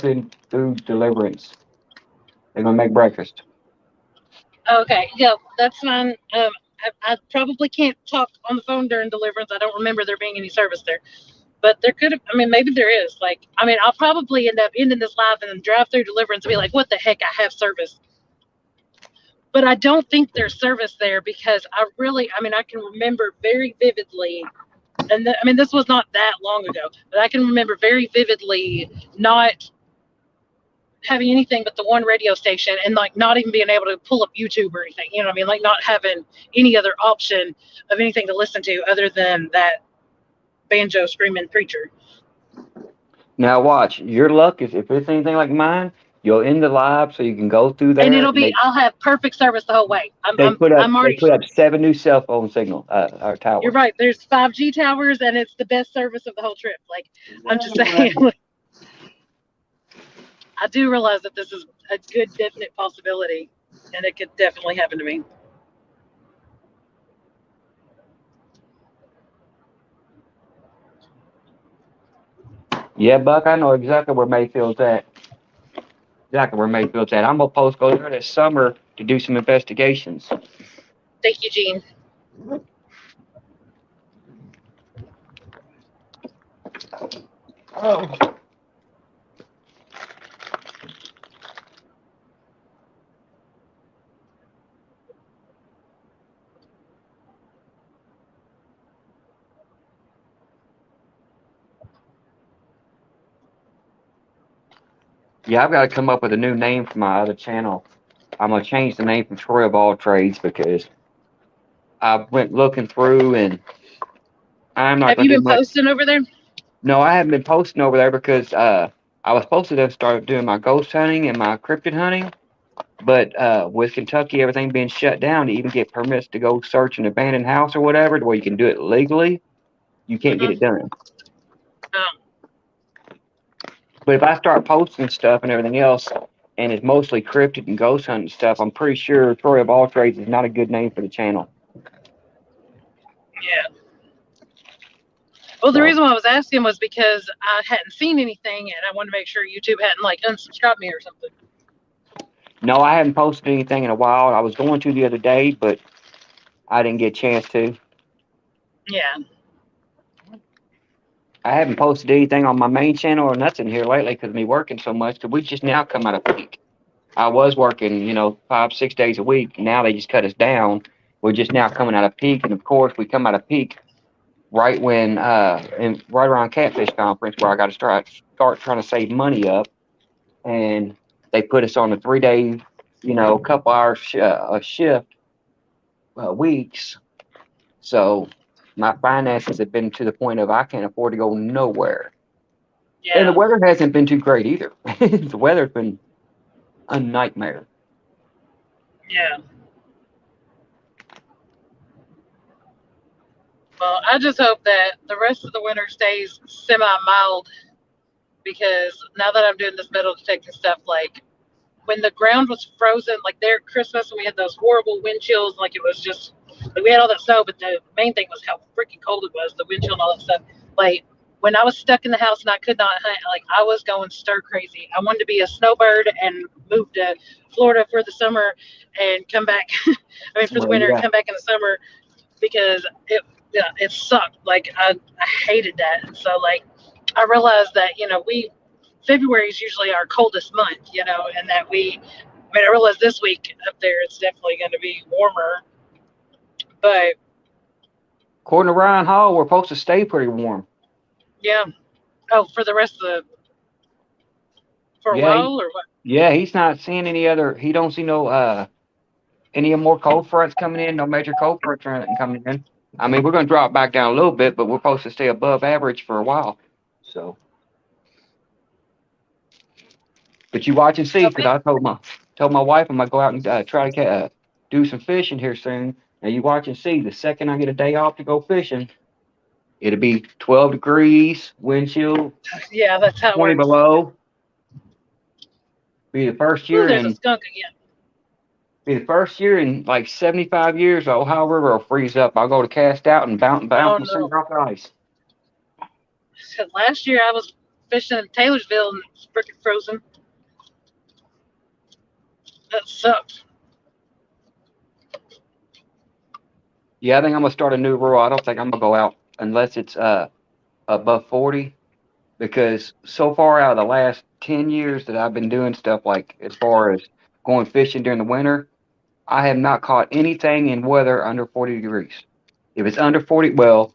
Speaker 7: in through Deliverance. They're gonna make breakfast.
Speaker 3: Okay, yeah, that's fine. I probably can't talk on the phone during Deliverance. I don't remember there being any service there, but there could have. I mean, maybe there is. Like, I mean, I'll probably end up ending this live and then drive through Deliverance and be like, "What the heck? I have service." But I don't think there's service there because I can remember very vividly, and this was not that long ago, but I can remember very vividly not having anything but the one radio station and like not even being able to pull up YouTube or anything. You know what I mean? Like not having any other option of anything to listen to other than that banjo screaming preacher.
Speaker 7: Now watch, your luck is if it's anything like mine, You'll end the live so you can go through there.
Speaker 3: And it'll be, I'll have perfect service the whole way.
Speaker 7: They put up
Speaker 3: already.
Speaker 7: They put up 7 new cell phone signal or towers.
Speaker 3: You're right. There's 5G towers, and it's the best service of the whole trip. Like, I'm just saying. I do realize that this is a good, definite possibility, and it could definitely happen to me.
Speaker 7: Yeah, Buck, I know exactly where Mayfield's at. I'm gonna post go there this summer to do some investigations.
Speaker 3: Thank you, Gene.
Speaker 7: Oh. Yeah, I've got to come up with a new name for my other channel. I'm gonna change the name from Troy of All Trades because I went looking through and I'm not.
Speaker 3: Have you been posting over there?
Speaker 7: No, I haven't been posting over there because I was supposed to start doing my ghost hunting and my cryptid hunting, but with Kentucky everything being shut down, to even get permits to go search an abandoned house or whatever, to where you can do it legally, you can't get it done. But if I start posting stuff and everything else, and it's mostly cryptid and ghost hunting stuff, I'm pretty sure Troy of All Trades is not a good name for the channel.
Speaker 3: Yeah. Well, the reason why I was asking was because I hadn't seen anything, and I wanted to make sure YouTube hadn't like unsubscribed me or something.
Speaker 7: No, I haven't posted anything in a while. I was going to the other day, but I didn't get a chance to.
Speaker 3: Yeah.
Speaker 7: I haven't posted anything on my main channel or nothing here lately because of me working so much. Because we just now come out of peak. I was working, 5-6 days a week. Now they just cut us down. We're just now coming out of peak, and of course we come out of peak right when and right around Catfish Conference, where I got to start trying to save money up, and they put us on a 3-day, couple hours shift weeks. So my finances have been to the point of I can't afford to go nowhere. Yeah. And the weather hasn't been too great either. The weather's been a nightmare.
Speaker 3: Yeah. Well, I just hope that the rest of the winter stays semi-mild, because now that I'm doing this metal detecting stuff, like when the ground was frozen, like there at Christmas, when we had those horrible wind chills, like it was just, like we had all that snow, but the main thing was how freaking cold it was, the wind chill and all that stuff. Like when I was stuck in the house and I could not hunt, like I was going stir crazy. I wanted to be a snowbird and move to Florida for the summer and come back, for the winter and come back in the summer, because it sucked. Like I hated that. And so like I realized that, February is usually our coldest month, and that I realized this week up there it's definitely going to be warmer. But
Speaker 7: according to Ryan Hall, we're supposed to stay pretty warm.
Speaker 3: Yeah. Oh, for the rest of a while or what?
Speaker 7: Yeah, he's not seeing he don't see no any more cold fronts coming in, no major cold fronts or anything coming in. I mean, we're going to drop back down a little bit, but we're supposed to stay above average for a while. So, but you watch and see, because I told my wife I'm gonna go out and try to do some fishing here soon. Now you watch and see. The second I get a day off to go fishing, it'll be 12 degrees, wind chill.
Speaker 3: Yeah, that's how
Speaker 7: 20
Speaker 3: it works.
Speaker 7: below. Be the first year.
Speaker 3: There's a skunk again.
Speaker 7: Be the first year in like 75 years, the Ohio River will freeze up. I'll go to cast out and bounce off the ice.
Speaker 3: Last year I was fishing in Taylorsville and it's freaking frozen. That sucks.
Speaker 7: Yeah, I think I'm gonna start a new rule. I don't think I'm gonna go out unless it's above 40, because so far out of the last 10 years that I've been doing stuff, like as far as going fishing during the winter, I have not caught anything in weather under 40 degrees. If it's under 40, well,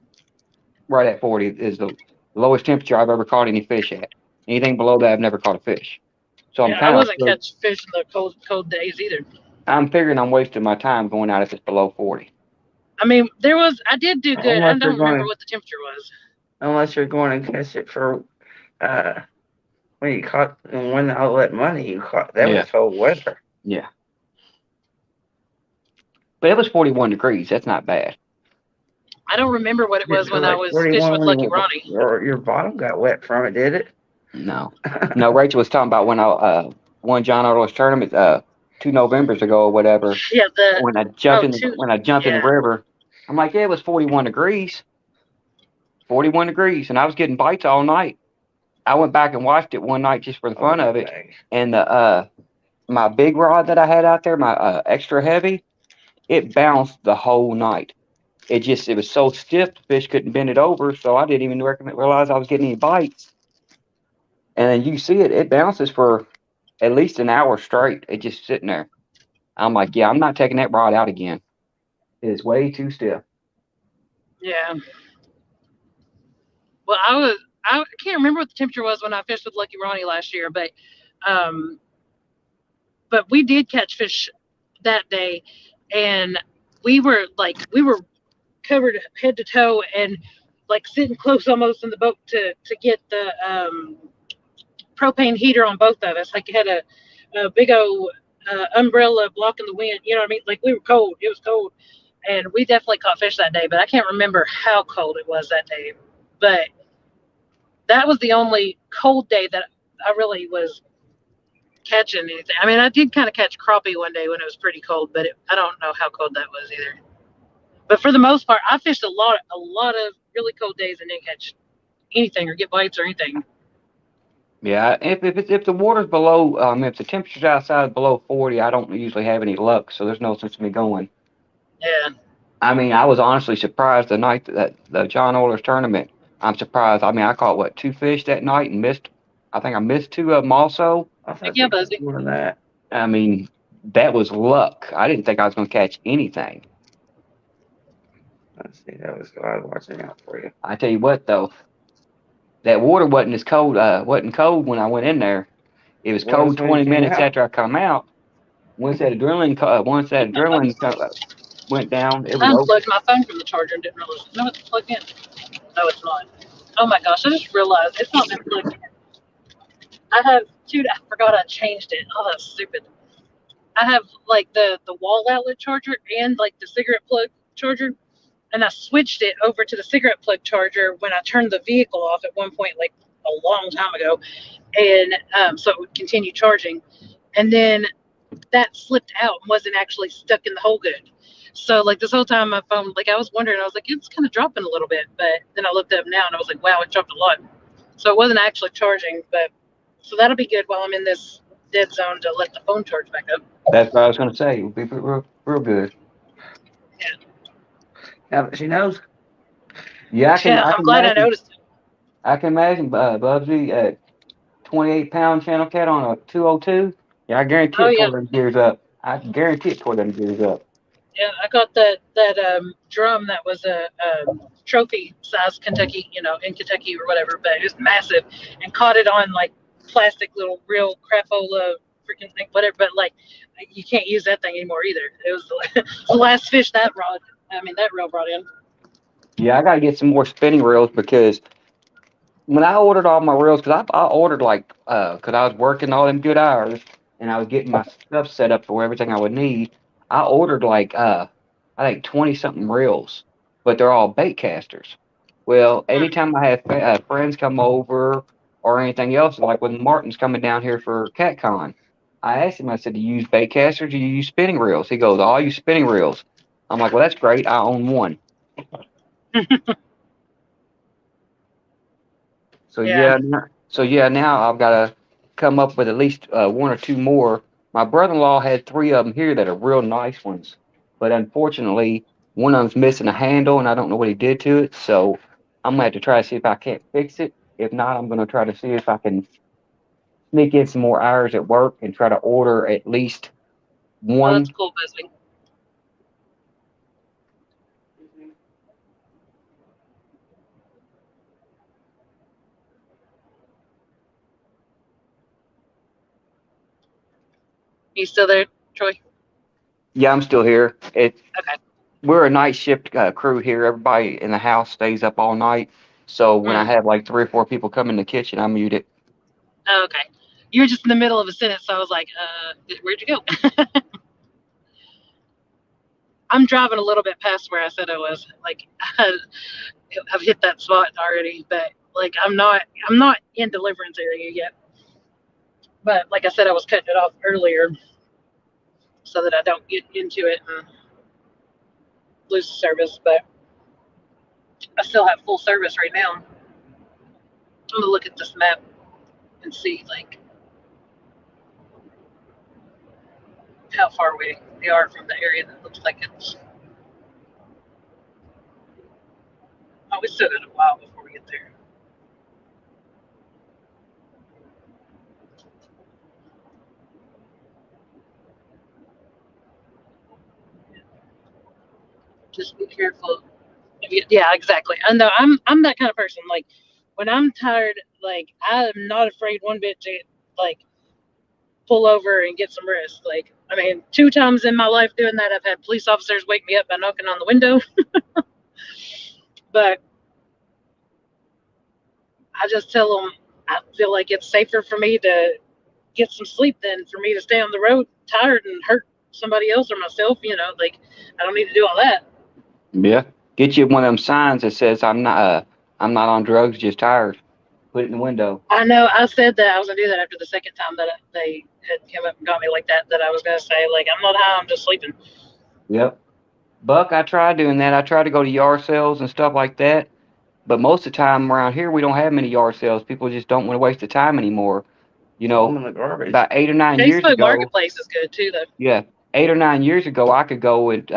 Speaker 7: right at 40 is the lowest temperature I've ever caught any fish at. Anything below that, I've never caught a fish. So
Speaker 3: I wasn't catching fish in the cold days either.
Speaker 7: I'm figuring I'm wasting my time going out if it's below 40.
Speaker 3: I mean, I did do good. I don't remember what the temperature was.
Speaker 9: Unless you're going to catch it for when you caught and won all that money, you caught that
Speaker 7: Yeah.
Speaker 9: was cold weather.
Speaker 7: Yeah. But it was 41 degrees. That's not bad.
Speaker 3: I don't remember what it was when I
Speaker 9: Like
Speaker 3: was
Speaker 9: 41
Speaker 3: fishing with
Speaker 9: when
Speaker 3: Lucky Ronnie.
Speaker 9: your bottom got wet from it, did it?
Speaker 7: No. No, Rachel was talking about when I won John Otto's tournament 2 Novembers ago or whatever.
Speaker 3: Yeah,
Speaker 7: When I jumped in
Speaker 3: yeah.
Speaker 7: the river, I'm like, yeah, it was 41 degrees. 41 degrees, and I was getting bites all night. I went back and watched it one night just for the fun of it, and the my big rod that I had out there, my extra heavy, it bounced the whole night. It was so stiff, the fish couldn't bend it over, so I didn't even realize I was getting any bites. And then you see it bounces for at least an hour straight. It just sitting there. I'm like, yeah, I'm not taking that rod out again. It is way too stiff.
Speaker 3: Yeah. Well, I can't remember what the temperature was when I fished with Lucky Ronnie last year, but we did catch fish that day, and we were covered head to toe and like sitting close almost in the boat to get the propane heater on both of us. Like it had a big old umbrella blocking the wind. You know what I mean? Like we were cold. It was cold, and we definitely caught fish that day. But I can't remember how cold it was that day. But that was the only cold day that I really was catching anything. I mean, I did kind of catch crappie one day when it was pretty cold, but I don't know how cold that was either. But for the most part, I fished a lot of really cold days and didn't catch anything or get bites or anything.
Speaker 7: Yeah, if the water's below, if the temperature's outside below 40, I don't usually have any luck, so there's no sense in me going.
Speaker 3: Yeah.
Speaker 7: I mean, I was honestly surprised the night that the John Oilers tournament. I'm surprised. I mean, I caught 2 fish that night and missed. I think I missed 2 of them also.
Speaker 3: Yeah, Buzzy.
Speaker 9: More than that.
Speaker 7: I mean, that was luck. I didn't think I was going to catch anything.
Speaker 9: Let's see, I was watching out for you.
Speaker 7: I tell you what, though, that water wasn't as cold. Wasn't cold when I went in there. It was cold 20 minutes after I come out. Once that adrenaline went down, it was
Speaker 3: I
Speaker 7: over.
Speaker 3: unplugged my phone from the charger and didn't realize. No, it's plugged in. No, it's not. Oh my gosh! I just realized it's not been plugged in. I forgot I changed it. Oh, that's stupid. I have like the wall outlet charger and like the cigarette plug charger, and I switched it over to the cigarette plug charger when I turned the vehicle off at one point, like a long time ago, and so it would continue charging, and then that slipped out and wasn't actually stuck in the hole good. So like this whole time my phone, like I was wondering, I was like, it's kind of dropping a little bit, but then I looked up now and I was like, wow, it dropped a lot. So it wasn't actually charging, but so that'll be good while I'm in this dead zone to let the phone charge back up.
Speaker 7: That's what I was going to say. It would be real good.
Speaker 9: Yeah, but she knows.
Speaker 7: Yeah,
Speaker 3: I'm glad I noticed it.
Speaker 7: I can imagine Bubsy at 28-pound channel cat on a 202. Yeah, I guarantee it tore them gears up. I guarantee it tore them gears up.
Speaker 3: Yeah, I got that drum that was a trophy size Kentucky, in Kentucky or whatever, but it was massive, and caught it on like plastic little real crapola freaking thing, whatever. But like, you can't use that thing anymore either. It was the last fish that reel brought in.
Speaker 7: Yeah, I got to get some more spinning reels because when I ordered all my reels, because I ordered because I was working all them good hours and I was getting my stuff set up for everything I would need. I ordered I think 20-something reels, but they're all bait casters. Well, anytime I have friends come over or anything else, like when Martin's coming down here for CatCon, I asked him, I said, do you use bait casters or do you use spinning reels? He goes, I use spinning reels. I'm like, well, that's great. I own one. So now I've got to come up with at least 1 or 2 more. My brother-in-law had 3 of them here that are real nice ones, but unfortunately, one of them's missing a handle, and I don't know what he did to it. So I'm gonna have to try to see if I can't fix it. If not, I'm gonna try to see if I can sneak in some more hours at work and try to order at least one.
Speaker 3: Oh, that's cool, Busby. You still there, Troy?
Speaker 7: Yeah, I'm still here.
Speaker 3: Okay.
Speaker 7: We're a night shift crew here. Everybody in the house stays up all night. So when I have like 3 or 4 people come in the kitchen, I mute it.
Speaker 3: Oh, okay. You were just in the middle of a sentence, so I was like, where'd you go? I'm driving a little bit past where I said I was. Like, I've hit that spot already, but like, I'm not in Deliverance area yet. But like I said, I was cutting it off earlier so that I don't get into it and lose the service. But I still have full service right now. I'm gonna look at this map and see like how far away they are from the area that looks like it's. Oh, we still got a while before we get there. Just be careful. Yeah, exactly. I know I'm that kind of person. Like when I'm tired, like I am not afraid one bit to like pull over and get some rest. Like I mean, 2 times in my life doing that, I've had police officers wake me up by knocking on the window. But I just tell them I feel like it's safer for me to get some sleep than for me to stay on the road tired and hurt somebody else or myself. Like I don't need to do all that.
Speaker 7: Yeah. Get you one of them signs that says I'm not on drugs, just tired. Put it in the window.
Speaker 3: I know. I said that I was gonna do that after the second time that they had come up and got me like that. That I was gonna say like I'm not high, I'm just sleeping.
Speaker 7: Yep. Buck, I tried doing that. I tried to go to yard sales and stuff like that. But most of the time around here, we don't have many yard sales. People just don't want to waste the time anymore.
Speaker 9: Throw 'em in the garbage.
Speaker 7: About 8 or 9 years
Speaker 3: Facebook
Speaker 7: ago.
Speaker 3: Marketplace is good too, though.
Speaker 7: Yeah, 8 or 9 years ago, I could go and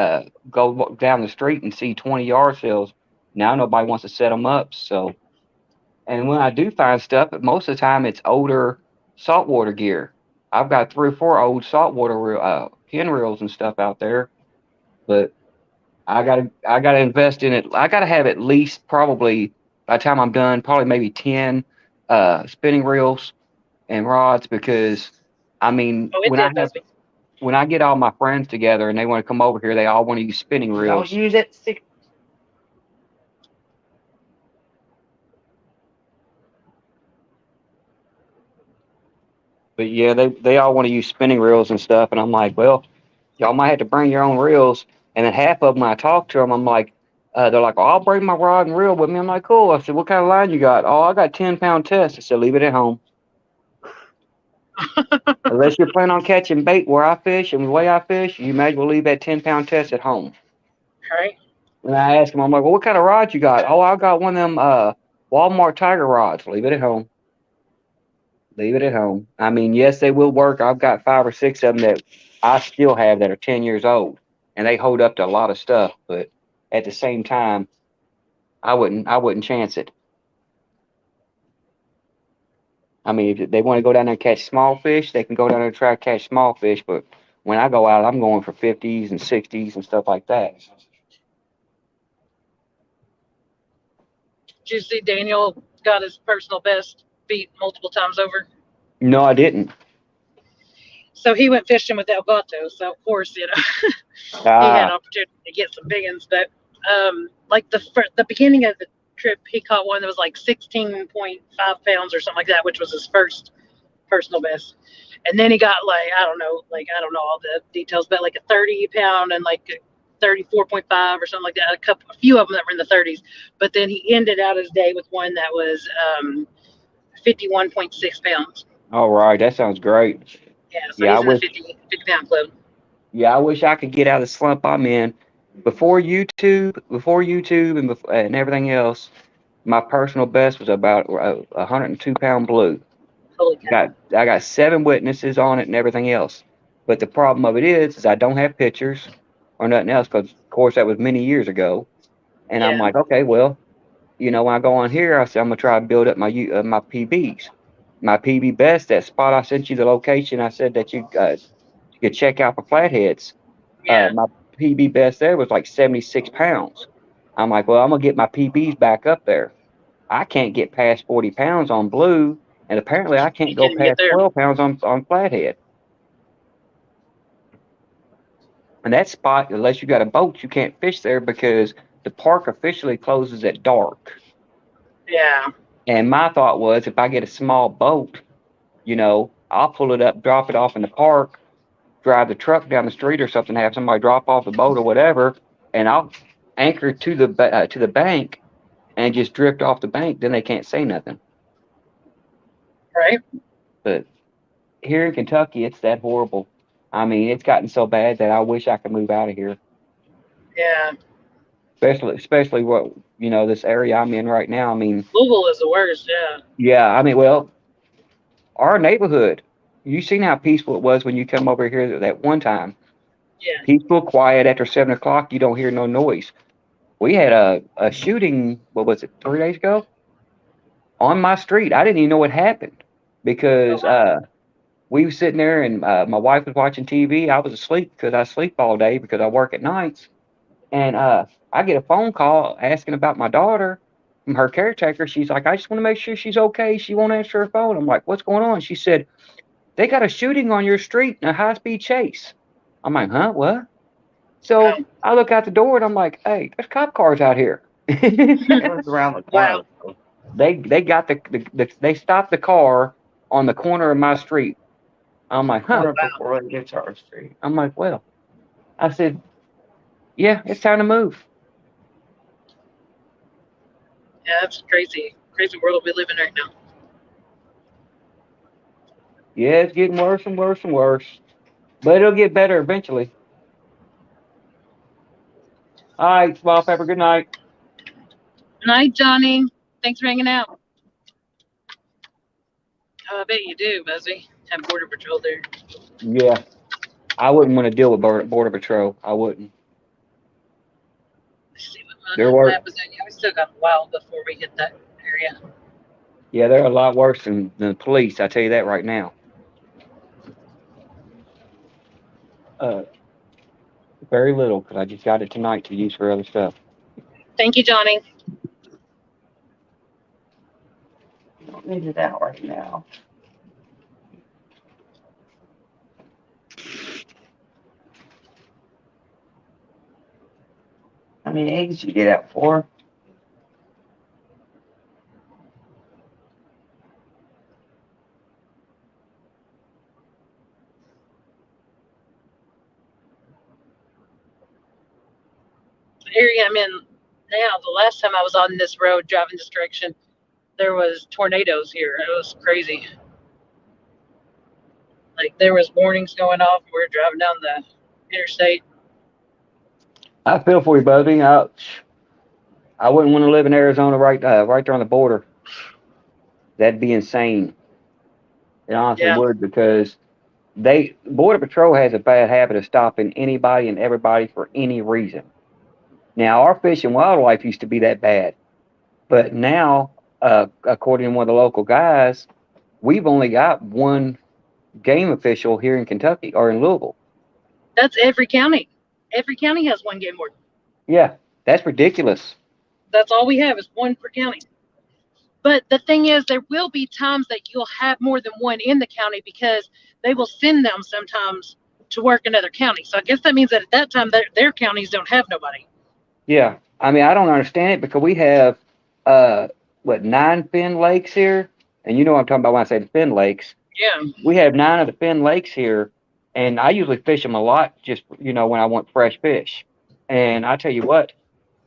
Speaker 7: go down the street and see 20 yard sales. Now nobody wants to set them up. So, and when I do find stuff, most of the time it's older saltwater gear. I've got 3 or 4 old saltwater pin reels and stuff out there, but I gotta invest in it. I gotta have at least probably by the time I'm done, probably maybe 10 spinning reels and rods because I mean
Speaker 3: Oh, it did buzz me.
Speaker 7: when I get all my friends together and they want to come over here, they all want to use spinning
Speaker 9: Don't
Speaker 7: reels.
Speaker 9: use it. Stick.
Speaker 7: But yeah, they all want to use spinning reels and stuff, and I'm like, well, y'all might have to bring your own reels. And then half of them, when I talk to them, I'm like, they're like, oh, I'll bring my rod and reel with me. I'm like, cool. I said, what kind of line you got? Oh, I got 10-pound test. I said, leave it at home. Unless you're planning on catching bait where I fish and the way I fish, you may as well leave that 10-pound test at home.
Speaker 3: All right.
Speaker 7: And I asked him, I'm like, well, what kind of rod you got? Oh, I got one of them Walmart Tiger rods. Leave it at home. Leave it at home. I mean, yes, they will work. I've got 5 or 6 of them that I still have that are 10 years old, and they hold up to a lot of stuff. But at the same time, I wouldn't chance it. I mean, if they want to go down there and catch small fish, they can go down there and try to catch small fish. But when I go out, I'm going for 50s and 60s and stuff like that.
Speaker 3: Did you see Daniel got his personal best beat multiple times over?
Speaker 7: No, I didn't.
Speaker 3: So he went fishing with El Gato. So of course, he had opportunity to get some big ones. But like the beginning of the trip, he caught one that was like 16.5 pounds or something like that, which was his first personal best. And then he got like I don't know all the details, but like a 30-pound and like a 34.5 or something like that. A few of them that were in the 30s. But then he ended out his day with one that was 51.6 pounds.
Speaker 7: All right, that sounds great.
Speaker 3: Yeah, so he's in the 50-pound club.
Speaker 7: Yeah, I wish I could get out of the slump I'm in. Before YouTube and everything else, my personal best was about a 102-pound blue.
Speaker 3: Holy cow.
Speaker 7: I got 7 witnesses on it and everything else. But the problem of it is I don't have pictures or nothing else because, of course, that was many years ago. And I'm like, okay, well, when I go on here, I said I'm gonna try to build up my PBs, my PB best. That spot I sent you the location. I said that you could check out for flatheads.
Speaker 3: Yeah.
Speaker 7: My PB best there was like 76 pounds. I'm like, well, I'm gonna get my PBs back up there. I can't get past 40 pounds on blue, and apparently I can't go past 12 pounds on flathead. And that spot, unless you got a boat, you can't fish there because the park officially closes at dark.
Speaker 3: Yeah.
Speaker 7: And my thought was, if I get a small boat, I'll pull it up, drop it off in the park, drive the truck down the street or something, have somebody drop off the boat or whatever, and I'll anchor to the bank and just drift off the bank. Then they can't say nothing.
Speaker 3: Right.
Speaker 7: But here in Kentucky, it's that horrible. I mean, it's gotten so bad that I wish I could move out of here.
Speaker 3: Yeah.
Speaker 7: Especially what this area I'm in right now. I mean,
Speaker 3: Louisville is the worst. Yeah.
Speaker 7: yeah. I mean, well, our neighborhood. You seen how peaceful it was when you come over here that one time.
Speaker 3: Yeah.
Speaker 7: Peaceful, quiet. After 7 o'clock, you don't hear no noise. We had a shooting. What was it? 3 days ago, on my street. I didn't even know what happened because we were sitting there and my wife was watching TV. I was asleep because I sleep all day because I work at nights. And I get a phone call asking about my daughter from her caretaker. She's like, I just want to make sure she's okay. She won't answer her phone. I'm like, what's going on? She said, they got a shooting on your street in a high-speed chase. I'm like, huh? What? So I look out the door and I'm like, hey, there's cop cars out here.
Speaker 9: It was around the corner.
Speaker 3: Wow.
Speaker 7: They got they stopped the car on the corner of my street. I'm like, huh?
Speaker 9: Corner before they get to our street.
Speaker 7: I'm like, well, I said, yeah, it's time to move.
Speaker 3: Yeah, that's crazy. Crazy world we live in right now.
Speaker 7: Yeah, it's getting worse and worse and worse, but it'll get better eventually. All right, Small Pepper, good night.
Speaker 3: Good night, Johnny. Thanks for hanging out. Oh, I bet you do, Buzzy. Have Border Patrol there.
Speaker 7: Yeah, I wouldn't want to deal with Border Patrol. I wouldn't.
Speaker 3: Let's see what
Speaker 7: They're worse.
Speaker 3: map is in. Yeah, we still got a while before we hit that area.
Speaker 7: Yeah, they're a lot worse than the police. I tell you that right now. Very little because I just got it tonight to use for other stuff.
Speaker 3: Thank you, Johnny.
Speaker 9: You don't need it out right now. How many eggs you get out for?
Speaker 3: The area I'm in now, the last time I was on this road driving this direction, there was tornadoes here. It was crazy. Like there was warnings going off. We were driving down the interstate.
Speaker 7: I feel for you, buddy. I wouldn't want to live in Arizona right there on the border. That'd be insane. It honestly would because Border Patrol has a bad habit of stopping anybody and everybody for any reason. Now, our fish and wildlife used to be that bad, but now, according to one of the local guys, we've only got one game official here in Kentucky or in Louisville.
Speaker 3: That's every county. Every county has one game warden.
Speaker 7: Yeah, that's ridiculous.
Speaker 3: That's all we have is one per county. But the thing is, there will be times that you'll have more than one in the county because they will send them sometimes to work in other counties. So I guess that means that at that time, their counties don't have nobody.
Speaker 7: Yeah, I mean, I don't understand it because we have, 9 Fen lakes here? And you know what I'm talking about when I say the Fen lakes.
Speaker 3: Yeah.
Speaker 7: We have 9 of the Fen lakes here, and I usually fish them a lot just, when I want fresh fish. And I tell you what,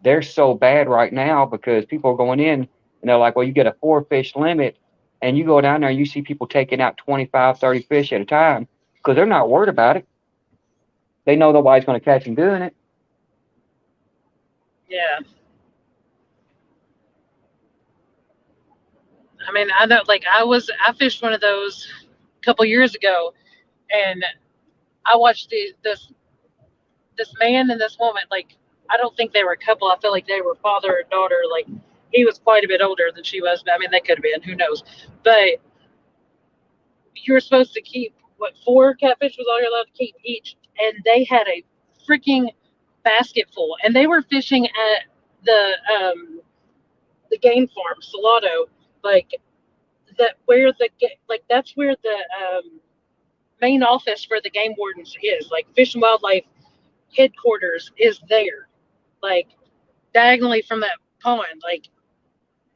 Speaker 7: they're so bad right now because people are going in, and they're like, well, you get a 4-fish limit, and you go down there and you see people taking out 25, 30 fish at a time because they're not worried about it. They know nobody's going to catch them doing it.
Speaker 3: Yeah. I mean, I know, like, I fished one of those a couple years ago, and I watched this man and this woman, like, I don't think they were a couple. I feel like they were father and daughter. Like, he was quite a bit older than she was. I mean, they could have been, who knows? But you were supposed to keep, 4 catfish was all you're allowed to keep each, and they had a freaking basket full, and they were fishing at the game farm, Salado, like that's where the main office for the game wardens is. Like Fish and Wildlife headquarters is there, like diagonally from that pond. Like,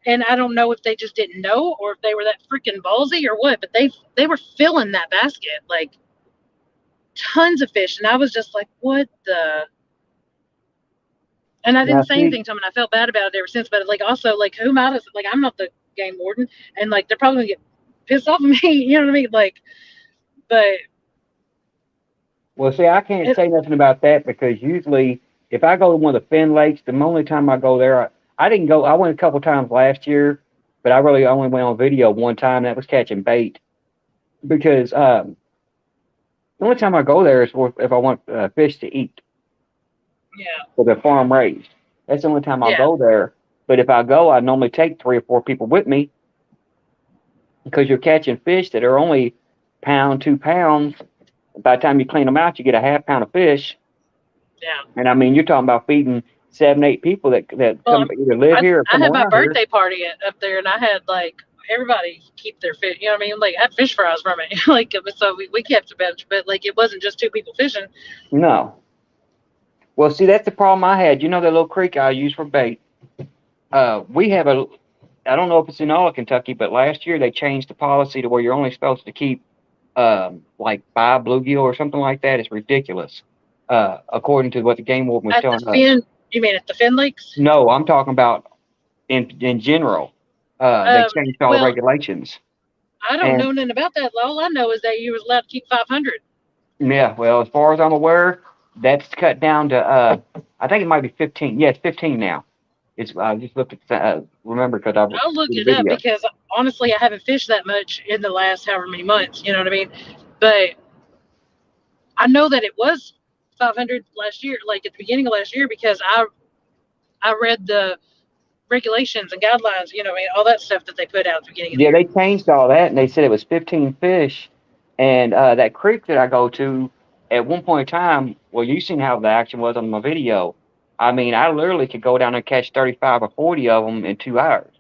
Speaker 3: And I don't know if they just didn't know or if they were that freaking ballsy or what, but they were filling that basket like tons of fish, and I was just like, what the? And I
Speaker 7: Now
Speaker 3: didn't say
Speaker 7: see,
Speaker 3: anything to them, and I felt bad about it ever since. But like, also, like, who am I to, like, I'm not the game warden, and like, they're probably gonna get pissed off at me. You know what I mean? Like, but
Speaker 7: well, see, I can't
Speaker 3: it,
Speaker 7: say nothing about that because usually if I go to one of the Fen Lakes, the only time I go there, I didn't go. I went a couple times last year, but I really only went on video one time. That was catching bait because the only time I go there is if I want fish to eat
Speaker 3: yeah,
Speaker 7: for the farm raised. That's the only time I'll
Speaker 3: yeah,
Speaker 7: go there. But if I go, I normally take 3 or 4 people with me because you're catching fish that are only pound, 2 pounds. By the time you clean them out, you get a half pound of fish.
Speaker 3: yeah.
Speaker 7: And I mean, you're talking about feeding 7, 8 people that
Speaker 3: Well,
Speaker 7: come either live here or
Speaker 3: I
Speaker 7: come
Speaker 3: had my
Speaker 7: around here.
Speaker 3: birthday party up there, and I had like everybody keep their fish. You know what I mean? Like, I had fish fries from it. Like, so we kept a bunch, but like, it wasn't just 2 people fishing.
Speaker 7: No. Well, see, that's the problem I had. You know that little creek I use for bait. We have a. I don't know if it's in all of Kentucky, but last year they changed the policy to where you're only supposed to keep like 5 bluegill or something like that. It's ridiculous. According to what the game warden was
Speaker 3: At the
Speaker 7: telling us.
Speaker 3: Fin, you mean at the Fin Lakes?
Speaker 7: No, I'm talking about in general. They changed all the
Speaker 3: Well,
Speaker 7: regulations.
Speaker 3: I don't
Speaker 7: And
Speaker 3: know nothing about that. All I know is that you was allowed to keep 500.
Speaker 7: yeah, well, as far as I'm aware, that's cut down to I think it might be 15. Yeah, it's 15 now. It's I just looked at remember because I
Speaker 3: I'll look
Speaker 7: did a
Speaker 3: it up
Speaker 7: video.
Speaker 3: because honestly, I haven't fished that much in the last however many months. You know what I mean? But I know that it was 500 last year, like at the beginning of last year, because I read the regulations and guidelines. You know, what I mean, all that stuff that they put out at the beginning of the
Speaker 7: Yeah,
Speaker 3: year.
Speaker 7: they changed all that, and they said it was 15 fish. And that creek that I go to, at one point in time, well, you seen how the action was on my video. I mean, I literally could go down and catch 35 or 40 of them in 2 hours.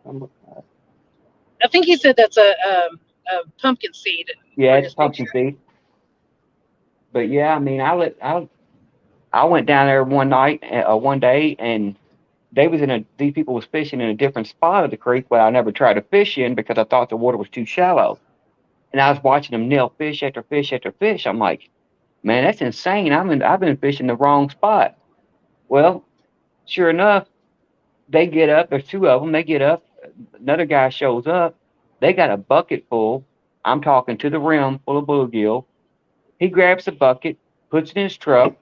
Speaker 3: I think he said that's a pumpkin seed
Speaker 7: Yeah,
Speaker 3: for
Speaker 7: it's
Speaker 3: his picture.
Speaker 7: pumpkin seed. But yeah, I mean, I went down there one day, and these people was fishing in a different spot of the creek where I never tried to fish in because I thought the water was too shallow. And I was watching them nail fish after fish after fish. I'm like, man, that's insane. I've been fishing the wrong spot. Well, sure enough, they get up. There's 2 of them. They get up. Another guy shows up. They got a bucket full. I'm talking to the rim full of bluegill. He grabs the bucket, puts it in his truck,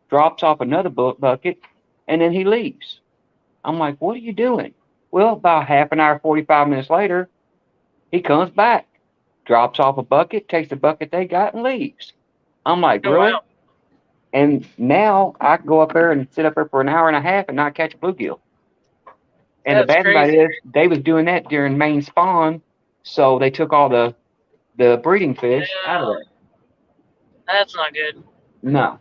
Speaker 7: drops off another bucket, and then he leaves. I'm like, what are you doing? Well, about half an hour, 45 minutes later, he comes back, drops off a bucket, takes the bucket they got, and leaves. I'm like,
Speaker 3: Oh
Speaker 7: really?
Speaker 3: wow,
Speaker 7: And now I can go up there and sit up there for an hour and a half and not catch a bluegill. And the
Speaker 3: that's
Speaker 7: bad thing about
Speaker 3: crazy.
Speaker 7: it is they was doing that during main spawn, so they took all the breeding fish out of
Speaker 3: Yeah,
Speaker 7: there.
Speaker 3: that's not good.
Speaker 7: No.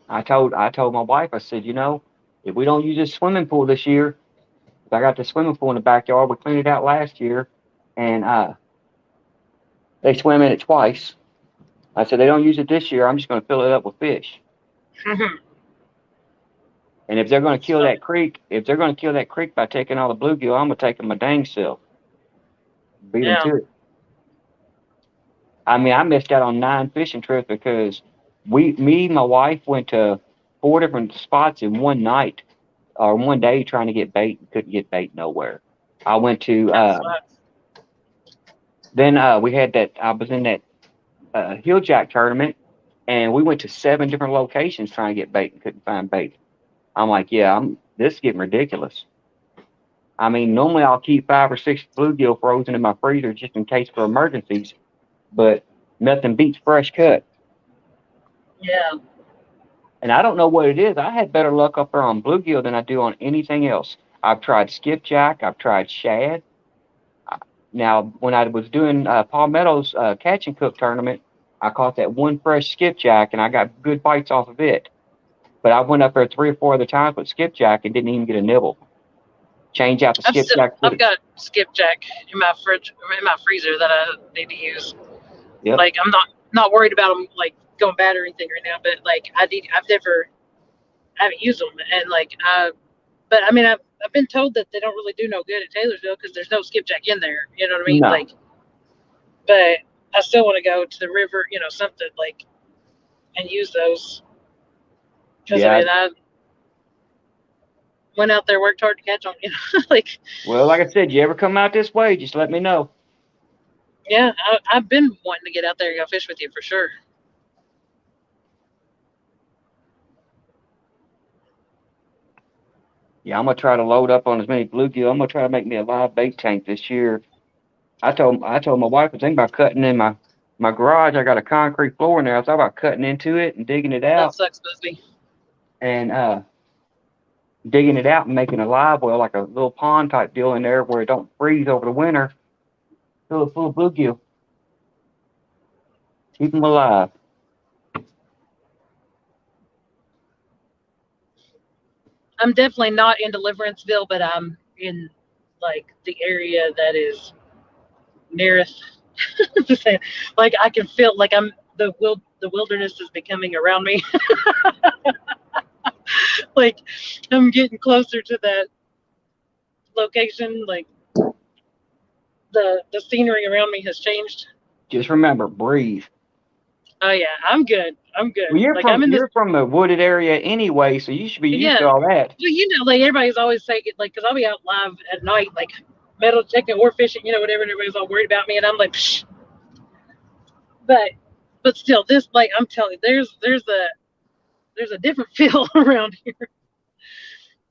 Speaker 7: I told my wife, I said, if we don't use this swimming pool this year, I got the swimming pool in the backyard. We cleaned it out last year, and they swim in it twice. I said they don't use it this year. I'm just going to fill it up with fish. And if they're going to kill
Speaker 3: So,
Speaker 7: that creek, by taking all the bluegill, I'm going to take them my dang self, beat them
Speaker 3: yeah,
Speaker 7: to it. I mean, I missed out on 9 fishing trips because me, my wife went to 4 different spots in one night or one day trying to get bait and couldn't get bait nowhere. I went to
Speaker 3: that sucks.
Speaker 7: then we had that. I was in that hilljack tournament, and we went to 7 different locations trying to get bait and couldn't find bait. I'm like, yeah, this is getting ridiculous. I mean, normally I'll keep 5 or 6 bluegill frozen in my freezer just in case for emergencies, but nothing beats fresh cut.
Speaker 3: Yeah,
Speaker 7: And I don't know what it is. I had better luck up there on bluegill than I do on anything else. I've tried skipjack. I've tried shad. Now, when I was doing Palmetto's catch and cook tournament, I caught that one fresh skipjack, and I got good bites off of it. But I went up there 3 or 4 other times with skipjack and didn't even get a nibble. Change out the skipjack.
Speaker 3: I've got skipjack in my fridge, in my freezer that I need to use.
Speaker 7: Yep.
Speaker 3: Like, I'm not worried about them like going bad or anything right now, but like I've I haven't used them, and like but I mean I've been told that they don't really do no good at Taylorsville because there's no skipjack in there. You know what I mean?
Speaker 7: No.
Speaker 3: Like, but I still want to go to the river, something like, and use those. Because
Speaker 7: Yeah.
Speaker 3: I mean, I went out there, worked hard to catch them. Like.
Speaker 7: Well, like I said, you ever come out this way, just let me know.
Speaker 3: Yeah, I've been wanting to get out there and go fish with you for sure.
Speaker 7: Yeah, I'm gonna try to load up on as many bluegill. I'm gonna try to make me a live bait tank this year. I told my wife I was thinking about cutting in my garage. I got a concrete floor in there. I thought about cutting into it and digging it
Speaker 3: That
Speaker 7: out
Speaker 3: sucks, Busby.
Speaker 7: and digging it out and making a live well, like a little pond type deal in there where it don't freeze over the winter. Fill it full of bluegill. Keep them alive.
Speaker 3: I'm definitely not in Deliverenceville, but I'm in like the area that is nearest. Like I can feel like I'm the wilderness is becoming around me. Like I'm getting closer to that location. Like the scenery around me has changed.
Speaker 7: Just remember, breathe.
Speaker 3: Oh yeah, I'm good. I'm good.
Speaker 7: Well,
Speaker 3: Like I'm in this.
Speaker 7: you're from the wooded area anyway, so you should be used
Speaker 3: Yeah.
Speaker 7: to all that.
Speaker 3: Well, like everybody's always saying it, like, because I'll be out live at night, like metal checking or fishing, whatever, and everybody's all worried about me, and I'm like, psh. But still, this, like, I'm telling you, there's a different feel around here.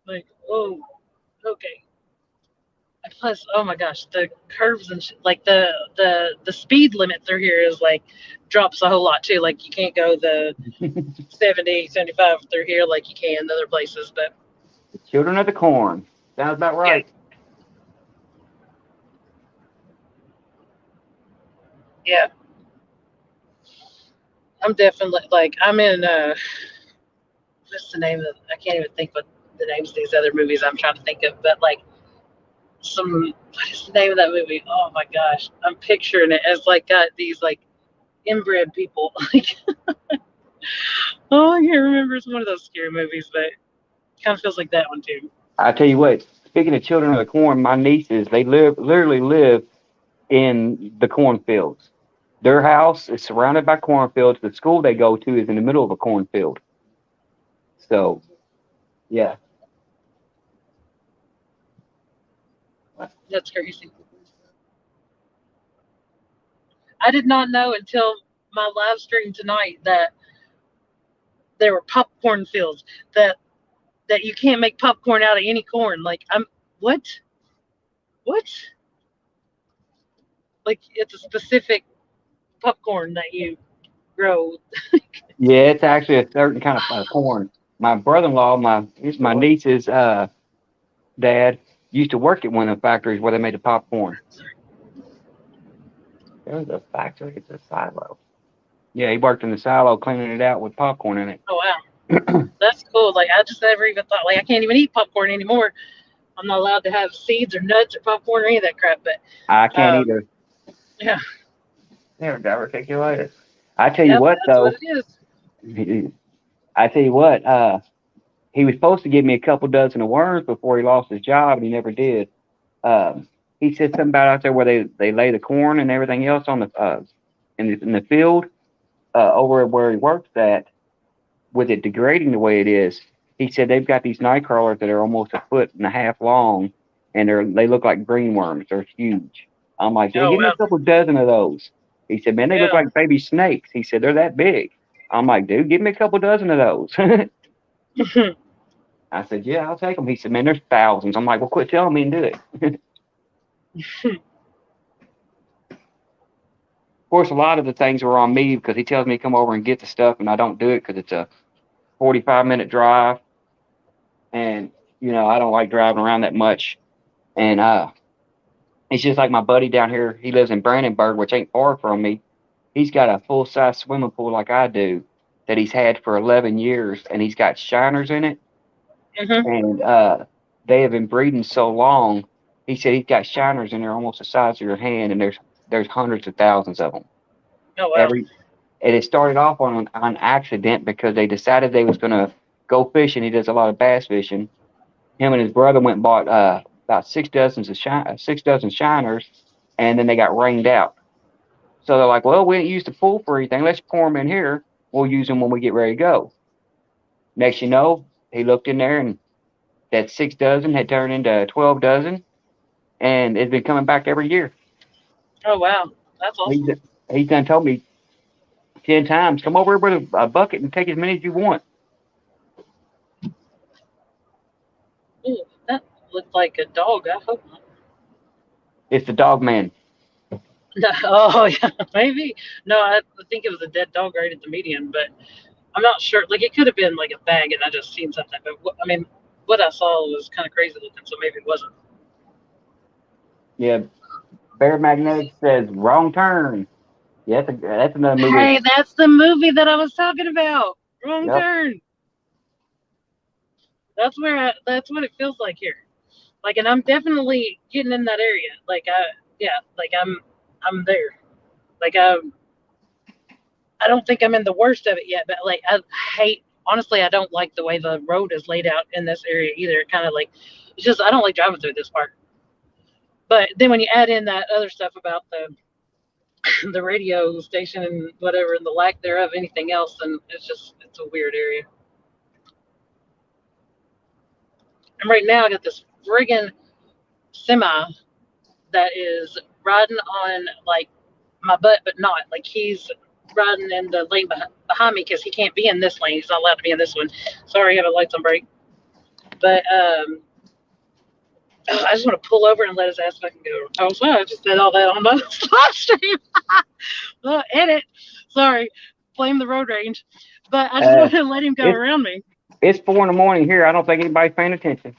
Speaker 3: Like, oh, okay. And plus, oh my gosh, the curves and like the speed limit through here is like drops a whole lot too. Like you can't go the 70, 75 through here like you can in other places, but.
Speaker 7: Children of the Corn. Sounds about right.
Speaker 3: Yeah. I'm definitely like I'm in what's the name of I can't even think what the names of these other movies I'm trying to think of, but like what is the name of that movie? Oh my gosh. I'm picturing it as like got these like inbred people. Like oh I can't remember, it's one of those scary movies, but it kind of feels like that one too.
Speaker 7: I tell you what, speaking of Children of the Corn, my nieces, they literally live in the cornfields. Their house is surrounded by cornfields. The school they go to is in the middle of a cornfield. So, yeah.
Speaker 3: That's crazy. I did not know until my live stream tonight that there were popcorn fields, that you can't make popcorn out of any corn. Like what? Like it's a specific popcorn that you grow.
Speaker 7: Yeah, it's actually a certain kind of corn. My brother-in-law, my niece's dad used to work at one of the factories where they made the popcorn. There's a factory, it's a silo. Yeah, he worked in the silo cleaning it out with popcorn in it.
Speaker 3: Oh wow. That's cool. Like I just never even thought, like I can't even eat popcorn anymore. I'm not allowed to have seeds or nuts or popcorn or any of that crap, but
Speaker 7: I can't either.
Speaker 3: Yeah.
Speaker 9: They're diverticulitis.
Speaker 7: I tell you what,
Speaker 3: that's
Speaker 7: though.
Speaker 3: what it is.
Speaker 7: I tell you what, he was supposed to give me a couple dozen of worms before he lost his job, and he never did. He said something about out there where they lay the corn and everything else on the in the field over where he works at, with it degrading the way it is. He said they've got these night crawlers that are almost 1.5 feet long, and they look like green worms. They're huge. I'm like, yeah, give me a couple dozen of those. He said, man, they look like baby snakes. He said, they're that big. I'm like, dude, give me a couple dozen of those. I said, yeah, I'll take them. He said, man, there's thousands. I'm like, well, quit telling me and do it. Of course, a lot of the things were on me because he tells me to come over and get the stuff, and I don't do it because it's a 45-minute drive. And, I don't like driving around that much. And it's just like my buddy down here. He lives in Brandenburg, which ain't far from me. He's got a full-size swimming pool like I do that he's had for 11 years, and he's got shiners in it.
Speaker 3: Mm-hmm.
Speaker 7: And they have been breeding so long. He said he's got shiners in there almost the size of your hand, and there's hundreds of thousands of them.
Speaker 3: Oh wow.
Speaker 7: And it started off on accident because they decided they was going to go fishing. He does a lot of bass fishing. Him and his brother went and bought about 6 dozen shiners, and then they got rained out. So they're like, well, we didn't use the pool for anything. Let's pour them in here. We'll use them when we get ready to go. Next you know, he looked in there, and that 6 dozen had turned into 12 dozen, and it's been coming back every year.
Speaker 3: Oh wow, that's awesome.
Speaker 7: He's done told me 10 times, come over here with a bucket and take as many as you want.
Speaker 3: Ooh, that looked like a dog. I hope not.
Speaker 7: It's the dog man.
Speaker 3: No, oh yeah, maybe. No, I think it was a dead dog right at the median, but I'm not sure. Like it could have been like a bag, and I just seen something. But I mean, what I saw was kind of crazy looking, so maybe it wasn't.
Speaker 7: Yeah, Bear Magnetic says wrong turn. Yeah, that's another movie.
Speaker 3: Hey, that's the movie that I was talking about. Wrong
Speaker 7: Yep.
Speaker 3: turn. That's what it feels like here. Like, and I'm definitely getting in that area. Like I'm there. Like I don't think I'm in the worst of it yet, but like honestly, I don't like the way the road is laid out in this area either. Kind of like, it's just, I don't like driving through this part. But then when you add in that other stuff about the radio station and whatever, and the lack thereof anything else, and it's a weird area. And right now I got this friggin' semi that is riding on like my butt, but not like he's riding in the lane behind me because he can't be in this lane. He's not allowed to be in this one. Sorry, I have a lights on brake. But I just want to pull over and let his ass fucking go. Oh, sorry, I just said all that on my live stream. Well, edit. Sorry, blame the road rage. But I just want to let him go around me.
Speaker 7: It's 4 a.m. here. I don't think anybody's paying attention.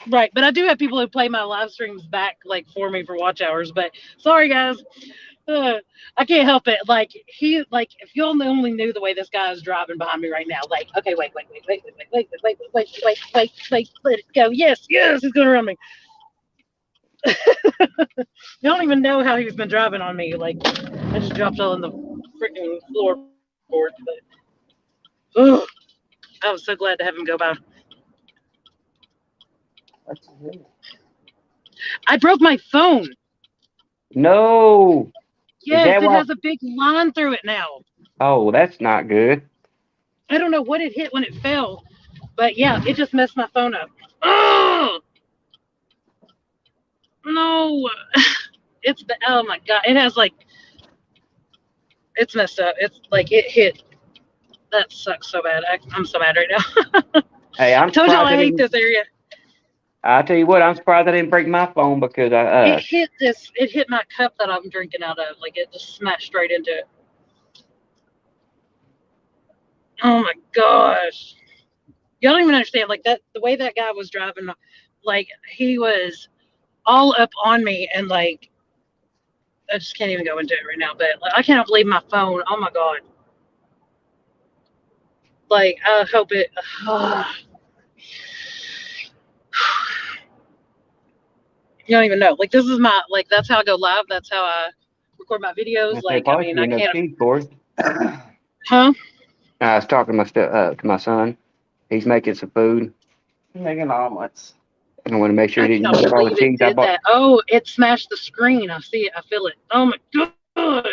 Speaker 3: Right, but I do have people who play my live streams back like for me for watch hours. But sorry, guys. I can't help it. Like if you only knew the way this guy is driving behind me right now. Like, okay, wait, let it go. Yes, he's going around me. You don't even know how he's been driving on me. Like, I just dropped all in the freaking floorboard. But I was so glad to have him go by. I broke my phone.
Speaker 7: No.
Speaker 3: Yes, it has a big line through it now.
Speaker 7: Oh, that's not good.
Speaker 3: I don't know what it hit when it fell, but yeah, it just messed my phone up. Oh no, oh my god, it has like, it's messed up. It's like it hit. That sucks so bad. I'm so mad right now.
Speaker 7: Hey, I
Speaker 3: told y'all I hate this area.
Speaker 7: I tell you what, I'm surprised I didn't break my phone because
Speaker 3: it hit my cup that I'm drinking out of. Like it just smashed straight into it. Oh my gosh. Y'all don't even understand. Like the way that guy was driving, like he was all up on me, and like I just can't even go into it right now. But like, I cannot believe my phone. Oh my god. Like I hope it. You don't even know. Like this is my that's how I go live. That's how I record my videos. Like I mean, I can't. Huh?
Speaker 7: I was talking to my son. He's making some food.
Speaker 9: He's making omelets.
Speaker 7: I want to make sure he didn't
Speaker 3: use all the cheese
Speaker 7: I bought.
Speaker 3: That. Oh, it smashed the screen. I see it. I feel it. Oh my god.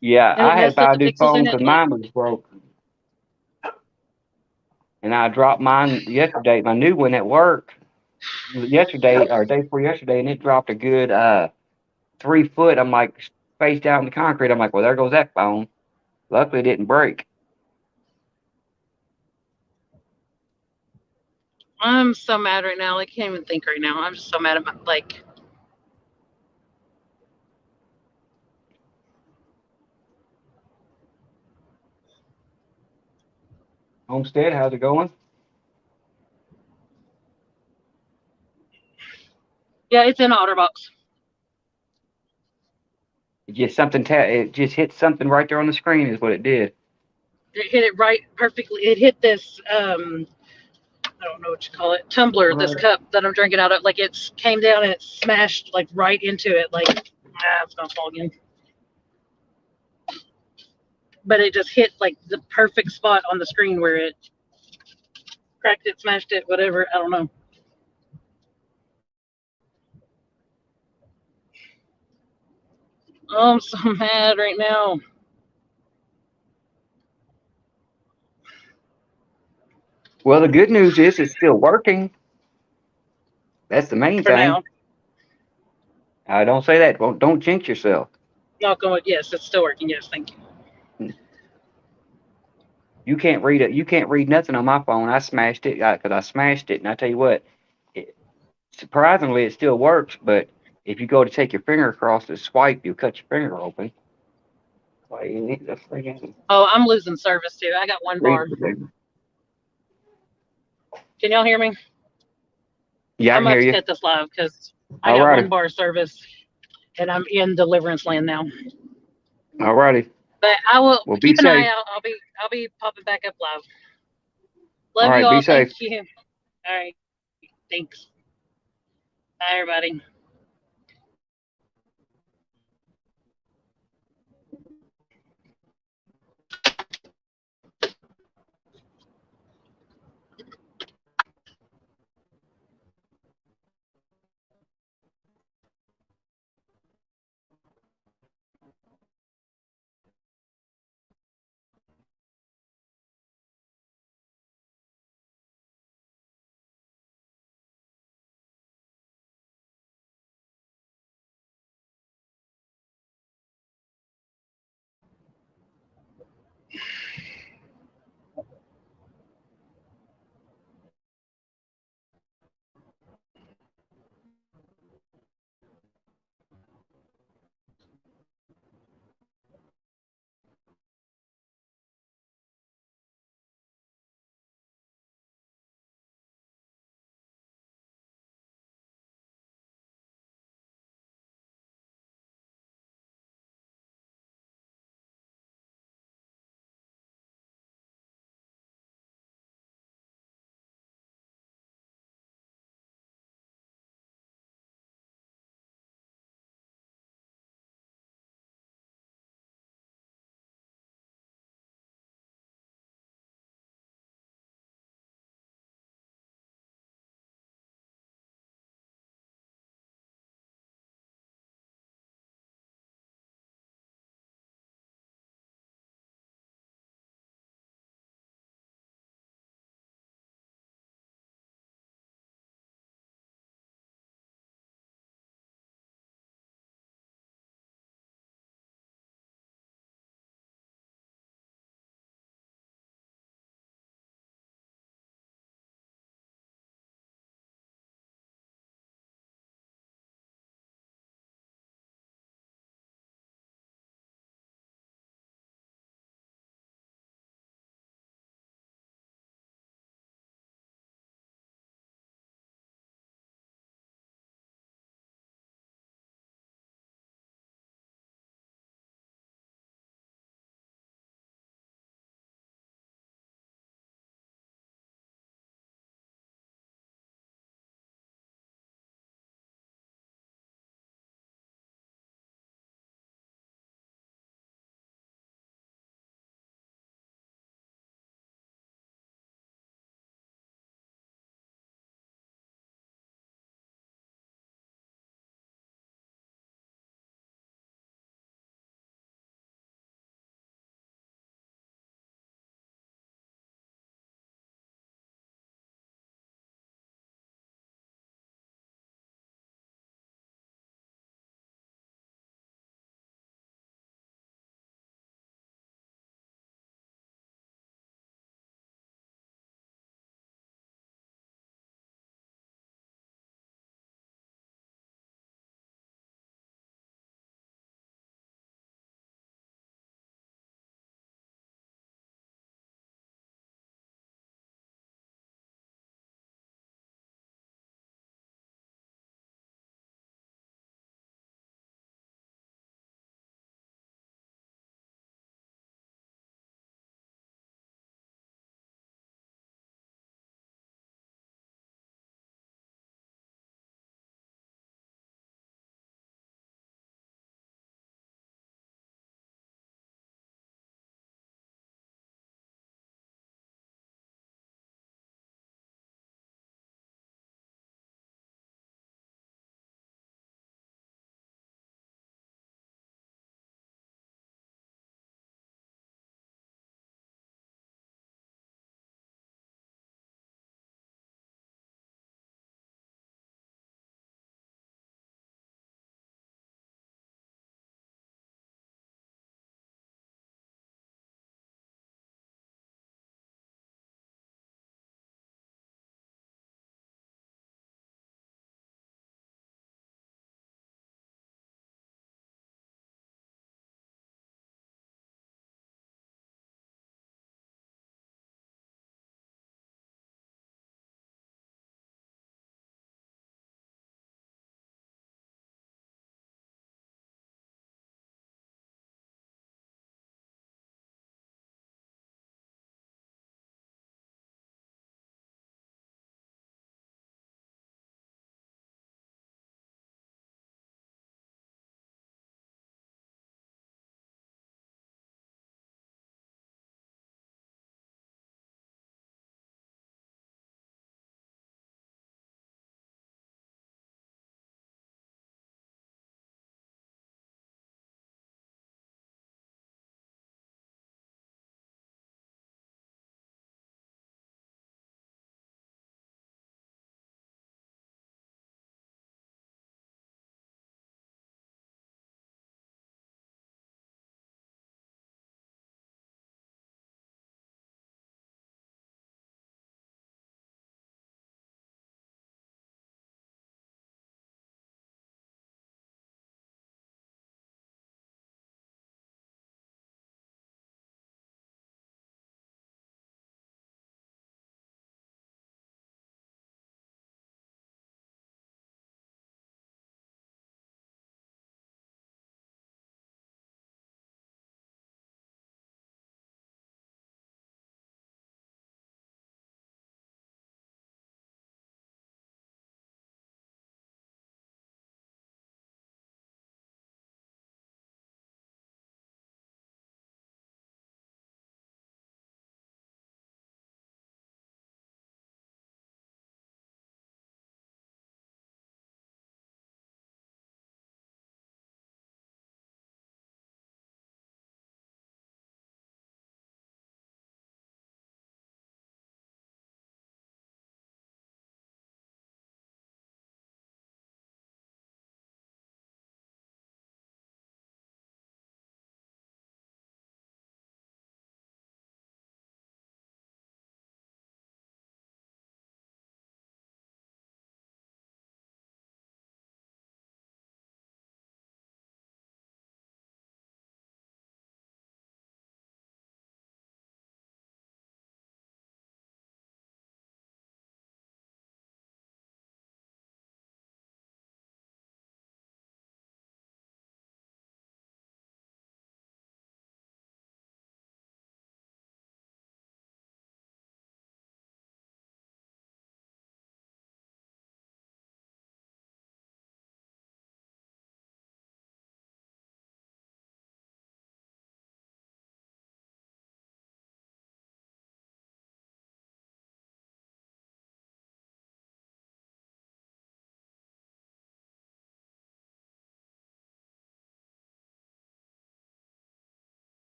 Speaker 7: Yeah, I had 5 new phones because mine was broke. And I dropped mine yesterday, my new one at work. Yesterday or day before yesterday, and it dropped a good 3 foot. I'm like face out in the concrete. I'm like, well, there goes that phone. Luckily, it didn't break.
Speaker 3: I'm so mad right now. Like, I can't even think right now. I'm just so mad at my
Speaker 7: Homestead, how's it going?
Speaker 3: Yeah, it's in OtterBox.
Speaker 7: It just hit something right there on the screen is what it did.
Speaker 3: It hit it right perfectly. It hit this I don't know what you call it, tumbler, this cup that I'm drinking out of. Like it came down and it smashed like right into it. Like it's gonna fall again. But it just hit like the perfect spot on the screen where it cracked it, smashed it, whatever. I don't know. Oh, I'm so mad right now.
Speaker 7: Well, the good news is it's still working. That's the main
Speaker 3: For
Speaker 7: thing.
Speaker 3: now.
Speaker 7: Don't say that. Well, don't jinx yourself.
Speaker 3: Knock on wood. Yes, it's still working. Yes, thank you.
Speaker 7: You can't read it. You can't read nothing on my phone. I smashed it because I smashed it, and I tell you what, surprisingly, it still works. But if you go to take your finger across the swipe, you'll cut your finger open. Well, you need to friggin'
Speaker 3: Oh, I'm losing service too. I got one bar. Can y'all hear me?
Speaker 7: Yeah, I
Speaker 3: I'm
Speaker 7: can
Speaker 3: about
Speaker 7: hear
Speaker 3: to
Speaker 7: you.
Speaker 3: cut this live because I
Speaker 7: All
Speaker 3: got
Speaker 7: righty.
Speaker 3: one bar service and I'm in deliverance land now.
Speaker 7: All righty.
Speaker 3: But I will
Speaker 7: Well, be
Speaker 3: keep an eye
Speaker 7: safe.
Speaker 3: out. I'll be popping back up live.
Speaker 7: All
Speaker 3: Love you
Speaker 7: right, be
Speaker 3: all.
Speaker 7: safe.
Speaker 3: Thank you. All right. Thanks. Bye, everybody.